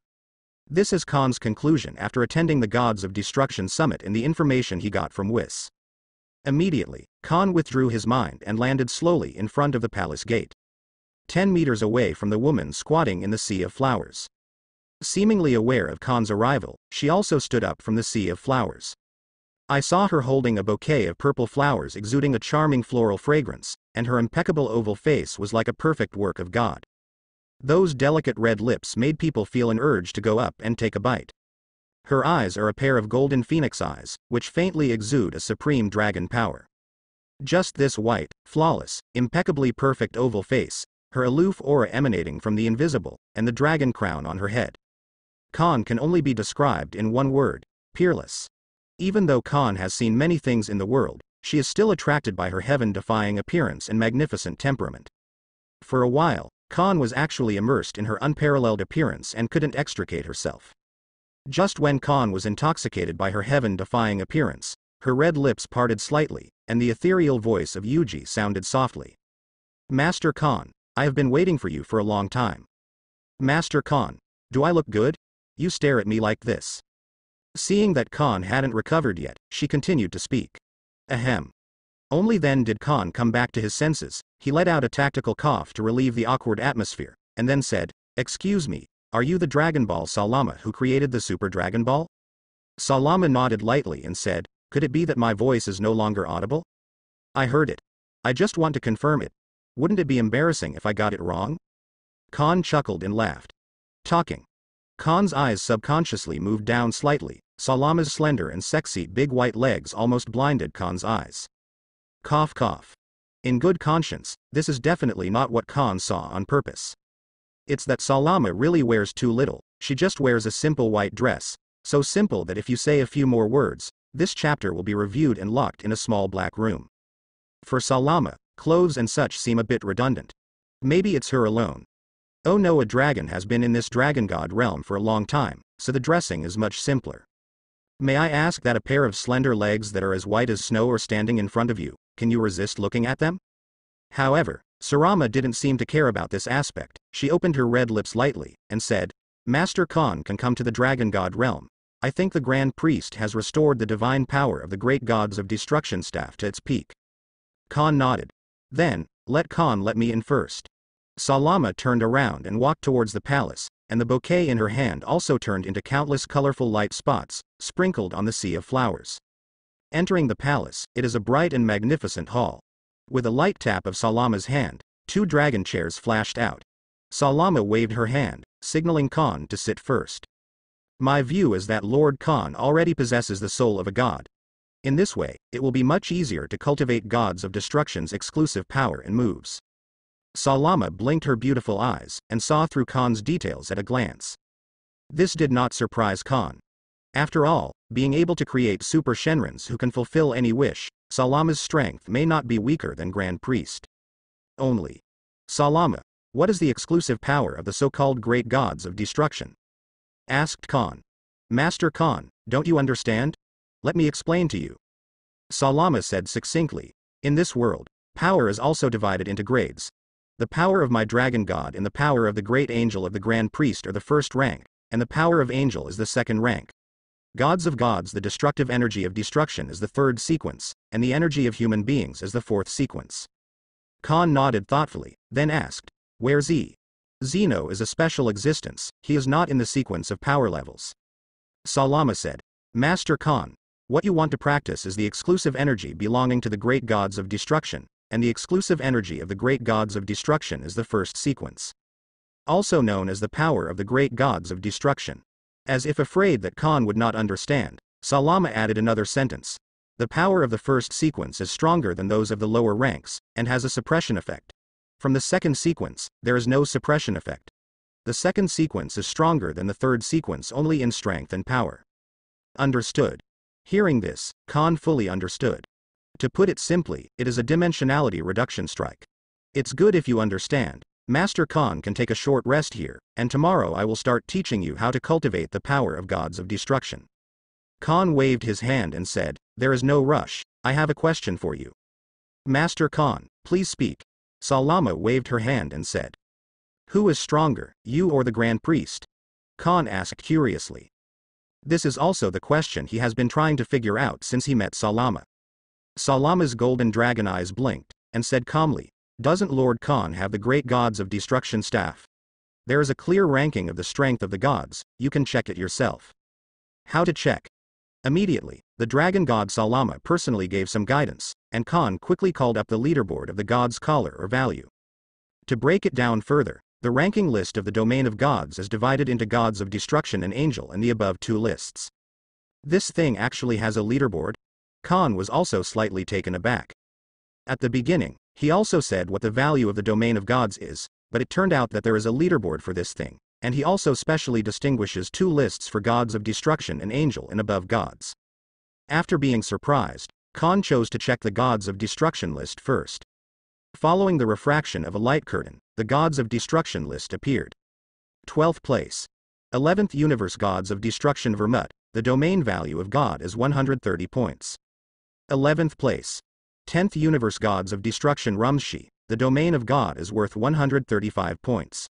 This is Khan's conclusion after attending the Gods of Destruction summit and the information he got from Whis. Immediately, Khan withdrew his mind and landed slowly in front of the palace gate. 10 meters away from the woman squatting in the sea of flowers. Seemingly aware of Khan's arrival, she also stood up from the sea of flowers. I saw her holding a bouquet of purple flowers exuding a charming floral fragrance, and her impeccable oval face was like a perfect work of God. Those delicate red lips made people feel an urge to go up and take a bite. Her eyes are a pair of golden phoenix eyes, which faintly exude a supreme dragon power. Just this white, flawless, impeccably perfect oval face, her aloof aura emanating from the invisible, and the dragon crown on her head. Khan can only be described in one word: peerless. Even though Khan has seen many things in the world, she is still attracted by her heaven-defying appearance and magnificent temperament. For a while, Khan was actually immersed in her unparalleled appearance and couldn't extricate herself. Just when Khan was intoxicated by her heaven-defying appearance, her red lips parted slightly, and the ethereal voice of Yuji sounded softly. Master Khan, I have been waiting for you for a long time. Master Khan, do I look good? You stare at me like this. Seeing that Khan hadn't recovered yet, she continued to speak. Ahem. Only then did Khan come back to his senses. He let out a tactical cough to relieve the awkward atmosphere, and then said, Excuse me, are you the Dragon Ball Salama who created the Super Dragon Ball? Salama nodded lightly and said, Could it be that my voice is no longer audible? I heard it. I just want to confirm it. Wouldn't it be embarrassing if I got it wrong? Khan chuckled and laughed. Talking. Khan's eyes subconsciously moved down slightly. Salama's slender and sexy big white legs almost blinded Khan's eyes. Cough cough. In good conscience, this is definitely not what Khan saw on purpose. It's that Salama really wears too little. She just wears a simple white dress, so simple that if you say a few more words, this chapter will be reviewed and locked in a small black room. For Salama, clothes and such seem a bit redundant. Maybe it's her alone. Oh no, a dragon has been in this dragon god realm for a long time, so the dressing is much simpler. May I ask that a pair of slender legs that are as white as snow are standing in front of you, can you resist looking at them? However, Sarama didn't seem to care about this aspect. She opened her red lips lightly, and said, Master Khan can come to the dragon god realm. I think the Grand Priest has restored the divine power of the great gods of destruction staff to its peak. Khan nodded. Then, let Khan let me in first. Salama turned around and walked towards the palace, and the bouquet in her hand also turned into countless colorful light spots, sprinkled on the sea of flowers. Entering the palace, it is a bright and magnificent hall. With a light tap of Salama's hand, 2 dragon chairs flashed out. Salama waved her hand, signaling Khan to sit first. My view is that Lord Khan already possesses the soul of a god. In this way, it will be much easier to cultivate gods of destruction's exclusive power and moves. Salama blinked her beautiful eyes, and saw through Khan's details at a glance. This did not surprise Khan. After all, being able to create super Shenrons who can fulfill any wish, Salama's strength may not be weaker than Grand Priest. Only. Salama, what is the exclusive power of the so-called great gods of destruction? Asked Khan. Master Khan, don't you understand? Let me explain to you. Salama said succinctly. In this world, power is also divided into grades. The power of my dragon god and the power of the great angel of the Grand Priest are the first rank, and the power of angel is the second rank. Gods of gods, the destructive energy of destruction is the third sequence, and the energy of human beings is the fourth sequence. Khan nodded thoughtfully, then asked, Where Zeno is a special existence, he is not in the sequence of power levels. Salama said, Master Khan, what you want to practice is the exclusive energy belonging to the great gods of destruction, and the exclusive energy of the great gods of destruction is the first sequence. Also known as the power of the great gods of destruction. As if afraid that Khan would not understand, Salama added another sentence. The power of the first sequence is stronger than those of the lower ranks, and has a suppression effect. From the second sequence, there is no suppression effect. The second sequence is stronger than the third sequence only in strength and power. Understood. Hearing this, Khan fully understood. To put it simply, it is a dimensionality reduction strike. It's good if you understand. Master Khan can take a short rest here, and tomorrow I will start teaching you how to cultivate the power of gods of destruction. Khan waved his hand and said, There is no rush, I have a question for you. Master Khan, please speak. Salama waved her hand and said. Who is stronger, you or the Grand Priest? Khan asked curiously. This is also the question he has been trying to figure out since he met Salama. Salama's golden dragon eyes blinked, and said calmly, Doesn't Lord Khan have the great gods of destruction staff? There is a clear ranking of the strength of the gods, you can check it yourself. How to check? Immediately, the dragon god Salama personally gave some guidance, and Khan quickly called up the leaderboard of the god's color or value. To break it down further, the ranking list of the domain of gods is divided into gods of destruction and angel and the above two lists. This thing actually has a leaderboard? Khan was also slightly taken aback. At the beginning, he also said what the value of the domain of gods is, but it turned out that there is a leaderboard for this thing, and he also specially distinguishes two lists for gods of destruction and angel and above gods. After being surprised, Khan chose to check the gods of destruction list first. Following the refraction of a light curtain, the gods of destruction list appeared. 12th place. 11th universe gods of destruction Vermut, the domain value of god is 130 points. 11th place. 10th universe gods of destruction Rumshi, the domain of god is worth 135 points.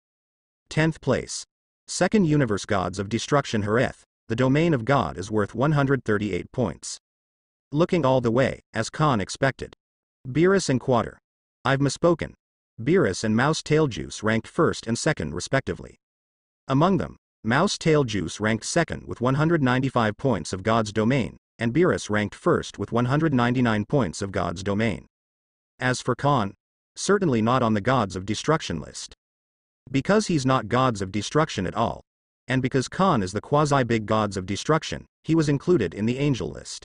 10th place. 2nd universe gods of destruction Hareth, the domain of god is worth 138 points. Looking all the way, as Khan expected. Beerus and Quater. I've misspoken. Beerus and Mouse Tail Juice ranked first and second respectively. Among them, Mouse Tail Juice ranked second with 195 points of God's domain, and Beerus ranked first with 199 points of God's domain. As for Khan, certainly not on the gods of destruction list. Because he's not gods of destruction at all, and because Khan is the quasi-big gods of destruction, he was included in the angel list.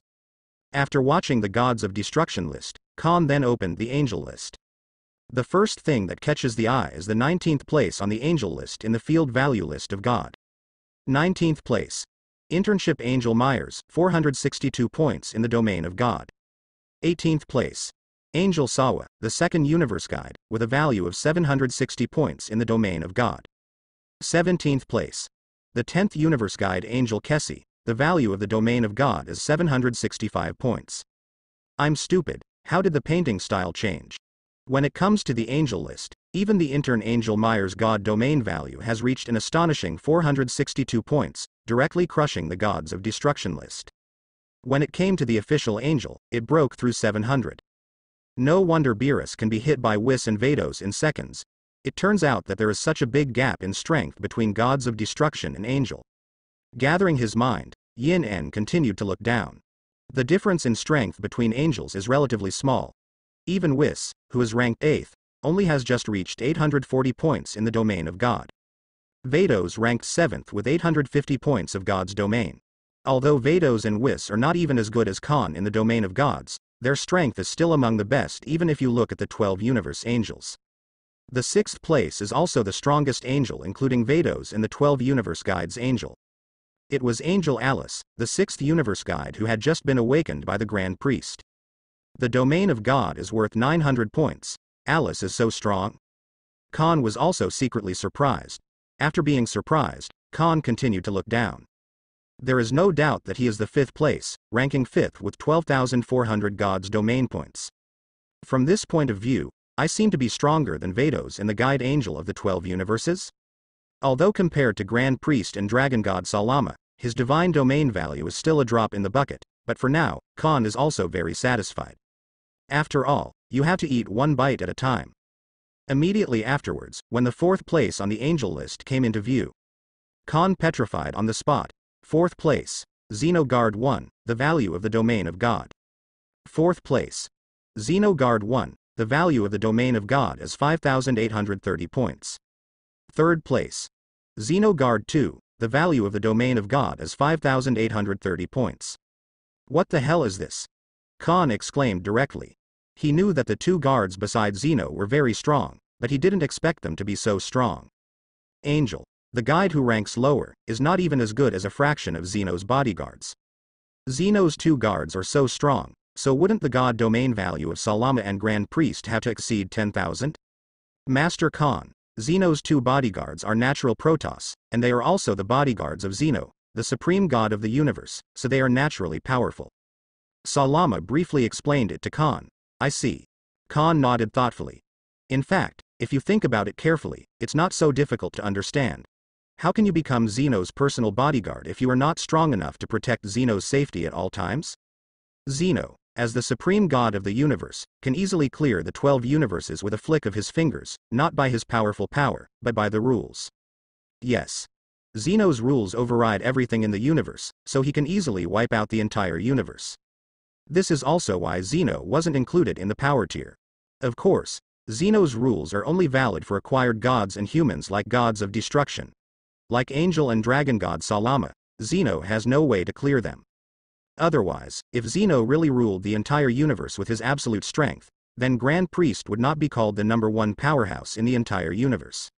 After watching the gods of destruction list, Khan then opened the angel list. The first thing that catches the eye is the 19th place on the angel list in the field value list of God. 19th place. Internship Angel Myers, 462 points in the domain of God. 18th place. Angel Sawa, the second universe guide, with a value of 760 points in the domain of God. 17th place. The 10th universe guide Angel Kessie, the value of the domain of God is 765 points. I'm stupid, how did the painting style change? When it comes to the angel list, even the intern Angel Myers God domain value has reached an astonishing 462 points, directly crushing the gods of destruction list. When it came to the official angel, it broke through 700. No wonder Beerus can be hit by Whis and Vados in seconds. It turns out that there is such a big gap in strength between gods of destruction and angel. Gathering his mind, Yin En continued to look down. The difference in strength between angels is relatively small. Even Whis, who is ranked 8th, only has just reached 840 points in the domain of God. Vados ranked 7th with 850 points of God's domain. Although Vados and Whis are not even as good as Khan in the domain of gods, their strength is still among the best even if you look at the 12 universe angels. The 6th place is also the strongest angel including Vados and the 12 universe guides angel. It was Angel Alice, the 6th universe guide who had just been awakened by the Grand Priest. The domain of God is worth 900 points. Alice is so strong. Khan was also secretly surprised. After being surprised, Khan continued to look down. There is no doubt that he is the 5th place, ranking 5th with 12,400 God's domain points. From this point of view, I seem to be stronger than Vados and the guide angel of the 12 universes. Although compared to Grand Priest and Dragon God Salama, his divine domain value is still a drop in the bucket, but for now, Khan is also very satisfied. After all, you have to eat one bite at a time. Immediately afterwards, when the 4th place on the angel list came into view, Khan petrified on the spot. 4th place. Zeno Guard 1, the value of the domain of God. 4th place. Zeno Guard 1, the value of the domain of God is 5,830 points. 3rd place. Zeno Guard 2, the value of the domain of God is 5,830 points. What the hell is this? Khan exclaimed directly. He knew that the 2 guards beside Zeno were very strong, but he didn't expect them to be so strong. Angel, the guide who ranks lower, is not even as good as a fraction of Zeno's bodyguards. Zeno's 2 guards are so strong, so wouldn't the god domain value of Salama and Grand Priest have to exceed 10,000? Master Khan, Zeno's 2 bodyguards are natural Protoss, and they are also the bodyguards of Zeno, the supreme god of the universe, so they are naturally powerful. Salama briefly explained it to Khan. I see. Khan nodded thoughtfully. In fact, if you think about it carefully, it's not so difficult to understand. How can you become Zeno's personal bodyguard if you are not strong enough to protect Zeno's safety at all times? Zeno, as the supreme god of the universe, can easily clear the 12 universes with a flick of his fingers, not by his powerful power, but by the rules. Yes. Zeno's rules override everything in the universe, so he can easily wipe out the entire universe. This is also why Zeno wasn't included in the power tier. Of course, Zeno's rules are only valid for acquired gods and humans like gods of destruction. Like angel and dragon god Salama, Zeno has no way to clear them. Otherwise, if Zeno really ruled the entire universe with his absolute strength, then Grand Priest would not be called the #1 powerhouse in the entire universe.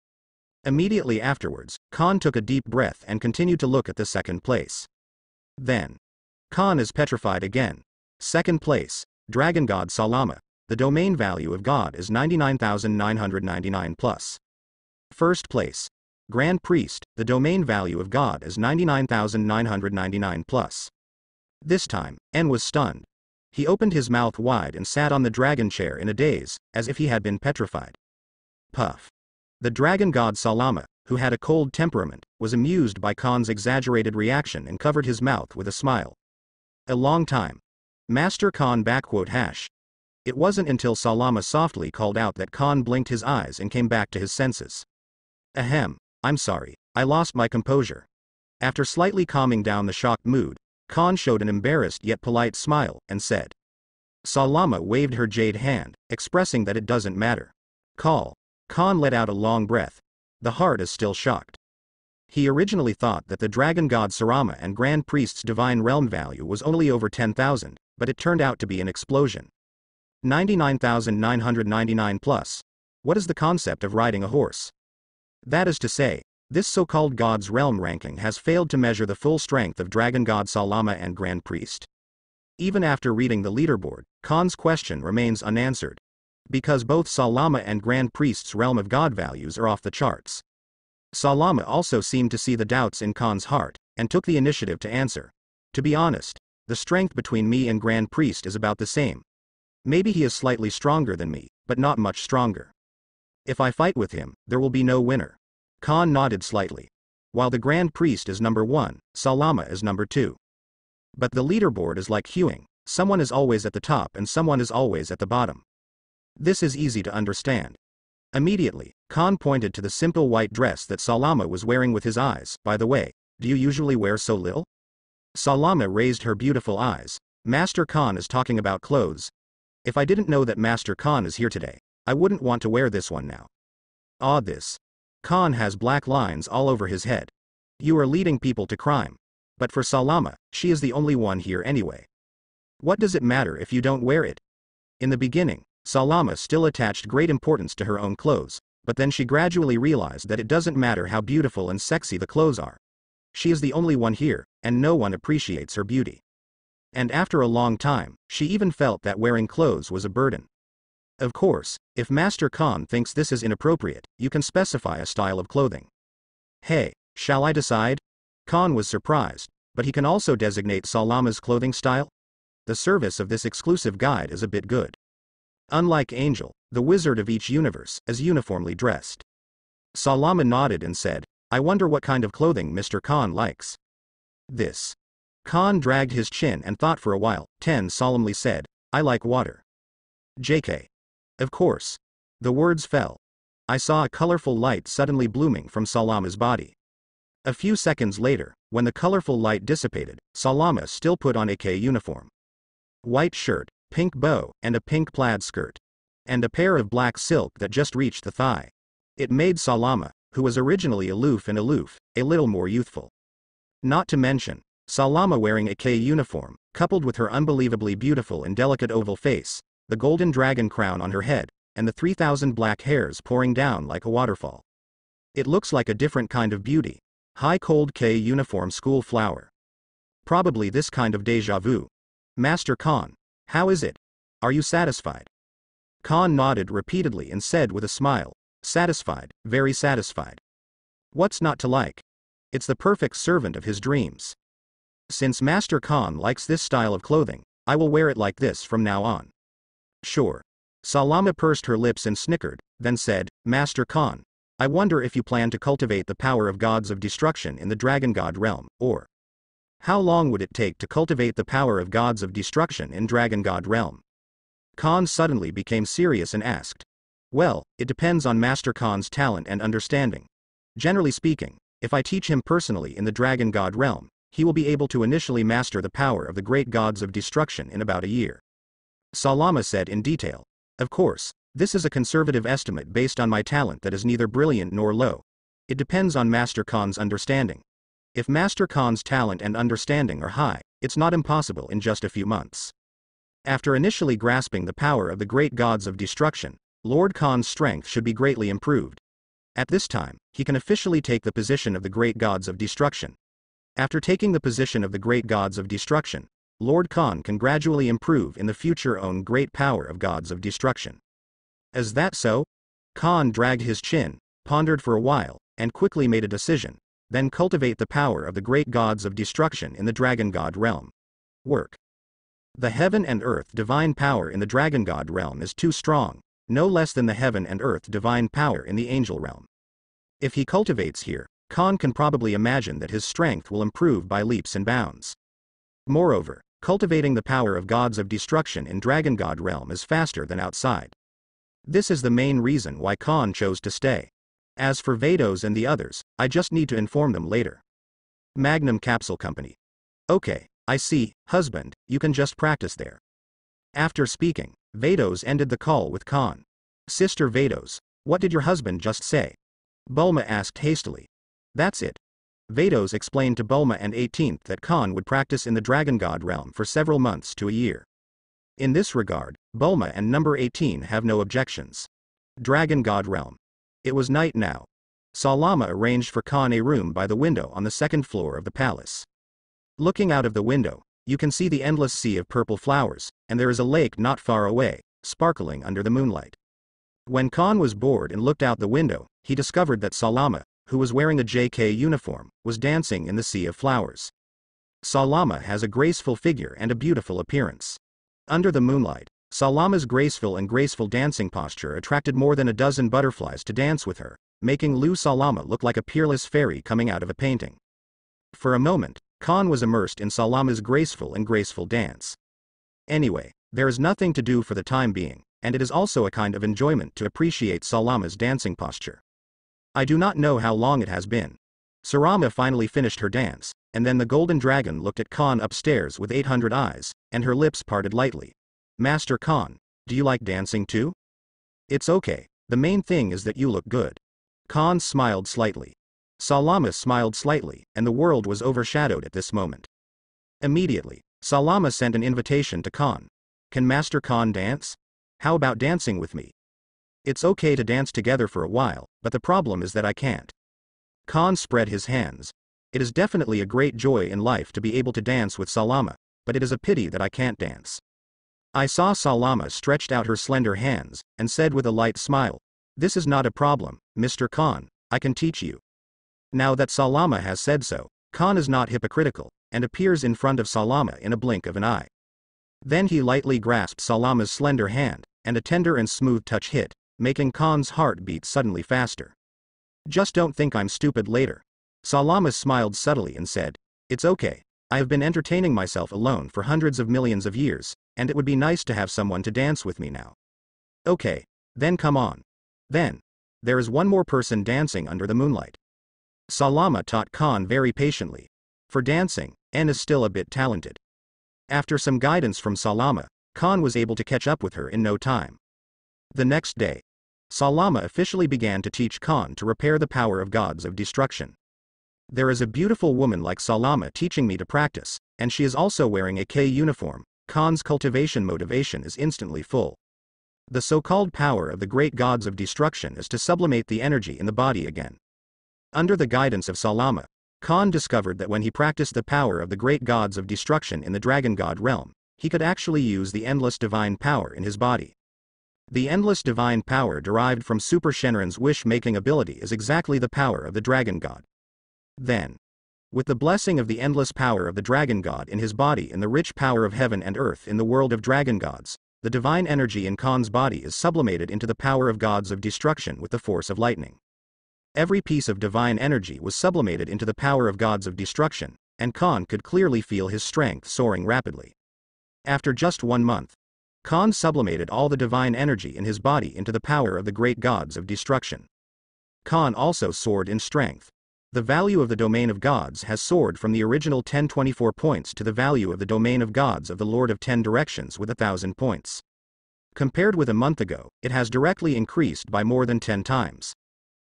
Immediately afterwards, Khan took a deep breath and continued to look at the 2nd place. Then, Khan is petrified again. 2nd place, Dragon God Salama, the domain value of God is 99,999 plus. 1st place, Grand Priest, the domain value of God is 99,999 plus. This time, N was stunned. He opened his mouth wide and sat on the dragon chair in a daze, as if he had been petrified. Puff. The dragon god Salama, who had a cold temperament, was amused by Khan's exaggerated reaction and covered his mouth with a smile. A long time. Master Khan *#. It wasn't until Salama softly called out that Khan blinked his eyes and came back to his senses. Ahem, I'm sorry, I lost my composure. After slightly calming down the shocked mood, Khan showed an embarrassed yet polite smile, and said. Salama waved her jade hand, expressing that it doesn't matter. Call. Khan let out a long breath. The heart is still shocked. He originally thought that the dragon god Sarama and Grand Priest's divine realm value was only over 10,000, but it turned out to be an explosion. 99,999 plus. What is the concept of riding a horse? That is to say, this so-called god's realm ranking has failed to measure the full strength of dragon god Salama and Grand Priest. Even after reading the leaderboard, Khan's question remains unanswered. Because both Salama and Grand Priest's realm of god values are off the charts. Salama also seemed to see the doubts in Khan's heart, and took the initiative to answer. To be honest, the strength between me and Grand Priest is about the same. Maybe he is slightly stronger than me, but not much stronger. If I fight with him, there will be no winner. Khan nodded slightly. While the Grand Priest is #1, Salama is #2. But the leaderboard is like queuing, someone is always at the top and someone is always at the bottom. This is easy to understand. Immediately, Khan pointed to the simple white dress that Salama was wearing with his eyes. By the way, do you usually wear so little? Salama raised her beautiful eyes. Master Khan is talking about clothes. If I didn't know that Master Khan is here today, I wouldn't want to wear this one now. This. Khan has black lines all over his head. You are leading people to crime. But for Salama, she is the only one here anyway. What does it matter if you don't wear it? In the beginning, Salama still attached great importance to her own clothes, but then she gradually realized that it doesn't matter how beautiful and sexy the clothes are. She is the only one here, and no one appreciates her beauty. And after a long time, she even felt that wearing clothes was a burden. Of course, if Master Khan thinks this is inappropriate, you can specify a style of clothing. Hey, shall I decide? Khan was surprised, but he can also designate Salama's clothing style? The service of this exclusive guide is a bit good. Unlike Angel, the wizard of each universe, is uniformly dressed. Salama nodded and said, I wonder what kind of clothing Mr. Khan likes. This. Khan dragged his chin and thought for a while. 10 solemnly said, I like water. JK. Of course. The words fell. I saw a colorful light suddenly blooming from Salama's body. A few seconds later, when the colorful light dissipated, Salama still put on a K uniform. White shirt, pink bow, and a pink plaid skirt. And a pair of black silk that just reached the thigh. It made Salama, who was originally aloof, a little more youthful. Not to mention, Salama wearing a K uniform, coupled with her unbelievably beautiful and delicate oval face, the golden dragon crown on her head, and the 3,000 black hairs pouring down like a waterfall. It looks like a different kind of beauty. High cold K uniform school flower. Probably this kind of déjà vu. Master Khan, how is it? Are you satisfied? Khan nodded repeatedly and said with a smile, satisfied, very satisfied. What's not to like? It's the perfect servant of his dreams. Since Master Khan likes this style of clothing, I will wear it like this from now on. Sure. Salama pursed her lips and snickered, then said, Master Khan, I wonder if you plan to cultivate the power of gods of destruction in the dragon god realm, or how long would it take to cultivate the power of gods of destruction in dragon god realm? Khan suddenly became serious and asked. Well, it depends on Master Khan's talent and understanding. Generally speaking, if I teach him personally in the dragon god realm, he will be able to initially master the power of the great gods of destruction in about a year. Salama said in detail. Of course, this is a conservative estimate based on my talent that is neither brilliant nor low. It depends on Master Khan's understanding. If Master Khan's talent and understanding are high, it's not impossible in just a few months. After initially grasping the power of the great gods of destruction, Lord Khan's strength should be greatly improved. At this time, he can officially take the position of the great gods of destruction. After taking the position of the great gods of destruction, Lord Khan can gradually improve in the future own great power of gods of destruction. Is that so? Khan dragged his chin, pondered for a while, and quickly made a decision. Then cultivate the power of the great gods of destruction in the dragon god realm. Work. The heaven and earth divine power in the dragon god realm is too strong, no less than the heaven and earth divine power in the angel realm. If he cultivates here, Khan can probably imagine that his strength will improve by leaps and bounds. Moreover, cultivating the power of gods of destruction in dragon god realm is faster than outside. This is the main reason why Khan chose to stay. As for Vados and the others, I just need to inform them later. Magnum Capsule Company. Okay, I see, husband, you can just practice there. After speaking, Vados ended the call with Khan. Sister Vados, what did your husband just say? Bulma asked hastily. That's it. Vados explained to Bulma and 18th that Khan would practice in the dragon god realm for several months to a year. In this regard, Bulma and number 18 have no objections. Dragon god realm. It was night now. Salama arranged for Khan a room by the window on the second floor of the palace. Looking out of the window, you can see the endless sea of purple flowers, and there is a lake not far away, sparkling under the moonlight. When Khan was bored and looked out the window, he discovered that Salama, who was wearing a JK uniform, was dancing in the sea of flowers. Salama has a graceful figure and a beautiful appearance. Under the moonlight, Salama's graceful dancing posture attracted more than a dozen butterflies to dance with her, making Salama look like a peerless fairy coming out of a painting. For a moment, Khan was immersed in Salama's graceful dance. Anyway, there is nothing to do for the time being, and it is also a kind of enjoyment to appreciate Salama's dancing posture. I do not know how long it has been. Sarama finally finished her dance, and then the golden dragon looked at Khan upstairs with 800 eyes, and her lips parted lightly. Master Khan, do you like dancing too? It's okay, the main thing is that you look good. Khan smiled slightly. Salama smiled slightly, and the world was overshadowed at this moment. Immediately, Salama sent an invitation to Khan. Can Master Khan dance? How about dancing with me? It's okay to dance together for a while, but the problem is that I can't. Khan spread his hands. It is definitely a great joy in life to be able to dance with Salama, but it is a pity that I can't dance. I saw Salama stretched out her slender hands, and said with a light smile, This is not a problem, Mr. Khan, I can teach you. Now that Salama has said so, Khan is not hypocritical, and appears in front of Salama in a blink of an eye. Then he lightly grasped Salama's slender hand, and a tender and smooth touch hit, making Khan's heart beat suddenly faster. Just don't think I'm stupid later. Salama smiled subtly and said, It's okay, I have been entertaining myself alone for hundreds of millions of years, and it would be nice to have someone to dance with me now. Okay, then come on. Then, there is one more person dancing under the moonlight. Salama taught Khan very patiently. For dancing, N is still a bit talented. After some guidance from Salama, Khan was able to catch up with her in no time. The next day, Salama officially began to teach Khan to repair the power of gods of destruction. There is a beautiful woman like Salama teaching me to practice, and she is also wearing a K uniform. Khan's cultivation motivation is instantly full. The so-called power of the great gods of destruction is to sublimate the energy in the body again. Under the guidance of Salama, Khan discovered that when he practiced the power of the great gods of destruction in the dragon god realm, he could actually use the endless divine power in his body. The endless divine power derived from Super Shenron's wish-making ability is exactly the power of the dragon god. Then, with the blessing of the endless power of the dragon god in his body and the rich power of heaven and earth in the world of dragon gods, the divine energy in Khan's body is sublimated into the power of gods of destruction with the force of lightning. Every piece of divine energy was sublimated into the power of gods of destruction, and Khan could clearly feel his strength soaring rapidly. After just 1 month, Khan sublimated all the divine energy in his body into the power of the great gods of destruction. Khan also soared in strength. The value of the domain of gods has soared from the original 1024 points to the value of the domain of gods of the Lord of 10 Directions with 1,000 points. Compared with a month ago, it has directly increased by more than 10 times.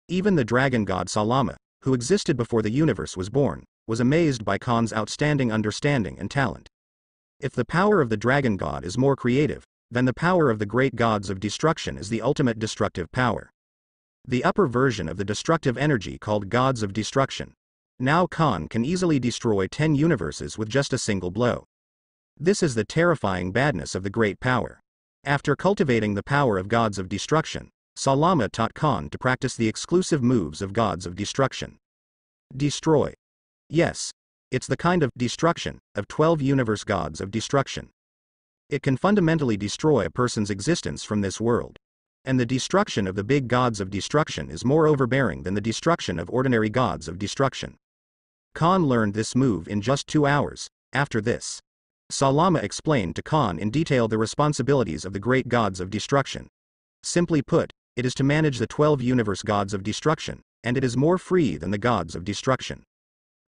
Even the dragon god Salama, who existed before the universe was born, was amazed by Khan's outstanding understanding and talent. If the power of the dragon god is more creative, then the power of the great gods of destruction is the ultimate destructive power. The upper version of the destructive energy called gods of destruction. Now Khan can easily destroy 10 universes with just a single blow. This is the terrifying badness of the great power. After cultivating the power of gods of destruction, Salama taught Khan to practice the exclusive moves of gods of destruction. Destroy. Yes, it's the kind of destruction of 12 universe gods of destruction. It can fundamentally destroy a person's existence from this world. And the destruction of the big gods of destruction is more overbearing than the destruction of ordinary gods of destruction. Khan learned this move in just 2 hours. After this, Salama explained to Khan in detail the responsibilities of the great gods of destruction. Simply put, it is to manage the 12 universe gods of destruction, and it is more free than the gods of destruction.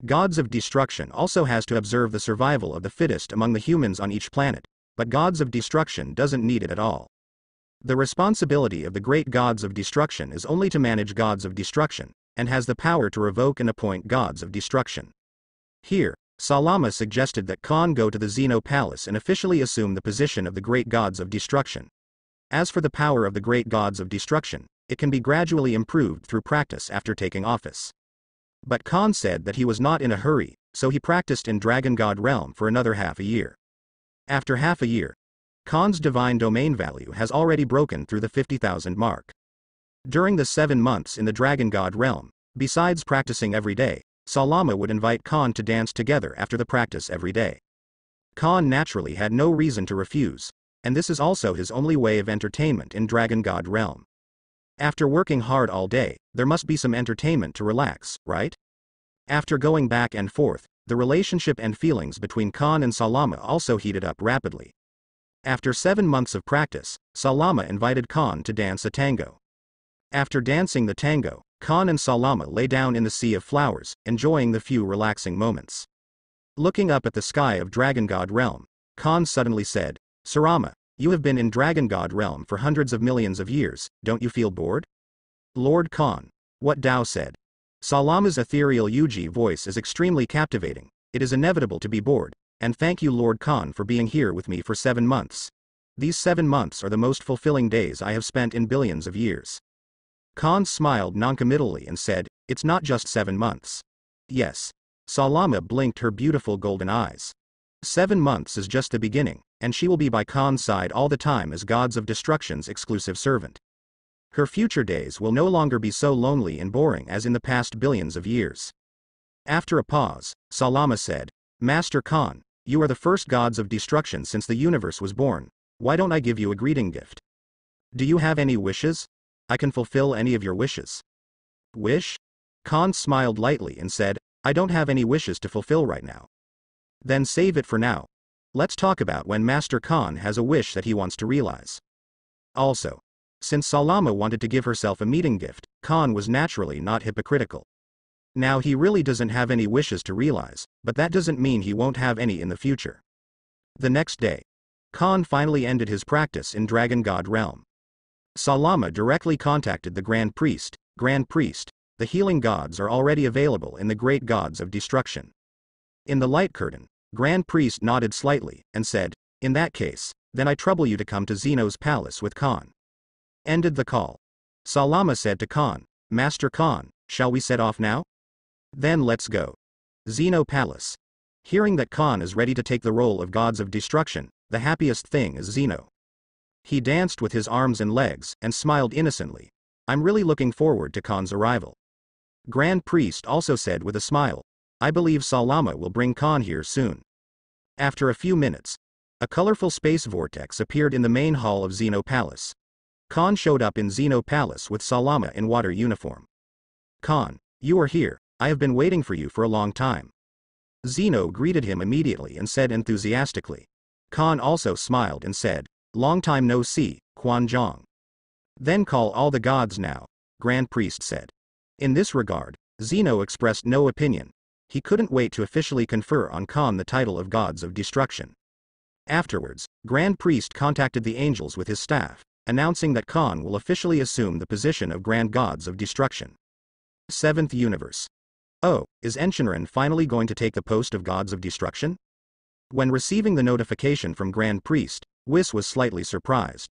Gods of destruction also has to observe the survival of the fittest among the humans on each planet, but gods of destruction doesn't need it at all. The responsibility of the great gods of destruction is only to manage gods of destruction, and has the power to revoke and appoint gods of destruction. Here, Salama suggested that Khan go to the Xeno Palace and officially assume the position of the great gods of destruction. As for the power of the great gods of destruction, it can be gradually improved through practice after taking office. But Khan said that he was not in a hurry, so he practiced in Dragon God realm for another half a year. After half a year, Khan's divine domain value has already broken through the 50,000 mark. During the 7 months in the Dragon God realm, besides practicing every day, Salama would invite Khan to dance together after the practice every day. Khan naturally had no reason to refuse, and this is also his only way of entertainment in Dragon God realm. After working hard all day, there must be some entertainment to relax, right? After going back and forth, the relationship and feelings between Khan and Salama also heated up rapidly. After 7 months of practice, Salama invited Khan to dance a tango. After dancing the tango, Khan and Salama lay down in the sea of flowers, enjoying the few relaxing moments. Looking up at the sky of Dragon God realm, Khan suddenly said, "Sarama, you have been in Dragon God realm for hundreds of millions of years, don't you feel bored?" Lord Khan, what Dao said. Salama's ethereal Yuji voice is extremely captivating. It is inevitable to be bored. And thank you Lord Khan for being here with me for 7 months. These 7 months are the most fulfilling days I have spent in billions of years. Khan smiled noncommittally and said, "It's not just 7 months. Yes." Salama blinked her beautiful golden eyes. 7 months is just the beginning, and she will be by Khan's side all the time as gods of destruction's exclusive servant. Her future days will no longer be so lonely and boring as in the past billions of years. After a pause, Salama said, "Master Khan, you are the first gods of destruction since the universe was born. Why don't I give you a greeting gift? Do you have any wishes? I can fulfill any of your wishes." Wish? Khan smiled lightly and said, "I don't have any wishes to fulfill right now." Then save it for now. Let's talk about when Master Khan has a wish that he wants to realize. Also, Since Salama wanted to give herself a meeting gift, Khan was naturally not hypocritical. Now he really doesn't have any wishes to realize, but that doesn't mean he won't have any in the future. The next day, Khan finally ended his practice in Dragon God realm. Salama directly contacted the Grand Priest. Grand Priest, the healing gods are already available in the great gods of destruction. In the light curtain, Grand Priest nodded slightly, and said, in that case, then I trouble you to come to Zeno's palace with Khan. Ended the call. Salama said to Khan, Master Khan, shall we set off now? Then let's go. Zeno Palace. Hearing that Khan is ready to take the role of gods of destruction, the happiest thing is Zeno. He danced with his arms and legs, and smiled innocently. I'm really looking forward to Khan's arrival. Grand Priest also said with a smile, I believe Salama will bring Khan here soon. After a few minutes, a colorful space vortex appeared in the main hall of Zeno Palace. Khan showed up in Zeno Palace with Salama in water uniform. Khan, you are here, I have been waiting for you for a long time. Zeno greeted him immediately and said enthusiastically. Khan also smiled and said, long time no see, Quan Zhang. Then call all the gods now, Grand Priest said. In this regard, Zeno expressed no opinion. He couldn't wait to officially confer on Khan the title of gods of destruction. Afterwards, Grand Priest contacted the angels with his staff, announcing that Khan will officially assume the position of Grand Gods of Destruction. 7th Universe. Oh, is Enshinran finally going to take the post of Gods of Destruction? When receiving the notification from Grand Priest, Whis was slightly surprised.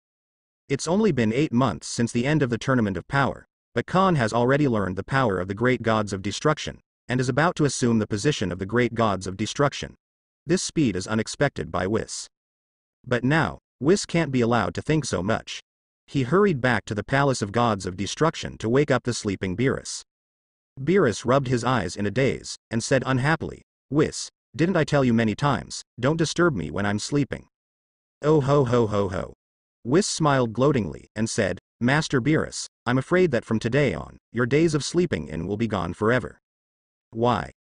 It's only been 8 months since the end of the Tournament of Power, but Khan has already learned the power of the Great Gods of Destruction, and is about to assume the position of the Great Gods of Destruction. This speed is unexpected by Whis. But now, Whis can't be allowed to think so much. He hurried back to the Palace of Gods of Destruction to wake up the sleeping Beerus. Beerus rubbed his eyes in a daze, and said unhappily, Whis, didn't I tell you many times, don't disturb me when I'm sleeping. Oh ho ho ho ho. Whis smiled gloatingly, and said, Master Beerus, I'm afraid that from today on, your days of sleeping in will be gone forever. Why?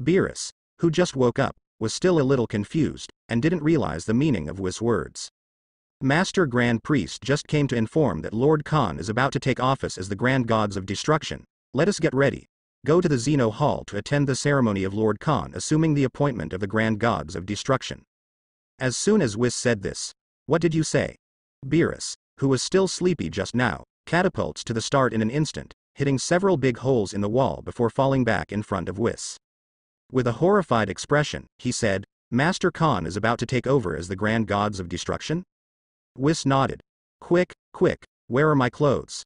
Beerus, who just woke up, was still a little confused, and didn't realize the meaning of Whis' words. Master Grand Priest just came to inform that Lord Khan is about to take office as the Grand Gods of Destruction. Let us get ready. Go to the Zeno Hall to attend the ceremony of Lord Khan assuming the appointment of the Grand Gods of Destruction. As soon as Whis said this, what did you say? Beerus, who was still sleepy just now, catapults to the start in an instant, hitting several big holes in the wall before falling back in front of Whis. With a horrified expression, he said, Master Khan is about to take over as the Grand Gods of Destruction? Whis nodded. Quick, quick, where are my clothes?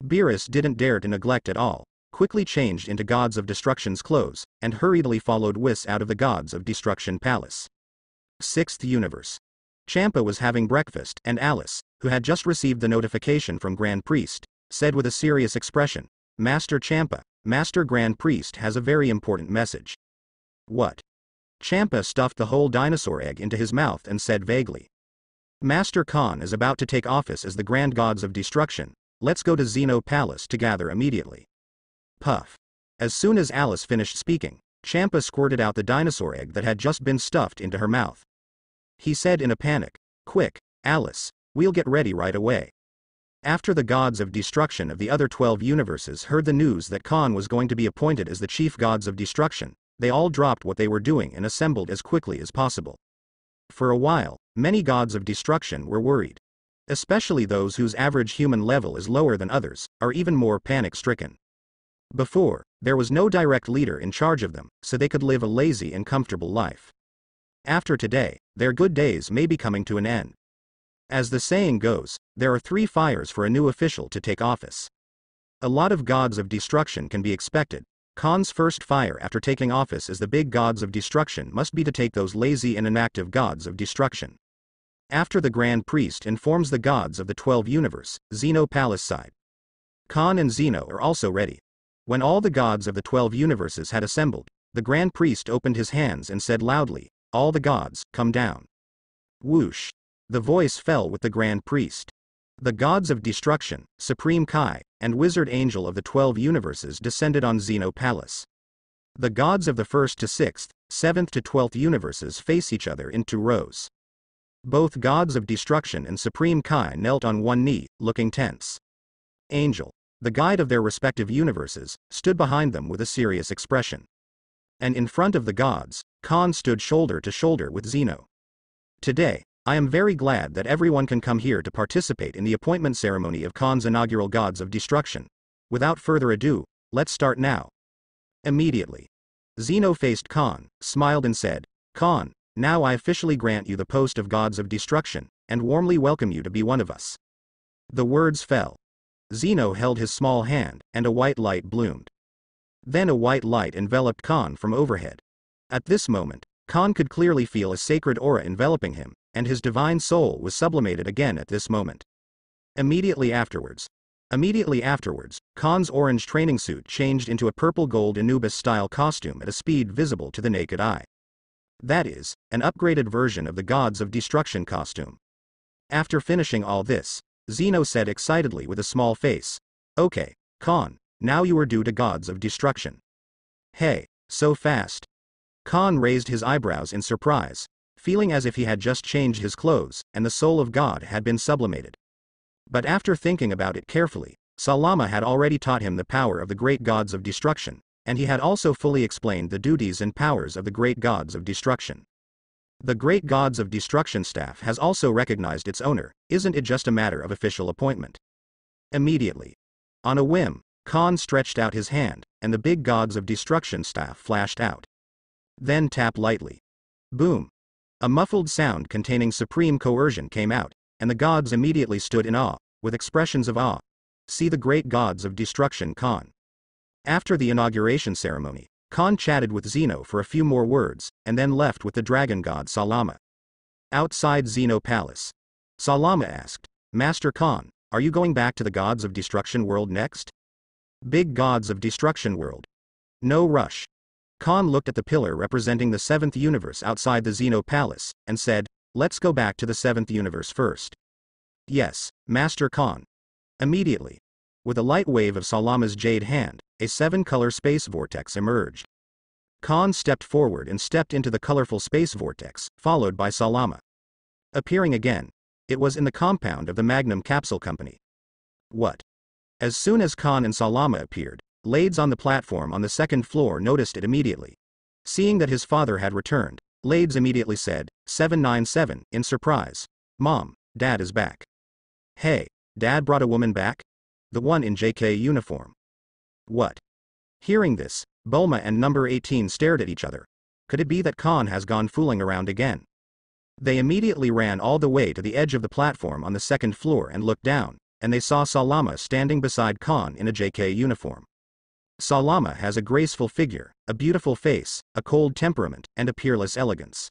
Beerus didn't dare to neglect at all, quickly changed into Gods of Destruction's clothes, and hurriedly followed Whis out of the Gods of Destruction Palace. 6th Universe. Champa was having breakfast, and Alice, who had just received the notification from Grand Priest, said with a serious expression, Master Champa, Master Grand Priest has a very important message. What? Champa stuffed the whole dinosaur egg into his mouth and said vaguely. Master Khan is about to take office as the Grand Gods of Destruction. Let's go to Zeno Palace to gather immediately. Puff. As soon as Alice finished speaking, Champa squirted out the dinosaur egg that had just been stuffed into her mouth. He said in a panic, Quick, Alice, we'll get ready right away. After the Gods of Destruction of the other 12 universes heard the news that Khan was going to be appointed as the Chief Gods of Destruction, they all dropped what they were doing and assembled as quickly as possible. For a while, many Gods of Destruction were worried. Especially those whose average human level is lower than others, are even more panic-stricken. Before, there was no direct leader in charge of them, so they could live a lazy and comfortable life. After today, their good days may be coming to an end. As the saying goes, there are 3 fires for a new official to take office. A lot of Gods of Destruction can be expected. Khan's first fire after taking office as the big Gods of Destruction must be to take those lazy and inactive Gods of Destruction. After the Grand Priest informs the gods of the 12 universe, Zeno Palace side. Khan and Zeno are also ready. When all the gods of the 12 universes had assembled, the Grand Priest opened his hands and said loudly, All the gods, come down. Whoosh. The voice fell with the Grand Priest. The Gods of Destruction, Supreme Kai, and Wizard Angel of the 12 universes descended on Zeno Palace. The gods of the 1st to 6th, 7th to 12th universes face each other in 2 rows. Both gods of destruction and Supreme Kai knelt on one knee, looking tense. Angel, the guide of their respective universes, stood behind them with a serious expression. And in front of the gods, Khan stood shoulder to shoulder with Zeno. Today, I am very glad that everyone can come here to participate in the appointment ceremony of Khan's inaugural gods of destruction. Without further ado, let's start now. Immediately, Zeno faced Khan, smiled and said, Khan, now I officially grant you the post of gods of destruction, and warmly welcome you to be one of us. The words fell. Zeno held his small hand, and a white light bloomed. Then a white light enveloped Khan from overhead. At this moment, Khan could clearly feel a sacred aura enveloping him, and his divine soul was sublimated again at this moment. Immediately afterwards, Khan's orange training suit changed into a purple-gold Anubis-style costume at a speed visible to the naked eye. That is, an upgraded version of the Gods of Destruction costume. After finishing all this, Zeno said excitedly with a small face, Okay, Khan, now you are due to Gods of Destruction. Hey, so fast. Khan raised his eyebrows in surprise, feeling as if he had just changed his clothes, and the soul of God had been sublimated. But after thinking about it carefully, Salama had already taught him the power of the great gods of destruction, and he had also fully explained the duties and powers of the great gods of destruction. The great gods of destruction staff has also recognized its owner, isn't it just a matter of official appointment? Immediately, on a whim, Khan stretched out his hand, and the big gods of destruction staff flashed out. Then tap lightly. Boom. A muffled sound containing supreme coercion came out, and the gods immediately stood in awe, with expressions of awe. See the great gods of destruction Khan. After the inauguration ceremony, Khan chatted with Zeno for a few more words, and then left with the dragon god Salama. Outside Zeno Palace, Salama asked, Master Khan, are you going back to the gods of destruction world next? Big gods of destruction world. No rush. Khan looked at the pillar representing the 7th universe outside the Zeno Palace, and said, Let's go back to the 7th universe first. Yes, Master Khan. Immediately, with a light wave of Salama's jade hand, a 7-color space vortex emerged. Khan stepped forward and stepped into the colorful space vortex, followed by Salama. Appearing again, it was in the compound of the Magnum Capsule Company. What? As soon as Khan and Salama appeared, Lades on the platform on the 2nd floor noticed it immediately. Seeing that his father had returned, Lades immediately said, 797, in surprise. Mom, Dad is back. Hey, Dad brought a woman back? The one in JK uniform. What? Hearing this, Bulma and number 18 stared at each other. Could it be that Khan has gone fooling around again? They immediately ran all the way to the edge of the platform on the 2nd floor and looked down, and they saw Salama standing beside Khan in a JK uniform. Salama has a graceful figure, a beautiful face, a cold temperament, and a peerless elegance.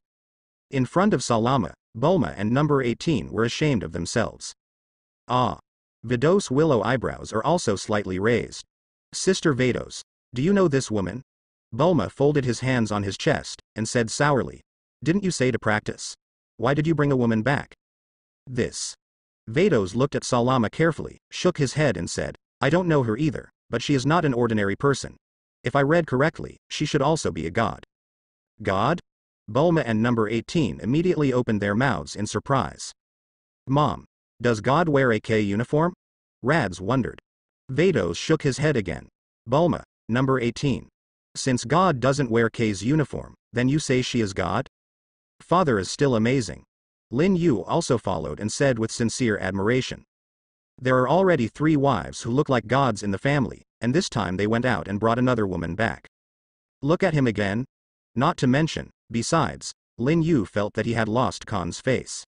In front of Salama, Bulma and number 18 were ashamed of themselves. Ah. Vados' willow eyebrows are also slightly raised. Sister Vados, do you know this woman? Bulma folded his hands on his chest, and said sourly, Didn't you say to practice? Why did you bring a woman back? This. Vados looked at Salama carefully, shook his head and said, I don't know her either, but she is not an ordinary person. If I read correctly, she should also be a god. God? Bulma and number 18 immediately opened their mouths in surprise. Mom. Does God wear a K uniform? Rads wondered. Vados shook his head again. Bulma, number 18. Since God doesn't wear K's uniform, then you say she is God? Father is still amazing. Lin Yu also followed and said with sincere admiration. There are already 3 wives who look like gods in the family, and this time they went out and brought another woman back. Look at him again. Not to mention, besides, Lin Yu felt that he had lost Khan's face.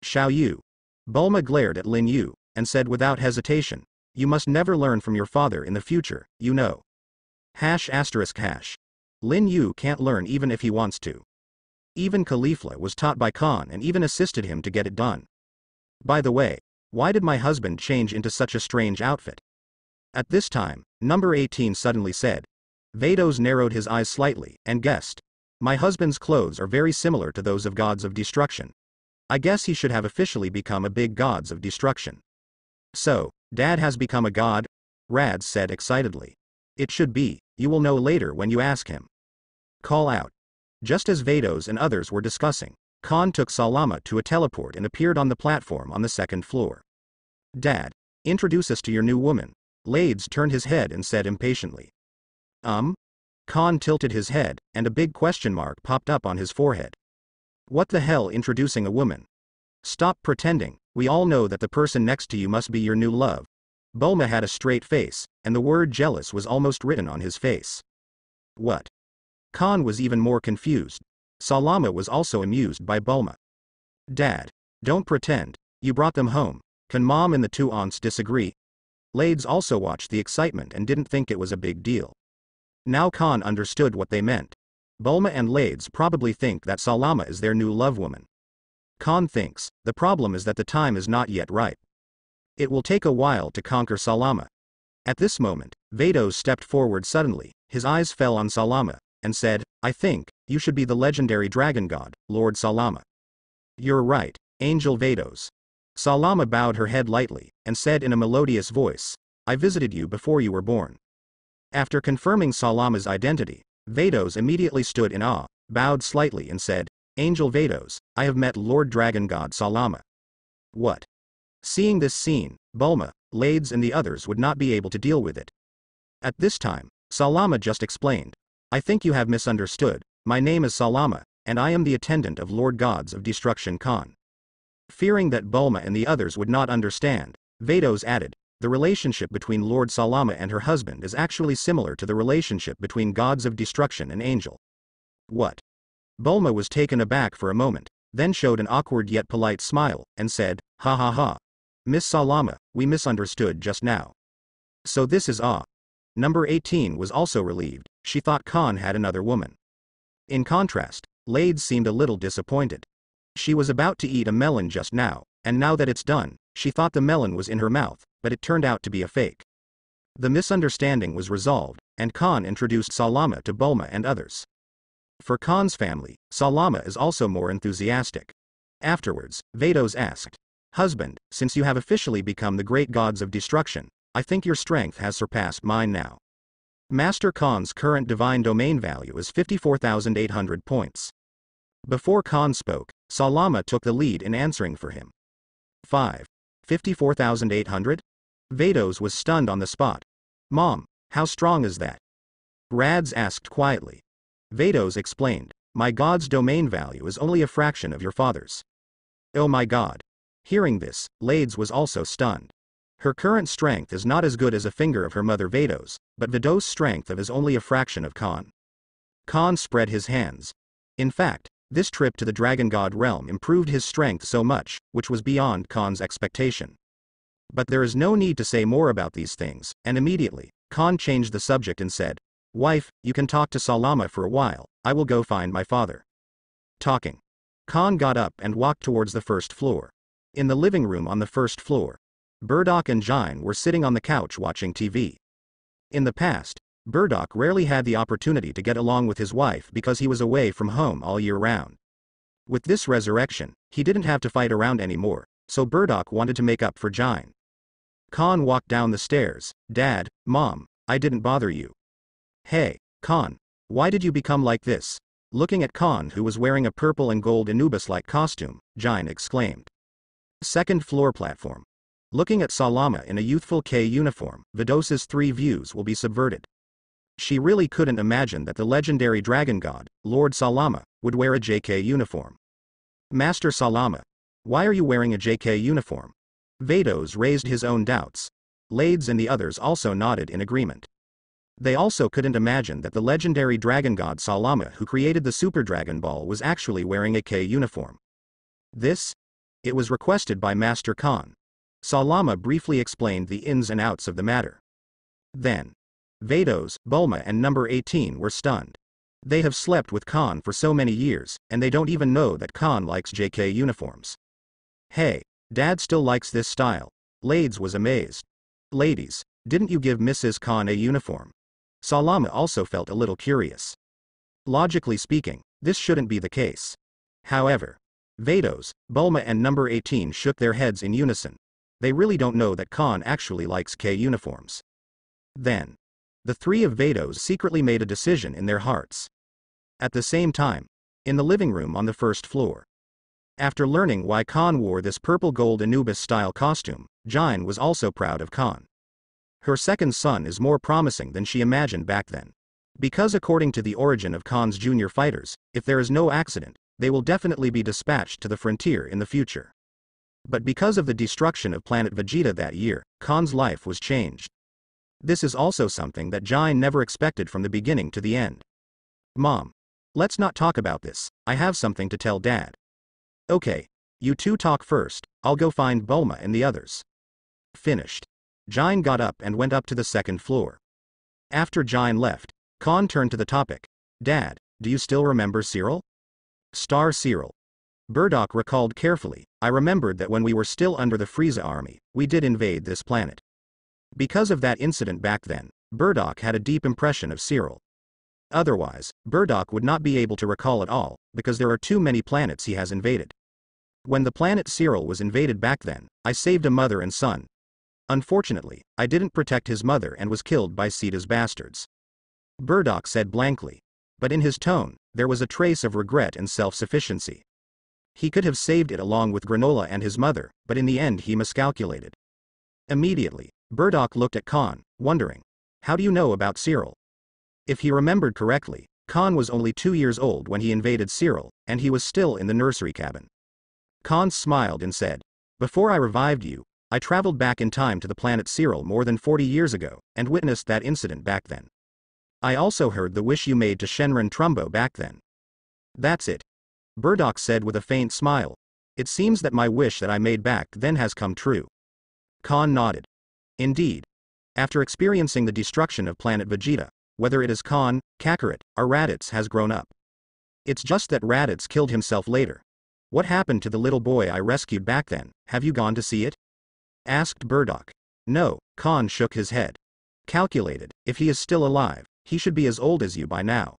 Xiao Yu. Bulma glared at Lin Yu, and said without hesitation, You must never learn from your father in the future, you know. ****. Lin Yu can't learn even if he wants to. Even Caulifla was taught by Khan and even assisted him to get it done. By the way, why did my husband change into such a strange outfit? At this time, number 18 suddenly said. Vados narrowed his eyes slightly, and guessed. My husband's clothes are very similar to those of gods of destruction. I guess he should have officially become a big gods of destruction. So, Dad has become a god? Rads said excitedly. It should be, you will know later when you ask him. Call out. Just as Vados and others were discussing, Khan took Salama to a teleport and appeared on the platform on the second floor. Dad, introduce us to your new woman. Lades turned his head and said impatiently. Khan tilted his head, and a big question mark popped up on his forehead. What the hell introducing a woman? Stop pretending, we all know that the person next to you must be your new love. Bulma had a straight face, and the word jealous was almost written on his face. What? Khan was even more confused. Salama was also amused by Bulma. Dad, don't pretend, you brought them home. Can Mom and the two aunts disagree? Lades also watched the excitement and didn't think it was a big deal. Now Khan understood what they meant. Bulma and Lades probably think that Salama is their new love woman. Khan thinks, the problem is that the time is not yet ripe. It will take a while to conquer Salama. At this moment, Vados stepped forward suddenly, his eyes fell on Salama, and said, I think, you should be the legendary dragon god, Lord Salama. You're right, Angel Vados. Salama bowed her head lightly, and said in a melodious voice, I visited you before you were born. After confirming Salama's identity, Vados immediately stood in awe, bowed slightly and said, Angel Vados, I have met Lord Dragon God Salama. What? Seeing this scene, Bulma, Lades and the others would not be able to deal with it. At this time, Salama just explained, I think you have misunderstood, my name is Salama, and I am the attendant of Lord Gods of Destruction Khan. Fearing that Bulma and the others would not understand, Vados added, the relationship between Lord Salama and her husband is actually similar to the relationship between Gods of Destruction and Angel. What? Bulma was taken aback for a moment, then showed an awkward yet polite smile, and said, ha ha ha. Miss Salama, we misunderstood just now. So this is Number 18 was also relieved, she thought Khan had another woman. In contrast, Lades seemed a little disappointed. She was about to eat a melon just now, and now that it's done, she thought the melon was in her mouth, but it turned out to be a fake. The misunderstanding was resolved, and Khan introduced Salama to Bulma and others. For Khan's family, Salama is also more enthusiastic. Afterwards, Vados asked, Husband, since you have officially become the great gods of destruction, I think your strength has surpassed mine now. Master Khan's current divine domain value is 54,800 points. Before Khan spoke, Salama took the lead in answering for him. 54,800? Vados was stunned on the spot. Mom, how strong is that? Rads asked quietly. Vados explained, my god's domain value is only a fraction of your father's. Oh my god. Hearing this, Lades was also stunned. Her current strength is not as good as a finger of her mother Vados, but Vados' strength is only a fraction of Khan. Khan spread his hands. In fact, this trip to the Dragon God realm improved his strength so much, which was beyond Khan's expectation. But there is no need to say more about these things, and immediately, Khan changed the subject and said, Wife, you can talk to Salama for a while, I will go find my father. Talking. Khan got up and walked towards the first floor. In the living room on the first floor, Burdock and Jine were sitting on the couch watching TV. In the past, Burdock rarely had the opportunity to get along with his wife because he was away from home all year round. With this resurrection, he didn't have to fight around anymore, so Burdock wanted to make up for Jine. Khan walked down the stairs. Dad, Mom, I didn't bother you. Hey, Khan, why did you become like this? Looking at Khan, who was wearing a purple and gold Anubis-like costume, Jine exclaimed. Second floor platform. Looking at Salama in a youthful K uniform, Vados's three views will be subverted. She really couldn't imagine that the legendary dragon god, Lord Salama, would wear a JK uniform. Master Salama, why are you wearing a JK uniform? Vados raised his own doubts. Lades and the others also nodded in agreement. They also couldn't imagine that the legendary dragon god Salama, who created the Super Dragon Ball, was actually wearing a K uniform. It was requested by Master Khan. Salama briefly explained the ins and outs of the matter. Then, Vados, Bulma and number 18 were stunned. They have slept with Khan for so many years, and they don't even know that Khan likes JK uniforms. Hey, Dad still likes this style. Lades was amazed. Ladies, didn't you give Mrs. Khan a uniform? Salama also felt a little curious. Logically speaking, this shouldn't be the case. However, Vados, Bulma and number 18 shook their heads in unison. They really don't know that Khan actually likes K uniforms. Then, the three of Vados secretly made a decision in their hearts. At the same time, in the living room on the first floor, After learning why Khan wore this purple-gold Anubis-style costume, Jine was also proud of Khan. Her second son is more promising than she imagined back then. Because according to the origin of Khan's junior fighters, if there is no accident, they will definitely be dispatched to the frontier in the future. But because of the destruction of planet Vegeta that year, Khan's life was changed. This is also something that Jine never expected from the beginning to the end. Mom. Let's not talk about this, I have something to tell Dad. Okay. You two talk first, I'll go find Bulma and the others. Finished. Jine got up and went up to the second floor. After Jine left, Khan turned to the topic. Dad, do you still remember Cyril? Star Cyril. Bardock recalled carefully, I remembered that when we were still under the Frieza army, we did invade this planet. Because of that incident back then, Bardock had a deep impression of Cyril. Otherwise, Bardock would not be able to recall it all, because there are too many planets he has invaded. When the planet Cyril was invaded back then, I saved a mother and son. Unfortunately, I didn't protect his mother and was killed by Sita's bastards. Bardock said blankly. But in his tone, there was a trace of regret and self-sufficiency. He could have saved it along with Granola and his mother, but in the end he miscalculated. Immediately, Bardock looked at Khan, wondering. How do you know about Cyril? If he remembered correctly, Khan was only 2 years old when he invaded Cyril, and he was still in the nursery cabin. Khan smiled and said, Before I revived you, I traveled back in time to the planet Cyril more than 40 years ago, and witnessed that incident back then. I also heard the wish you made to Shenron Trumbo back then. That's it. Bardock said with a faint smile. It seems that my wish that I made back then has come true. Khan nodded. Indeed. After experiencing the destruction of planet Vegeta, whether it is Khan, Kakarot, or Raditz has grown up. It's just that Raditz killed himself later. What happened to the little boy I rescued back then, have you gone to see it? Asked Bardock. No, Khan shook his head. Calculated, if he is still alive, he should be as old as you by now.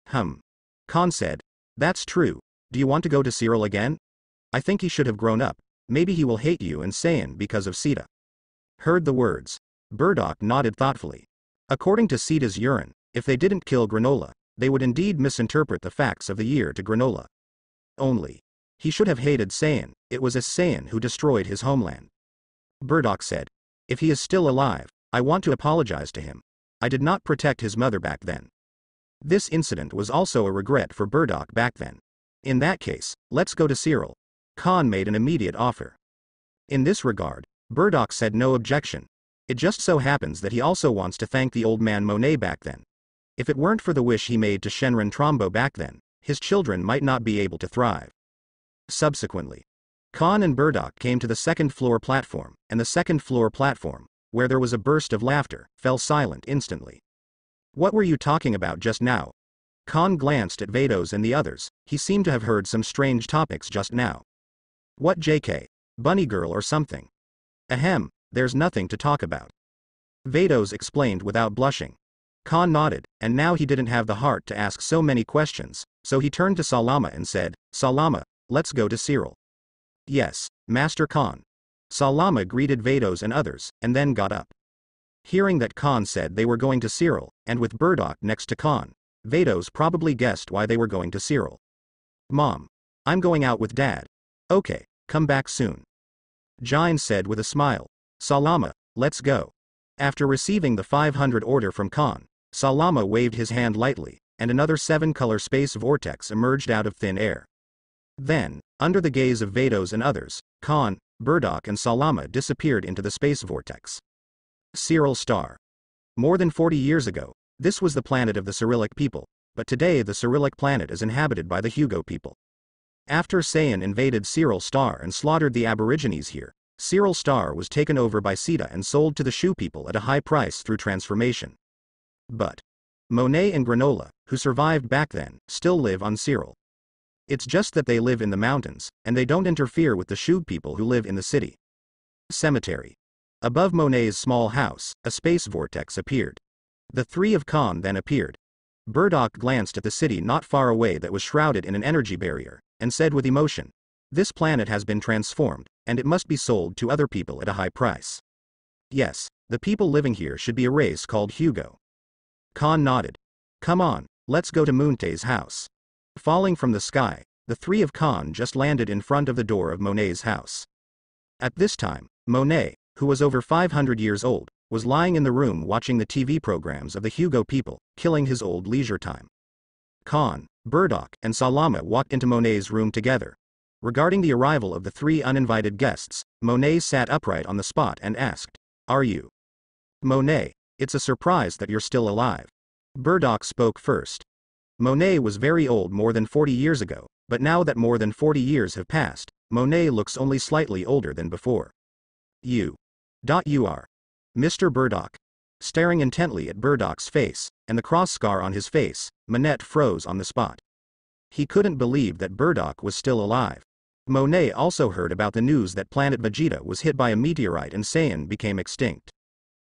Khan said. That's true, do you want to go to Cyril again? I think he should have grown up, maybe he will hate you and Saiyan because of Sita. Heard the words. Bardock nodded thoughtfully. According to Sita's urine, if they didn't kill Granola, they would indeed misinterpret the facts of the year to Granola. Only. He should have hated Saiyan, it was a Saiyan who destroyed his homeland. Bardock said. If he is still alive, I want to apologize to him. I did not protect his mother back then. This incident was also a regret for Bardock back then. In that case, let's go to Cyril. Khan made an immediate offer. In this regard, Bardock said no objection. It just so happens that he also wants to thank the old man Monet back then. If it weren't for the wish he made to Shenron Trumbo back then, his children might not be able to thrive. Subsequently, Khan and Bardock came to the second floor platform, and the second floor platform, where there was a burst of laughter, fell silent instantly. What were you talking about just now? Khan glanced at Vados and the others, he seemed to have heard some strange topics just now. What JK? Bunny girl or something? Ahem, there's nothing to talk about. Vados explained without blushing. Khan nodded, and now he didn't have the heart to ask so many questions, so he turned to Salama and said, Salama, let's go to Cyril. Yes, Master Khan. Salama greeted Vados and others, and then got up. Hearing that Khan said they were going to Cyril, and with Bardock next to Khan, Vados probably guessed why they were going to Cyril. Mom. I'm going out with Dad. Okay, come back soon. Jine said with a smile. Salama, let's go. After receiving the 500 order from Khan, Salama waved his hand lightly, and another 7-color space vortex emerged out of thin air. Then, under the gaze of Vados and others, Khan, Bardock and Salama disappeared into the space vortex. Cyril Star. More than 40 years ago, this was the planet of the Cyrillic people, but today the Cyrillic planet is inhabited by the Hugo people. After Saiyan invaded Cyril Star and slaughtered the Aborigines here, Cyril Star was taken over by Sita and sold to the Shu people at a high price through transformation. But Monet and Granola, who survived back then, still live on Cyril. It's just that they live in the mountains, and they don't interfere with the Shu people who live in the city. Cemetery. Above Monet's small house, a space vortex appeared. The three of Khan then appeared. Bardock glanced at the city not far away that was shrouded in an energy barrier, and said with emotion, This planet has been transformed, and it must be sold to other people at a high price. Yes, the people living here should be a race called Hugo. Khan nodded. Come on, let's go to Moonte's house. Falling from the sky, the three of Khan just landed in front of the door of Monet's house. At this time, Monet, who was over 500 years old, was lying in the room watching the TV programs of the Hugo people, killing his old leisure time. Khan, Burdock, and Salama walked into Monet's room together. Regarding the arrival of the three uninvited guests, Monet sat upright on the spot and asked, "Are you?" "Monet, it's a surprise that you're still alive." Burdock spoke first. Monet was very old more than 40 years ago, but now that more than 40 years have passed, Monet looks only slightly older than before. You are Mr. Burdock. Staring intently at Burdock's face, and the cross scar on his face, Monet froze on the spot. He couldn't believe that Burdock was still alive. Monet also heard about the news that planet Vegeta was hit by a meteorite and Saiyan became extinct.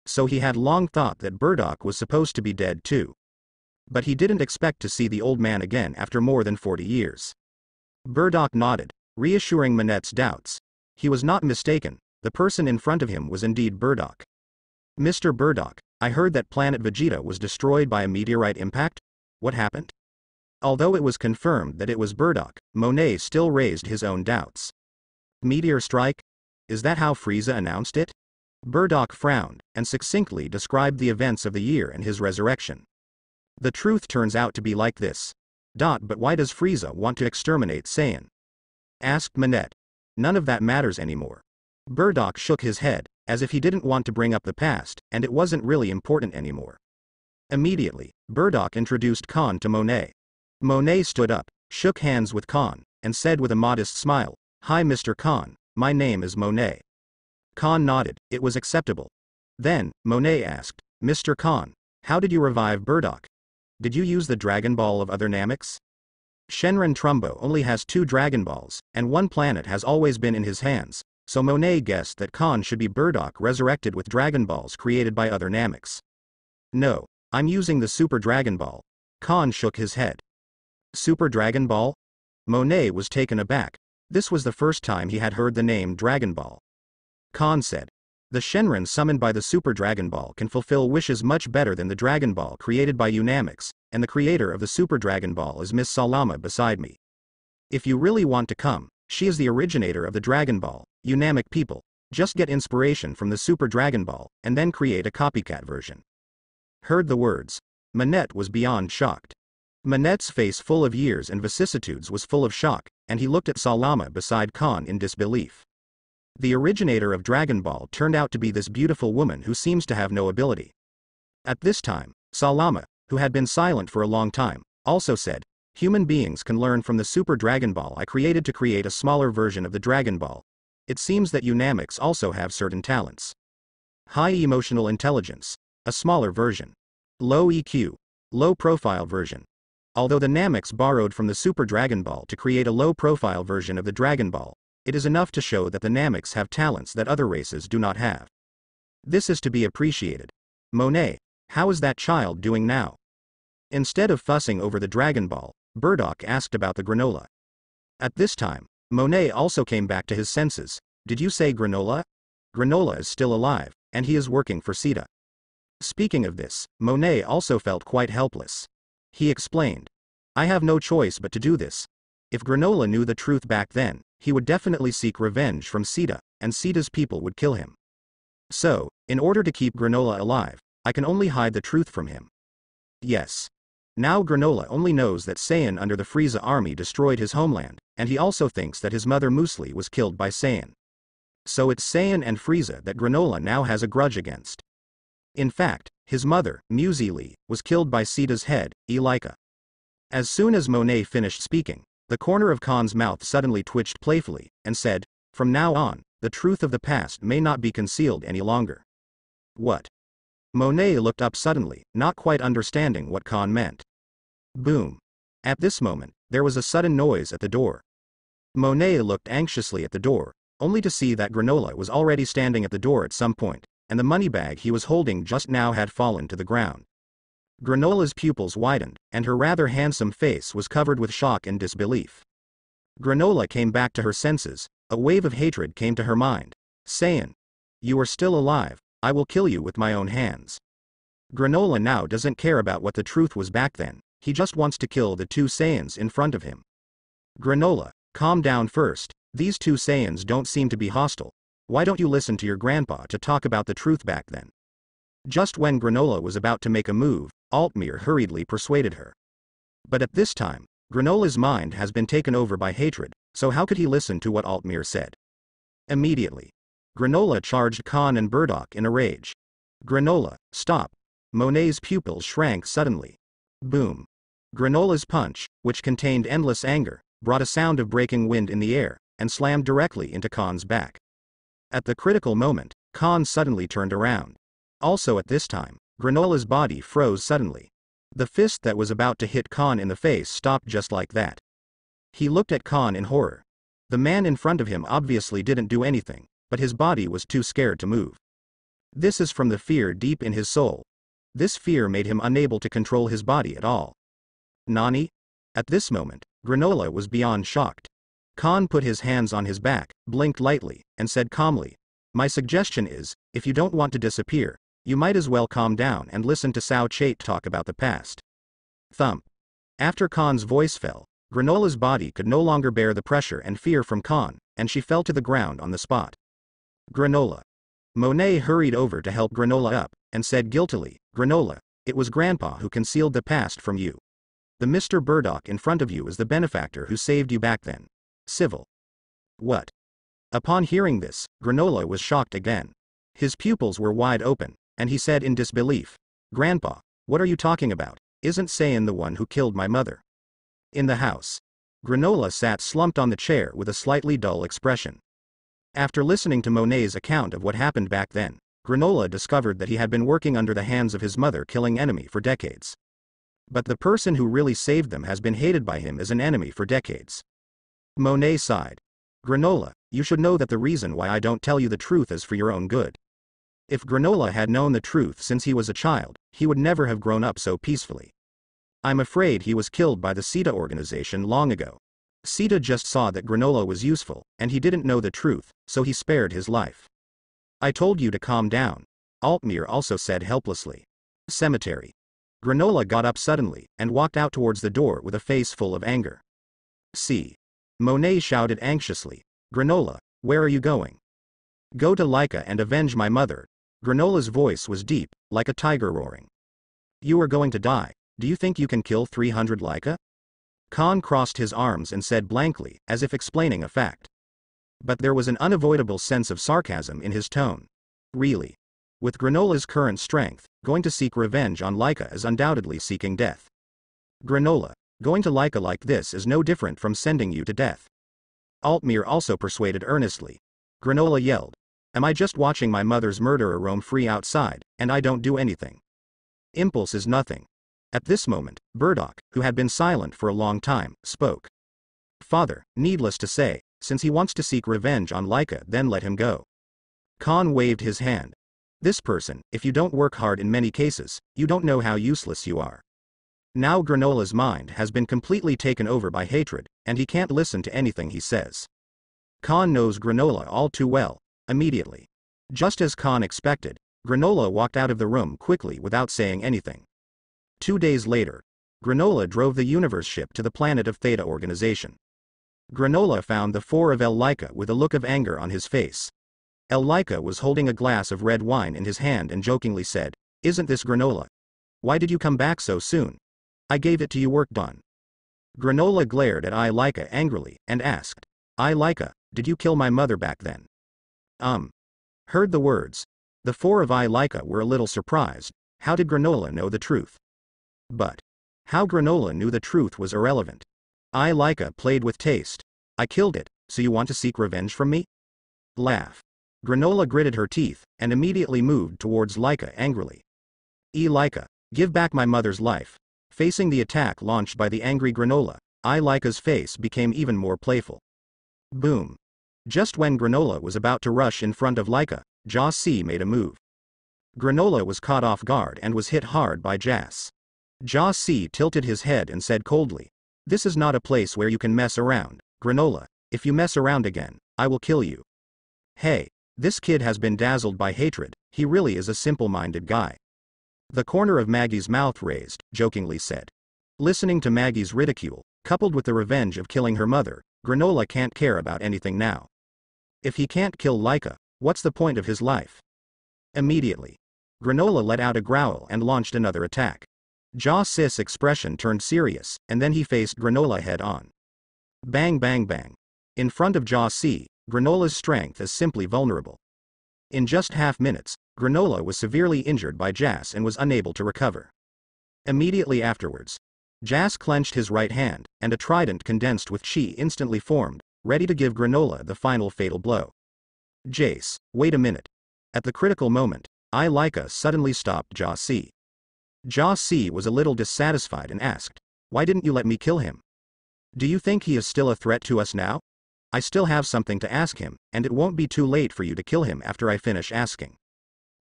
So he had long thought that Burdock was supposed to be dead too. But he didn't expect to see the old man again after more than 40 years. Burdock nodded, reassuring Monet's doubts. He was not mistaken, the person in front of him was indeed Burdock. "Mr. Burdock, I heard that planet Vegeta was destroyed by a meteorite impact. What happened?" Although it was confirmed that it was Burdock, Monet still raised his own doubts. "Meteor strike? Is that how Frieza announced it?" Burdock frowned, and succinctly described the events of the year and his resurrection. "The truth turns out to be like this. But why does Frieza want to exterminate Saiyan?" asked Monet. "None of that matters anymore." Burdock shook his head, as if he didn't want to bring up the past, and it wasn't really important anymore. Immediately, Burdock introduced Khan to Monet. Monet stood up, shook hands with Khan, and said with a modest smile, "Hi Mr. Khan, my name is Monet." Khan nodded, it was acceptable. Then, Monet asked, "Mr. Khan, how did you revive Burdock? Did you use the Dragon Ball of other Nameks?" Shenron Trumbo only has 2 Dragon Balls, and one planet has always been in his hands, so Monet guessed that Khan should be Burdock resurrected with Dragon Balls created by other Nameks. "No, I'm using the Super Dragon Ball." Khan shook his head. "Super Dragon Ball?" Monet was taken aback. This was the first time he had heard the name Dragon Ball. Khan said, "The Shenron summoned by the Super Dragon Ball can fulfill wishes much better than the Dragon Ball created by Unamix, and the creator of the Super Dragon Ball is Miss Salama beside me. If you really want to come, she is the originator of the Dragon Ball, Unamic people. Just get inspiration from the Super Dragon Ball, and then create a copycat version." Heard the words. Monet was beyond shocked. Monet's face full of years and vicissitudes was full of shock, and he looked at Salama beside Khan in disbelief. The originator of Dragon Ball turned out to be this beautiful woman who seems to have no ability. At this time, Salama, who had been silent for a long time, also said, "Human beings can learn from the Super Dragon Ball I created to create a smaller version of the Dragon Ball. It seems that Unamics also have certain talents. High emotional intelligence, a smaller version. Low EQ, low profile version. Although the Nameks borrowed from the Super Dragon Ball to create a low-profile version of the Dragon Ball, it is enough to show that the Nameks have talents that other races do not have. This is to be appreciated. Monet, how is that child doing now?" Instead of fussing over the Dragon Ball, Burdock asked about the granola. At this time, Monet also came back to his senses. "Did you say granola?" Granola is still alive, and he is working for Sita. Speaking of this, Monet also felt quite helpless. He explained, "I have no choice but to do this. If Granola knew the truth back then, he would definitely seek revenge from Sita, and Sita's people would kill him. So, in order to keep Granola alive, I can only hide the truth from him." Yes. Now Granola only knows that Saiyan under the Frieza army destroyed his homeland, and he also thinks that his mother Muesli was killed by Saiyan. So it's Saiyan and Frieza that Granola now has a grudge against. In fact, his mother, Muesli, was killed by Sita's head, Elika. As soon as Monet finished speaking, the corner of Khan's mouth suddenly twitched playfully, and said, "From now on, the truth of the past may not be concealed any longer." "What?" Monet looked up suddenly, not quite understanding what Khan meant. Boom. At this moment, there was a sudden noise at the door. Monet looked anxiously at the door, only to see that Granola was already standing at the door at some point, and the money bag he was holding just now had fallen to the ground. Granola's pupils widened, and her rather handsome face was covered with shock and disbelief. Granola came back to her senses, a wave of hatred came to her mind. "Saiyan, you are still alive, I will kill you with my own hands." Granola now doesn't care about what the truth was back then, he just wants to kill the 2 Saiyans in front of him. Granola, calm down first, these two Saiyans don't seem to be hostile. Why don't you listen to your grandpa to talk about the truth back then? Just when Granola was about to make a move, Altmir hurriedly persuaded her. But at this time, Granola's mind has been taken over by hatred, so how could he listen to what Altmir said? Immediately, Granola charged Khan and Burdock in a rage. Granola, stop! Monet's pupils shrank suddenly. Boom! Granola's punch, which contained endless anger, brought a sound of breaking wind in the air, and slammed directly into Khan's back. At the critical moment, Khan suddenly turned around. Also at this time, Granola's body froze suddenly. The fist that was about to hit Khan in the face stopped just like that. He looked at Khan in horror. The man in front of him obviously didn't do anything, but his body was too scared to move. This is from the fear deep in his soul. This fear made him unable to control his body at all. Nani? At this moment, Granola was beyond shocked. Khan put his hands on his back, blinked lightly, and said calmly, "My suggestion is, if you don't want to disappear, you might as well calm down and listen to Sao Chait talk about the past." Thump. After Khan's voice fell, Granola's body could no longer bear the pressure and fear from Khan, and she fell to the ground on the spot. Granola. Monet hurried over to help Granola up, and said guiltily, "Granola, it was Grandpa who concealed the past from you. The Mr. Burdock in front of you is the benefactor who saved you back then. Civil." What? Upon hearing this, Granola was shocked again. His pupils were wide open, and he said in disbelief, "Grandpa, what are you talking about? Isn't Saiyan the one who killed my mother?" In the house, Granola sat slumped on the chair with a slightly dull expression. After listening to Monet's account of what happened back then, Granola discovered that he had been working under the hands of his mother-killing enemy for decades. But the person who really saved them has been hated by him as an enemy for decades. Monet sighed. "Granola, you should know that the reason why I don't tell you the truth is for your own good." If Granola had known the truth since he was a child, he would never have grown up so peacefully. "I'm afraid he was killed by the Sita organization long ago. Sita just saw that Granola was useful, and he didn't know the truth, so he spared his life." "I told you to calm down," Altmir also said helplessly. Cemetery. Granola got up suddenly, and walked out towards the door with a face full of anger. "See." Monet shouted anxiously, "Granola, where are you going?" "Go to Laika and avenge my mother." Granola's voice was deep, like a tiger roaring. "You are going to die. Do you think you can kill 300 Laika?" Khan crossed his arms and said blankly, as if explaining a fact. But there was an unavoidable sense of sarcasm in his tone. "Really? With Granola's current strength, going to seek revenge on Laika is undoubtedly seeking death. Granola, going to Laika like this is no different from sending you to death." Altmir also persuaded earnestly. Granola yelled, "Am I just watching my mother's murderer roam free outside, and I don't do anything? Impulse is nothing." At this moment, Burdock, who had been silent for a long time, spoke. "Father, needless to say, since he wants to seek revenge on Laika, then let him go." Khan waved his hand. "This person, if you don't work hard in many cases, you don't know how useless you are." Now Granola's mind has been completely taken over by hatred, and he can't listen to anything he says. Khan knows Granola all too well. Immediately. Just as Khan expected, Granola walked out of the room quickly without saying anything. 2 days later, Granola drove the universe ship to the planet of Theta organization. Granola found the 4 of El Laika with a look of anger on his face. El Laika was holding a glass of red wine in his hand and jokingly said, "Isn't this Granola? Why did you come back so soon? I gave it to you work done." Granola glared at I Laika angrily, and asked, "I Laika, did you kill my mother back then?" Heard the words. The 4 of I Laika were a little surprised. How did Granola know the truth? But how Granola knew the truth was irrelevant. I Laika played with taste. "I killed it, so you want to seek revenge from me?" Laugh. Granola gritted her teeth, and immediately moved towards Laika angrily. Laika, give back my mother's life." Facing the attack launched by the angry Granola, I Laika's face became even more playful. Boom. Just when Granola was about to rush in front of Laika, Jas made a move. Granola was caught off guard and was hit hard by Jas. Jas tilted his head and said coldly, "This is not a place where you can mess around, Granola. If you mess around again, I will kill you." Hey, this kid has been dazzled by hatred, he really is a simple-minded guy. The corner of Maggie's mouth raised, jokingly said. Listening to Maggie's ridicule, Coupled with the revenge of killing her mother, Granola can't care about anything now. If he can't kill Laika, what's the point of his life? Immediately, Granola let out a growl and launched another attack. Jaw-Sis' expression turned serious, and then he faced Granola head-on. Bang bang bang. In front of Jaw-Si, Granola's strength is simply vulnerable. In just half minutes, Granola was severely injured by Jas and was unable to recover. Immediately afterwards, Jas clenched his right hand, and a trident condensed with chi instantly formed, ready to give Granola the final fatal blow. Jace, wait a minute. At the critical moment, Laika suddenly stopped Jaw-Si. Jaw-Si was a little dissatisfied and asked, "Why didn't you let me kill him? Do you think he is still a threat to us now? I still have something to ask him, and it won't be too late for you to kill him after I finish asking."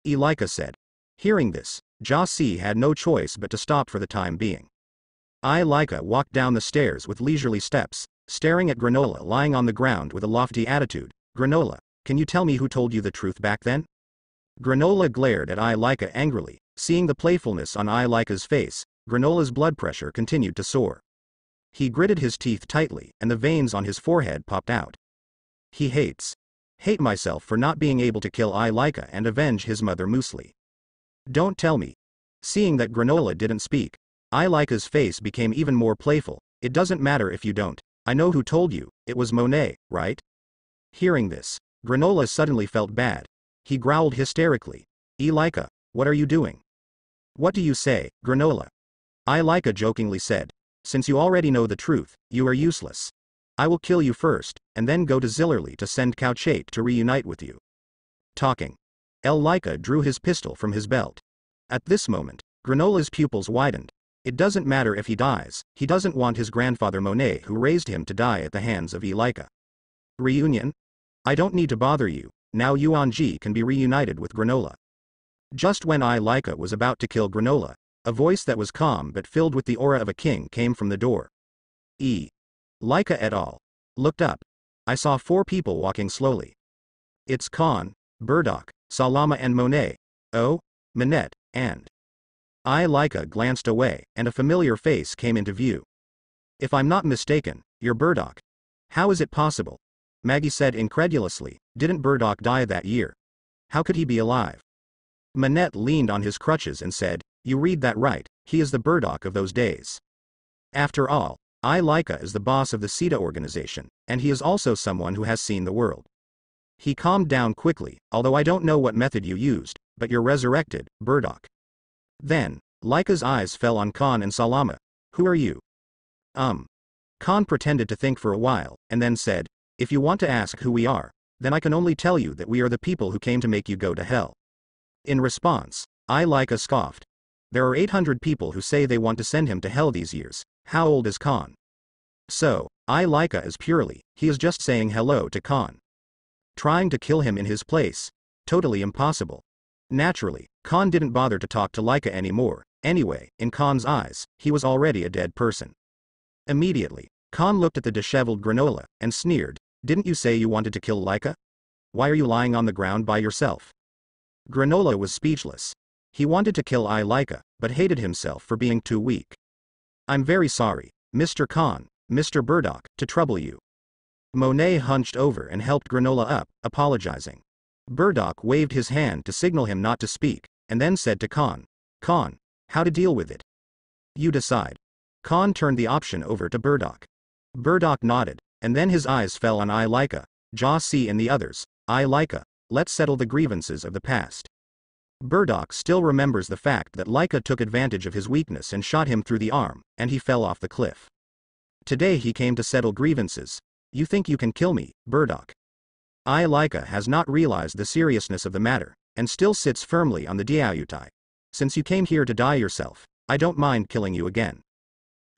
Laika said. Hearing this, Jaw-Si had no choice but to stop for the time being. Laika walked down the stairs with leisurely steps, staring at Granola lying on the ground with a lofty attitude. "Granola, can you tell me who told you the truth back then?" Granola glared at Laika angrily. Seeing the playfulness on Laika's face, Granola's blood pressure continued to soar. He gritted his teeth tightly, and the veins on his forehead popped out. He hate myself for not being able to kill Laika and avenge his mother Muesli. Don't tell me. Seeing that Granola didn't speak, Laika's face became even more playful. "It doesn't matter if you don't. I know who told you. It was Monet, right?" Hearing this, Granola suddenly felt bad. He growled hysterically. "Laika, what are you doing?" "What do you say, Granola?" Laika jokingly said. "Since you already know the truth, you are useless. I will kill you first, and then go to Zillerly to send Couchate to reunite with you." Talking, Laika drew his pistol from his belt. At this moment, Granola's pupils widened. It doesn't matter if he dies, he doesn't want his grandfather Monet who raised him to die at the hands of Laika. "Reunion? I don't need to bother you, now Yuanji can be reunited with Granola." Just when Laika was about to kill Granola, a voice that was calm but filled with the aura of a king came from the door. Laika et al. Looked up. "I saw 4 people walking slowly. It's Khan, Burdock, Salama and Monet. Oh, Minette, and..." Laika glanced away, and a familiar face came into view. "If I'm not mistaken, you're Burdock. How is it possible?" Maggie said incredulously. "Didn't Burdock die that year? How could he be alive?" Minette leaned on his crutches and said, "You read that right, he is the Burdock of those days. After all, Laika is the boss of the Sita organization, and he is also someone who has seen the world." He calmed down quickly. "Although I don't know what method you used, but you're resurrected, Burdock." Then, Laika's eyes fell on Khan and Salama. "Who are you?" Khan pretended to think for a while, and then said, "If you want to ask who we are, then I can only tell you that we are the people who came to make you go to hell." In response, Laika scoffed. "There are 800 people who say they want to send him to hell these years. How old is Khan?" So, Laika is purely, he is just saying hello to Khan. Trying to kill him in his place? Totally impossible. Naturally, Khan didn't bother to talk to Laika anymore. Anyway, in Khan's eyes, he was already a dead person. Immediately, Khan looked at the disheveled Granola, and sneered. "Didn't you say you wanted to kill Laika? Why are you lying on the ground by yourself?" Granola was speechless. He wanted to kill Laika, but hated himself for being too weak. "I'm very sorry, Mr. Khan, Mr. Burdock, to trouble you." Monet hunched over and helped Granola up, apologizing. Burdock waved his hand to signal him not to speak, and then said to Khan, "Khan, how to deal with it? You decide." Khan turned the option over to Burdock. Burdock nodded, and then his eyes fell on Laika, Jaw-Si and the others. "Laika, let's settle the grievances of the past." Burdock still remembers the fact that Laika took advantage of his weakness and shot him through the arm, and he fell off the cliff. Today he came to settle grievances. "You think you can kill me, Burdock?" Laika has not realized the seriousness of the matter, and still sits firmly on the Diaoyutai. "Since you came here to die yourself, I don't mind killing you again."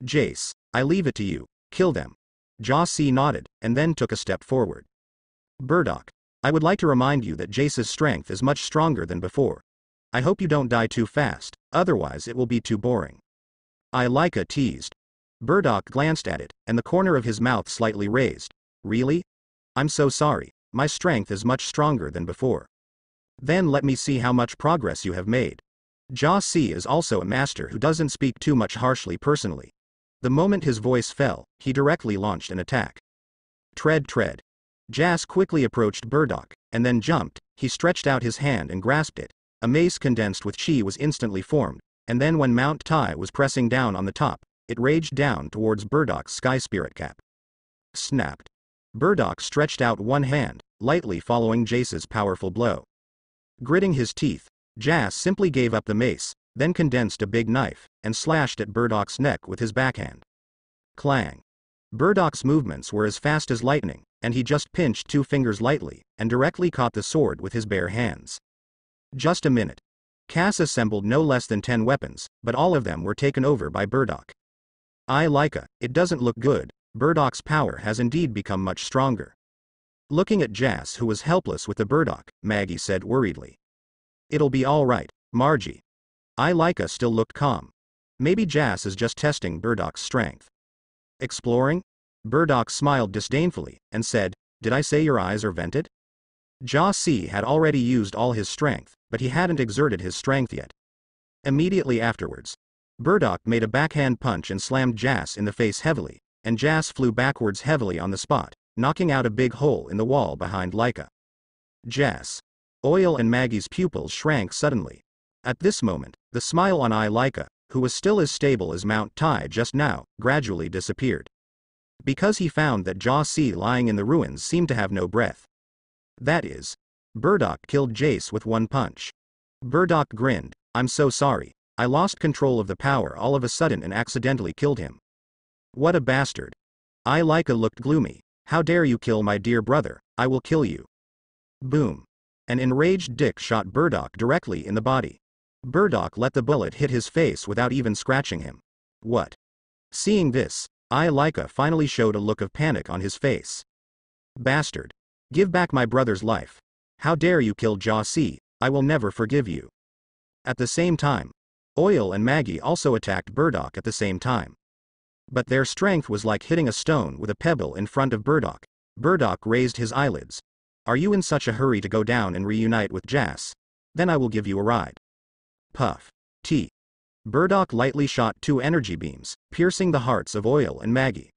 "Jace, I leave it to you, kill them." Jaw-Si nodded, and then took a step forward. "Burdock, I would like to remind you that Jace's strength is much stronger than before. I hope you don't die too fast, otherwise it will be too boring." Laika teased. Burdock glanced at it, and the corner of his mouth slightly raised. "Really? I'm so sorry, my strength is much stronger than before." "Then let me see how much progress you have made." Jaw-Si is also a master who doesn't speak too much harshly personally. The moment his voice fell, he directly launched an attack. Tread, tread. Jas quickly approached Burdock, and then jumped. He stretched out his hand and grasped it. A mace condensed with chi was instantly formed, and then when Mount Tai was pressing down on the top, it raged down towards Burdock's sky spirit cap. Snapped. Burdock stretched out one hand, lightly following Jace's powerful blow. Gritting his teeth, Jas simply gave up the mace, then condensed a big knife, and slashed at Burdock's neck with his backhand. Clang. Burdock's movements were as fast as lightning, and he just pinched 2 fingers lightly, and directly caught the sword with his bare hands. Just a minute. Cass assembled no less than 10 weapons, but all of them were taken over by Burdock. Laika, it doesn't look good. Burdock's power has indeed become much stronger. Looking at Jas, who was helpless with the Burdock, Maggie said worriedly. It'll be all right, Margie. Laika still looked calm. Maybe Jas is just testing Burdock's strength. Exploring? Burdock smiled disdainfully, and said, Did I say your eyes are vented? Jasi had already used all his strength, but he hadn't exerted his strength yet. Immediately afterwards, Burdock made a backhand punch and slammed Jas in the face heavily, and Jas flew backwards heavily on the spot, knocking out a big hole in the wall behind Laika. Jas. Oil and Maggie's pupils shrank suddenly. At this moment, the smile on Laika, who was still as stable as Mount Tai just now, gradually disappeared. Because he found that Jasi lying in the ruins seemed to have no breath. That is, Burdock killed Jace with one punch. Burdock grinned, I'm so sorry, I lost control of the power all of a sudden and accidentally killed him. What a bastard. Laika looked gloomy, how dare you kill my dear brother, I will kill you. Boom. An enraged Dick shot Burdock directly in the body. Burdock let the bullet hit his face without even scratching him. What? Seeing this, Laika finally showed a look of panic on his face. Bastard. Give back my brother's life. How dare you kill Jasi, I will never forgive you. At the same time, Oil and Maggie also attacked Burdock at the same time. But their strength was like hitting a stone with a pebble in front of Burdock. Burdock raised his eyelids. Are you in such a hurry to go down and reunite with Jas? Then I will give you a ride. Puff. T. Burdock lightly shot 2 energy beams, piercing the hearts of Oil and Maggie.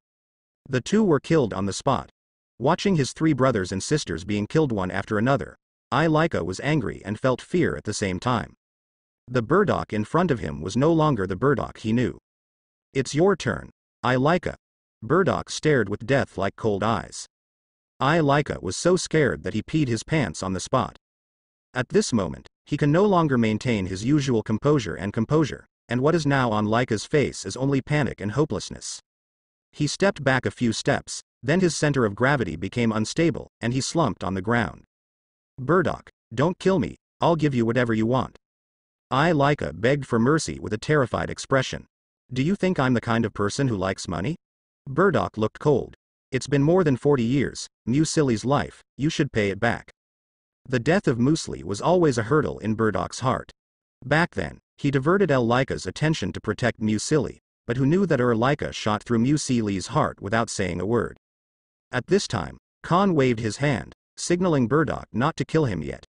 The 2 were killed on the spot. Watching his 3 brothers and sisters being killed one after another, Laika was angry and felt fear at the same time. The Burdock in front of him was no longer the Burdock he knew. It's your turn, Laika. Burdock stared with death-like cold eyes. Laika was so scared that he peed his pants on the spot. At this moment, he can no longer maintain his usual composure, and what is now on Laika's face is only panic and hopelessness. He stepped back a few steps, then his center of gravity became unstable, and he slumped on the ground. Burdock, don't kill me, I'll give you whatever you want. Laika begged for mercy with a terrified expression. Do you think I'm the kind of person who likes money? Burdock looked cold. It's been more than 40 years, Musili's life, you should pay it back. The death of Musli was always a hurdle in Burdock's heart. Back then, he diverted Laika's attention to protect Musili, but who knew that Laika shot through Musili's heart without saying a word. At this time, Khan waved his hand, signaling Burdock not to kill him yet.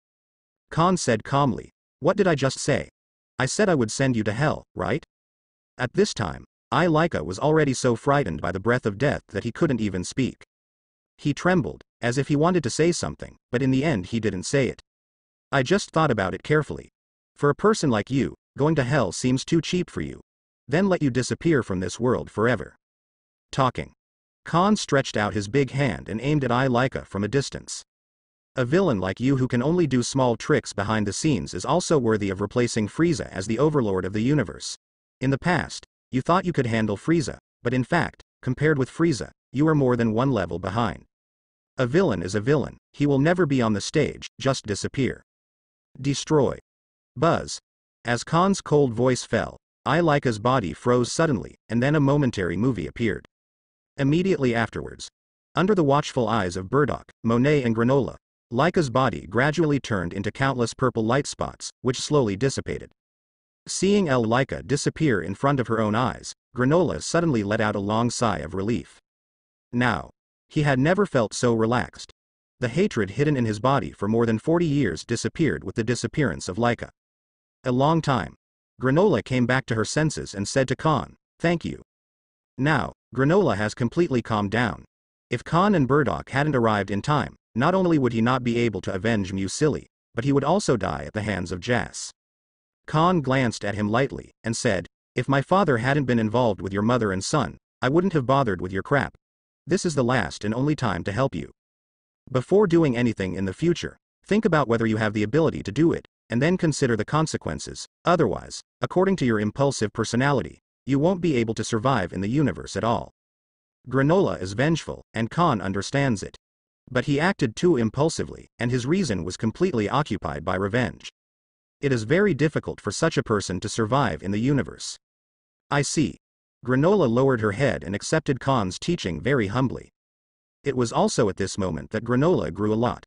Khan said calmly, What did I just say? I said I would send you to hell, right? At this time, Laika was already so frightened by the breath of death that he couldn't even speak. He trembled, as if he wanted to say something, but in the end he didn't say it. I just thought about it carefully. For a person like you, going to hell seems too cheap for you. Then let you disappear from this world forever. Talking. Khan stretched out his big hand and aimed at Laika from a distance. A villain like you who can only do small tricks behind the scenes is also worthy of replacing Frieza as the overlord of the universe. In the past, you thought you could handle Frieza, but in fact, compared with Frieza, you are more than one level behind. A villain is a villain, he will never be on the stage, just disappear. Destroy. Buzz. As Khan's cold voice fell, Laika's body froze suddenly, and then a momentary movie appeared. Immediately afterwards, under the watchful eyes of Burdock, Monet and Granola, Laika's body gradually turned into countless purple light spots, which slowly dissipated. Seeing Laika disappear in front of her own eyes, Granola suddenly let out a long sigh of relief. Now, he had never felt so relaxed. The hatred hidden in his body for more than 40 years disappeared with the disappearance of Laika. A long time. Granola came back to her senses and said to Khan, Thank you. Now, Granola has completely calmed down. If Khan and Burdock hadn't arrived in time, not only would he not be able to avenge Muesli, but he would also die at the hands of Jas. Khan glanced at him lightly, and said, "If my father hadn't been involved with your mother and son, I wouldn't have bothered with your crap. This is the last and only time to help you. Before doing anything in the future, think about whether you have the ability to do it, and then consider the consequences. Otherwise, according to your impulsive personality, you won't be able to survive in the universe at all." Granola is vengeful, and Khan understands it. But he acted too impulsively, and his reason was completely occupied by revenge. It is very difficult for such a person to survive in the universe. I see. Granola lowered her head and accepted Khan's teaching very humbly. It was also at this moment that Granola grew a lot.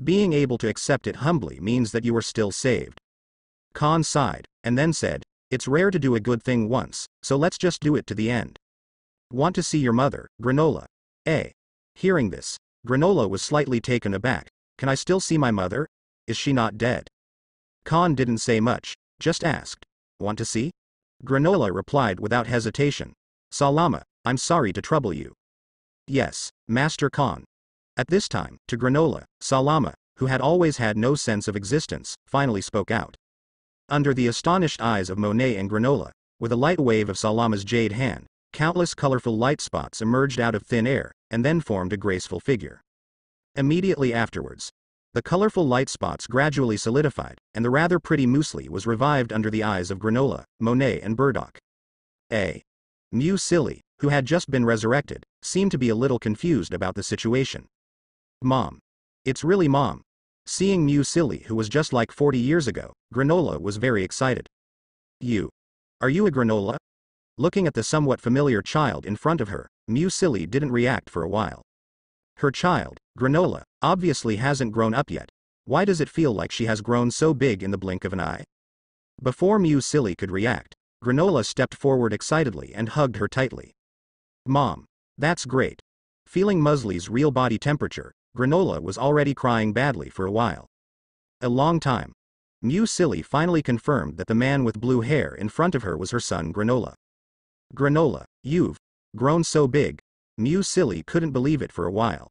Being able to accept it humbly means that you are still saved. Khan sighed, and then said, "It's rare to do a good thing once, so let's just do it to the end. Want to see your mother, Granola?" Hearing this, Granola was slightly taken aback. "Can I still see my mother? Is she not dead?" Khan didn't say much, just asked, "Want to see?" Granola replied without hesitation, "Salama, I'm sorry to trouble you." "Yes, Master Khan." At this time, to Granola, Salama, who had always had no sense of existence, finally spoke out. Under the astonished eyes of Monet and Granola, with a light wave of Salama's jade hand, countless colorful light spots emerged out of thin air, and then formed a graceful figure. Immediately afterwards, the colorful light spots gradually solidified, and the rather pretty Muesli was revived under the eyes of Granola, Monet and Burdock. Muesli, who had just been resurrected, seemed to be a little confused about the situation. "Mom. It's really Mom." Seeing Muesli, who was just like 40 years ago, Granola was very excited. Are you a Granola?" Looking at the somewhat familiar child in front of her, Muesli didn't react for a while. Her child, Granola, obviously hasn't grown up yet. Why does it feel like she has grown so big in the blink of an eye? Before Muesli could react, Granola stepped forward excitedly and hugged her tightly. "Mom. That's great." Feeling Muesli's real body temperature, Granola was already crying badly for a while. A long time. Muesli finally confirmed that the man with blue hair in front of her was her son Granola. "Granola, you've grown so big." Muesli couldn't believe it for a while.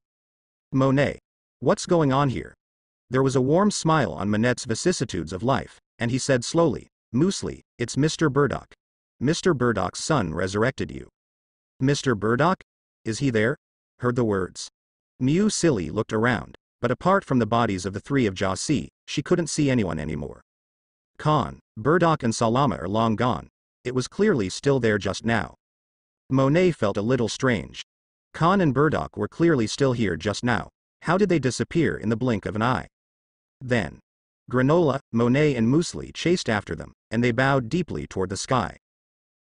"Monet. What's going on here?" There was a warm smile on Monet's vicissitudes of life, and he said slowly, "Muesli, it's Mr. Burdock. Mr. Burdock's son resurrected you." "Mr. Burdock? Is he there?" Heard the words. Muesli looked around, but apart from the bodies of the three of Jasi, she couldn't see anyone anymore. Khan, Burdock and Salama are long gone. It was clearly still there just now. Monet felt a little strange. Khan and Burdock were clearly still here just now. How did they disappear in the blink of an eye? Then, Granola, Monet and Muesli chased after them, and they bowed deeply toward the sky.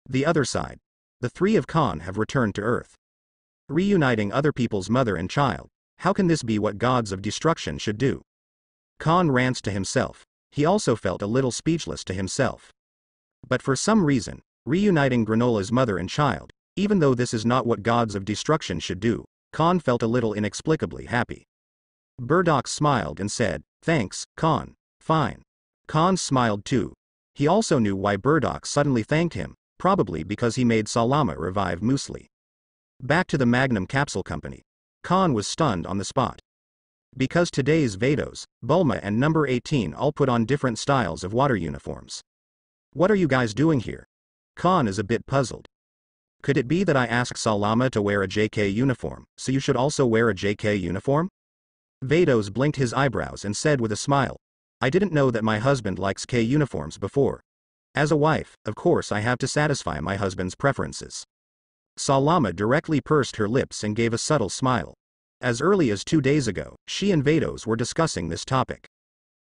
The other side. The three of Khan have returned to Earth. Reuniting other people's mother and child. How can this be what gods of destruction should do? Khan rants to himself. He also felt a little speechless to himself. But for some reason, reuniting Granola's mother and child, even though this is not what gods of destruction should do, Khan felt a little inexplicably happy. Burdock smiled and said, "Thanks, Khan. Fine." Khan smiled too. He also knew why Burdock suddenly thanked him, probably because he made Salama revive Muesli. Back to the Magnum Capsule Company. Khan was stunned on the spot. Because today's Vados, Bulma and number 18 all put on different styles of water uniforms. "What are you guys doing here?" Khan is a bit puzzled. "Could it be that I asked Salama to wear a JK uniform, so you should also wear a JK uniform?" Vados blinked his eyebrows and said with a smile, "I didn't know that my husband likes K uniforms before. As a wife, of course I have to satisfy my husband's preferences." Salama directly pursed her lips and gave a subtle smile. As early as 2 days ago, she and Vados were discussing this topic.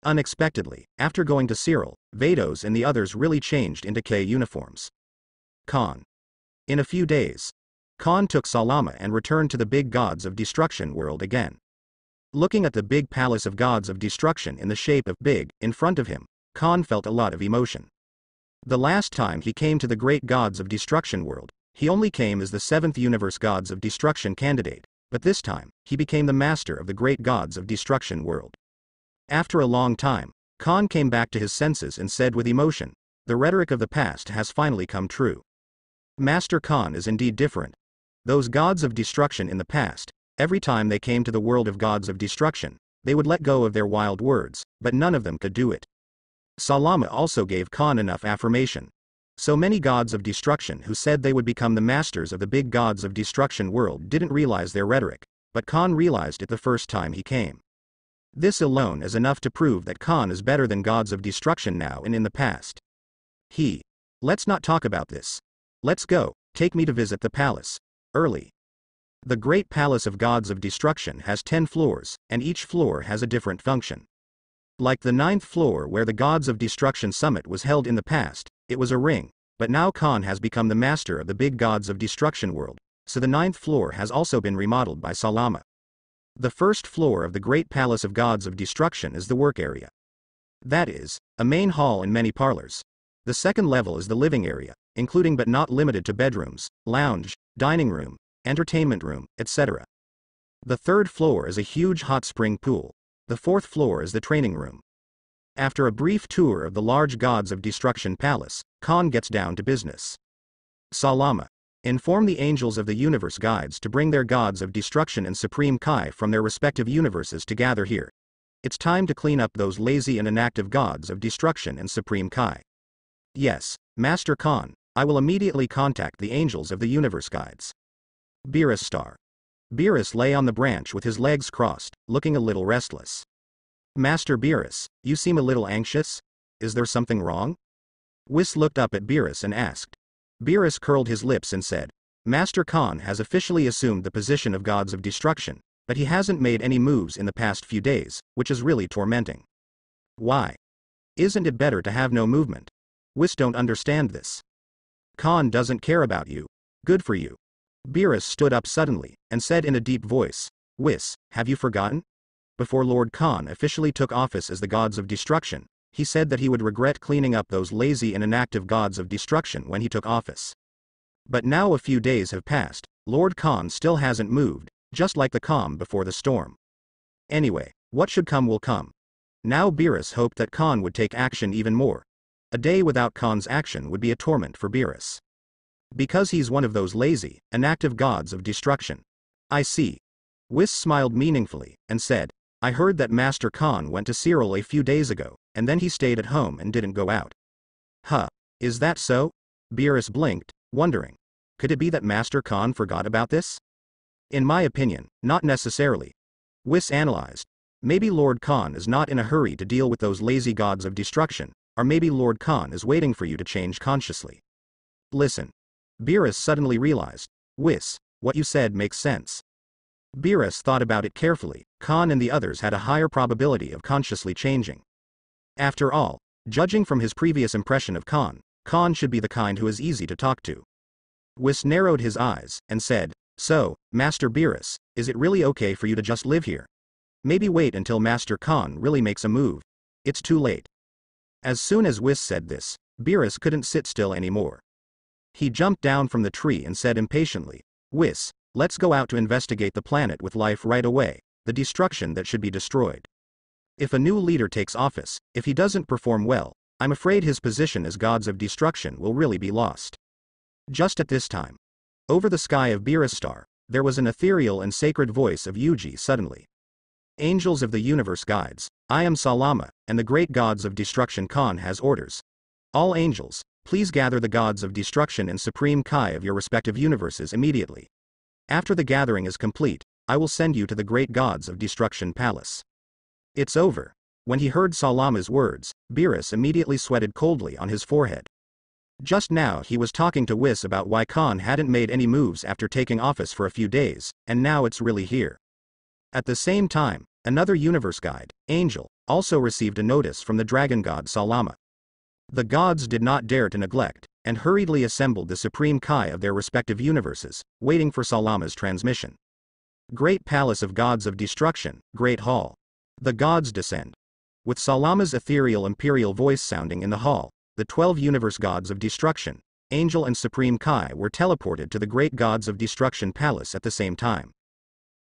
Unexpectedly, after going to Cyril, Vados and the others really changed into K uniforms. Khan. In a few days, Khan took Salama and returned to the big gods of destruction world again. Looking at the big palace of gods of destruction in the shape of big, in front of him, Khan felt a lot of emotion. The last time he came to the great gods of destruction world, he only came as the 7th universe gods of destruction candidate, but this time, he became the master of the great gods of destruction world. After a long time, Khan came back to his senses and said with emotion, "The rhetoric of the past has finally come true. Master Khan is indeed different. Those gods of destruction in the past, every time they came to the world of gods of destruction, they would let go of their wild words, but none of them could do it. Salama also gave Khan enough affirmation. So many gods of destruction who said they would become the masters of the big gods of destruction world didn't realize their rhetoric, but Khan realized it the first time he came. This alone is enough to prove that Khan is better than gods of destruction now and in the past. Let's not talk about this. Let's go, take me to visit the palace. Early. The great palace of gods of destruction has 10 floors, and each floor has a different function. Like the 9th floor where the gods of destruction summit was held in the past, it was a ring, but now Khan has become the master of the big gods of destruction world, so the 9th floor has also been remodeled by Salama. The first floor of the great palace of gods of destruction is the work area. That is, a main hall and many parlors. The second level is the living area, including but not limited to bedrooms, lounge, dining room, entertainment room, etc. The third floor is a huge hot spring pool. The fourth floor is the training room. After a brief tour of the large gods of destruction palace, Khan gets down to business. Salama. Inform the angels of the universe guides to bring their gods of destruction and supreme Kai from their respective universes to gather here. It's time to clean up those lazy and inactive gods of destruction and supreme Kai. Yes, Master Khan, I will immediately contact the angels of the universe guides. Beerus Star. Beerus lay on the branch with his legs crossed, looking a little restless. Master Beerus, you seem a little anxious? Is there something wrong? Whis looked up at Beerus and asked. Beerus curled his lips and said, Master Khan has officially assumed the position of gods of destruction, but he hasn't made any moves in the past few days, which is really tormenting. Why? Isn't it better to have no movement? Whis don't understand this. Khan doesn't care about you. Good for you. Beerus stood up suddenly, and said in a deep voice, Whis, have you forgotten? Before Lord Khan officially took office as the gods of destruction, he said that he would regret cleaning up those lazy and inactive gods of destruction when he took office. But now a few days have passed, Lord Khan still hasn't moved, just like the calm before the storm. Anyway, what should come will come. Now Beerus hoped that Khan would take action even more. A day without Khan's action would be a torment for Beerus. Because he's one of those lazy, inactive gods of destruction. I see. Whis smiled meaningfully, and said, I heard that Master Khan went to Cyril a few days ago, and then he stayed at home and didn't go out. Huh, is that so? Beerus blinked, wondering. Could it be that Master Khan forgot about this? In my opinion, not necessarily. Whis analyzed. Maybe Lord Khan is not in a hurry to deal with those lazy gods of destruction, or maybe Lord Khan is waiting for you to change consciously. Listen. Beerus suddenly realized, Whis, what you said makes sense. Beerus thought about it carefully. Khan and the others had a higher probability of consciously changing. After all, judging from his previous impression of Khan, Khan should be the kind who is easy to talk to. Whis narrowed his eyes, and said, So, Master Beerus, is it really okay for you to just live here? Maybe wait until Master Khan really makes a move. It's too late. As soon as Whis said this, Beerus couldn't sit still anymore. He jumped down from the tree and said impatiently, Whis, let's go out to investigate the planet with life right away, the destruction that should be destroyed. If a new leader takes office, if he doesn't perform well, I'm afraid his position as gods of destruction will really be lost. Just at this time, over the sky of Beerus Star, there was an ethereal and sacred voice of Yuji suddenly. Angels of the universe guides, I am Salama, and the great gods of destruction Khan has orders. All angels, please gather the gods of destruction and supreme Kai of your respective universes immediately. After the gathering is complete, I will send you to the great gods of destruction palace. It's over. When he heard Salama's words, Beerus immediately sweated coldly on his forehead. Just now he was talking to Whis about why Khan hadn't made any moves after taking office for a few days, and now it's really here. At the same time, another universe guide, Angel, also received a notice from the dragon god Salama. The gods did not dare to neglect, and hurriedly assembled the supreme Kai of their respective universes, waiting for Salama's transmission. Great Palace of Gods of Destruction, Great Hall. The gods descend. With Salama's ethereal imperial voice sounding in the hall, the 12 universe gods of destruction, Angel and Supreme Kai were teleported to the great gods of destruction palace at the same time.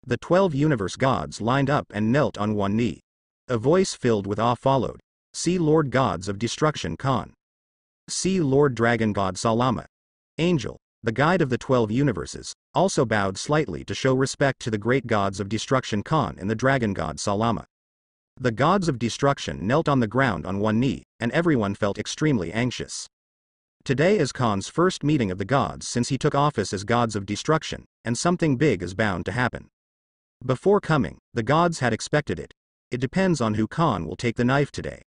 The 12 universe gods lined up and knelt on one knee. A voice filled with awe followed. See Lord Gods of Destruction Khan. See Lord Dragon God Salama. Angel, the guide of the 12 universes, also bowed slightly to show respect to the great gods of destruction Khan and the dragon god Salama. The gods of destruction knelt on the ground on one knee, and everyone felt extremely anxious. Today is Khan's first meeting of the gods since he took office as gods of destruction, and something big is bound to happen. Before coming, the gods had expected it. It depends on who Khan will take the knife today.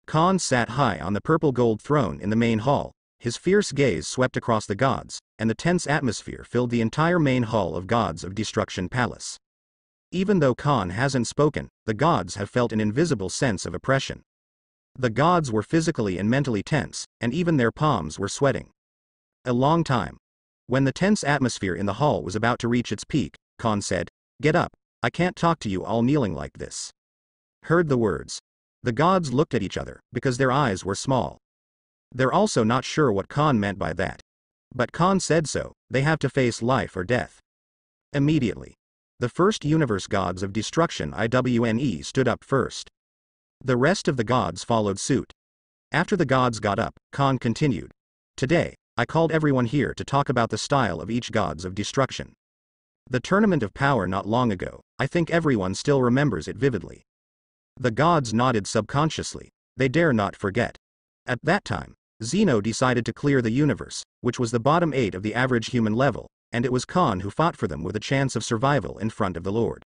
Khan sat high on the purple gold throne in the main hall, his fierce gaze swept across the gods, and the tense atmosphere filled the entire main hall of Gods of Destruction Palace. Even though Khan hasn't spoken, the gods have felt an invisible sense of oppression. The gods were physically and mentally tense, and even their palms were sweating. A long time. When the tense atmosphere in the hall was about to reach its peak, Khan said, "Get up, I can't talk to you all kneeling like this." Heard the words. The gods looked at each other, because their eyes were small. They're also not sure what Khan meant by that. But Khan said so, they have to face life or death. Immediately. The first universe gods of destruction IWNE stood up first. The rest of the gods followed suit. After the gods got up, Khan continued. Today, I called everyone here to talk about the style of each gods of destruction. The tournament of power not long ago, I think everyone still remembers it vividly. The gods nodded subconsciously, they dare not forget. At that time, Zeno decided to clear the universe, which was the bottom 8 of the average human level, and it was Khan who fought for them with a chance of survival in front of the Lord.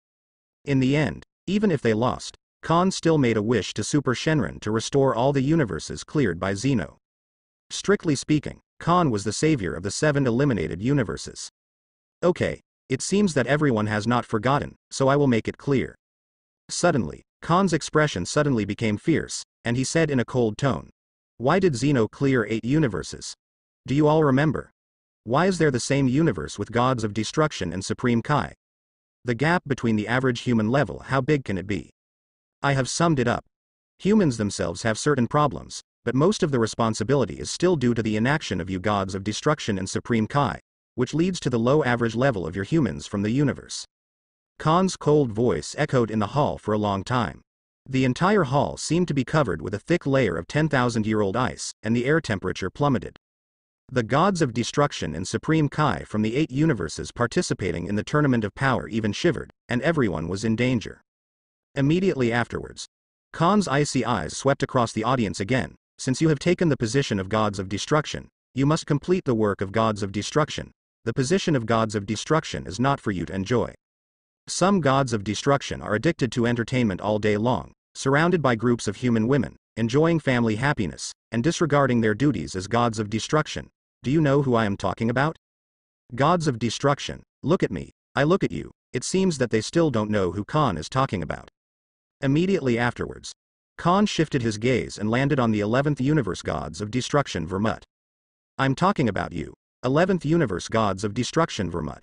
In the end, even if they lost, Khan still made a wish to Super Shenron to restore all the universes cleared by Zeno. Strictly speaking, Khan was the savior of the 7 eliminated universes. Okay, it seems that everyone has not forgotten, so I will make it clear. Suddenly, Khan's expression suddenly became fierce, and he said in a cold tone. Why did Zeno clear 8 universes? Do you all remember? Why is there the same universe with gods of destruction and supreme Kai? The gap between the average human level, how big can it be? I have summed it up. Humans themselves have certain problems, but most of the responsibility is still due to the inaction of you gods of destruction and supreme Kai, which leads to the low average level of your humans from the universe. Khan's cold voice echoed in the hall for a long time. The entire hall seemed to be covered with a thick layer of 10,000-year-old ice, and the air temperature plummeted. The gods of destruction and supreme Kai from the 8 universes participating in the tournament of power even shivered, and everyone was in danger. Immediately afterwards, Khan's icy eyes swept across the audience again. Since you have taken the position of gods of destruction, you must complete the work of gods of destruction. The position of gods of destruction is not for you to enjoy. Some gods of destruction are addicted to entertainment all day long, surrounded by groups of human women, enjoying family happiness, and disregarding their duties as gods of destruction. Do you know who I am talking about? Gods of destruction, look at me, I look at you. It seems that they still don't know who Khan is talking about. Immediately afterwards, Khan shifted his gaze and landed on the 11th universe gods of destruction Vermut. I'm talking about you, 11th universe gods of destruction Vermut.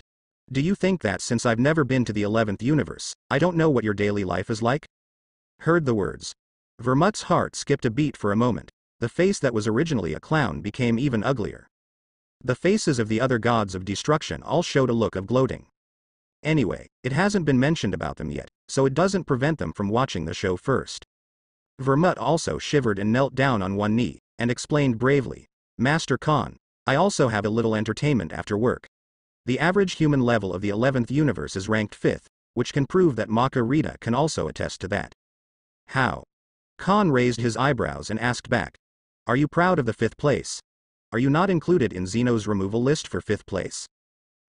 Do you think that since I've never been to the 11th universe, I don't know what your daily life is like? Heard the words. Vermut's heart skipped a beat for a moment. The face that was originally a clown became even uglier. The faces of the other gods of destruction all showed a look of gloating. Anyway, it hasn't been mentioned about them yet, so it doesn't prevent them from watching the show first. Vermut also shivered and knelt down on one knee, and explained bravely, Master Khan, I also have a little entertainment after work. The average human level of the 11th universe is ranked 5th, which can prove that Maka Rita can also attest to that. How? Khan raised his eyebrows and asked back. Are you proud of the 5th place? Are you not included in Zeno's removal list for 5th place?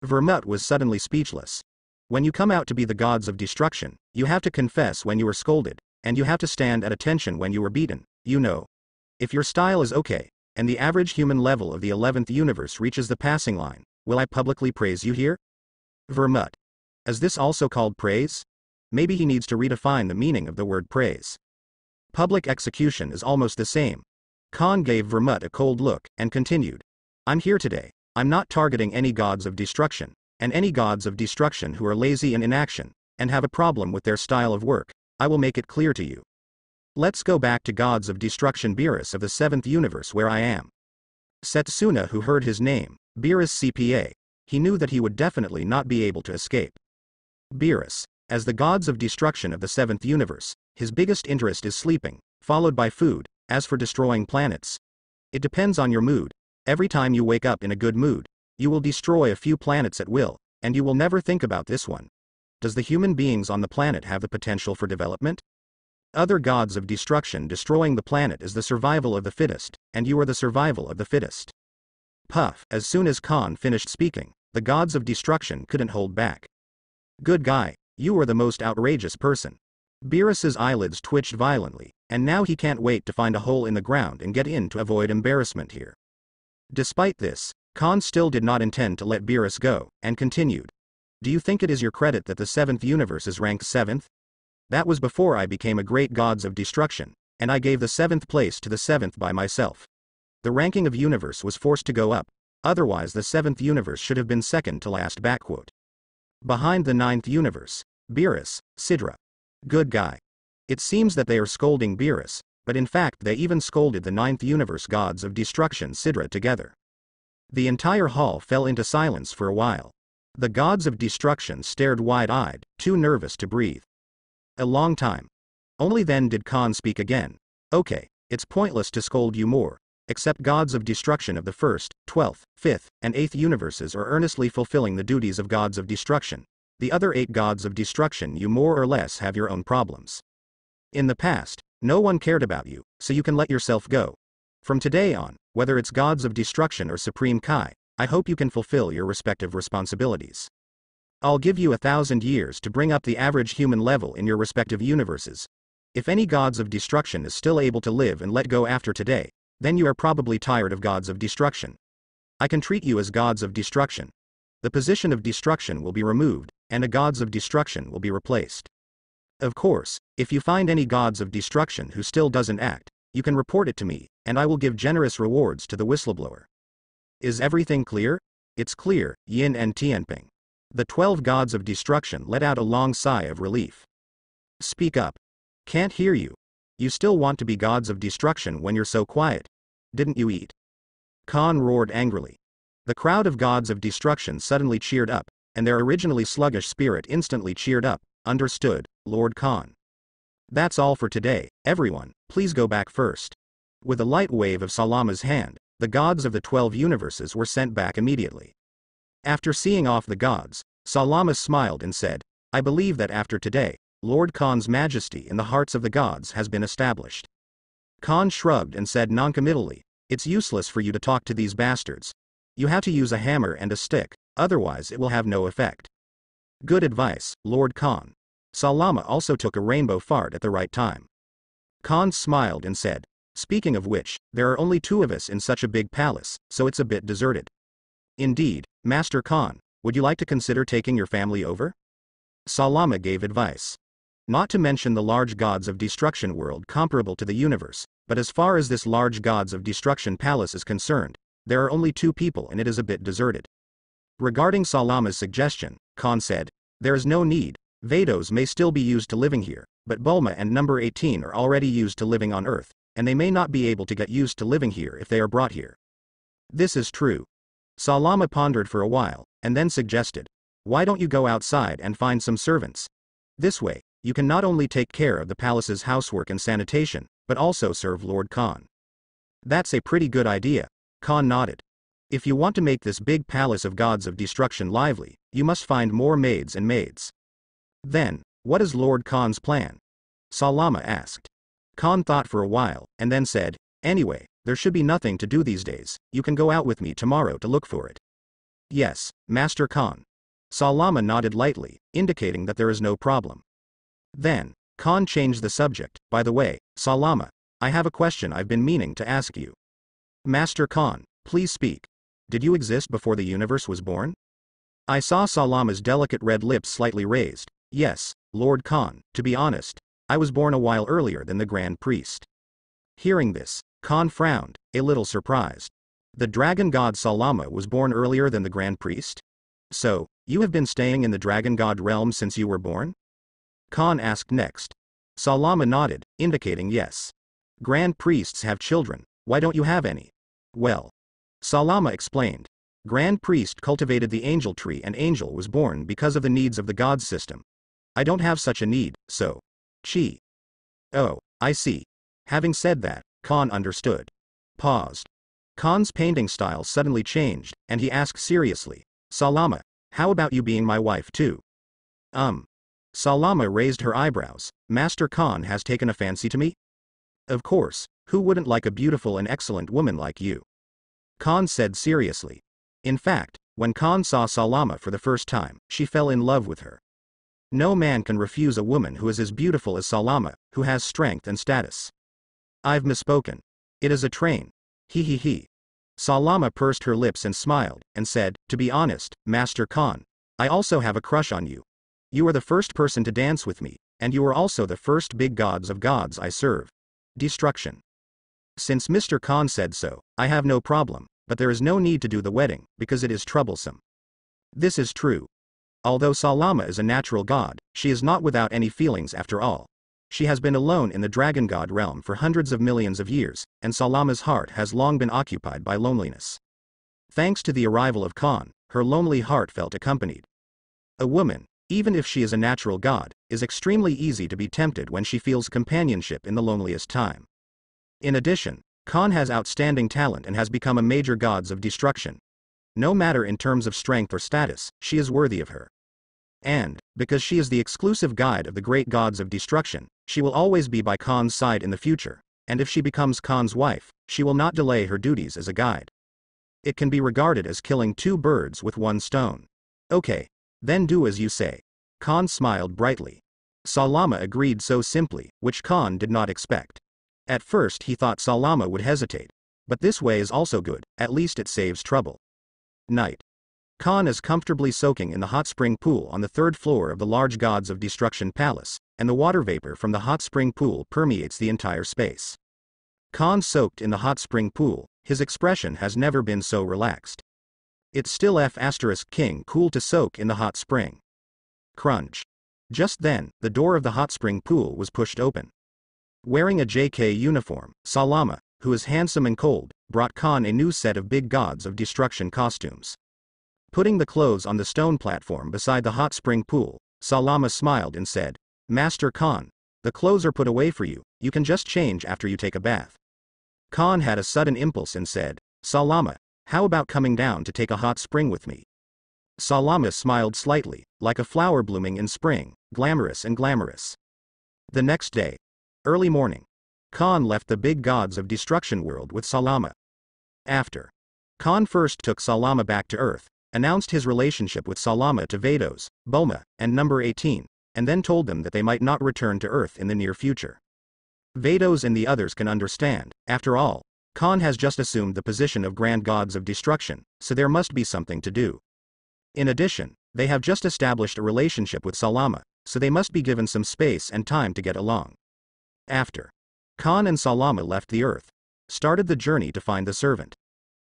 Vermut was suddenly speechless. When you come out to be the gods of destruction, you have to confess when you were scolded, and you have to stand at attention when you were beaten, you know. If your style is okay, and the average human level of the 11th universe reaches the passing line, will I publicly praise you here? Vermut. Is this also called praise? Maybe he needs to redefine the meaning of the word praise. Public execution is almost the same. Khan gave Vermut a cold look, and continued. I'm here today. I'm not targeting any gods of destruction, and any gods of destruction who are lazy and inaction, and have a problem with their style of work, I will make it clear to you. Let's go back to gods of destruction Beerus of the 7th universe where I am. Setsuna who heard his name, Beerus CPA, he knew that he would definitely not be able to escape. Beerus, as the gods of destruction of the 7th universe, his biggest interest is sleeping, followed by food. As for destroying planets, it depends on your mood. Every time you wake up in a good mood, you will destroy a few planets at will, and you will never think about this one. Does the human beings on the planet have the potential for development? Other gods of destruction destroying the planet is the survival of the fittest, and you are the survival of the fittest. Puff. As soon as Khan finished speaking, the gods of destruction couldn't hold back. Good guy, you are the most outrageous person. Beerus's eyelids twitched violently, and now he can't wait to find a hole in the ground and get in to avoid embarrassment here. Despite this, Khan still did not intend to let Beerus go, and continued. Do you think it is your credit that the 7th universe is ranked 7th? That was before I became a great gods of destruction, and I gave the 7th place to the 7th by myself. The ranking of universe was forced to go up, otherwise the 7th universe should have been second to last. Behind the 9th universe, Beerus, Sidra. Good guy. It seems that they are scolding Beerus, but in fact they even scolded the 9th universe gods of destruction Sidra together. The entire hall fell into silence for a while. The gods of destruction stared wide-eyed, too nervous to breathe. A long time. Only then did Khan speak again. Okay, it's pointless to scold you more, except gods of destruction of the 1st, 12th, 5th, and 8th universes are earnestly fulfilling the duties of gods of destruction. The other 8 gods of destruction, you more or less have your own problems. In the past, no one cared about you, so you can let yourself go. From today on, whether it's gods of destruction or Supreme Kai, I hope you can fulfill your respective responsibilities. I'll give you 1,000 years to bring up the average human level in your respective universes. If any gods of destruction is still able to live and let go after today, then you are probably tired of gods of destruction. I can treat you as gods of destruction. The position of destruction will be removed, and a gods of destruction will be replaced. Of course, if you find any gods of destruction who still doesn't act, you can report it to me, and I will give generous rewards to the whistleblower. Is everything clear? It's clear, Yin and Tianping. The 12 gods of destruction let out a long sigh of relief. Speak up. Can't hear you. You still want to be gods of destruction when you're so quiet. Didn't you eat? Khan roared angrily. The crowd of gods of destruction suddenly cheered up, and their originally sluggish spirit instantly cheered up. Understood, Lord Khan. That's all for today, everyone, please go back first. With a light wave of Salama's hand, the gods of the 12 universes were sent back immediately. After seeing off the gods, Salama smiled and said, I believe that after today, Lord Khan's majesty in the hearts of the gods has been established. Khan shrugged and said noncommittally, it's useless for you to talk to these bastards. You have to use a hammer and a stick, otherwise it will have no effect. Good advice, Lord Khan. Salama also took a rainbow fart at the right time. Khan smiled and said, speaking of which, there are only 2 of us in such a big palace, so it's a bit deserted. Indeed, Master Khan, would you like to consider taking your family over? Salama gave advice. Not to mention the large gods of destruction world comparable to the universe, but as far as this large gods of destruction palace is concerned, there are only 2 people and it is a bit deserted. Regarding Salama's suggestion, Khan said, there is no need, Vados may still be used to living here, but Bulma and number 18 are already used to living on Earth, and they may not be able to get used to living here if they are brought here. This is true. Salama pondered for a while, and then suggested, why don't you go outside and find some servants? This way, you can not only take care of the palace's housework and sanitation, but also serve Lord Khan. That's a pretty good idea, Khan nodded. If you want to make this big palace of gods of destruction lively, you must find more maids and maids. Then, what is Lord Khan's plan? Salama asked. Khan thought for a while, and then said, anyway, there should be nothing to do these days, you can go out with me tomorrow to look for it. Yes, Master Khan. Salama nodded lightly, indicating that there is no problem. Then, Khan changed the subject, by the way, Salama, I have a question I've been meaning to ask you. Master Khan, please speak. Did you exist before the universe was born? I saw Salama's delicate red lips slightly raised. Yes, Lord Khan, to be honest, I was born a while earlier than the Grand Priest. Hearing this, Khan frowned, a little surprised. The dragon god Salama was born earlier than the Grand Priest? So, you have been staying in the dragon god realm since you were born? Khan asked next. Salama nodded, indicating yes. Grand Priests have children, why don't you have any? Well. Salama explained. Grand Priest cultivated the angel tree and Angel was born because of the needs of the gods system. I don't have such a need, so. Chi. Oh, I see. Having said that, Khan understood. Paused. Khan's painting style suddenly changed, and he asked seriously, Salama, how about you being my wife too? Salama raised her eyebrows. Master Khan has taken a fancy to me? Of course, who wouldn't like a beautiful and excellent woman like you? Khan said seriously. In fact, when Khan saw Salama for the first time, she fell in love with her. No man can refuse a woman who is as beautiful as Salama, who has strength and status. I've misspoken. It is a train. He. Salama pursed her lips and smiled, and said, to be honest, Master Khan, I also have a crush on you. You are the first person to dance with me, and you are also the first big gods of gods I serve. Destruction. Since Mr. Khan said so, I have no problem, but there is no need to do the wedding, because it is troublesome. This is true. Although Salama is a natural god, she is not without any feelings after all. She has been alone in the dragon god realm for hundreds of millions of years, and Salama's heart has long been occupied by loneliness. Thanks to the arrival of Khan, her lonely heart felt accompanied. A woman, even if she is a natural god, is extremely easy to be tempted when she feels companionship in the loneliest time. In addition, Khan has outstanding talent and has become a major god of destruction. No matter in terms of strength or status, she is worthy of her. And, because she is the exclusive guide of the great gods of destruction, she will always be by Khan's side in the future, and if she becomes Khan's wife, she will not delay her duties as a guide. It can be regarded as killing two birds with one stone. Okay, then do as you say. Khan smiled brightly. Salama agreed so simply, which Khan did not expect. At first he thought Salama would hesitate. But this way is also good, at least it saves trouble. Night. Khan is comfortably soaking in the hot spring pool on the third floor of the large gods of destruction palace, and the water vapor from the hot spring pool permeates the entire space. Khan soaked in the hot spring pool, his expression has never been so relaxed. It's still F***king cool to soak in the hot spring. Crunch. Just then, the door of the hot spring pool was pushed open. Wearing a JK uniform, Salama, who is handsome and cold, brought Khan a new set of big gods of destruction costumes. Putting the clothes on the stone platform beside the hot spring pool, Salama smiled and said, Master Khan, the clothes are put away for you, you can just change after you take a bath. Khan had a sudden impulse and said, Salama, how about coming down to take a hot spring with me? Salama smiled slightly, like a flower blooming in spring, glamorous and glamorous. The next day, early morning, Khan left the big gods of destruction world with Salama. After, Khan first took Salama back to Earth, announced his relationship with Salama to Vados, Bulma, and number 18, and then told them that they might not return to Earth in the near future. Vados and the others can understand, after all, Khan has just assumed the position of Grand Gods of Destruction, so there must be something to do. In addition, they have just established a relationship with Salama, so they must be given some space and time to get along. After, Khan and Salama left the Earth, started the journey to find the servant.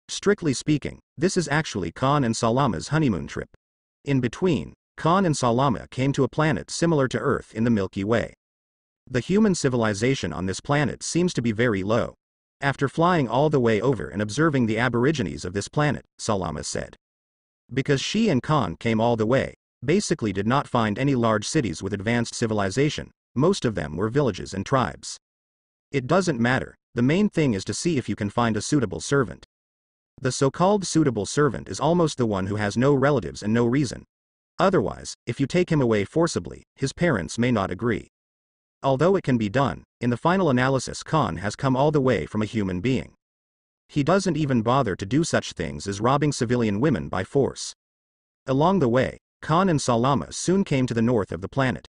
Strictly speaking, this is actually Khan and Salama's honeymoon trip. In between, Khan and Salama came to a planet similar to Earth in the Milky Way. The human civilization on this planet seems to be very low. After flying all the way over and observing the aborigines of this planet, Salama said. Because she and Khan came all the way, basically did not find any large cities with advanced civilization, most of them were villages and tribes. It doesn't matter, the main thing is to see if you can find a suitable servant. The so-called suitable servant is almost the one who has no relatives and no reason. Otherwise, if you take him away forcibly, his parents may not agree. Although it can be done, in the final analysis Khan has come all the way from a human being. He doesn't even bother to do such things as robbing civilian women by force. Along the way, Khan and Salama soon came to the north of the planet.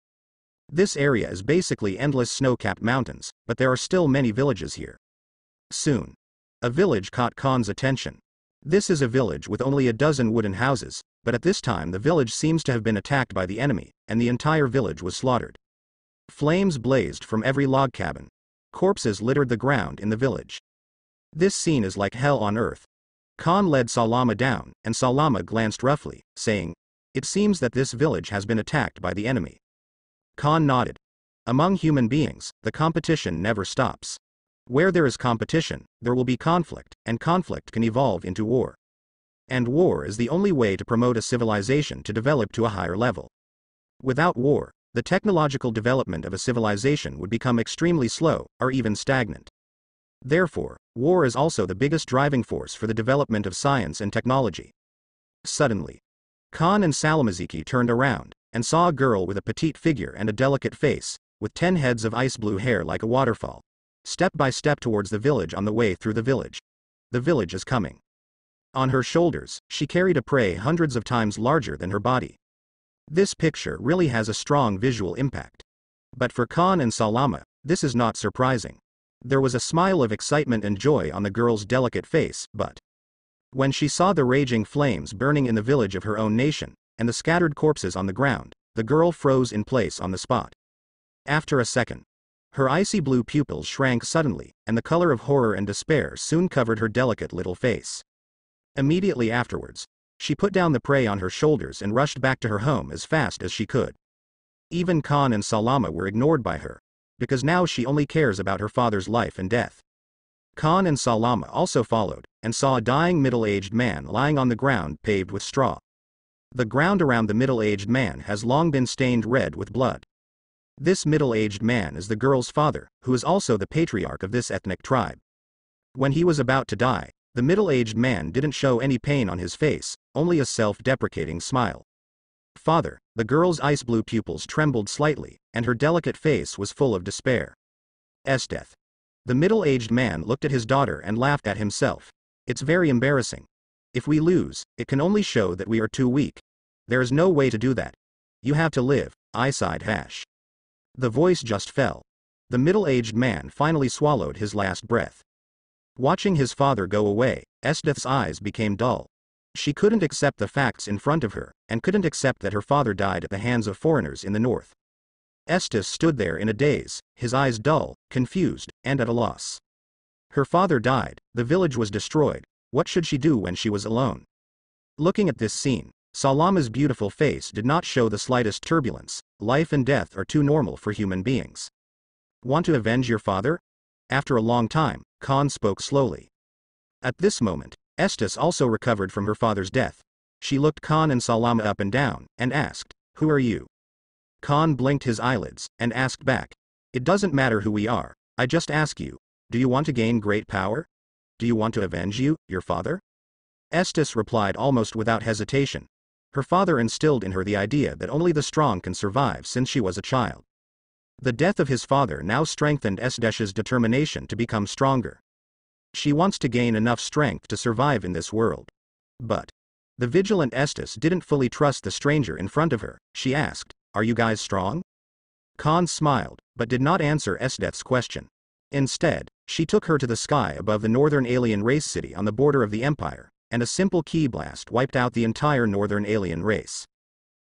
This area is basically endless snow-capped mountains, but there are still many villages here. Soon, a village caught Khan's attention. This is a village with only a dozen wooden houses, but at this time the village seems to have been attacked by the enemy, and the entire village was slaughtered. Flames blazed from every log cabin. Corpses littered the ground in the village. This scene is like hell on earth. Khan led Salama down, and Salama glanced roughly, saying, It seems that this village has been attacked by the enemy. Khan nodded. Among human beings, the competition never stops. Where there is competition, there will be conflict, and conflict can evolve into war. And war is the only way to promote a civilization to develop to a higher level. Without war, the technological development of a civilization would become extremely slow, or even stagnant. Therefore, war is also the biggest driving force for the development of science and technology. Suddenly, Khan and Salamaziki turned around, and saw a girl with a petite figure and a delicate face, with 10 heads of ice blue hair like a waterfall, step by step towards the village on the way through the village. The village is coming. On her shoulders, she carried a prey hundreds of times larger than her body. This picture really has a strong visual impact. But for Khan and Salama, this is not surprising. There was a smile of excitement and joy on the girl's delicate face, but when she saw the raging flames burning in the village of her own nation, and the scattered corpses on the ground, the girl froze in place on the spot. After a second, her icy blue pupils shrank suddenly, and the color of horror and despair soon covered her delicate little face. Immediately afterwards, she put down the prey on her shoulders and rushed back to her home as fast as she could. Even Khan and Salama were ignored by her, because now she only cares about her father's life and death. Khan and Salama also followed, and saw a dying middle-aged man lying on the ground paved with straw. The ground around the middle-aged man has long been stained red with blood. This middle-aged man is the girl's father, who is also the patriarch of this ethnic tribe. When he was about to die, the middle-aged man didn't show any pain on his face, only a self-deprecating smile. Father, the girl's ice blue pupils trembled slightly, and her delicate face was full of despair. Death. The middle-aged man looked at his daughter and laughed at himself. It's very embarrassing. If we lose, it can only show that we are too weak. There is no way to do that. You have to live, I sighed. The voice just fell. The middle-aged man finally swallowed his last breath. Watching his father go away, Esdeath's eyes became dull. She couldn't accept the facts in front of her, and couldn't accept that her father died at the hands of foreigners in the north. Estes stood there in a daze, his eyes dull, confused, and at a loss. Her father died, the village was destroyed, what should she do when she was alone? Looking at this scene, Salama's beautiful face did not show the slightest turbulence. Life and death are too normal for human beings. Want to avenge your father? After a long time, Khan spoke slowly. At this moment, Estes also recovered from her father's death. She looked Khan and Salama up and down, and asked, "Who are you?" Khan blinked his eyelids, and asked back, "It doesn't matter who we are, I just ask you, do you want to gain great power? Do you want to avenge your father?" Estes replied almost without hesitation. Her father instilled in her the idea that only the strong can survive since she was a child. The death of his father now strengthened Esdesh's determination to become stronger. She wants to gain enough strength to survive in this world. But the vigilant Estes didn't fully trust the stranger in front of her. She asked, "Are you guys strong?" Khan smiled, but did not answer Esdeath's question. Instead, she took her to the sky above the northern alien race city on the border of the empire, and a simple key blast wiped out the entire northern alien race.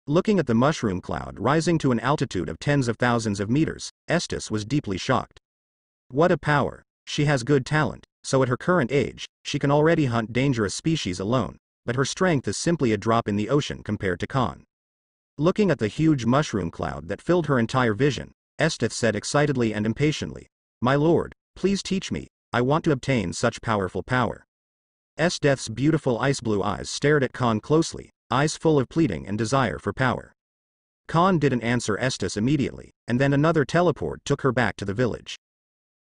Looking at the mushroom cloud rising to an altitude of tens of thousands of meters, Estes was deeply shocked. What a power! She has good talent, so at her current age, she can already hunt dangerous species alone, but her strength is simply a drop in the ocean compared to Khan. Looking at the huge mushroom cloud that filled her entire vision, Estes said excitedly and impatiently, "My lord, please teach me, I want to obtain such powerful power." Esdeath's beautiful ice blue eyes stared at Khan closely, eyes full of pleading and desire for power. Khan didn't answer Estes immediately, and then another teleport took her back to the village.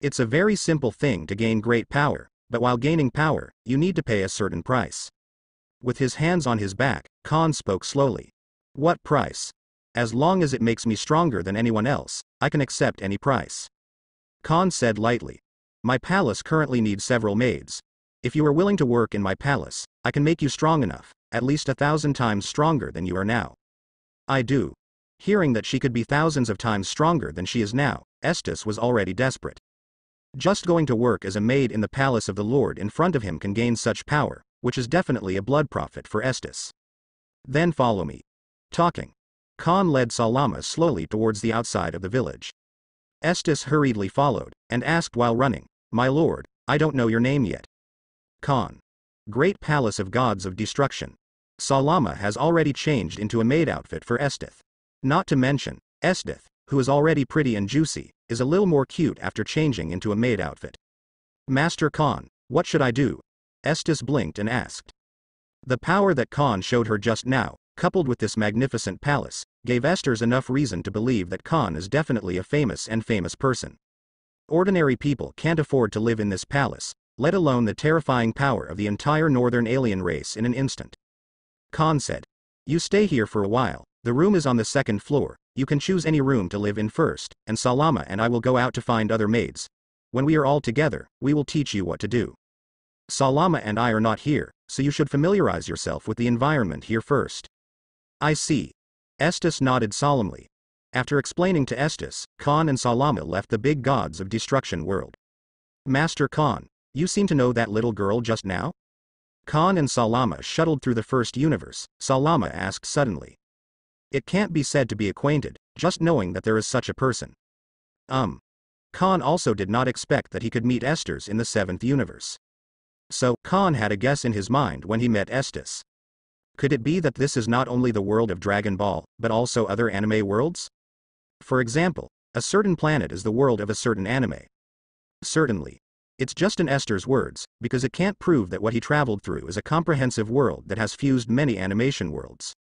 It's a very simple thing to gain great power, but while gaining power, you need to pay a certain price. With his hands on his back, Khan spoke slowly. "What price? As long as it makes me stronger than anyone else, I can accept any price." Khan said lightly, "My palace currently needs several maids. If you are willing to work in my palace, I can make you strong enough, at least 1,000 times stronger than you are now." "I do." Hearing that she could be thousands of times stronger than she is now, Estes was already desperate. Just going to work as a maid in the palace of the lord in front of him can gain such power, which is definitely a blood profit for Estes. "Then follow me." Talking, Khan led Salama slowly towards the outside of the village. Estes hurriedly followed, and asked while running, "My lord, I don't know your name yet." Khan. Great Palace of Gods of Destruction. Salama has already changed into a maid outfit for Esdeath. Not to mention, Esdeath, who is already pretty and juicy, is a little more cute after changing into a maid outfit. "Master Khan, what should I do?" Estes blinked and asked. The power that Khan showed her just now, coupled with this magnificent palace, gave Estes enough reason to believe that Khan is definitely a famous person. Ordinary people can't afford to live in this palace, let alone the terrifying power of the entire northern alien race in an instant. Khan said. You stay here for a while, the room is on the second floor, you can choose any room to live in first, and Salama and I will go out to find other maids. When we are all together, we will teach you what to do. Salama and I are not here, so you should familiarize yourself with the environment here first. I see. Estes nodded solemnly. After explaining to Estes, Khan and Salama left the big gods of destruction world. Master Khan, you seem to know that little girl just now? Khan and Salama shuttled through the first universe. Salama asked suddenly. It can't be said to be acquainted, just knowing that there is such a person. Khan also did not expect that he could meet Estes in the 7th universe. So, Khan had a guess in his mind when he met Estes. Could it be that this is not only the world of Dragon Ball, but also other anime worlds? For example, a certain planet is the world of a certain anime. Certainly. It's just in Estes' words, because it can't prove that what he traveled through is a comprehensive world that has fused many animation worlds.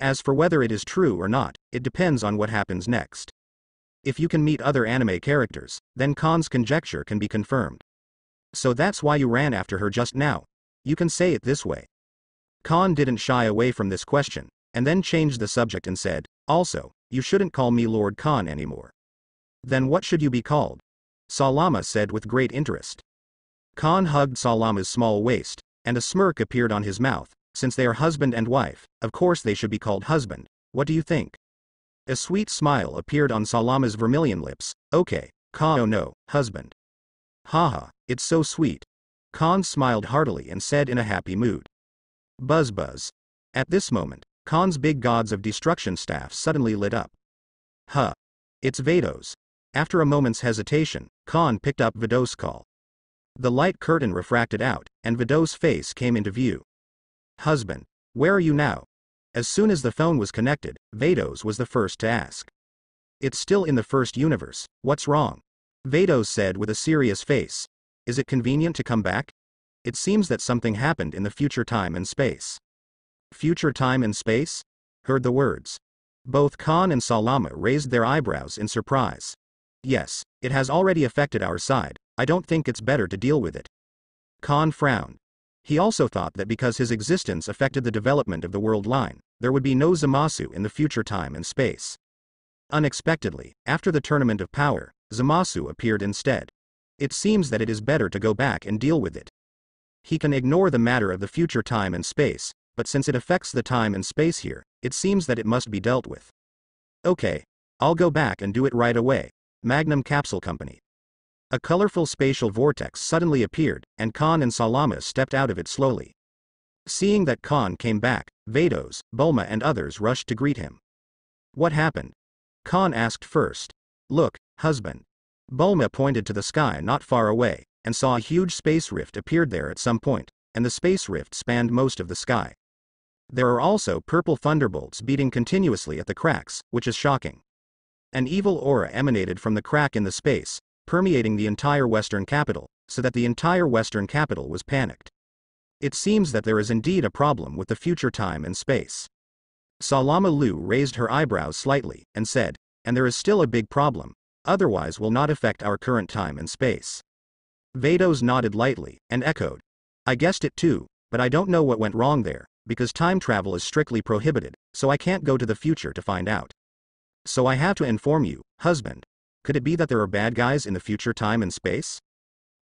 As for whether it is true or not, it depends on what happens next. If you can meet other anime characters, then Khan's conjecture can be confirmed. So that's why you ran after her just now. You can say it this way. Khan didn't shy away from this question, and then changed the subject and said, also, you shouldn't call me Lord Khan anymore. Then what should you be called? Salama said with great interest. Khan hugged Salama's small waist, and a smirk appeared on his mouth. Since they are husband and wife, of course they should be called husband. What do you think? A sweet smile appeared on Salama's vermilion lips. Okay, Khan, oh no, husband. Haha, it's so sweet. Khan smiled heartily and said in a happy mood. Buzz buzz. At this moment, Khan's big gods of destruction staff suddenly lit up. Huh. It's Vados. After a moment's hesitation, Khan picked up Vados' call. The light curtain refracted out, and Vados' face came into view. Husband, where are you now? As soon as the phone was connected, Vados was the first to ask. It's still in the first universe, what's wrong? Vados said with a serious face. Is it convenient to come back? It seems that something happened in the future time and space. Future time and space? Heard the words. Both Khan and Salama raised their eyebrows in surprise. Yes, it has already affected our side, I don't think it's better to deal with it. Khan frowned. He also thought that because his existence affected the development of the world line, there would be no Zamasu in the future time and space. Unexpectedly, after the Tournament of Power, Zamasu appeared instead. It seems that it is better to go back and deal with it. He can ignore the matter of the future time and space, but since it affects the time and space here, it seems that it must be dealt with. Okay, I'll go back and do it right away. Magnum Capsule Company. A colorful spatial vortex suddenly appeared, and Khan and Salama stepped out of it slowly. Seeing that Khan came back, Vados, Bulma and others rushed to greet him. What happened? Khan asked first. Look, husband. Bulma pointed to the sky not far away, and saw a huge space rift appeared there at some point, and the space rift spanned most of the sky. There are also purple thunderbolts beating continuously at the cracks, which is shocking. An evil aura emanated from the crack in the space, permeating the entire Western capital, so that the entire Western capital was panicked. It seems that there is indeed a problem with the future time and space. Salama Lu raised her eyebrows slightly, and said, and there is still a big problem, otherwise will not affect our current time and space. Vados nodded lightly, and echoed. I guessed it too, but I don't know what went wrong there, because time travel is strictly prohibited, so I can't go to the future to find out. So I have to inform you, husband. Could it be that there are bad guys in the future time and space?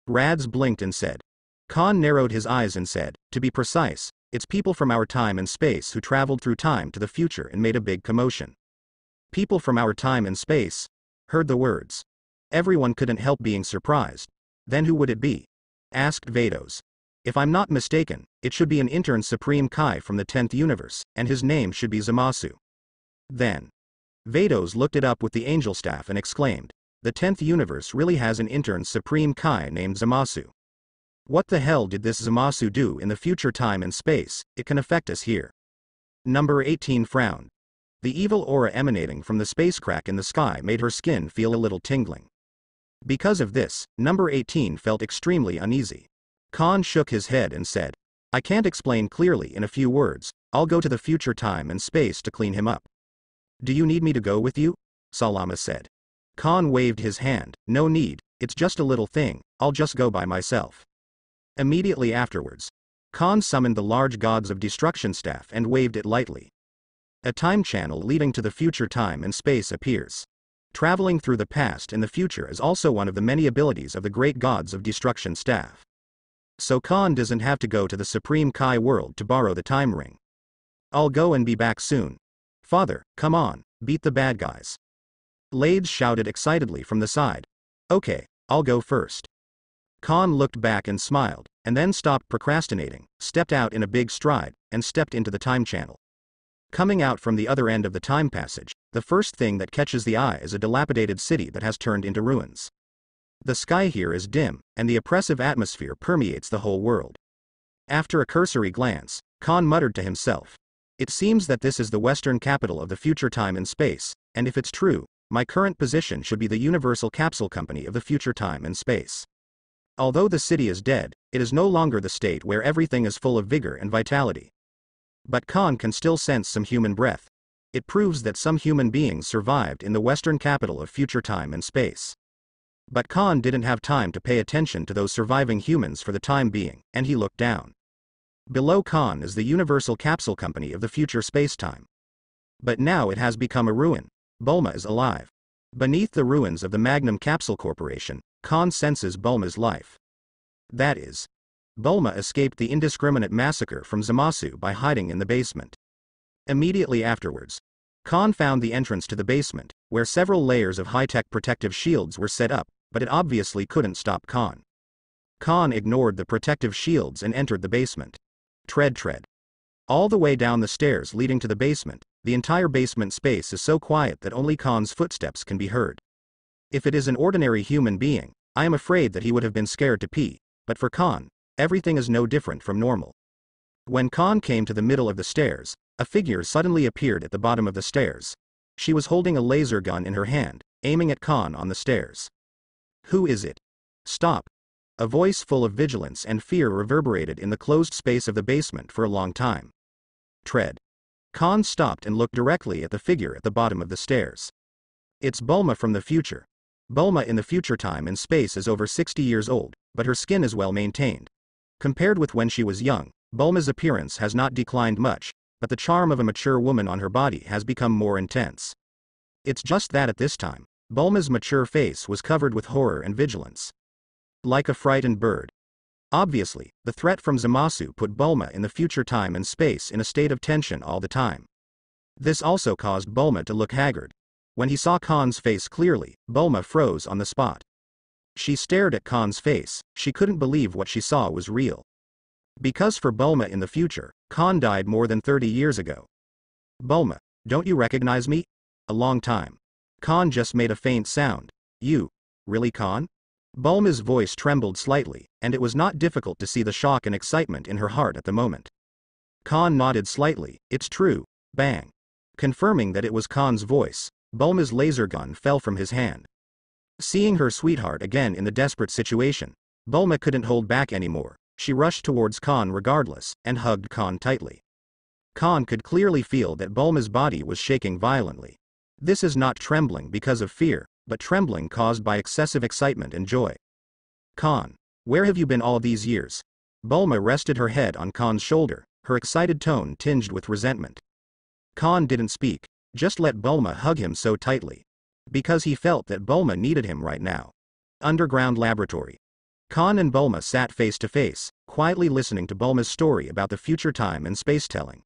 Rads blinked and said. Khan narrowed his eyes and said, to be precise, it's people from our time and space who traveled through time to the future and made a big commotion. People from our time and space? Heard the words. Everyone couldn't help being surprised. Then who would it be? Asked Vados. If I'm not mistaken, it should be an intern Supreme Kai from the 10th universe, and his name should be Zamasu. Then. Vados looked it up with the angel staff and exclaimed, the 10th universe really has an intern Supreme Kai named Zamasu. What the hell did this Zamasu do in the future time and space? It can affect us here. Number 18 frowned. The evil aura emanating from the space crack in the sky made her skin feel a little tingling. Because of this, number 18 felt extremely uneasy. Khan shook his head and said, I can't explain clearly in a few words, I'll go to the future time and space to clean him up. Do you need me to go with you? Salama said. Khan waved his hand, no need, It's just a little thing, I'll just go by myself. Immediately afterwards, Khan summoned the large gods of destruction staff and waved it lightly. A time channel leading to the future time and space appears. Traveling through the past and the future is also one of the many abilities of the great gods of destruction staff. So Khan doesn't have to go to the Supreme Kai world to borrow the time ring. I'll go and be back soon. Father, come on, beat the bad guys. Lades shouted excitedly from the side. Okay, I'll go first. Khan looked back and smiled, and then stopped procrastinating, stepped out in a big stride, and stepped into the time channel. Coming out from the other end of the time passage, the first thing that catches the eye is a dilapidated city that has turned into ruins. The sky here is dim, and the oppressive atmosphere permeates the whole world. After a cursory glance, Khan muttered to himself. It seems that this is the western capital of the future time and space, and if it's true, my current position should be the Universal Capsule Company of the future time and space. Although the city is dead, it is no longer the state where everything is full of vigor and vitality. But Khan can still sense some human breath. It proves that some human beings survived in the western capital of future time and space. But Khan didn't have time to pay attention to those surviving humans for the time being, and he looked down. Below Khan is the Universal Capsule Company of the future space-time. But now it has become a ruin. Bulma is alive. Beneath the ruins of the Magnum Capsule Corporation, Khan senses Bulma's life. That is, Bulma escaped the indiscriminate massacre from Zamasu by hiding in the basement. Immediately afterwards, Khan found the entrance to the basement, where several layers of high-tech protective shields were set up, but it obviously couldn't stop Khan. Khan ignored the protective shields and entered the basement. Tread. All the way down the stairs leading to the basement, the entire basement space is so quiet that only Khan's footsteps can be heard. If it is an ordinary human being, I am afraid that he would have been scared to pee, but for Khan, everything is no different from normal. When Khan came to the middle of the stairs, a figure suddenly appeared at the bottom of the stairs. She was holding a laser gun in her hand, aiming at Khan on the stairs. Who is it? Stop. A voice full of vigilance and fear reverberated in the closed space of the basement for a long time. Tread. Khan stopped and looked directly at the figure at the bottom of the stairs. It's Bulma from the future. Bulma in the future time and space is over 60 years old, but her skin is well maintained. Compared with when she was young, Bulma's appearance has not declined much, but the charm of a mature woman on her body has become more intense. It's just that at this time, Bulma's mature face was covered with horror and vigilance. Like a frightened bird. Obviously, the threat from Zamasu put Bulma in the future time and space in a state of tension all the time. This also caused Bulma to look haggard. When he saw Khan's face clearly, Bulma froze on the spot. She stared at Khan's face, she couldn't believe what she saw was real. Because for Bulma in the future, Khan died more than 30 years ago. Bulma, don't you recognize me? A long time. Khan just made a faint sound. You? Really, Khan? Bulma's voice trembled slightly, and it was not difficult to see the shock and excitement in her heart at the moment. Khan nodded slightly. It's true. Bang. Confirming that it was Khan's voice, Bulma's laser gun fell from his hand. Seeing her sweetheart again in the desperate situation, Bulma couldn't hold back anymore. She rushed towards Khan regardless, and hugged Khan tightly. Khan could clearly feel that Bulma's body was shaking violently. This is not trembling because of fear, but trembling caused by excessive excitement and joy. Khan, where have you been all these years? Bulma rested her head on Khan's shoulder, her excited tone tinged with resentment. Khan didn't speak, just let Bulma hug him so tightly. Because he felt that Bulma needed him right now. Underground laboratory. Khan and Bulma sat face to face, quietly listening to Bulma's story about the future time and space telling.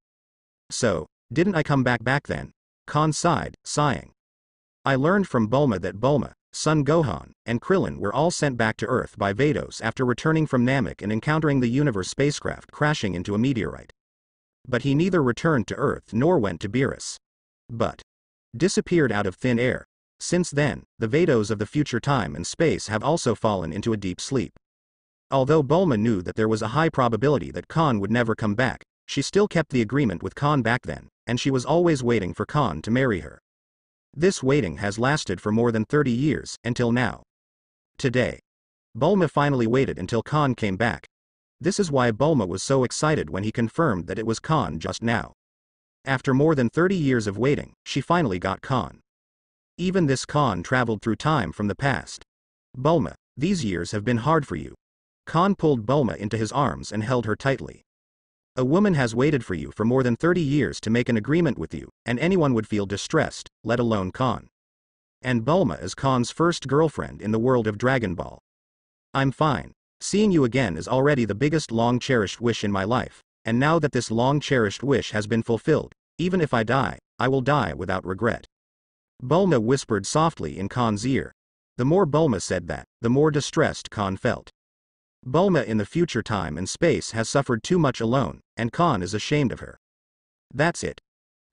So, didn't I come back then? Khan sighed, sighing. I learned from Bulma that Bulma, Son Gohan, and Krillin were all sent back to Earth by Vados after returning from Namek and encountering the Universe spacecraft crashing into a meteorite. But he neither returned to Earth nor went to Beerus. But disappeared out of thin air. Since then, the Vados of the future time and space have also fallen into a deep sleep. Although Bulma knew that there was a high probability that Khan would never come back, she still kept the agreement with Khan back then, and she was always waiting for Khan to marry her. This waiting has lasted for more than 30 years, until now. Today, Bulma finally waited until Khan came back. This is why Bulma was so excited when he confirmed that it was Khan just now. After more than 30 years of waiting, she finally got Khan. Even this Khan traveled through time from the past. Bulma, These years have been hard for you. Khan pulled Bulma into his arms and held her tightly. A woman has waited for you for more than 30 years to make an agreement with you, and anyone would feel distressed, let alone Khan. And Bulma is Khan's first girlfriend in the world of Dragon Ball. I'm fine. Seeing you again is already the biggest long-cherished wish in my life, and now that this long-cherished wish has been fulfilled, even if I die, I will die without regret. Bulma whispered softly in Khan's ear. The more Bulma said that, the more distressed Khan felt. Bulma in the future time and space has suffered too much alone, and Khan is ashamed of her. That's it.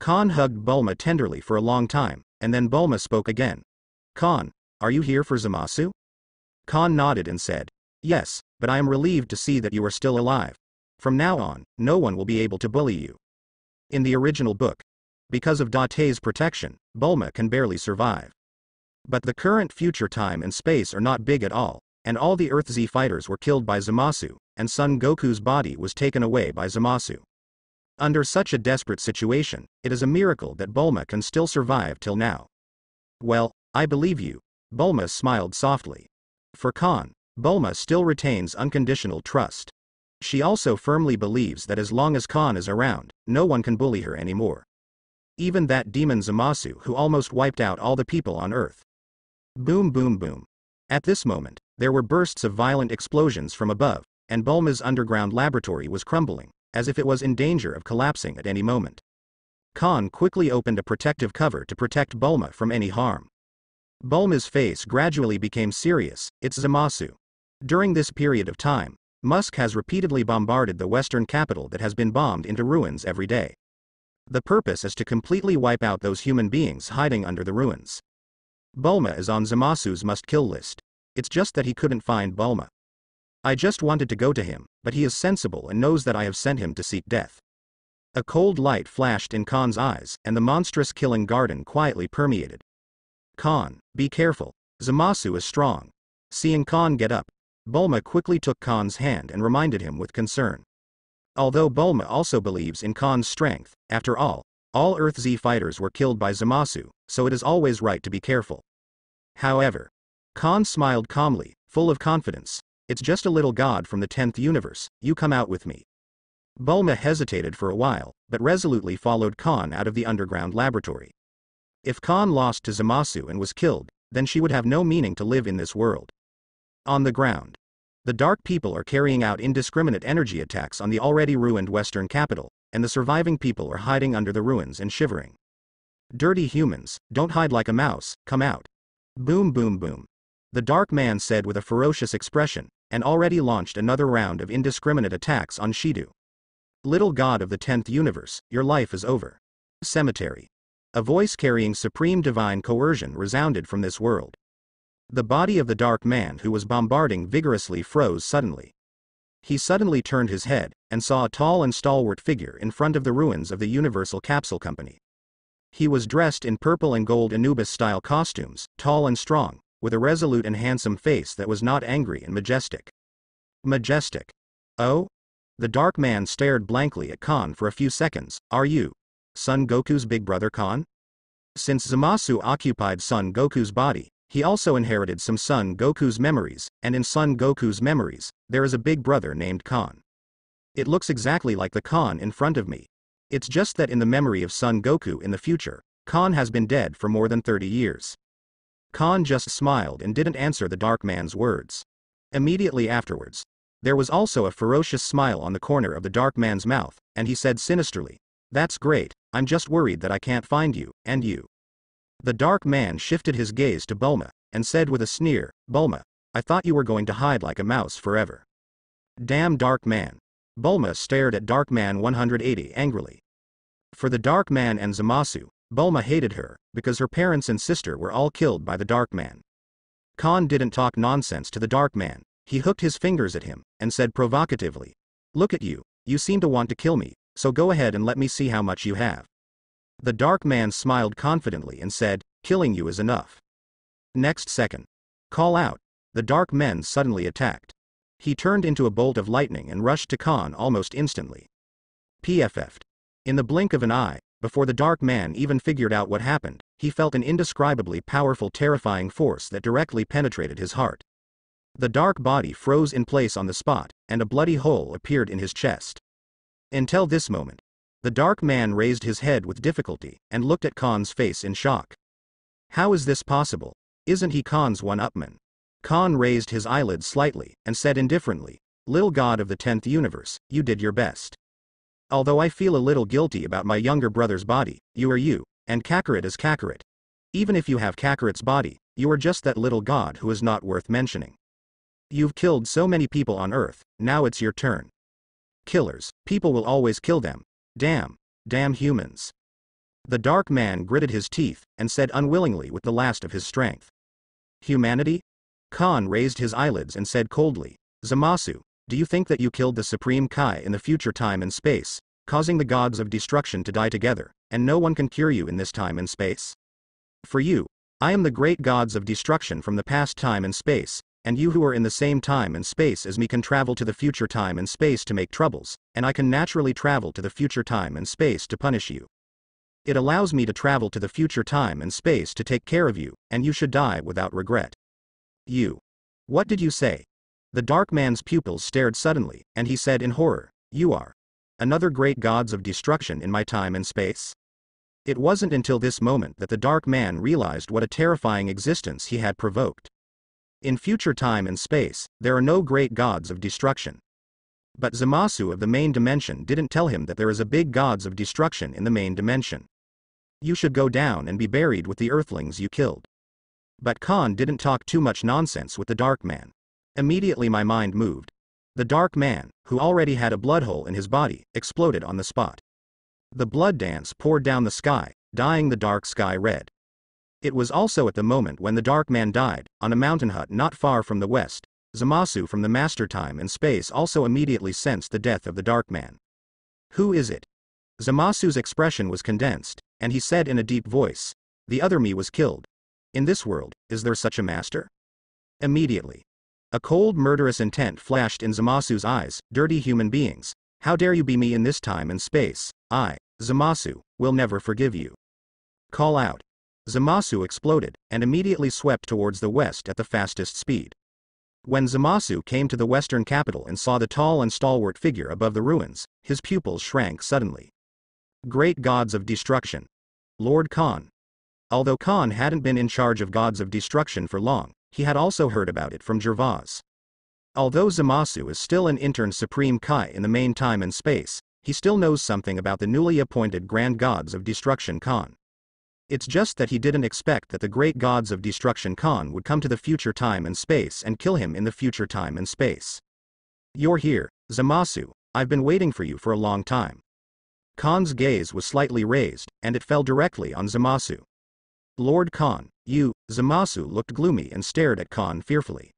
Khan hugged Bulma tenderly for a long time, and then Bulma spoke again. Khan, are you here for Zamasu? Khan nodded and said, yes, but I am relieved to see that you are still alive. From now on, no one will be able to bully you. In the original book, because of Date's protection, Bulma can barely survive. But the current future time and space are not big at all, and all the Earth Z fighters were killed by Zamasu, and Son Goku's body was taken away by Zamasu. Under such a desperate situation, it is a miracle that Bulma can still survive till now. Well, I believe you. Bulma smiled softly. For Khan, Bulma still retains unconditional trust. She also firmly believes that as long as Khan is around, no one can bully her anymore. Even that demon Zamasu who almost wiped out all the people on Earth. Boom boom boom. At this moment, there were bursts of violent explosions from above, and Bulma's underground laboratory was crumbling, as if it was in danger of collapsing at any moment. Khan quickly opened a protective cover to protect Bulma from any harm. Bulma's face gradually became serious. It's Zamasu. During this period of time, Musk has repeatedly bombarded the western capital that has been bombed into ruins every day. The purpose is to completely wipe out those human beings hiding under the ruins. Bulma is on Zamasu's must-kill list. It's just that he couldn't find Bulma. I just wanted to go to him, but he is sensible and knows that I have sent him to seek death. A cold light flashed in Khan's eyes, and the monstrous killing garden quietly permeated. Khan, be careful. Zamasu is strong. Seeing Khan get up, Bulma quickly took Khan's hand and reminded him with concern. Although Bulma also believes in Khan's strength, after all Earth Z fighters were killed by Zamasu, so it is always right to be careful. However, Khan smiled calmly, full of confidence. It's just a little god from the 10th universe, you come out with me. Bulma hesitated for a while, but resolutely followed Khan out of the underground laboratory. If Khan lost to Zamasu and was killed, then she would have no meaning to live in this world. On the ground, the dark people are carrying out indiscriminate energy attacks on the already ruined western capital, and the surviving people are hiding under the ruins and shivering. Dirty humans, don't hide like a mouse, come out. Boom boom boom. The dark man said with a ferocious expression, and already launched another round of indiscriminate attacks on Shidu. Little god of the 10th universe, your life is over. Cemetery. A voice carrying supreme divine coercion resounded from this world. The body of the dark man who was bombarding vigorously froze suddenly. He suddenly turned his head, and saw a tall and stalwart figure in front of the ruins of the Universal Capsule Company. He was dressed in purple and gold Anubis-style costumes, tall and strong, with a resolute and handsome face that was not angry and majestic. Majestic. Oh? The dark man stared blankly at Khan for a few seconds. Are you Son Goku's big brother Khan? Since Zamasu occupied Son Goku's body, he also inherited some Son Goku's memories, and in Son Goku's memories, there is a big brother named Khan. It looks exactly like the Khan in front of me. It's just that in the memory of Son Goku in the future, Khan has been dead for more than 30 years. Khan just smiled and didn't answer the dark man's words. Immediately afterwards, there was also a ferocious smile on the corner of the dark man's mouth, and he said sinisterly, "That's great, I'm just worried that I can't find you, and you." The dark man shifted his gaze to Bulma, and said with a sneer, "Bulma, I thought you were going to hide like a mouse forever." Damn dark man. Bulma stared at Dark Man 180 angrily. For the dark man and Zamasu, Bulma hated her, because her parents and sister were all killed by the dark man. Khan didn't talk nonsense to the dark man. He hooked his fingers at him, and said provocatively, "Look at you, you seem to want to kill me, so go ahead and let me see how much you have." The dark man smiled confidently and said, "Killing you is enough." Next second. Call out. The dark men suddenly attacked. He turned into a bolt of lightning and rushed to Khan almost instantly. PFF'd. In the blink of an eye, before the dark man even figured out what happened, he felt an indescribably powerful terrifying force that directly penetrated his heart. The dark body froze in place on the spot, and a bloody hole appeared in his chest. Until this moment, the dark man raised his head with difficulty, and looked at Khan's face in shock. How is this possible? Isn't he Khan's one-upman? Khan raised his eyelids slightly, and said indifferently, "Little god of the 10th universe, you did your best. Although I feel a little guilty about my younger brother's body, you are you, and Kakarot is Kakarot. Even if you have Kakarot's body, you are just that little god who is not worth mentioning. You've killed so many people on Earth, now it's your turn. Killers, people will always kill them. Damn humans." The dark man gritted his teeth, and said unwillingly with the last of his strength. "Humanity?" Khan raised his eyelids and said coldly, "Zamasu, do you think that you killed the Supreme Kai in the future time and space, causing the gods of destruction to die together, and no one can cure you in this time and space? For you, I am the great gods of destruction from the past time and space, and you who are in the same time and space as me can travel to the future time and space to make troubles, and I can naturally travel to the future time and space to punish you. It allows me to travel to the future time and space to take care of you, and you should die without regret." "You. What did you say?" The dark man's pupils stared suddenly, and he said in horror, "You are another great gods of destruction in my time and space?" It wasn't until this moment that the dark man realized what a terrifying existence he had provoked. In future time and space, there are no great gods of destruction. But Zamasu of the main dimension didn't tell him that there is a big gods of destruction in the main dimension. "You should go down and be buried with the earthlings you killed." But Khan didn't talk too much nonsense with the dark man. Immediately my mind moved. The dark man, who already had a blood hole in his body, exploded on the spot. The blood dance poured down the sky, dyeing the dark sky red. It was also at the moment when the dark man died, on a mountain hut not far from the west. Zamasu from the master time and space also immediately sensed the death of the dark man. "Who is it?" Zamasu's expression was condensed, and he said in a deep voice, "The other me was killed. In this world, is there such a master?" Immediately, a cold murderous intent flashed in Zamasu's eyes. "Dirty human beings, how dare you be me in this time and space? I, Zamasu, will never forgive you. Call out." Zamasu exploded, and immediately swept towards the west at the fastest speed. When Zamasu came to the western capital and saw the tall and stalwart figure above the ruins, his pupils shrank suddenly. Great gods of destruction. Lord Khan. Although Khan hadn't been in charge of gods of destruction for long, he had also heard about it from Gervais. Although Zamasu is still an intern Supreme Kai in the main time and space, he still knows something about the newly appointed Grand Gods of Destruction Khan. It's just that he didn't expect that the great gods of destruction Khan would come to the future time and space and kill him in the future time and space. "You're here, Zamasu, I've been waiting for you for a long time." Khan's gaze was slightly raised, and it fell directly on Zamasu. "Lord Khan, you," Zamasu looked gloomy and stared at Khan fearfully.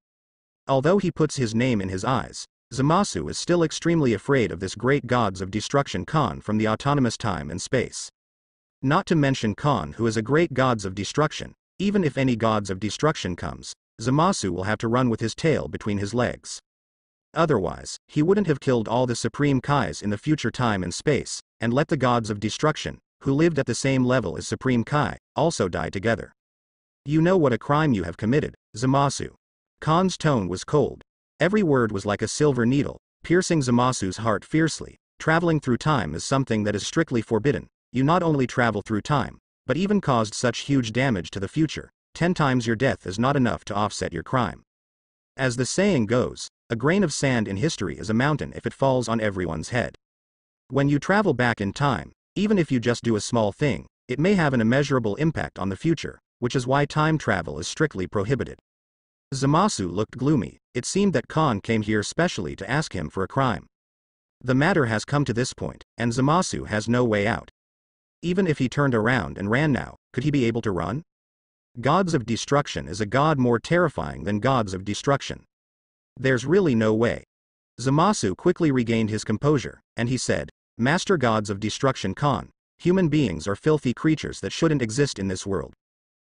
Although he puts his name in his eyes, Zamasu is still extremely afraid of this great gods of destruction Khan from the autonomous time and space. Not to mention Khan, who is a great gods of destruction. Even if any gods of destruction comes, Zamasu will have to run with his tail between his legs. Otherwise, he wouldn't have killed all the Supreme Kais in the future time and space, and let the gods of destruction, who lived at the same level as Supreme Kai, also die together. "You know what a crime you have committed, Zamasu." Khan's tone was cold. Every word was like a silver needle, piercing Zamasu's heart fiercely. "Traveling through time is something that is strictly forbidden. You not only travel through time, but even caused such huge damage to the future. 10 times your death is not enough to offset your crime. As the saying goes, a grain of sand in history is a mountain if it falls on everyone's head. When you travel back in time, even if you just do a small thing, it may have an immeasurable impact on the future, which is why time travel is strictly prohibited." Zamasu looked gloomy. It seemed that Khan came here specially to ask him for a crime. The matter has come to this point, and Zamasu has no way out. Even if he turned around and ran now, could he be able to run? Gods of destruction is a god more terrifying than gods of destruction. There's really no way. Zamasu quickly regained his composure, and he said, "Master gods of destruction Khan, human beings are filthy creatures that shouldn't exist in this world.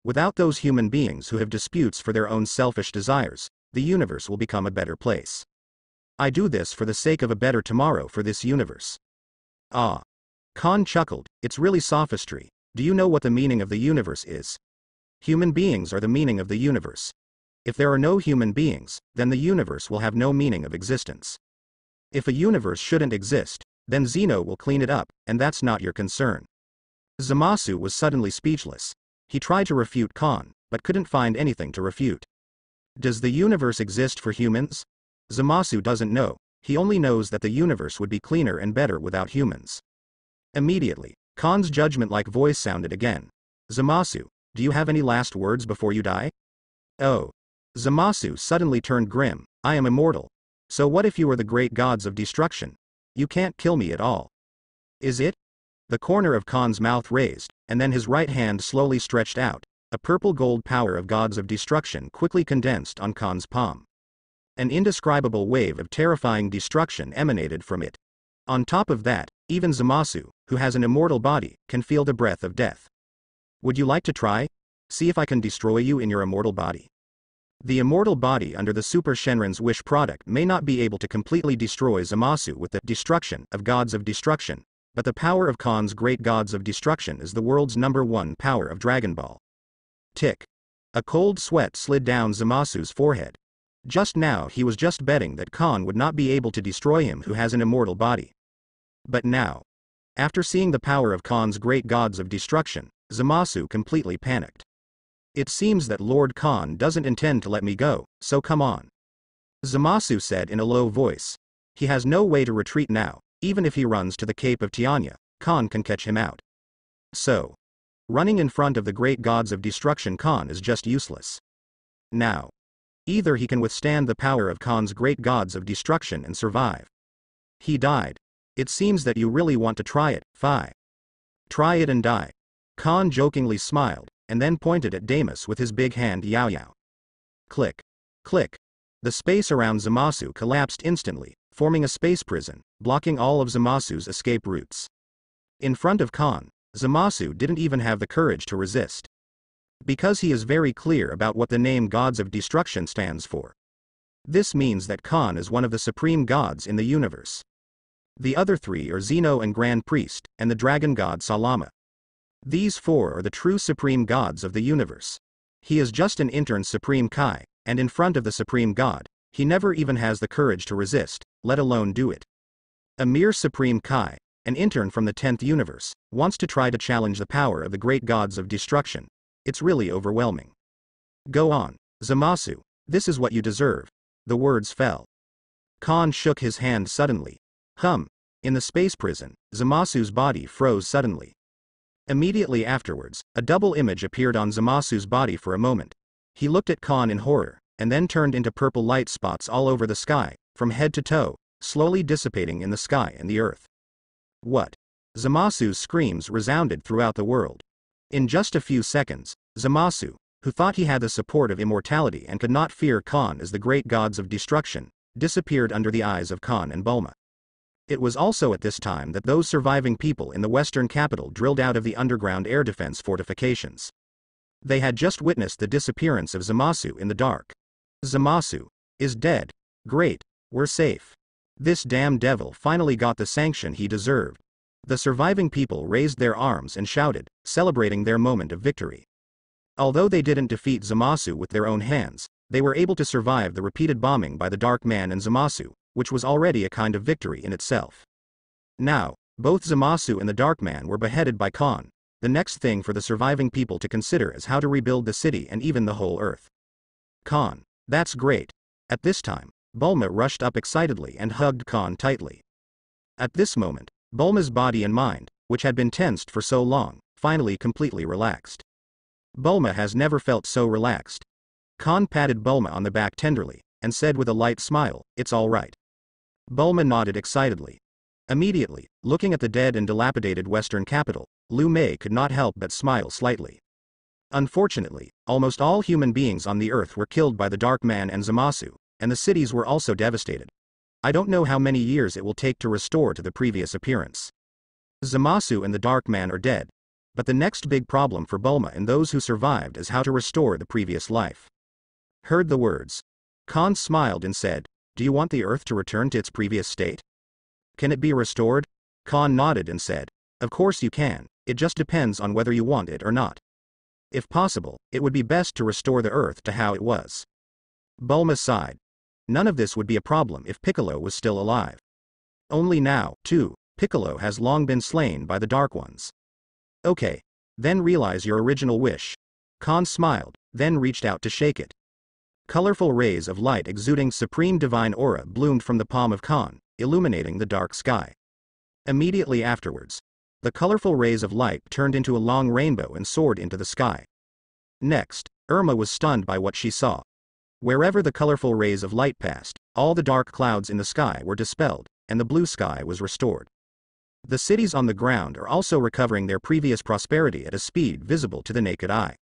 Without those human beings who have disputes for their own selfish desires, the universe will become a better place. I do this for the sake of a better tomorrow for this universe." "Ah." Khan chuckled, "It's really sophistry. Do you know what the meaning of the universe is? Human beings are the meaning of the universe. If there are no human beings, then the universe will have no meaning of existence. If a universe shouldn't exist, then Zeno will clean it up, and that's not your concern. Zamasu was suddenly speechless. He tried to refute Khan, but couldn't find anything to refute. Does the universe exist for humans? Zamasu doesn't know, he only knows that the universe would be cleaner and better without humans. Immediately, Khan's judgment-like voice sounded again. Zamasu, do you have any last words before you die? Oh. Zamasu suddenly turned grim. I am immortal. So what if you are the great gods of destruction? You can't kill me at all. Is it? The corner of Khan's mouth raised, and then his right hand slowly stretched out. A purple gold power of gods of destruction quickly condensed on Khan's palm. An indescribable wave of terrifying destruction emanated from it. On top of that, even Zamasu, who has an immortal body, can feel the breath of death. Would you like to try? See if I can destroy you in your immortal body. The immortal body under the Super Shenron's wish product may not be able to completely destroy Zamasu with the destruction of gods of destruction, but the power of Khan's great gods of destruction is the world's #1 power of Dragon Ball. Tick. A cold sweat slid down Zamasu's forehead. Just now he was just betting that Khan would not be able to destroy him who has an immortal body. But now, after seeing the power of Khan's great gods of destruction, Zamasu completely panicked. It seems that Lord Khan doesn't intend to let me go, so come on. Zamasu said in a low voice. He has no way to retreat now, even if he runs to the Cape of Tianya, Khan can catch him out. So, running in front of the great gods of destruction Khan is just useless. Now, either he can withstand the power of Khan's great gods of destruction and survive. He died. It seems that you really want to try it, Phi. Try it and die. Khan jokingly smiled, and then pointed at Damas with his big hand Yao Yao. Click. Click. The space around Zamasu collapsed instantly, forming a space prison, blocking all of Zamasu's escape routes. In front of Khan, Zamasu didn't even have the courage to resist. Because he is very clear about what the name Gods of Destruction stands for. This means that Khan is one of the supreme gods in the universe. The other three are Zeno and Grand Priest, and the dragon god Salama. These four are the true supreme gods of the universe. He is just an intern Supreme Kai, and in front of the supreme god, he never even has the courage to resist, let alone do it. A mere Supreme Kai, an intern from the 10th universe, wants to try to challenge the power of the great gods of destruction. It's really overwhelming. Go on, Zamasu, this is what you deserve. The words fell. Khan shook his hand suddenly. In the space prison, Zamasu's body froze suddenly. Immediately afterwards, a double image appeared on Zamasu's body for a moment. He looked at Khan in horror, and then turned into purple light spots all over the sky, from head to toe, slowly dissipating in the sky and the earth. What? Zamasu's screams resounded throughout the world. In just a few seconds, Zamasu, who thought he had the support of immortality and could not fear Khan as the great gods of destruction, disappeared under the eyes of Khan and Bulma. It was also at this time that those surviving people in the western capital drilled out of the underground air defense fortifications. They had just witnessed the disappearance of Zamasu in the dark. Zamasu is dead. Great, we're safe. This damn devil finally got the sanction he deserved. The surviving people raised their arms and shouted, celebrating their moment of victory. Although they didn't defeat Zamasu with their own hands, they were able to survive the repeated bombing by the Dark Man and Zamasu, which was already a kind of victory in itself. Now, both Zamasu and the Dark Man were beheaded by Khan. The next thing for the surviving people to consider is how to rebuild the city and even the whole earth. Khan, that's great. At this time, Bulma rushed up excitedly and hugged Khan tightly. At this moment, Bulma's body and mind, which had been tensed for so long, finally completely relaxed. Bulma has never felt so relaxed. Khan patted Bulma on the back tenderly, and said with a light smile, "It's all right." Bulma nodded excitedly. Immediately, looking at the dead and dilapidated western capital, Lu Mei could not help but smile slightly. Unfortunately, almost all human beings on the earth were killed by the Dark Man and Zamasu, and the cities were also devastated. I don't know how many years it will take to restore to the previous appearance. Zamasu and the Dark Man are dead. But the next big problem for Bulma and those who survived is how to restore the previous life. Heard the words. Khan smiled and said, "Do you want the earth to return to its previous state? Can it be restored?" Khan nodded and said, "Of course you can, it just depends on whether you want it or not. If possible, it would be best to restore the earth to how it was. Bulma sighed. None of this would be a problem if Piccolo was still alive. Only now, too, Piccolo has long been slain by the Dark Ones. Okay. Then realize your original wish. Khan smiled, then reached out to shake it. Colorful rays of light exuding supreme divine aura bloomed from the palm of Khan, illuminating the dark sky. Immediately afterwards, the colorful rays of light turned into a long rainbow and soared into the sky. Next, Irma was stunned by what she saw. Wherever the colorful rays of light passed, all the dark clouds in the sky were dispelled, and the blue sky was restored. The cities on the ground are also recovering their previous prosperity at a speed visible to the naked eye.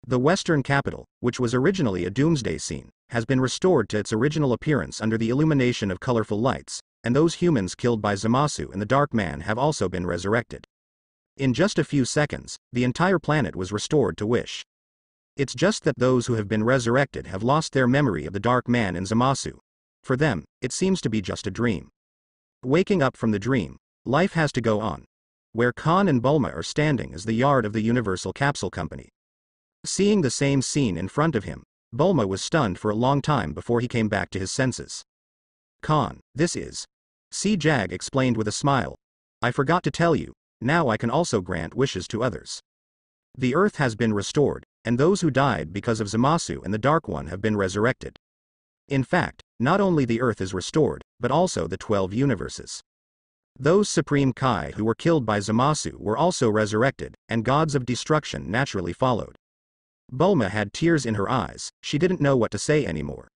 The western capital, which was originally a doomsday scene, has been restored to its original appearance under the illumination of colorful lights, and those humans killed by Zamasu and the Dark Man have also been resurrected. In just a few seconds, the entire planet was restored to Wish. It's just that those who have been resurrected have lost their memory of the Dark Man and Zamasu. For them, it seems to be just a dream. Waking up from the dream, life has to go on. Where Khan and Bulma are standing is the yard of the Universal Capsule Company. Seeing the same scene in front of him, Bulma was stunned for a long time before he came back to his senses. Khan, this is. Jag explained with a smile. I forgot to tell you, now I can also grant wishes to others. The earth has been restored, and those who died because of Zamasu and the Dark One have been resurrected. In fact, not only the earth is restored, but also the 12 universes. Those Supreme Kai who were killed by Zamasu were also resurrected, and gods of destruction naturally followed. Bulma had tears in her eyes, she didn't know what to say anymore.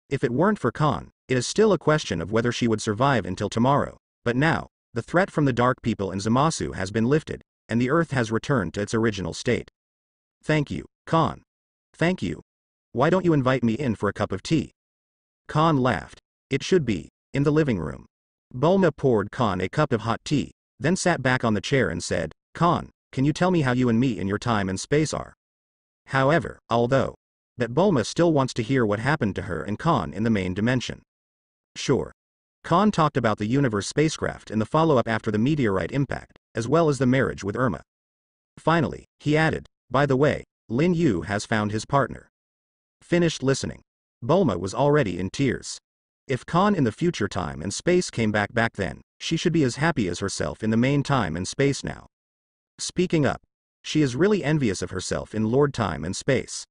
If it weren't for Khan, it is still a question of whether she would survive until tomorrow, but now, the threat from the Dark People and Zamasu has been lifted, and the earth has returned to its original state. Thank you, Khan. Thank you. Why don't you invite me in for a cup of tea? Khan laughed. It should be, in the living room. Bulma poured Khan a cup of hot tea, then sat back on the chair and said, Khan, can you tell me how you and me in your time and space are? However, although that Bulma still wants to hear what happened to her and Khan in the main dimension. Sure. Khan talked about the universe spacecraft and the follow-up after the meteorite impact, as well as the marriage with Irma. Finally, he added, by the way, Lin Yu has found his partner. Finished listening. Bulma was already in tears. If Khan in the future time and space came back then, she should be as happy as herself in the main time and space now. Speaking up, she is really envious of herself in Lord Time and Space.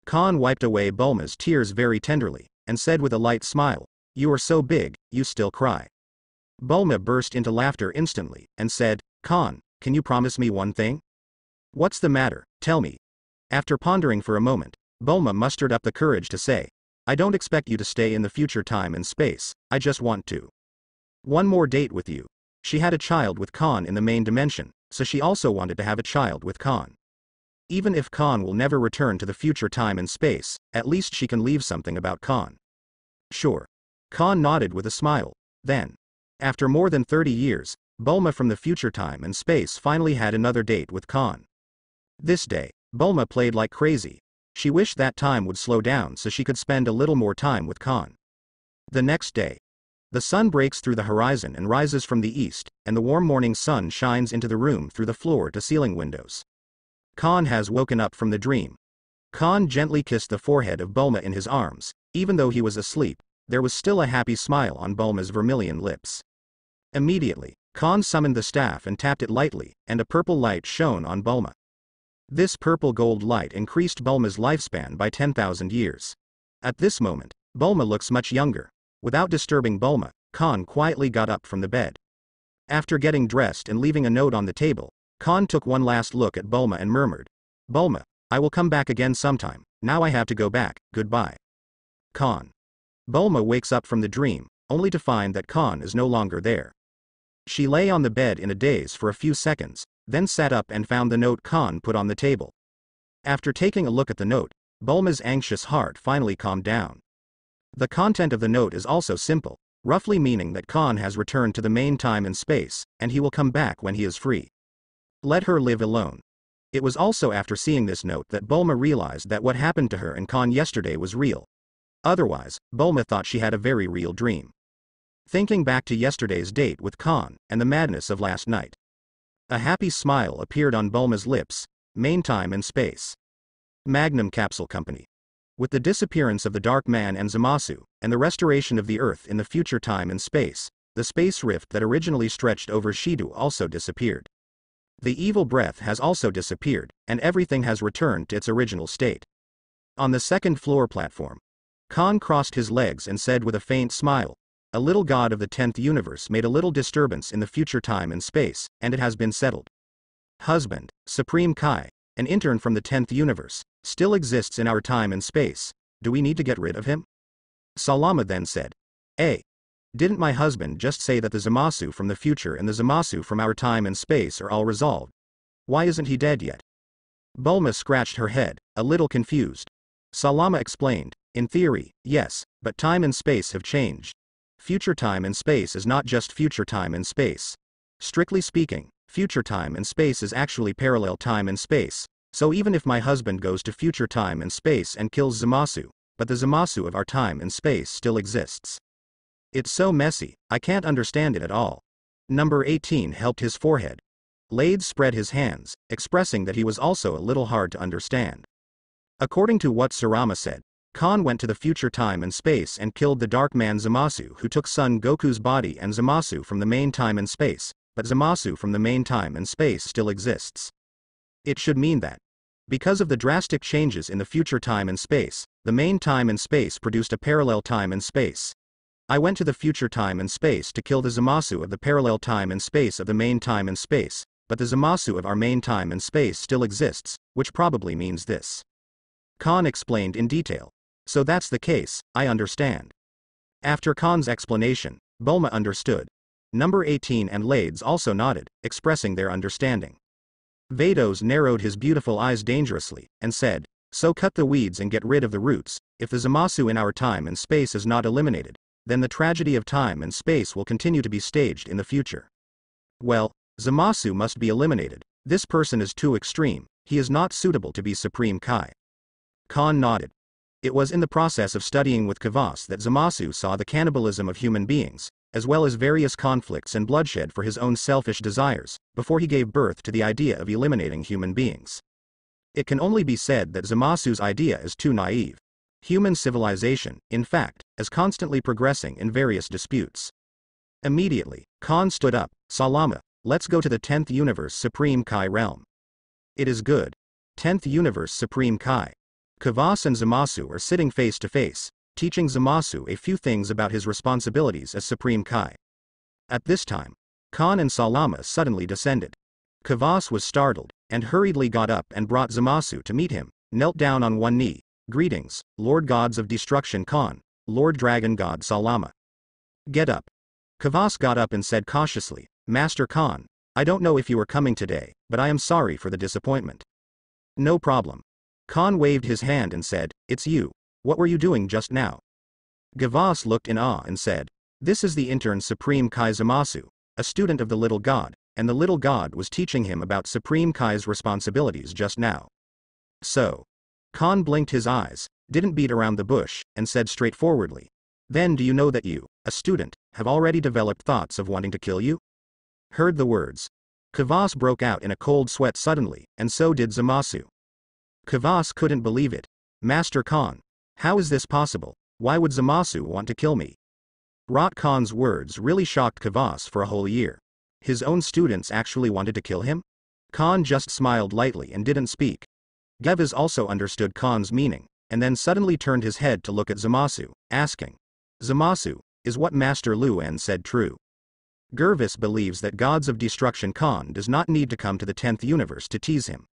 Khan wiped away Bulma's tears very tenderly, and said with a light smile, you are so big, you still cry. Bulma burst into laughter instantly, and said, Khan, can you promise me one thing? What's the matter, tell me. After pondering for a moment, Bulma mustered up the courage to say, I don't expect you to stay in the future time and space, I just want to. One more date with you. She had a child with Khan in the main dimension, so she also wanted to have a child with Khan. Even if Khan will never return to the future time and space, at least she can leave something about Khan. Sure. Khan nodded with a smile. Then, after more than 30 years, Bulma from the future time and space finally had another date with Khan. This day, Bulma played like crazy. She wished that time would slow down so she could spend a little more time with Khan. The next day, the sun breaks through the horizon and rises from the east, and the warm morning sun shines into the room through the floor-to-ceiling windows. Khan has woken up from the dream. Khan gently kissed the forehead of Bulma in his arms. Even though he was asleep, there was still a happy smile on Bulma's vermilion lips. Immediately, Khan summoned the staff and tapped it lightly, and a purple light shone on Bulma. This purple gold light increased Bulma's lifespan by 10,000 years. At this moment, Bulma looks much younger. Without disturbing Bulma, Khan quietly got up from the bed. After getting dressed and leaving a note on the table, Khan took one last look at Bulma and murmured, Bulma, I will come back again sometime, now I have to go back, goodbye. Khan. Bulma wakes up from the dream, only to find that Khan is no longer there. She lay on the bed in a daze for a few seconds, then sat up and found the note Khan put on the table. After taking a look at the note, Bulma's anxious heart finally calmed down. The content of the note is also simple, roughly meaning that Khan has returned to the main time and space, and he will come back when he is free. Let her live alone. It was also after seeing this note that Bulma realized that what happened to her and Khan yesterday was real. Otherwise, Bulma thought she had a very real dream. Thinking back to yesterday's date with Khan, and the madness of last night. A happy smile appeared on Bulma's lips. Main time and space. Magnum Capsule Company. With the disappearance of the Dark Man and Zamasu, and the restoration of the Earth in the future time and space, the space rift that originally stretched over Shidu also disappeared. The evil breath has also disappeared, and everything has returned to its original state. On the second floor platform, Khan crossed his legs and said with a faint smile, "A little god of the 10th universe made a little disturbance in the future time and space, and it has been settled. Husband, Supreme Kai, an intern from the 10th universe, still exists in our time and space. Do we need to get rid of him?" Salama then said, Didn't my husband just say that the Zamasu from the future and the Zamasu from our time and space are all resolved? Why isn't he dead yet?" Bulma scratched her head, a little confused. Salama explained, "In theory, yes, but time and space have changed. Future time and space is not just future time and space. Strictly speaking, future time and space is actually parallel time and space, so even if my husband goes to future time and space and kills Zamasu, but the Zamasu of our time and space still exists. It's so messy, I can't understand it at all." Number 18 helped his forehead. Lades spread his hands, expressing that he was also a little hard to understand. According to what Sarama said, Khan went to the future time and space and killed the Dark Man Zamasu, who took Son Goku's body and Zamasu from the main time and space, but Zamasu from the main time and space still exists. It should mean that, because of the drastic changes in the future time and space, the main time and space produced a parallel time and space. I went to the future time and space to kill the Zamasu of the parallel time and space of the main time and space, but the Zamasu of our main time and space still exists, which probably means this. Khan explained in detail. So that's the case, I understand. After Khan's explanation, Bulma understood. Number 18 and Lades also nodded, expressing their understanding. Vados narrowed his beautiful eyes dangerously, and said, "So cut the weeds and get rid of the roots. If the Zamasu in our time and space is not eliminated, then the tragedy of time and space will continue to be staged in the future. Well, Zamasu must be eliminated. This person is too extreme, he is not suitable to be Supreme Kai." Khan nodded. It was in the process of studying with Kavas that Zamasu saw the cannibalism of human beings, as well as various conflicts and bloodshed for his own selfish desires, before he gave birth to the idea of eliminating human beings. It can only be said that Zamasu's idea is too naive. Human civilization, in fact, is constantly progressing in various disputes. Immediately, Khan stood up, "Salama, let's go to the 10th Universe Supreme Kai realm." "It is good. 10th Universe Supreme Kai." Kavas and Zamasu are sitting face to face, teaching Zamasu a few things about his responsibilities as Supreme Kai. At this time, Khan and Salama suddenly descended. Kavas was startled, and hurriedly got up and brought Zamasu to meet him, knelt down on one knee. "Greetings, Lord Gods of Destruction Khan, Lord Dragon God Salama." "Get up." Kavas got up and said cautiously, "Master Khan, I don't know if you are coming today, but I am sorry for the disappointment." "No problem." Khan waved his hand and said, "It's you. What were you doing just now?" Kavas looked in awe and said, "This is the intern Supreme Kai Zamasu, a student of the little god, and the little god was teaching him about Supreme Kai's responsibilities just now." "So." Khan blinked his eyes, didn't beat around the bush, and said straightforwardly, "Then do you know that you, a student, have already developed thoughts of wanting to kill you?" Heard the words. Kavas broke out in a cold sweat suddenly, and so did Zamasu. Kavas couldn't believe it. "Master Khan, how is this possible? Why would Zamasu want to kill me?" Rot Khan's words really shocked Kavas for a whole year. His own students actually wanted to kill him? Khan just smiled lightly and didn't speak. Gevas also understood Khan's meaning, and then suddenly turned his head to look at Zamasu, asking, "Zamasu, is what Master Luen said true?" Gervis believes that Gods of Destruction Khan does not need to come to the 10th universe to tease him.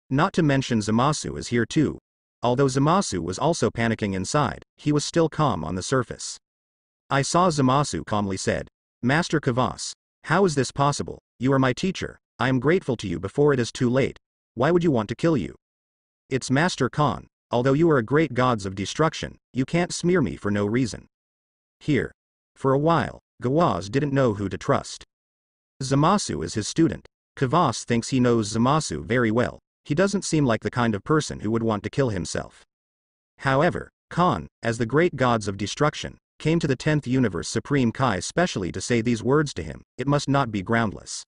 Not to mention Zamasu is here too. Although Zamasu was also panicking inside, he was still calm on the surface. "I saw," Zamasu calmly said. "Master Kavas, how is this possible? You are my teacher, I am grateful to you before it is too late. Why would you want to kill you?" "It's Master Khan, although you are a great Gods of Destruction, you can't smear me for no reason." Here. For a while, Gawaz didn't know who to trust. Zamasu is his student. Kavas thinks he knows Zamasu very well. He doesn't seem like the kind of person who would want to kill himself. However, Khan, as the great Gods of Destruction, came to the 10th Universe Supreme Kai specially to say these words to him. It must not be groundless.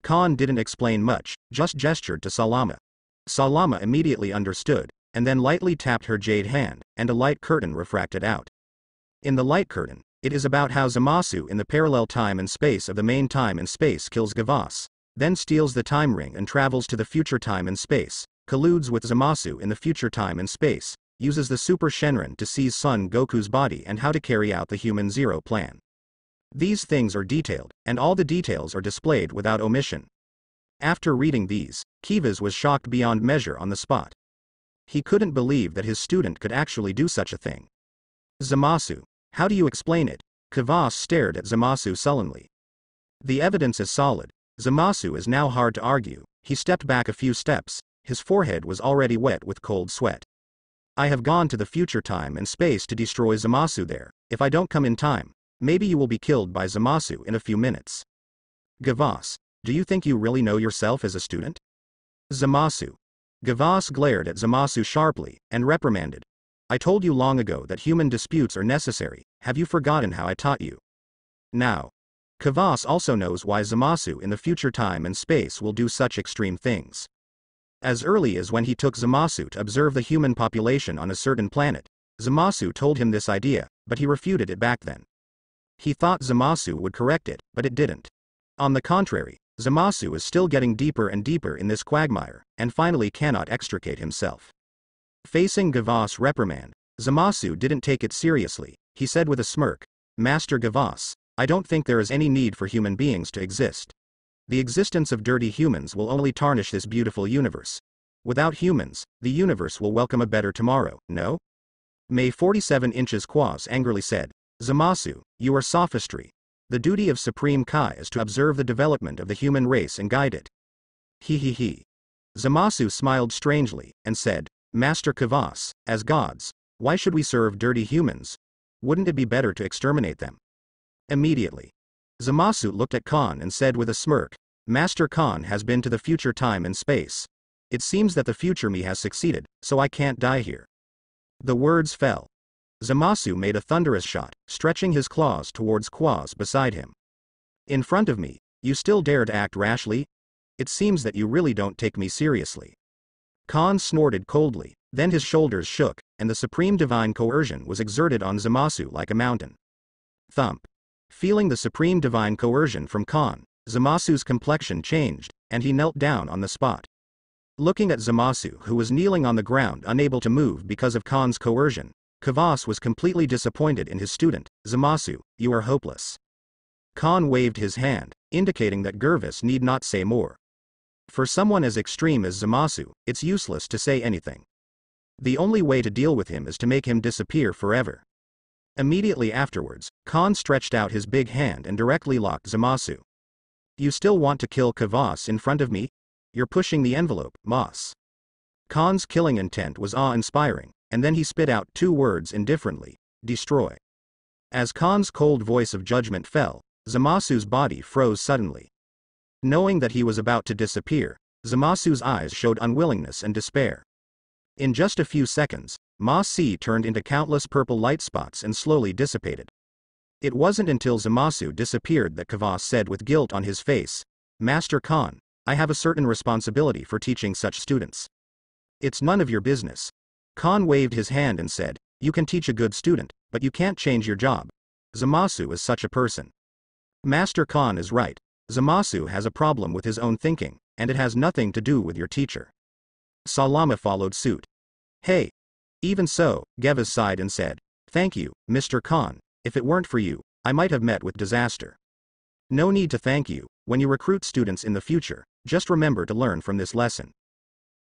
Khan didn't explain much, just gestured to Salama. Salama immediately understood. and then lightly tapped her jade hand, and a light curtain refracted out. In the light curtain, it is about how Zamasu in the parallel time and space of the main time and space kills Vados, then steals the time ring and travels to the future time and space, colludes with Zamasu in the future time and space, uses the Super Shenron to seize Son Goku's body and how to carry out the Human Zero plan. These things are detailed, and all the details are displayed without omission. After reading these, Kivas was shocked beyond measure on the spot. He couldn't believe that his student could actually do such a thing. Zamasu, how do you explain it? Vados stared at Zamasu sullenly. The evidence is solid. Zamasu is now hard to argue. He stepped back a few steps. His forehead was already wet with cold sweat. I have gone to the future time and space to destroy Zamasu there. If I don't come in time, maybe you will be killed by Zamasu in a few minutes. Vados, do you think you really know yourself as a student? Zamasu. Vados glared at Zamasu sharply, and reprimanded. I told you long ago that human disputes are necessary. Have you forgotten how I taught you? Now. Vados also knows why Zamasu in the future time and space will do such extreme things. As early as when he took Zamasu to observe the human population on a certain planet, Zamasu told him this idea, but he refuted it back then. He thought Zamasu would correct it, but it didn't. On the contrary, Zamasu is still getting deeper and deeper in this quagmire, and finally cannot extricate himself. Facing Vados' reprimand, Zamasu didn't take it seriously. He said with a smirk, Master Vados, I don't think there is any need for human beings to exist. The existence of dirty humans will only tarnish this beautiful universe. Without humans, the universe will welcome a better tomorrow, no? May 47 inches Quaz angrily said, Zamasu, you are sophistry. The duty of Supreme Kai is to observe the development of the human race and guide it. He. Zamasu smiled strangely, and said, Master Vados, as gods, why should we serve dirty humans? Wouldn't it be better to exterminate them? Immediately. Zamasu looked at Khan and said with a smirk, Master Khan has been to the future time and space. It seems that the future me has succeeded, so I can't die here. The words fell. Zamasu made a thunderous shot, stretching his claws towards Quaz beside him. In front of me, you still dare to act rashly? It seems that you really don't take me seriously. Khan snorted coldly, then his shoulders shook, and the supreme divine coercion was exerted on Zamasu like a mountain. Thump. Feeling the supreme divine coercion from Khan, Zamasu's complexion changed, and he knelt down on the spot. Looking at Zamasu, who was kneeling on the ground unable to move because of Khan's coercion, Vados was completely disappointed in his student. Zamasu, you are hopeless. Khan waved his hand, indicating that Gervis need not say more. For someone as extreme as Zamasu, it's useless to say anything. The only way to deal with him is to make him disappear forever. Immediately afterwards, Khan stretched out his big hand and directly locked Zamasu. You still want to kill Vados in front of me? You're pushing the envelope, Moss. Khan's killing intent was awe-inspiring, and then he spit out two words indifferently, destroy. As Khan's cold voice of judgment fell, Zamasu's body froze suddenly. Knowing that he was about to disappear, Zamasu's eyes showed unwillingness and despair. In just a few seconds, Ma Si turned into countless purple light spots and slowly dissipated. It wasn't until Zamasu disappeared that Vados said with guilt on his face, Master Khan, I have a certain responsibility for teaching such students. It's none of your business. Khan waved his hand and said, you can teach a good student, but you can't change your job. Zamasu is such a person. Master Khan is right. Zamasu has a problem with his own thinking, and it has nothing to do with your teacher. Salama followed suit. Hey. Even so, Gevas sighed and said, thank you, Mr. Khan, if it weren't for you, I might have met with disaster. No need to thank you. When you recruit students in the future, just remember to learn from this lesson.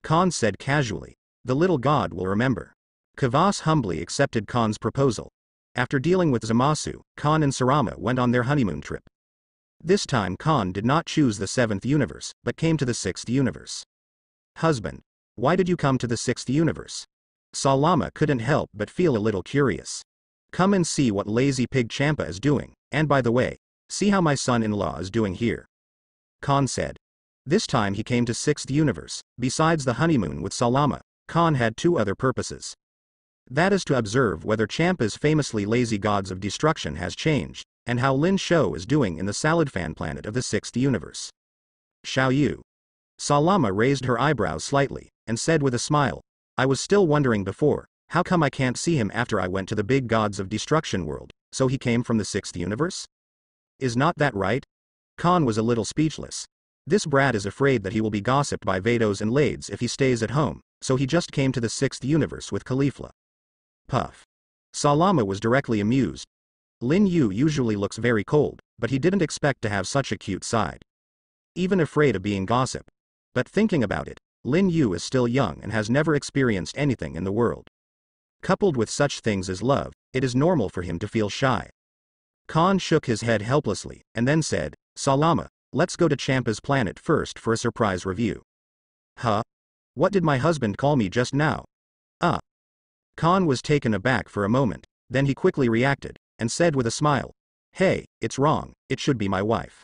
Khan said casually, the little god will remember. Vados humbly accepted Khan's proposal. After dealing with Zamasu, Khan and Sarama went on their honeymoon trip. This time Khan did not choose the 7th universe, but came to the 6th universe. Husband, why did you come to the 6th universe? Salama couldn't help but feel a little curious. Come and see what lazy pig Champa is doing, and by the way, see how my son-in-law is doing here. Khan said. This time he came to 6th universe. Besides the honeymoon with Salama, Khan had two other purposes. That is to observe whether Champa's famously lazy gods of destruction has changed, and how Lin Shou is doing in the salad fan planet of the 6th universe. Xiao Yu. Salama raised her eyebrows slightly, and said with a smile, I was still wondering before, how come I can't see him after I went to the big gods of destruction world, so he came from the 6th universe? Is not that right? Khan was a little speechless. This brat is afraid that he will be gossiped by Vados and Lades if he stays at home, so he just came to the 6th universe with Caulifla. Puff. Salama was directly amused. Lin Yu usually looks very cold, but he didn't expect to have such a cute side. Even afraid of being gossiped. But thinking about it, Lin Yu is still young and has never experienced anything in the world. Coupled with such things as love, it is normal for him to feel shy. Khan shook his head helplessly, and then said, Salama, let's go to Champa's planet first for a surprise review. Huh? What did my husband call me just now? Khan was taken aback for a moment, then he quickly reacted, and said with a smile, Hey, it's wrong, it should be my wife.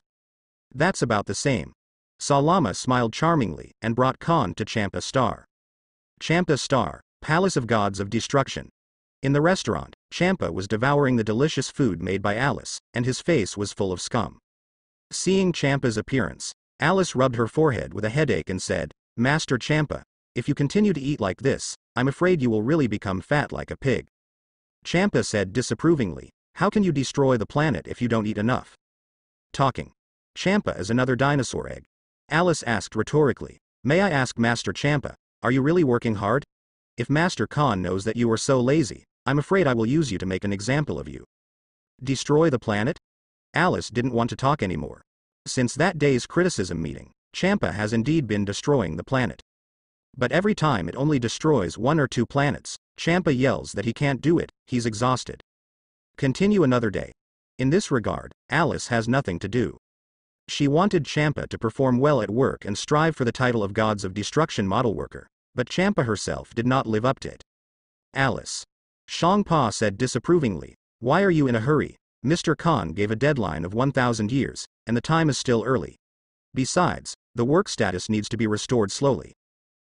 That's about the same. Salama smiled charmingly and brought Khan to Champa Star. Champa Star, Palace of Gods of Destruction. In the restaurant, Champa was devouring the delicious food made by Alice, and his face was full of scum. Seeing Champa's appearance, Alice rubbed her forehead with a headache and said, Master Champa, if you continue to eat like this, I'm afraid you will really become fat like a pig. Champa said disapprovingly, How can you destroy the planet if you don't eat enough? Talking. Champa is another dinosaur egg. Alice asked rhetorically, May I ask Master Champa, are you really working hard? If Master Khan knows that you are so lazy, I'm afraid I will use you to make an example of you. Destroy the planet? Alice didn't want to talk anymore. Since that day's criticism meeting, Champa has indeed been destroying the planet. But every time it only destroys 1 or 2 planets, Champa yells that he can't do it, he's exhausted. Continue another day. In this regard, Alice has nothing to do. She wanted Champa to perform well at work and strive for the title of Gods of Destruction model worker, but Champa herself did not live up to it. Alice. Shangpa said disapprovingly, Why are you in a hurry? Mr. Khan gave a deadline of 1,000 years, and the time is still early. Besides, the work status needs to be restored slowly.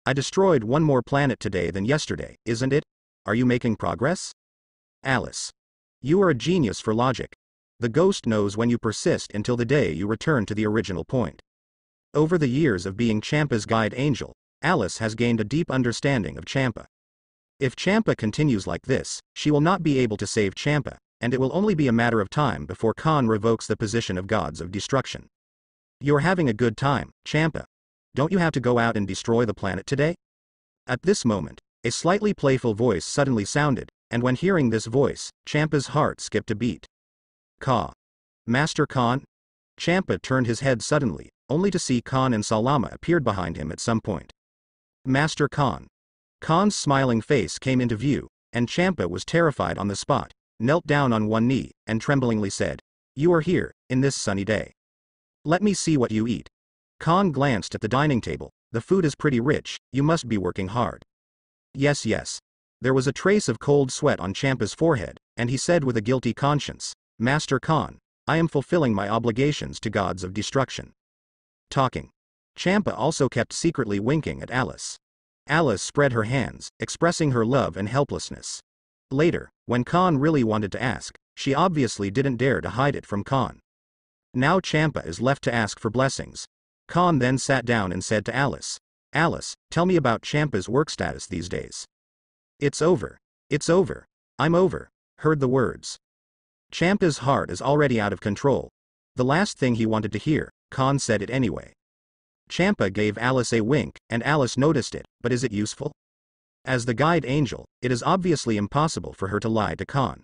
I destroyed 1 more planet today than yesterday, isn't it? Are you making progress? Alice. You are a genius for logic. The ghost knows when you persist until the day you return to the original point. Over the years of being Champa's guide angel, Alice has gained a deep understanding of Champa. If Champa continues like this, she will not be able to save Champa, and it will only be a matter of time before Khan revokes the position of Gods of Destruction. You're having a good time, Champa. Don't you have to go out and destroy the planet today? At this moment, a slightly playful voice suddenly sounded, and when hearing this voice, Champa's heart skipped a beat. Ka. Master Khan? Champa turned his head suddenly, only to see Khan and Salama appeared behind him at some point. Master Khan. Khan's smiling face came into view, and Champa was terrified on the spot, knelt down on one knee, and tremblingly said, You are here, in this sunny day. Let me see what you eat. Khan glanced at the dining table, the food is pretty rich, you must be working hard. Yes. There was a trace of cold sweat on Champa's forehead, and he said with a guilty conscience, Master Khan, I am fulfilling my obligations to Gods of Destruction. Talking. Champa also kept secretly winking at Alice. Alice spread her hands, expressing her love and helplessness. Later, when Khan really wanted to ask, she obviously didn't dare to hide it from Khan. Now Champa is left to ask for blessings. Khan then sat down and said to Alice, Alice, tell me about Champa's work status these days. It's over. I'm over, heard the words. Champa's heart is already out of control. The last thing he wanted to hear, Khan said it anyway. Champa gave Alice a wink, and Alice noticed it, but is it useful? As the guide angel, it is obviously impossible for her to lie to Khan.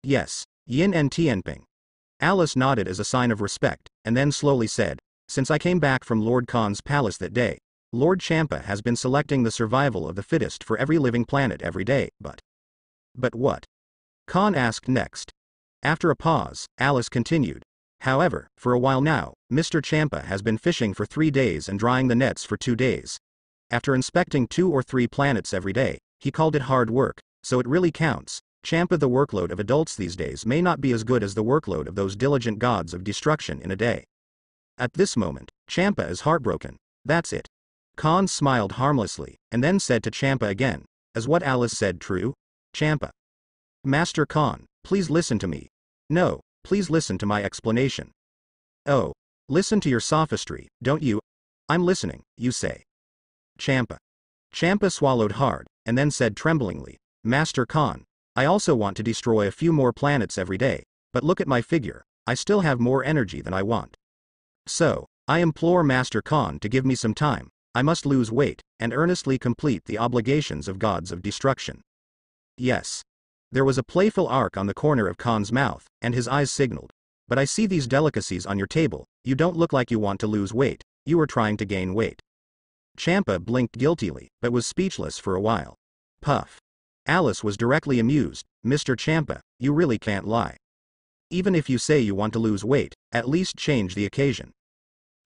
Yes, Yin and Tianping. Alice nodded as a sign of respect, and then slowly said, Since I came back from Lord Khan's palace that day, Lord Champa has been selecting the survival of the fittest for every living planet every day, but what? Khan asked next. After a pause, Alice continued. However, for a while now, Mr. Champa has been fishing for 3 days and drying the nets for 2 days. After inspecting 2 or 3 planets every day, he called it hard work, so it really counts. Champa, the workload of adults these days may not be as good as the workload of those diligent gods of destruction in a day. At this moment, Champa is heartbroken. That's it. Khan smiled harmlessly, and then said to Champa again, Is what Alice said true? Champa. Master Khan, please listen to me. No, please listen to my explanation. Oh, listen to your sophistry, don't you? I'm listening, you say. Champa. Champa swallowed hard, and then said tremblingly, Master Khan, I also want to destroy a few more planets every day, but look at my figure, I still have more energy than I want. So, I implore Master Khan to give me some time, I must lose weight, and earnestly complete the obligations of gods of destruction. Yes. There was a playful arc on the corner of Khan's mouth, and his eyes signaled. But I see these delicacies on your table, you don't look like you want to lose weight, you are trying to gain weight. Champa blinked guiltily, but was speechless for a while. Puff. Alice was directly amused, Mr. Champa, you really can't lie. Even if you say you want to lose weight, at least change the occasion.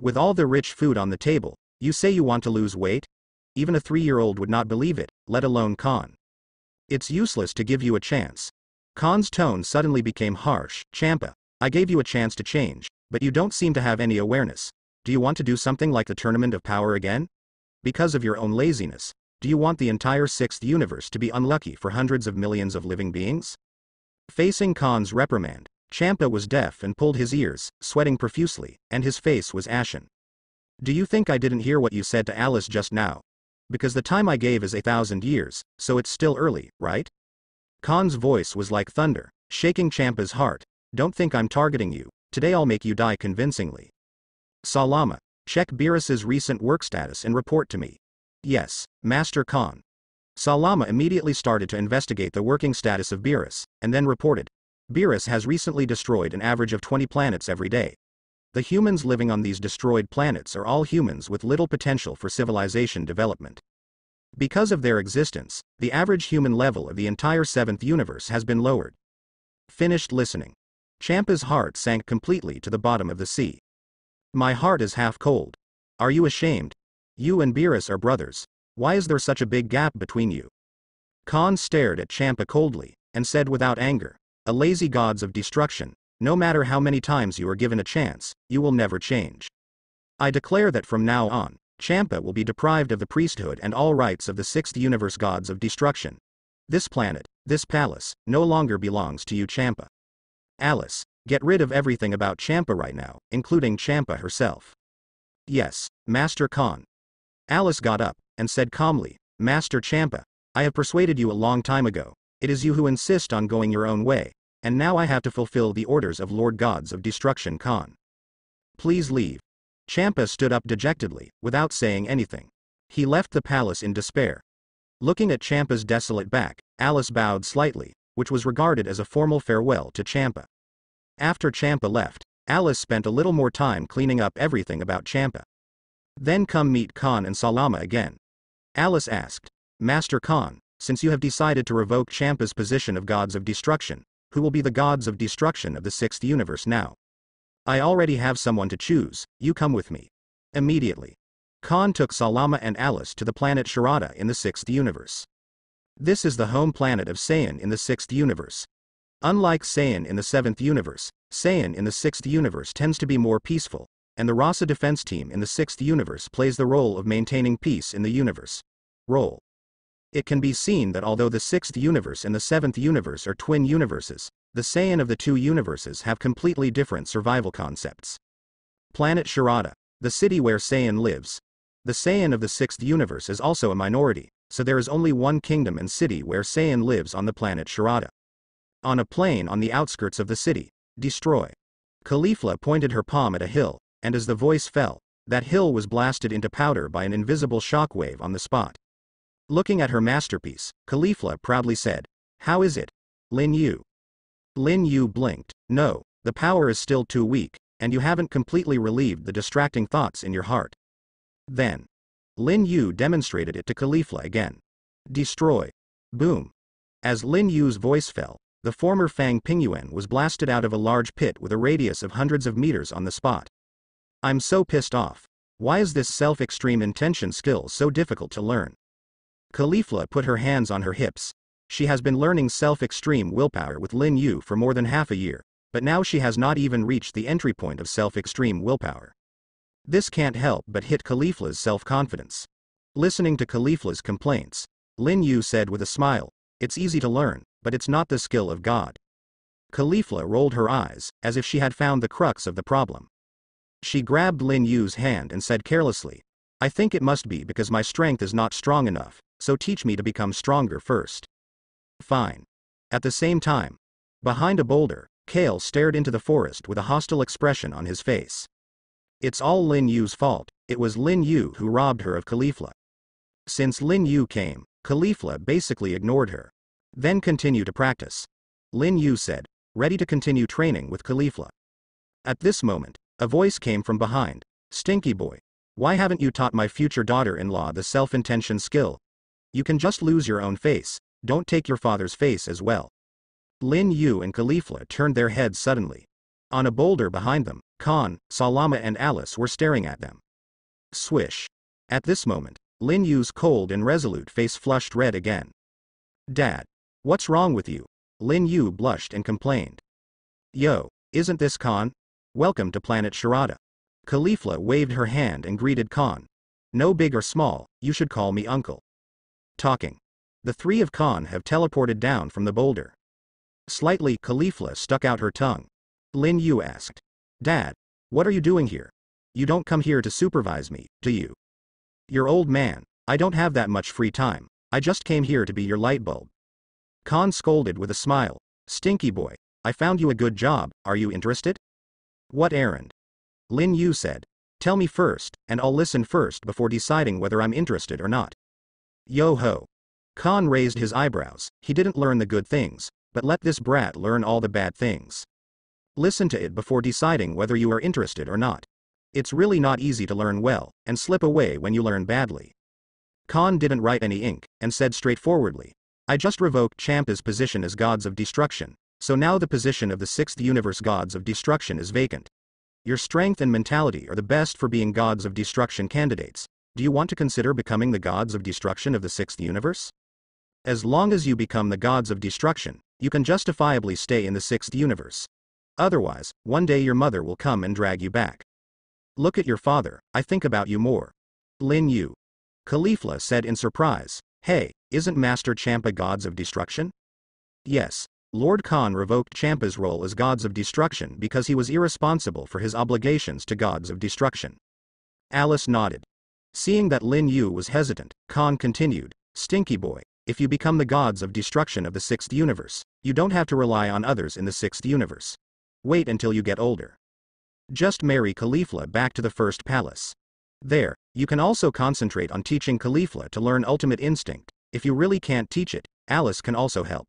With all the rich food on the table, you say you want to lose weight? Even a 3-year-old would not believe it, let alone Khan. It's useless to give you a chance. Khan's tone suddenly became harsh. Champa, I gave you a chance to change, but you don't seem to have any awareness. Do you want to do something like the Tournament of Power again? Because of your own laziness, do you want the entire 6th universe to be unlucky for hundreds of millions of living beings? Facing Khan's reprimand, Champa was deaf and pulled his ears, sweating profusely, and his face was ashen. Do you think I didn't hear what you said to Alice just now? Because the time I gave is 1,000 years, so it's still early, right? Khan's voice was like thunder, shaking Champa's heart. Don't think I'm targeting you, today I'll make you die convincingly. Salama, check Beerus's recent work status and report to me. Yes, Master Khan. Salama immediately started to investigate the working status of Beerus, and then reported. Beerus has recently destroyed an average of 20 planets every day. The humans living on these destroyed planets are all humans with little potential for civilization development. Because of their existence, the average human level of the entire 7th universe has been lowered. Finished listening. Champa's heart sank completely to the bottom of the sea. My heart is half cold. Are you ashamed? You and Beerus are brothers. Why is there such a big gap between you? Khan stared at Champa coldly, and said without anger, a lazy gods of destruction. No matter how many times you are given a chance, you will never change. I declare that from now on, Champa will be deprived of the priesthood and all rights of the 6th universe gods of destruction. This planet, this palace, no longer belongs to you, Champa. Alice, get rid of everything about Champa right now, including Champa herself. Yes, Master Khan. Alice got up, and said calmly, Master Champa, I have persuaded you a long time ago, it is you who insist on going your own way. And now I have to fulfill the orders of Lord Gods of Destruction Khan. Please leave. Champa stood up dejectedly, without saying anything. He left the palace in despair. Looking at Champa's desolate back, Alice bowed slightly, which was regarded as a formal farewell to Champa. After Champa left, Alice spent a little more time cleaning up everything about Champa. Then come meet Khan and Salama again. Alice asked, Master Khan, since you have decided to revoke Champa's position of Gods of Destruction, who will be the gods of destruction of the 6th universe now? I already have someone to choose, you come with me. Immediately. Khan took Salama and Alice to the planet Sharada in the 6th universe. This is the home planet of Saiyan in the 6th universe. Unlike Saiyan in the 7th universe, Saiyan in the 6th universe tends to be more peaceful, and the Rasa defense team in the 6th universe plays the role of maintaining peace in the universe. Role. It can be seen that although the 6th universe and the 7th universe are twin universes, the Saiyan of the two universes have completely different survival concepts. Planet Sharada, the city where Saiyan lives. The Saiyan of the 6th universe is also a minority, so there is only one kingdom and city where Saiyan lives on the planet Sharada. On a plain on the outskirts of the city, destroy. Caulifla pointed her palm at a hill, and as the voice fell, that hill was blasted into powder by an invisible shockwave on the spot. Looking at her masterpiece, Caulifla proudly said, How is it, Lin Yu? Lin Yu blinked. No, the power is still too weak, and you haven't completely relieved the distracting thoughts in your heart. Then, Lin Yu demonstrated it to Caulifla again. Destroy. Boom. As Lin Yu's voice fell, the former Fang Pingyuan was blasted out of a large pit with a radius of hundreds of meters on the spot. I'm so pissed off. Why is this self-extreme intention skill so difficult to learn? Caulifla put her hands on her hips. She has been learning self-extreme willpower with Lin Yu for more than half a year, but now she has not even reached the entry point of self-extreme willpower. This can't help but hit Caulifla's self-confidence. Listening to Caulifla's complaints, Lin Yu said with a smile, It's easy to learn, but it's not the skill of God. Caulifla rolled her eyes, as if she had found the crux of the problem. She grabbed Lin Yu's hand and said carelessly, I think it must be because my strength is not strong enough, so teach me to become stronger first. Fine. At the same time, behind a boulder, Kale stared into the forest with a hostile expression on his face. It's all Lin Yu's fault. It was Lin Yu who robbed her of Caulifla. Since Lin Yu came, Caulifla basically ignored her. Then continue to practice. Lin Yu said, ready to continue training with Caulifla. At this moment, a voice came from behind. Stinky boy. Why haven't you taught my future daughter-in-law the self-intention skill? You can just lose your own face, don't take your father's face as well. Lin Yu and Caulifla turned their heads suddenly. On a boulder behind them, Khan, Salama and Alice were staring at them. Swish. At this moment, Lin Yu's cold and resolute face flushed red again. Dad. What's wrong with you? Lin Yu blushed and complained. Yo, isn't this Khan? Welcome to Planet Sharada. Caulifla waved her hand and greeted Khan. No big or small, you should call me uncle. Talking. The three of Khan have teleported down from the boulder. Slightly, Caulifla stuck out her tongue. Lin Yu asked. Dad, what are you doing here? You don't come here to supervise me, do you? You're old man, I don't have that much free time, I just came here to be your light bulb. Khan scolded with a smile. Stinky boy, I found you a good job, are you interested? What errand? Lin Yu said. Tell me first, and I'll listen first before deciding whether I'm interested or not. Yo ho. Khan raised his eyebrows. He didn't learn the good things, but let this brat learn all the bad things. Listen to it before deciding whether you are interested or not. It's really not easy to learn well, and slip away when you learn badly. Khan didn't write any ink, and said straightforwardly, I just revoked Champa's position as gods of destruction, so now the position of the 6th universe gods of destruction is vacant. Your strength and mentality are the best for being gods of destruction candidates. Do you want to consider becoming the gods of destruction of the 6th universe? As long as you become the gods of destruction, you can justifiably stay in the 6th universe. Otherwise, one day your mother will come and drag you back. Look at your father, I think about you more. Lin Yu. Caulifla said in surprise, hey, isn't Master Champa gods of destruction? Yes. Lord Khan revoked Champa's role as gods of destruction because he was irresponsible for his obligations to gods of destruction. Alice nodded. Seeing that Lin Yu was hesitant, Khan continued, Stinky boy, if you become the gods of destruction of the 6th universe, you don't have to rely on others in the 6th universe. Wait until you get older. Just marry Caulifla back to the first palace. There, you can also concentrate on teaching Caulifla to learn ultimate instinct. If you really can't teach it, Alice can also help.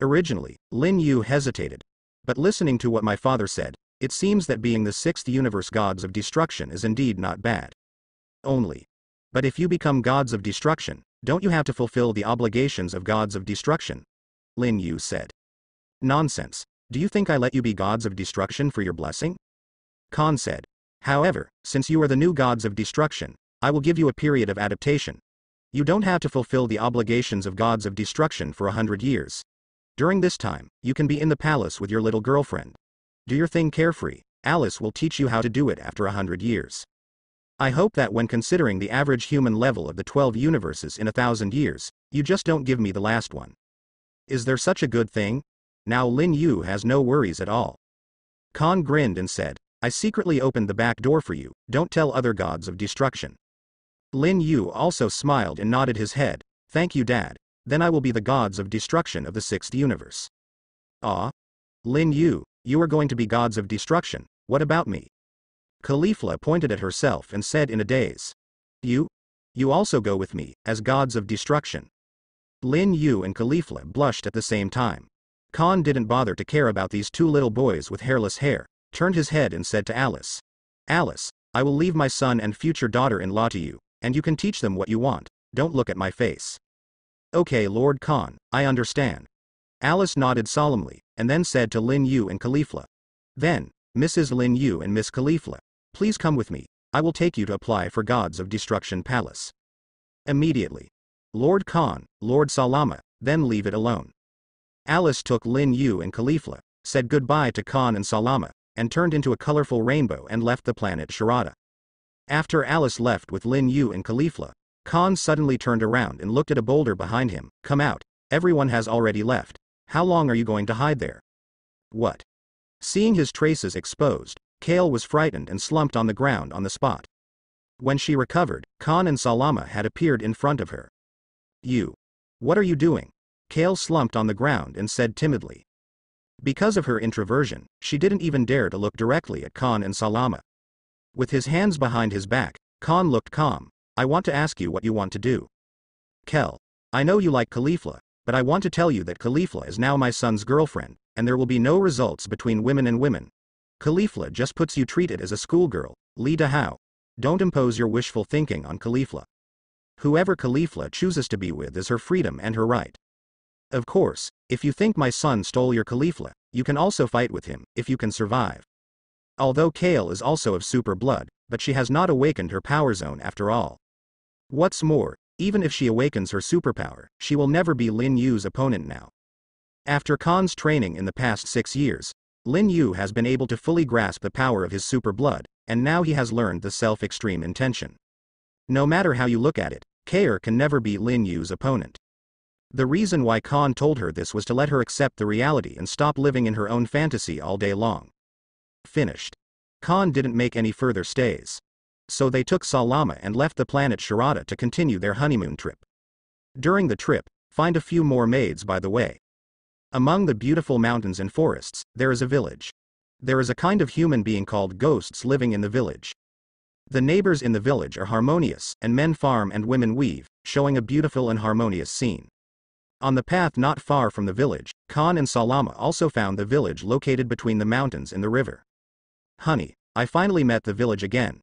Originally, Lin Yu hesitated. But listening to what my father said, it seems that being the 6th universe gods of destruction is indeed not bad. Only. But if you become gods of destruction, don't you have to fulfill the obligations of gods of destruction? Lin Yu said. Nonsense. Do you think I let you be gods of destruction for your blessing? Khan said. However, since you are the new gods of destruction, I will give you a period of adaptation. You don't have to fulfill the obligations of gods of destruction for 100 years. During this time, you can be in the palace with your little girlfriend. Do your thing carefree, Alice will teach you how to do it after 100 years. I hope that when considering the average human level of the 12 universes in 1,000 years, you just don't give me the last one. Is there such a good thing? Now Lin Yu has no worries at all. Khan grinned and said, I secretly opened the back door for you, don't tell other gods of destruction. Lin Yu also smiled and nodded his head, thank you dad, then I will be the gods of destruction of the 6th universe. Ah? Lin Yu, you are going to be gods of destruction, what about me? Caulifla pointed at herself and said in a daze. You? You also go with me, as gods of destruction. Lin Yu and Caulifla blushed at the same time. Khan didn't bother to care about these two little boys with hairless hair, turned his head and said to Alice. Alice, I will leave my son and future daughter-in-law to you, and you can teach them what you want, don't look at my face. Okay Lord Khan, I understand. Alice nodded solemnly, and then said to Lin Yu and Caulifla. Then, Mrs. Lin Yu and Miss Caulifla, please come with me, I will take you to apply for Gods of Destruction Palace. Immediately. Lord Khan, Lord Salama, then leave it alone. Alice took Lin Yu and Caulifla, said goodbye to Khan and Salama, and turned into a colorful rainbow and left the planet Sharada. After Alice left with Lin Yu and Caulifla, Khan suddenly turned around and looked at a boulder behind him. Come out, everyone has already left. How long are you going to hide there? What? Seeing his traces exposed, Kale was frightened and slumped on the ground on the spot. When she recovered, Khan and Salama had appeared in front of her. You. What are you doing? Kale slumped on the ground and said timidly. Because of her introversion, she didn't even dare to look directly at Khan and Salama. With his hands behind his back, Khan looked calm. I want to ask you what you want to do. Kel. I know you like Khalifah, but I want to tell you that Khalifah is now my son's girlfriend, and there will be no results between women and women. Khalifah just puts you treated as a schoolgirl, Lida How. Don't impose your wishful thinking on Khalifah. Whoever Khalifah chooses to be with is her freedom and her right. Of course, if you think my son stole your Khalifah, you can also fight with him, if you can survive. Although Kale is also of super blood, but she has not awakened her power zone after all. What's more, even if she awakens her superpower, she will never be Lin Yu's opponent now. After Khan's training in the past 6 years, Lin Yu has been able to fully grasp the power of his super blood, and now he has learned the self-extreme intention. No matter how you look at it, Kale can never be Lin Yu's opponent. The reason why Khan told her this was to let her accept the reality and stop living in her own fantasy all day long. Finished. Khan didn't make any further stays. So they took Salama and left the planet Sharada to continue their honeymoon trip. During the trip, find a few more maids by the way. Among the beautiful mountains and forests, there is a village. There is a kind of human being called ghosts living in the village. The neighbors in the village are harmonious, and men farm and women weave, showing a beautiful and harmonious scene. On the path not far from the village, Khan and Salama also found the village located between the mountains and the river. Honey, I finally met the village again.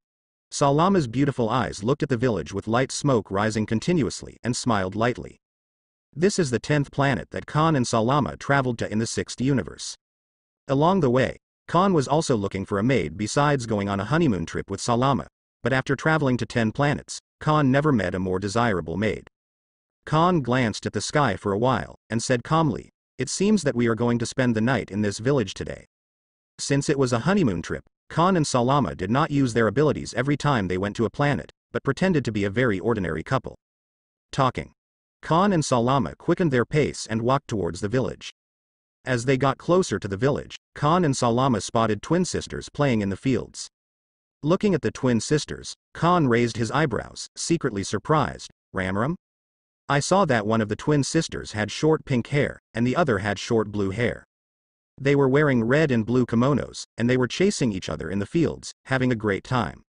Salama's beautiful eyes looked at the village with light smoke rising continuously and smiled lightly. This is the 10th planet that Khan and Salama traveled to in the 6th universe. Along the way, Khan was also looking for a maid besides going on a honeymoon trip with Salama, but after traveling to 10 planets, Khan never met a more desirable maid. Khan glanced at the sky for a while, and said calmly, it seems that we are going to spend the night in this village today. Since it was a honeymoon trip, Khan and Salama did not use their abilities every time they went to a planet, but pretended to be a very ordinary couple. Talking. Khan and Salama quickened their pace and walked towards the village. As they got closer to the village, Khan and Salama spotted twin sisters playing in the fields. Looking at the twin sisters, Khan raised his eyebrows, secretly surprised. Ramram? I saw that one of the twin sisters had short pink hair, and the other had short blue hair. They were wearing red and blue kimonos, and they were chasing each other in the fields, having a great time.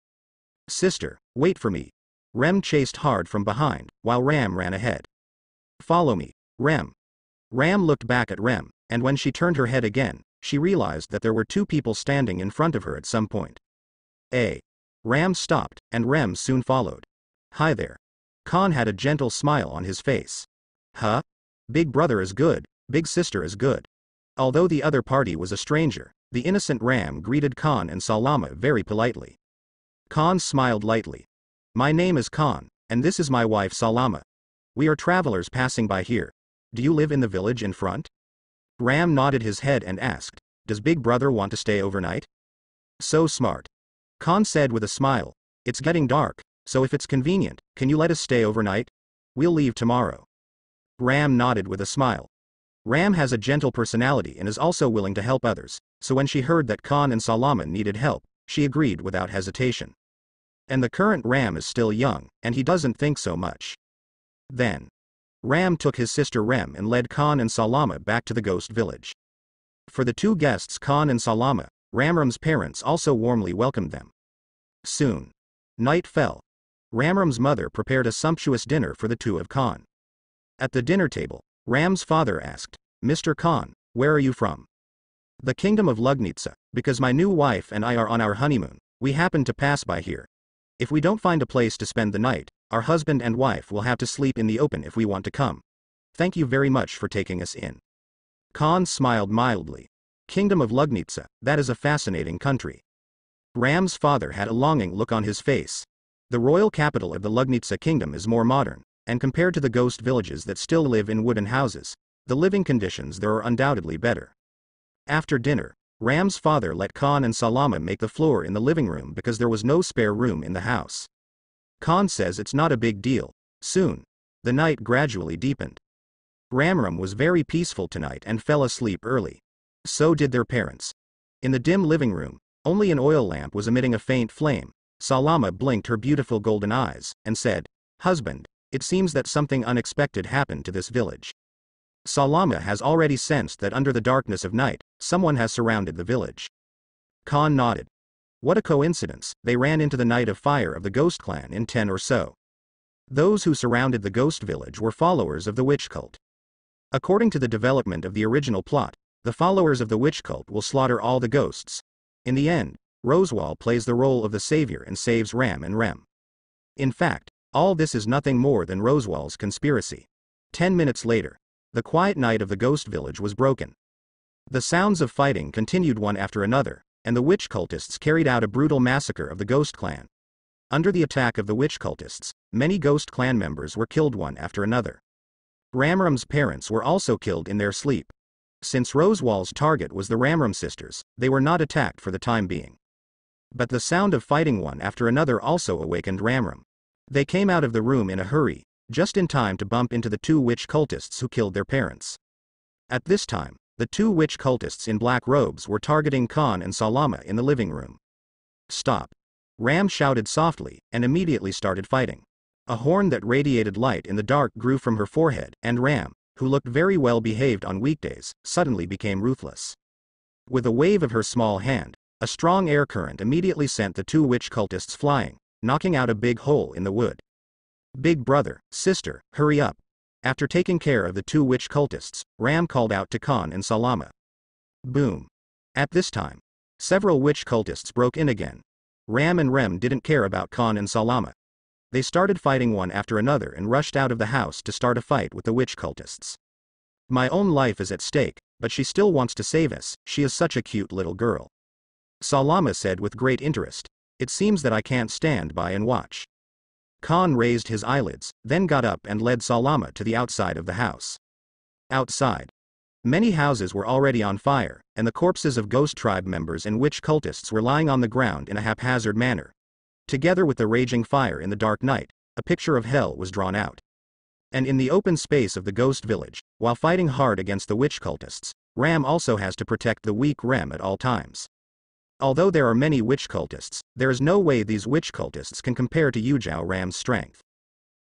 Sister, wait for me. Rem chased hard from behind, while Ram ran ahead. Follow me, Rem. Ram looked back at Rem, and when she turned her head again, she realized that there were 2 people standing in front of her at some point. Ram stopped, and Rem soon followed. Hi there. Khan had a gentle smile on his face. Huh? Big brother is good, big sister is good. Although the other party was a stranger, the innocent Ram greeted Khan and Salama very politely. Khan smiled lightly. My name is Khan, and this is my wife Salama. We are travelers passing by here. Do you live in the village in front? Ram nodded his head and asked, does big brother want to stay overnight? So smart. Khan said with a smile, it's getting dark, so if it's convenient, can you let us stay overnight? We'll leave tomorrow. Ram nodded with a smile. Ram has a gentle personality and is also willing to help others, so when she heard that Khan and Salama needed help, she agreed without hesitation. And the current Ram is still young, and he doesn't think so much. Then, Ram took his sister Rem and led Khan and Salama back to the ghost village. For the 2 guests Khan and Salama, Ramram's parents also warmly welcomed them. Soon, night fell. Ramram's mother prepared a sumptuous dinner for the 2 of Khan. At the dinner table, Ram's father asked, Mr. Khan, where are you from? The kingdom of Lugnitsa, because my new wife and I are on our honeymoon, we happened to pass by here. If we don't find a place to spend the night, our husband and wife will have to sleep in the open if we want to come. Thank you very much for taking us in. Khan smiled mildly. Kingdom of Lugnitsa, that is a fascinating country. Ram's father had a longing look on his face. The royal capital of the Lugnitsa kingdom is more modern, and compared to the ghost villages that still live in wooden houses, the living conditions there are undoubtedly better. After dinner, Ram's father let Khan and Salama make the floor in the living room because there was no spare room in the house. Khan says it's not a big deal. Soon, the night gradually deepened. Ramram was very peaceful tonight and fell asleep early. So did their parents. In the dim living room, only an oil lamp was emitting a faint flame. Salama blinked her beautiful golden eyes, and said, Husband, It seems that something unexpected happened to this village. Salama has already sensed that under the darkness of night, someone has surrounded the village. Khan nodded. What a coincidence, they ran into the Night of Fire of the Ghost Clan in 10 or so. Those who surrounded the ghost village were followers of the witch cult. According to the development of the original plot, the followers of the witch cult will slaughter all the ghosts. In the end, Rosewall plays the role of the savior and saves Ram and Rem. In fact, all this is nothing more than Rosewall's conspiracy. 10 minutes later, the quiet night of the ghost village was broken. The sounds of fighting continued one after another, and the witch cultists carried out a brutal massacre of the ghost clan. Under the attack of the witch cultists, many ghost clan members were killed one after another. Ramram's parents were also killed in their sleep. Since Rosewall's target was the Ramram sisters, they were not attacked for the time being. But the sound of fighting one after another also awakened Ramram. They came out of the room in a hurry, just in time to bump into the two witch cultists who killed their parents. At this time, the two witch cultists in black robes were targeting Khan and Salama in the living room. Stop! Ram shouted softly, and immediately started fighting. A horn that radiated light in the dark grew from her forehead, and Ram, who looked very well behaved on weekdays, suddenly became ruthless. With a wave of her small hand, a strong air current immediately sent the two witch cultists flying, knocking out a big hole in the wood. Big brother, sister, hurry up. After taking care of the two witch cultists, Ram called out to Khan and Salama. Boom. At this time, several witch cultists broke in again. Ram and Rem didn't care about Khan and Salama. They started fighting one after another and rushed out of the house to start a fight with the witch cultists. My own life is at stake, but she still wants to save us, she is such a cute little girl. Salama said with great interest. It seems that I can't stand by and watch. Khan raised his eyelids, then got up and led Salama to the outside of the house. Outside, many houses were already on fire, and the corpses of ghost tribe members and witch cultists were lying on the ground in a haphazard manner. Together with the raging fire in the dark night, a picture of hell was drawn out. And in the open space of the ghost village, while fighting hard against the witch cultists, Ram also has to protect the weak Rem at all times. Although there are many witch cultists, there is no way these witch cultists can compare to Yuzhao Ram's strength.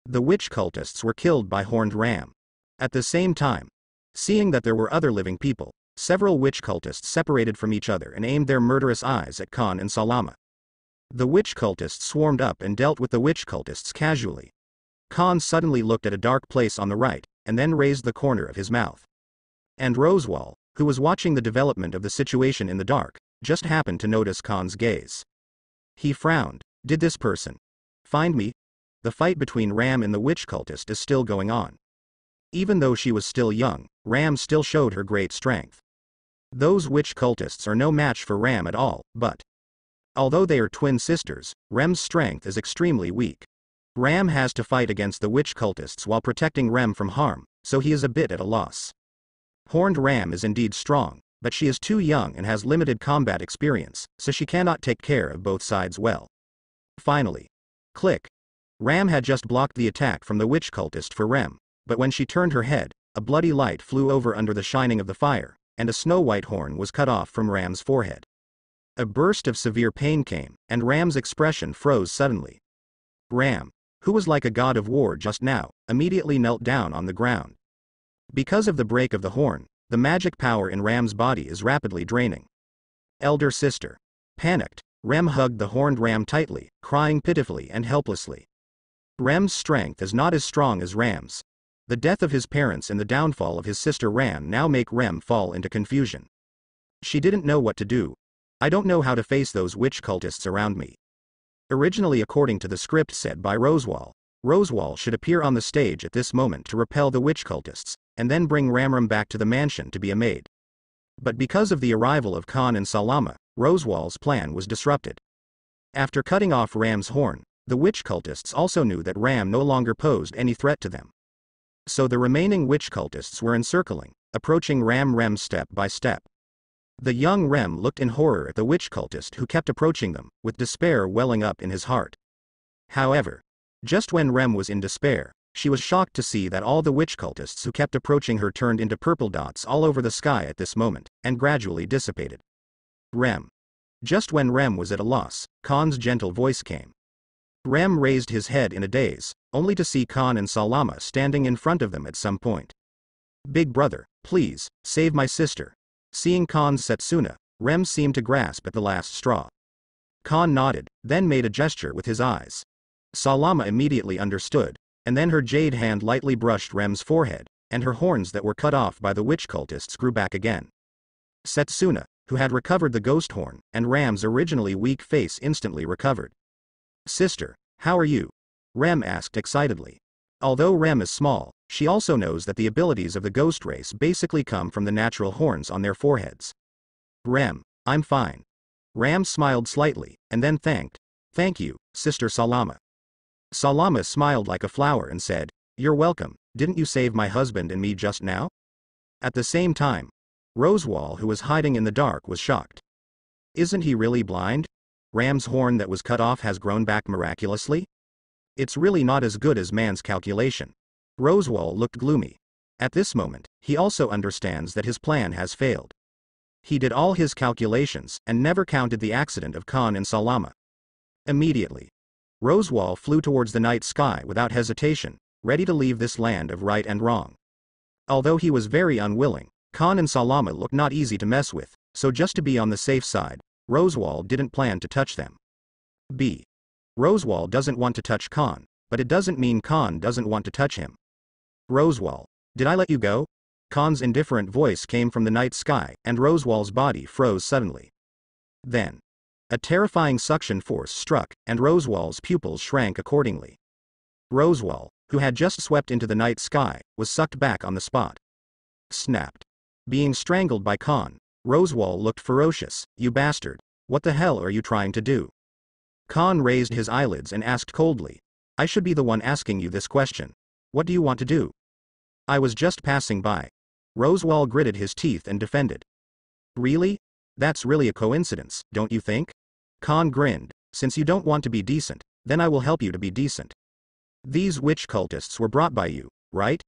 The witch cultists were killed by Horned Ram. At the same time, seeing that there were other living people, several witch cultists separated from each other and aimed their murderous eyes at Khan and Salama. The witch cultists swarmed up and dealt with the witch cultists casually. Khan suddenly looked at a dark place on the right, and then raised the corner of his mouth. And Rosewall, who was watching the development of the situation in the dark, just happened to notice Khan's gaze. He frowned. Did this person find me? The fight between Ram and the witch cultist is still going on. Even though she was still young, Ram still showed her great strength. Those witch cultists are no match for Ram at all, but although they are twin sisters, Rem's strength is extremely weak. Ram has to fight against the witch cultists while protecting Rem from harm, so he is a bit at a loss. Horned Ram is indeed strong, but she is too young and has limited combat experience, so she cannot take care of both sides well. Finally, click. Ram had just blocked the attack from the witch cultist for Rem, but when she turned her head, a bloody light flew over under the shining of the fire, and a snow-white horn was cut off from Ram's forehead. A burst of severe pain came, and Ram's expression froze suddenly. Ram, who was like a god of war just now, immediately knelt down on the ground. Because of the break of the horn, the magic power in Ram's body is rapidly draining. Elder sister. Panicked, Rem hugged the horned Ram tightly, crying pitifully and helplessly. Rem's strength is not as strong as Ram's. The death of his parents and the downfall of his sister Ram now make Rem fall into confusion. She didn't know what to do. I don't know how to face those witch cultists around me. Originally, according to the script said by Rosewall, Rosewall should appear on the stage at this moment to repel the witch cultists, and then bring Ramram back to the mansion to be a maid. But because of the arrival of Khan and Salama, Rosewall's plan was disrupted. After cutting off Ram's horn, the witch cultists also knew that Ram no longer posed any threat to them. So the remaining witch cultists were encircling, approaching Rem step by step. The young Rem looked in horror at the witch cultist who kept approaching them, with despair welling up in his heart. However, just when Rem was in despair, she was shocked to see that all the witch cultists who kept approaching her turned into purple dots all over the sky at this moment, and gradually dissipated. Rem. Just when Rem was at a loss, Khan's gentle voice came. Rem raised his head in a daze, only to see Khan and Salama standing in front of them at some point. Big brother, please, save my sister. Seeing Khan's Setsuna, Rem seemed to grasp at the last straw. Khan nodded, then made a gesture with his eyes. Salama immediately understood, and then her jade hand lightly brushed Rem's forehead, and her horns that were cut off by the witch cultists grew back again. Setsuna, who had recovered the ghost horn, and Ram's originally weak face instantly recovered. Sister, how are you? Rem asked excitedly. Although Rem is small, she also knows that the abilities of the ghost race basically come from the natural horns on their foreheads. Rem, I'm fine. Ram smiled slightly, and then Thank you, Sister Salama. Salama smiled like a flower and said, You're welcome, didn't you save my husband and me just now? At the same time, Rosewall, who was hiding in the dark, was shocked. Isn't he really blind? Ram's horn that was cut off has grown back miraculously? It's really not as good as man's calculation. Rosewall looked gloomy. At this moment, he also understands that his plan has failed. He did all his calculations and never counted the accident of Khan and Salama. Immediately, Rosewall flew towards the night sky without hesitation, ready to leave this land of right and wrong. Although he was very unwilling, Khan and Salama looked not easy to mess with, so just to be on the safe side, Rosewall didn't plan to touch them. Rosewall doesn't want to touch Khan, but it doesn't mean Khan doesn't want to touch him. Rosewall, did I let you go? Khan's indifferent voice came from the night sky, and Rosewall's body froze suddenly. Then, a terrifying suction force struck, and Rosewall's pupils shrank accordingly. Rosewall, who had just swept into the night sky, was sucked back on the spot. Snapped. Being strangled by Khan, Rosewall looked ferocious. You bastard, what the hell are you trying to do? Khan raised his eyelids and asked coldly. I should be the one asking you this question. What do you want to do? I was just passing by. Rosewall gritted his teeth and defended. Really? That's really a coincidence, don't you think? Khan grinned. Since you don't want to be decent, then I will help you to be decent. These witch cultists were brought by you, right?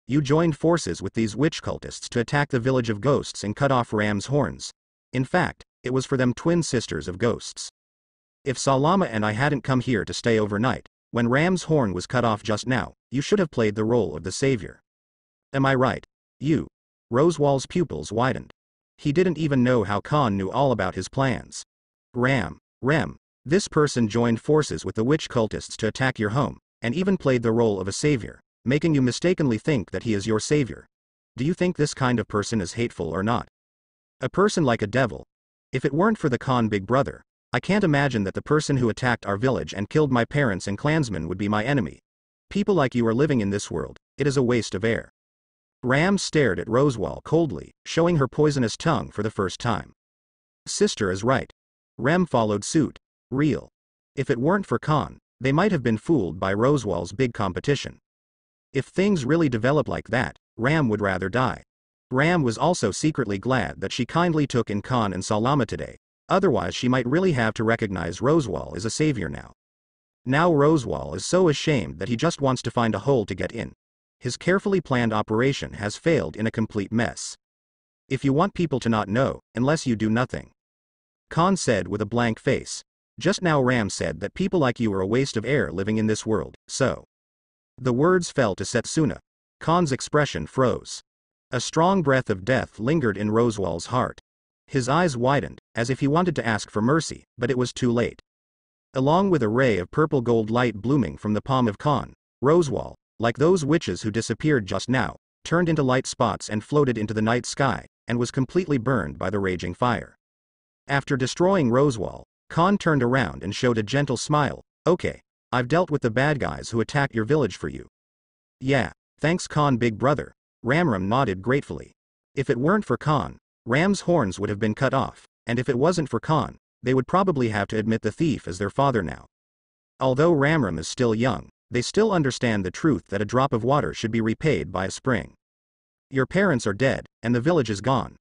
You joined forces with these witch cultists to attack the village of ghosts and cut off Ram's horns. In fact, it was for them twin sisters of ghosts. If Salama and I hadn't come here to stay overnight, when Ram's horn was cut off just now, you should have played the role of the savior. Am I right? You. Rosewall's pupils widened. He didn't even know how Khan knew all about his plans. Rem, this person joined forces with the witch cultists to attack your home, and even played the role of a savior, making you mistakenly think that he is your savior. Do you think this kind of person is hateful or not? A person like a devil. If it weren't for the Khan big brother, I can't imagine that the person who attacked our village and killed my parents and clansmen would be my enemy. People like you are living in this world, it is a waste of air. Ram stared at Rosewall coldly, showing her poisonous tongue for the first time. Sister is right. Rem followed suit. Real. If it weren't for Khan, they might have been fooled by Rosewall's big competition. If things really develop like that, Ram would rather die. Ram was also secretly glad that she kindly took in Khan and Salama today, otherwise she might really have to recognize Rosewall as a savior now. Now Rosewall is so ashamed that he just wants to find a hole to get in. His carefully planned operation has failed in a complete mess. If you want people to not know, unless you do nothing. Khan said with a blank face. Just now Ram said that people like you are a waste of air living in this world, so. The words fell to Setsuna. Khan's expression froze. A strong breath of death lingered in Rosewall's heart. His eyes widened, as if he wanted to ask for mercy, but it was too late. Along with a ray of purple gold light blooming from the palm of Khan, Rosewall, like those witches who disappeared just now, turned into light spots and floated into the night sky, and was completely burned by the raging fire. After destroying Rosewall, Khan turned around and showed a gentle smile. Okay, I've dealt with the bad guys who attacked your village for you. Yeah, thanks Khan big brother. Ramram nodded gratefully. If it weren't for Khan, Ram's horns would have been cut off, and if it wasn't for Khan, they would probably have to admit the thief as their father now. Although Ramram is still young, they still understand the truth that a drop of water should be repaid by a spring. Your parents are dead, and the village is gone.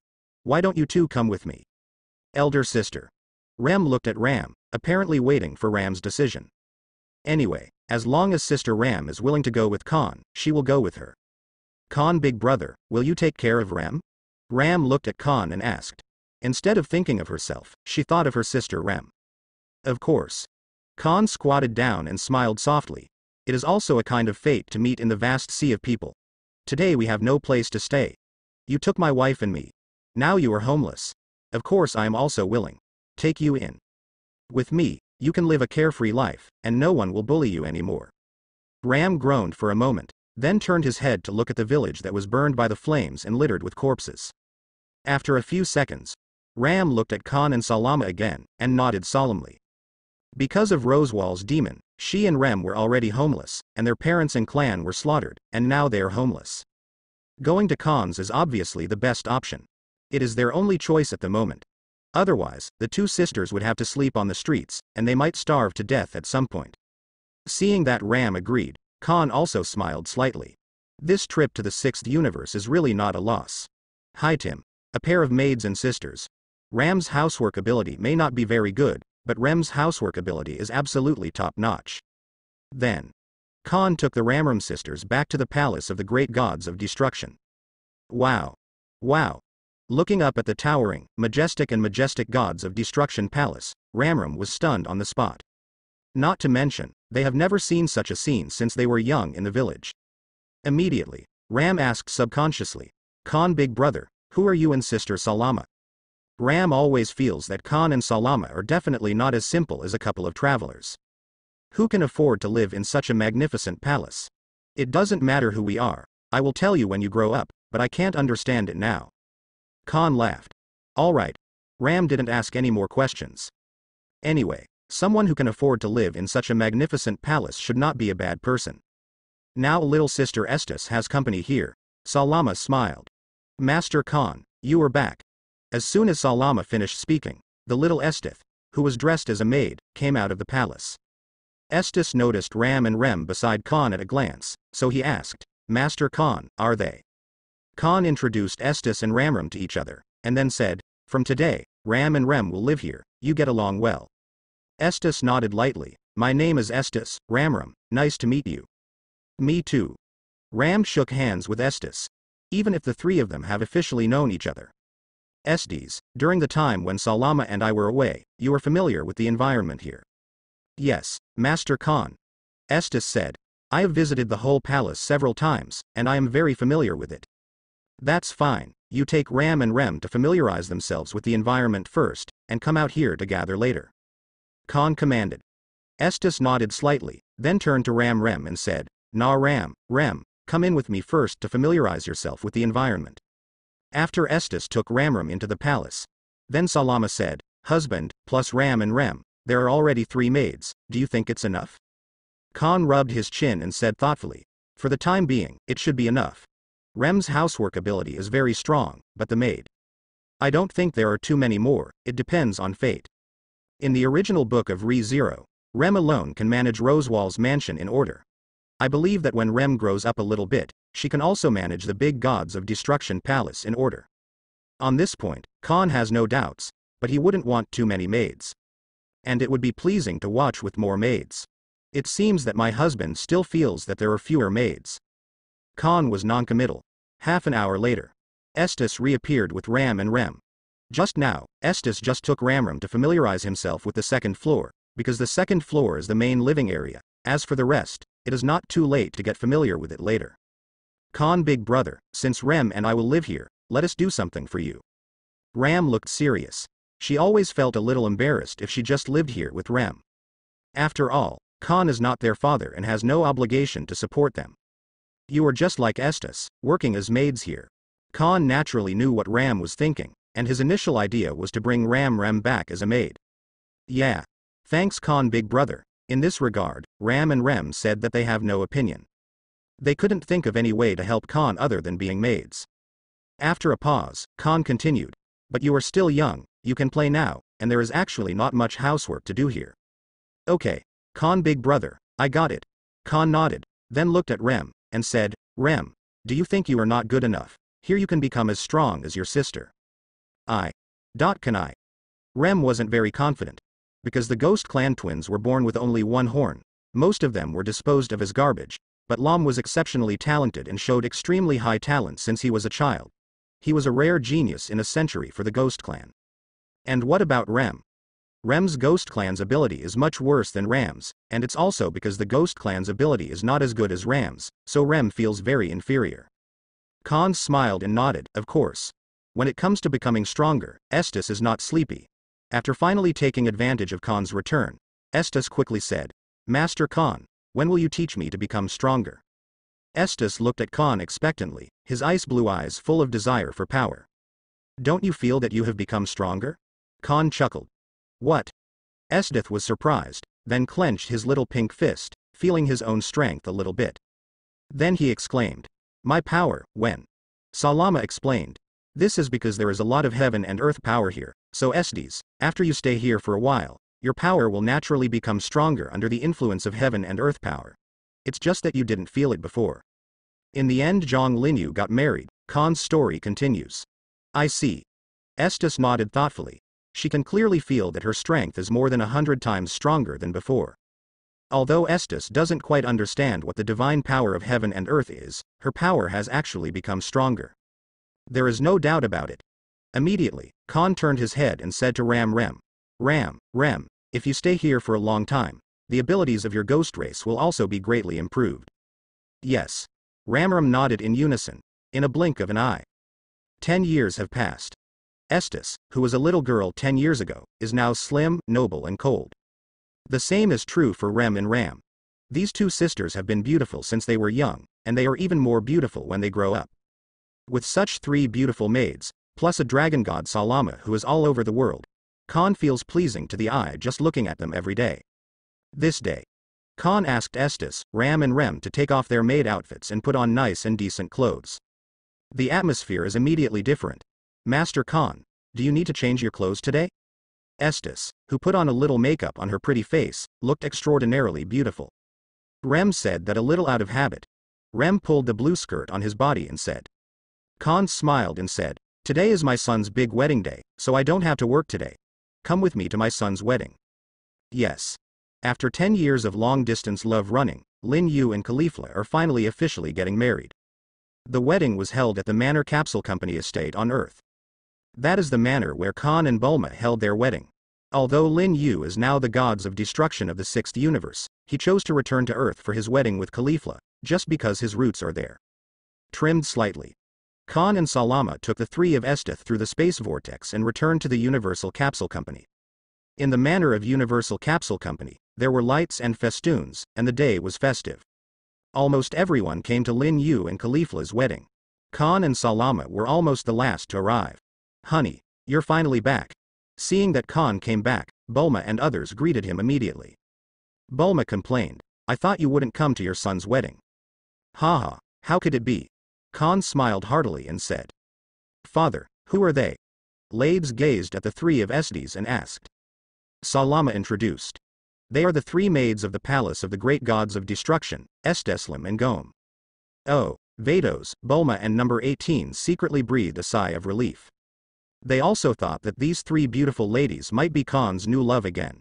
Why don't you two come with me? Elder sister. Rem looked at Ram, apparently waiting for Ram's decision. Anyway, as long as Sister Ram is willing to go with Khan, she will go with her. Khan big brother, will you take care of Ram? Ram looked at Khan and asked. Instead of thinking of herself, she thought of her sister Rem. Of course. Khan squatted down and smiled softly. It is also a kind of fate to meet in the vast sea of people. Today we have no place to stay. You took my wife and me. Now you are homeless. Of course I am also willing. Take you in. With me, you can live a carefree life, and no one will bully you anymore. Ram groaned for a moment, then turned his head to look at the village that was burned by the flames and littered with corpses. After a few seconds, Ram looked at Khan and Salama again, and nodded solemnly. Because of Rosewall's demon, she and Rem were already homeless, and their parents and clan were slaughtered, and now they are homeless. Going to Khan's is obviously the best option. It is their only choice at the moment. Otherwise, the two sisters would have to sleep on the streets, and they might starve to death at some point. Seeing that Ram agreed, Khan also smiled slightly. This trip to the 6th universe is really not a loss. Hi Tim. A pair of maids and sisters. Ram's housework ability may not be very good, but Rem's housework ability is absolutely top-notch. Then, Khan took the Ramram sisters back to the palace of the great gods of destruction. Wow. Wow. Looking up at the towering, majestic gods of destruction palace, Ramram was stunned on the spot. Not to mention, they have never seen such a scene since they were young in the village. Immediately, Ram asked subconsciously, Khan big brother, who are you and sister Salama? Ram always feels that Khan and Salama are definitely not as simple as a couple of travelers. Who can afford to live in such a magnificent palace? It doesn't matter who we are, I will tell you when you grow up, but I can't understand it now. Khan laughed. Alright. Ram didn't ask any more questions. Anyway, someone who can afford to live in such a magnificent palace should not be a bad person. Now little sister Estes has company here. Salama smiled. Master Khan, you are back. As soon as Salama finished speaking, the little Estes, who was dressed as a maid, came out of the palace. Estes noticed Ram and Rem beside Khan at a glance, so he asked, Master Khan, are they? Khan introduced Estes and Ramram to each other, and then said, from today, Ram and Rem will live here, you get along well. Estes nodded lightly, my name is Estes, Ramram, nice to meet you. Me too. Ram shook hands with Estes, even if the three of them have officially known each other. Estes, during the time when Salama and I were away, you are familiar with the environment here. Yes, Master Khan. Estes said, I have visited the whole palace several times, and I am very familiar with it. That's fine, you take Ram and Rem to familiarize themselves with the environment first, and come out here to gather later. Khan commanded. Estes nodded slightly, then turned to Rem and said, Nah Rem, come in with me first to familiarize yourself with the environment. After Estes took Ramram into the palace. Then Salama said, husband, plus Ram and Rem, there are already 3 maids, do you think it's enough? Khan rubbed his chin and said thoughtfully, for the time being, it should be enough. Rem's housework ability is very strong, but the maid. I don't think there are too many more, it depends on fate. In the original book of Re-Zero, Rem alone can manage Rosewall's mansion in order. I believe that when Rem grows up a little bit, she can also manage the big gods of destruction palace in order. On this point, Khan has no doubts, but he wouldn't want too many maids. And it would be pleasing to watch with more maids. It seems that my husband still feels that there are fewer maids. Khan was non-committal. Half an hour later, Estes reappeared with Ram and Rem. Just now, Estes just took Ramram to familiarize himself with the 2nd floor, because the 2nd floor is the main living area. As for the rest, it is not too late to get familiar with it later. Khan big brother, since Rem and I will live here, let us do something for you. Ram looked serious. She always felt a little embarrassed if she just lived here with Rem. After all, Khan is not their father and has no obligation to support them. You are just like Estes, working as maids here. Khan naturally knew what Ram was thinking, and his initial idea was to bring Rem back as a maid. Yeah. Thanks Khan big brother. In this regard, Ram and Rem said that they have no opinion. They couldn't think of any way to help Khan other than being maids. After a pause, Khan continued, but you are still young, you can play now, and there is actually not much housework to do here. Okay, Khan big brother, I got it. Khan nodded, then looked at Rem, and said, Rem, do you think you are not good enough? Here you can become as strong as your sister. Can I? Rem wasn't very confident. Because the Ghost Clan twins were born with only one horn, most of them were disposed of as garbage, but Lam was exceptionally talented and showed extremely high talent since he was a child. He was a rare genius in a century for the Ghost Clan. And what about Rem? Rem's Ghost Clan's ability is much worse than Ram's, and it's also because the Ghost Clan's ability is not as good as Ram's, so Rem feels very inferior. Khan smiled and nodded, of course. When it comes to becoming stronger, Estes is not sleepy. After finally taking advantage of Khan's return, Estes quickly said, Master Khan, when will you teach me to become stronger? Estes looked at Khan expectantly, his ice blue eyes full of desire for power. Don't you feel that you have become stronger? Khan chuckled. What? Estes was surprised, then clenched his little pink fist, feeling his own strength a little bit. Then he exclaimed, My power, when? Salama explained. This is because there is a lot of heaven and earth power here, so Estes, after you stay here for a while, your power will naturally become stronger under the influence of heaven and earth power. It's just that you didn't feel it before. In the end, Zhang Linyu got married. Khan's story continues. I see. Estes nodded thoughtfully. She can clearly feel that her strength is more than 100 times stronger than before. Although Estes doesn't quite understand what the divine power of heaven and earth is, her power has actually become stronger. There is no doubt about it. Immediately, Khan turned his head and said to Rem, if you stay here for a long time, the abilities of your ghost race will also be greatly improved. Yes. Ram nodded in unison, in a blink of an eye. 10 years have passed. Estes, who was a little girl 10 years ago, is now slim, noble and cold. The same is true for Rem and Ram. These two sisters have been beautiful since they were young, and they are even more beautiful when they grow up. With such 3 beautiful maids, plus a dragon god Salama who is all over the world, Khan feels pleasing to the eye just looking at them every day. This day, Khan asked Estes, Ram and Rem to take off their maid outfits and put on nice and decent clothes. The atmosphere is immediately different. Master Khan, do you need to change your clothes today? Estes, who put on a little makeup on her pretty face, looked extraordinarily beautiful. Rem said that a little out of habit. Rem pulled the blue skirt on his body and said. Khan smiled and said, Today is my son's big wedding day, so I don't have to work today. Come with me to my son's wedding. Yes. After 10 years of long-distance love running, Lin Yu and Khalifa are finally officially getting married. The wedding was held at the Manor Capsule Company estate on Earth. That is the manor where Khan and Bulma held their wedding. Although Lin Yu is now the gods of destruction of the 6th universe, he chose to return to Earth for his wedding with Khalifa, just because his roots are there. Trimmed slightly. Khan and Salama took the 3 of Estes through the space vortex and returned to the Universal Capsule Company. In the manor of Universal Capsule Company, there were lights and festoons, and the day was festive. Almost everyone came to Lin Yu and Khalifa's wedding. Khan and Salama were almost the last to arrive. Honey, you're finally back. Seeing that Khan came back, Bulma and others greeted him immediately. Bulma complained, I thought you wouldn't come to your son's wedding. Haha, how could it be? Khan smiled heartily and said. Father, who are they? Lades gazed at the 3 of Estes and asked. Salama introduced. They are the 3 maids of the palace of the great gods of destruction, Esteslim and Gom. Oh, Vados, Bulma and number 18 secretly breathed a sigh of relief. They also thought that these 3 beautiful ladies might be Khan's new love again.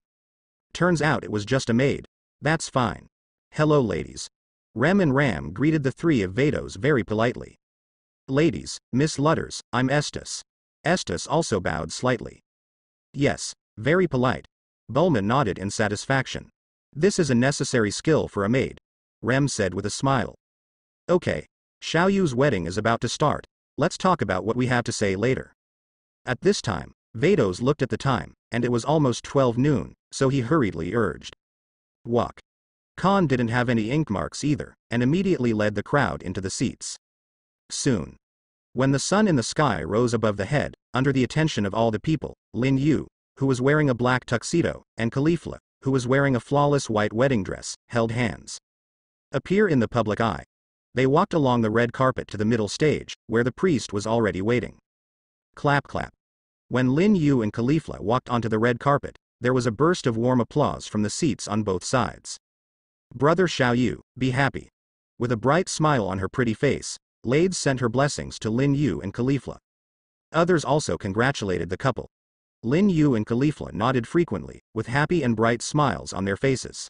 Turns out it was just a maid. That's fine. Hello ladies. Rem and Ram greeted the 3 of Vados very politely. Ladies, Miss Lutters, I'm Estes. Estes also bowed slightly. Yes, very polite. Bulma nodded in satisfaction. This is a necessary skill for a maid. Rem said with a smile. Okay. Xiao Yu's wedding is about to start. Let's talk about what we have to say later. At this time, Vados looked at the time, and it was almost 12 noon, so he hurriedly urged. Walk. Khan didn't have any ink marks either, and immediately led the crowd into the seats. Soon. When the sun in the sky rose above the head, under the attention of all the people, Lin Yu, who was wearing a black tuxedo, and Khalifa, who was wearing a flawless white wedding dress, held hands. Appear in the public eye. They walked along the red carpet to the middle stage, where the priest was already waiting. Clap clap. When Lin Yu and Khalifa walked onto the red carpet, there was a burst of warm applause from the seats on both sides. Brother Xiao Yu, be happy. With a bright smile on her pretty face, Lades sent her blessings to Lin Yu and Khalifa. Others also congratulated the couple. Lin Yu and Khalifa nodded frequently, with happy and bright smiles on their faces.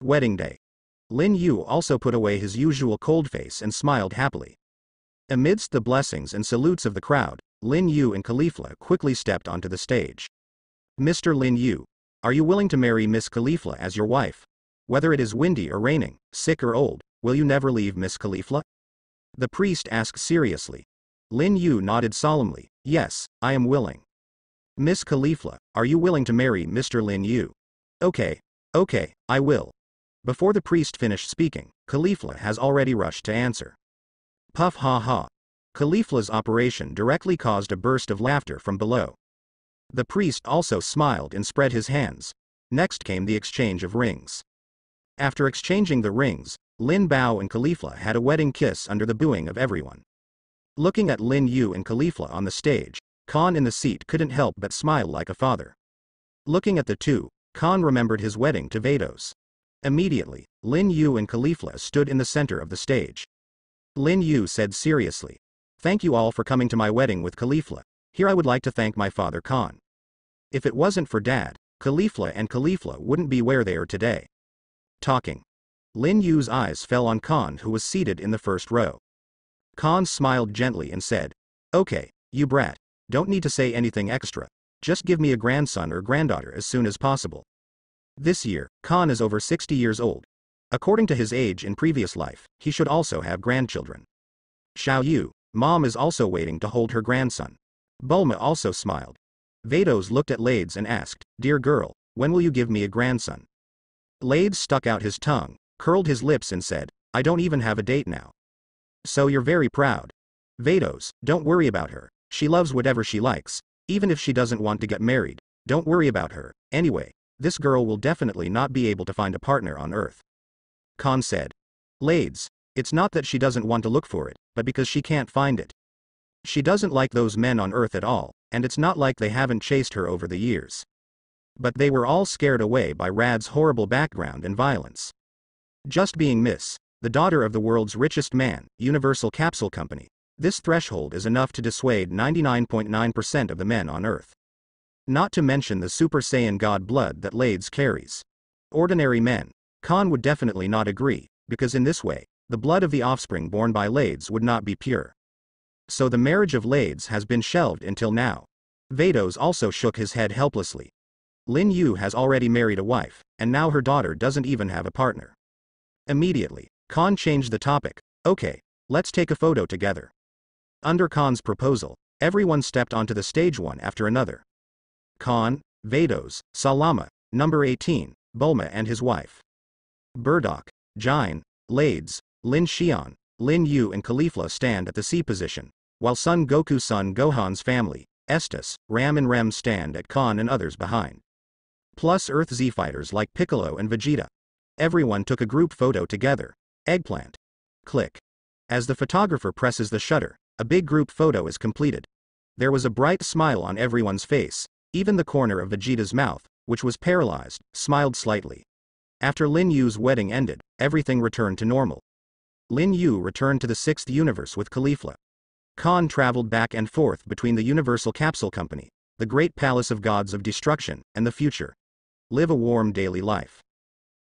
Wedding day. Lin Yu also put away his usual cold face and smiled happily. Amidst the blessings and salutes of the crowd, Lin Yu and Khalifa quickly stepped onto the stage. Mr. Lin Yu, Are you willing to marry Miss Khalifa as your wife? Whether it is windy or raining, sick or old, will you never leave Miss Khalifa? The priest asked seriously. Lin Yu nodded solemnly. Yes, I am willing. Miss Khalifa, are you willing to marry Mr. Lin Yu? Okay, I will. Before the priest finished speaking, Khalifa has already rushed to answer. Puff ha ha. Khalifa's operation directly caused a burst of laughter from below. The priest also smiled and spread his hands. Next came the exchange of rings. After exchanging the rings, Lin Bao and Khalifa had a wedding kiss under the booing of everyone. Looking at Lin Yu and Khalifa on the stage, Khan in the seat couldn't help but smile like a father. Looking at the two, Khan remembered his wedding to Vados. Immediately, Lin Yu and Khalifa stood in the center of the stage. Lin Yu said seriously, "Thank you all for coming to my wedding with Khalifa. Here I would like to thank my father Khan. If it wasn't for Dad, Khalifa and Khalifa wouldn't be where they are today." Talking. Lin Yu's eyes fell on Khan, who was seated in the first row. Khan smiled gently and said, "Okay, you brat, don't need to say anything extra. Just give me a grandson or granddaughter as soon as possible." This year, Khan is over 60 years old. According to his age in previous life, he should also have grandchildren. Xiao Yu, mom is also waiting to hold her grandson. Bulma also smiled. Vados looked at Lades and asked, "Dear girl, when will you give me a grandson?" Lades stuck out his tongue, curled his lips and said, "I don't even have a date now." "So you're very proud." Vados, don't worry about her, she loves whatever she likes, even if she doesn't want to get married, don't worry about her, anyway, this girl will definitely not be able to find a partner on Earth. Khan said. Lades, it's not that she doesn't want to look for it, but because she can't find it. She doesn't like those men on Earth at all, and it's not like they haven't chased her over the years. But they were all scared away by Rad's horrible background and violence. Just being Miss, the daughter of the world's richest man, Universal Capsule Company, this threshold is enough to dissuade 99.9% of the men on Earth. Not to mention the Super Saiyan God blood that Lades carries. Ordinary men, Khan would definitely not agree, because in this way, the blood of the offspring born by Lades would not be pure. So the marriage of Lades has been shelved until now. Vados also shook his head helplessly. Lin Yu has already married a wife, and now her daughter doesn't even have a partner. Immediately, Khan changed the topic. Okay, let's take a photo together. Under Khan's proposal, everyone stepped onto the stage one after another. Khan, Vados, Salama, number 18, Bulma and his wife. Burdock, Jine, Lades, Lin Xian, Lin Yu and Khalifa stand at the C position, while Son Goku Son Gohan's family, Estes, Ram and Rem stand at Khan and others behind. Plus Earth Z fighters like Piccolo and Vegeta. Everyone took a group photo together. Eggplant. Click. As the photographer presses the shutter, a big group photo is completed. There was a bright smile on everyone's face, even the corner of Vegeta's mouth, which was paralyzed, smiled slightly. After Lin Yu's wedding ended, everything returned to normal. Lin Yu returned to the 6th universe with Khalifa. Khan traveled back and forth between the Universal Capsule Company, the Great Palace of Gods of Destruction, and the future. Live a warm daily life.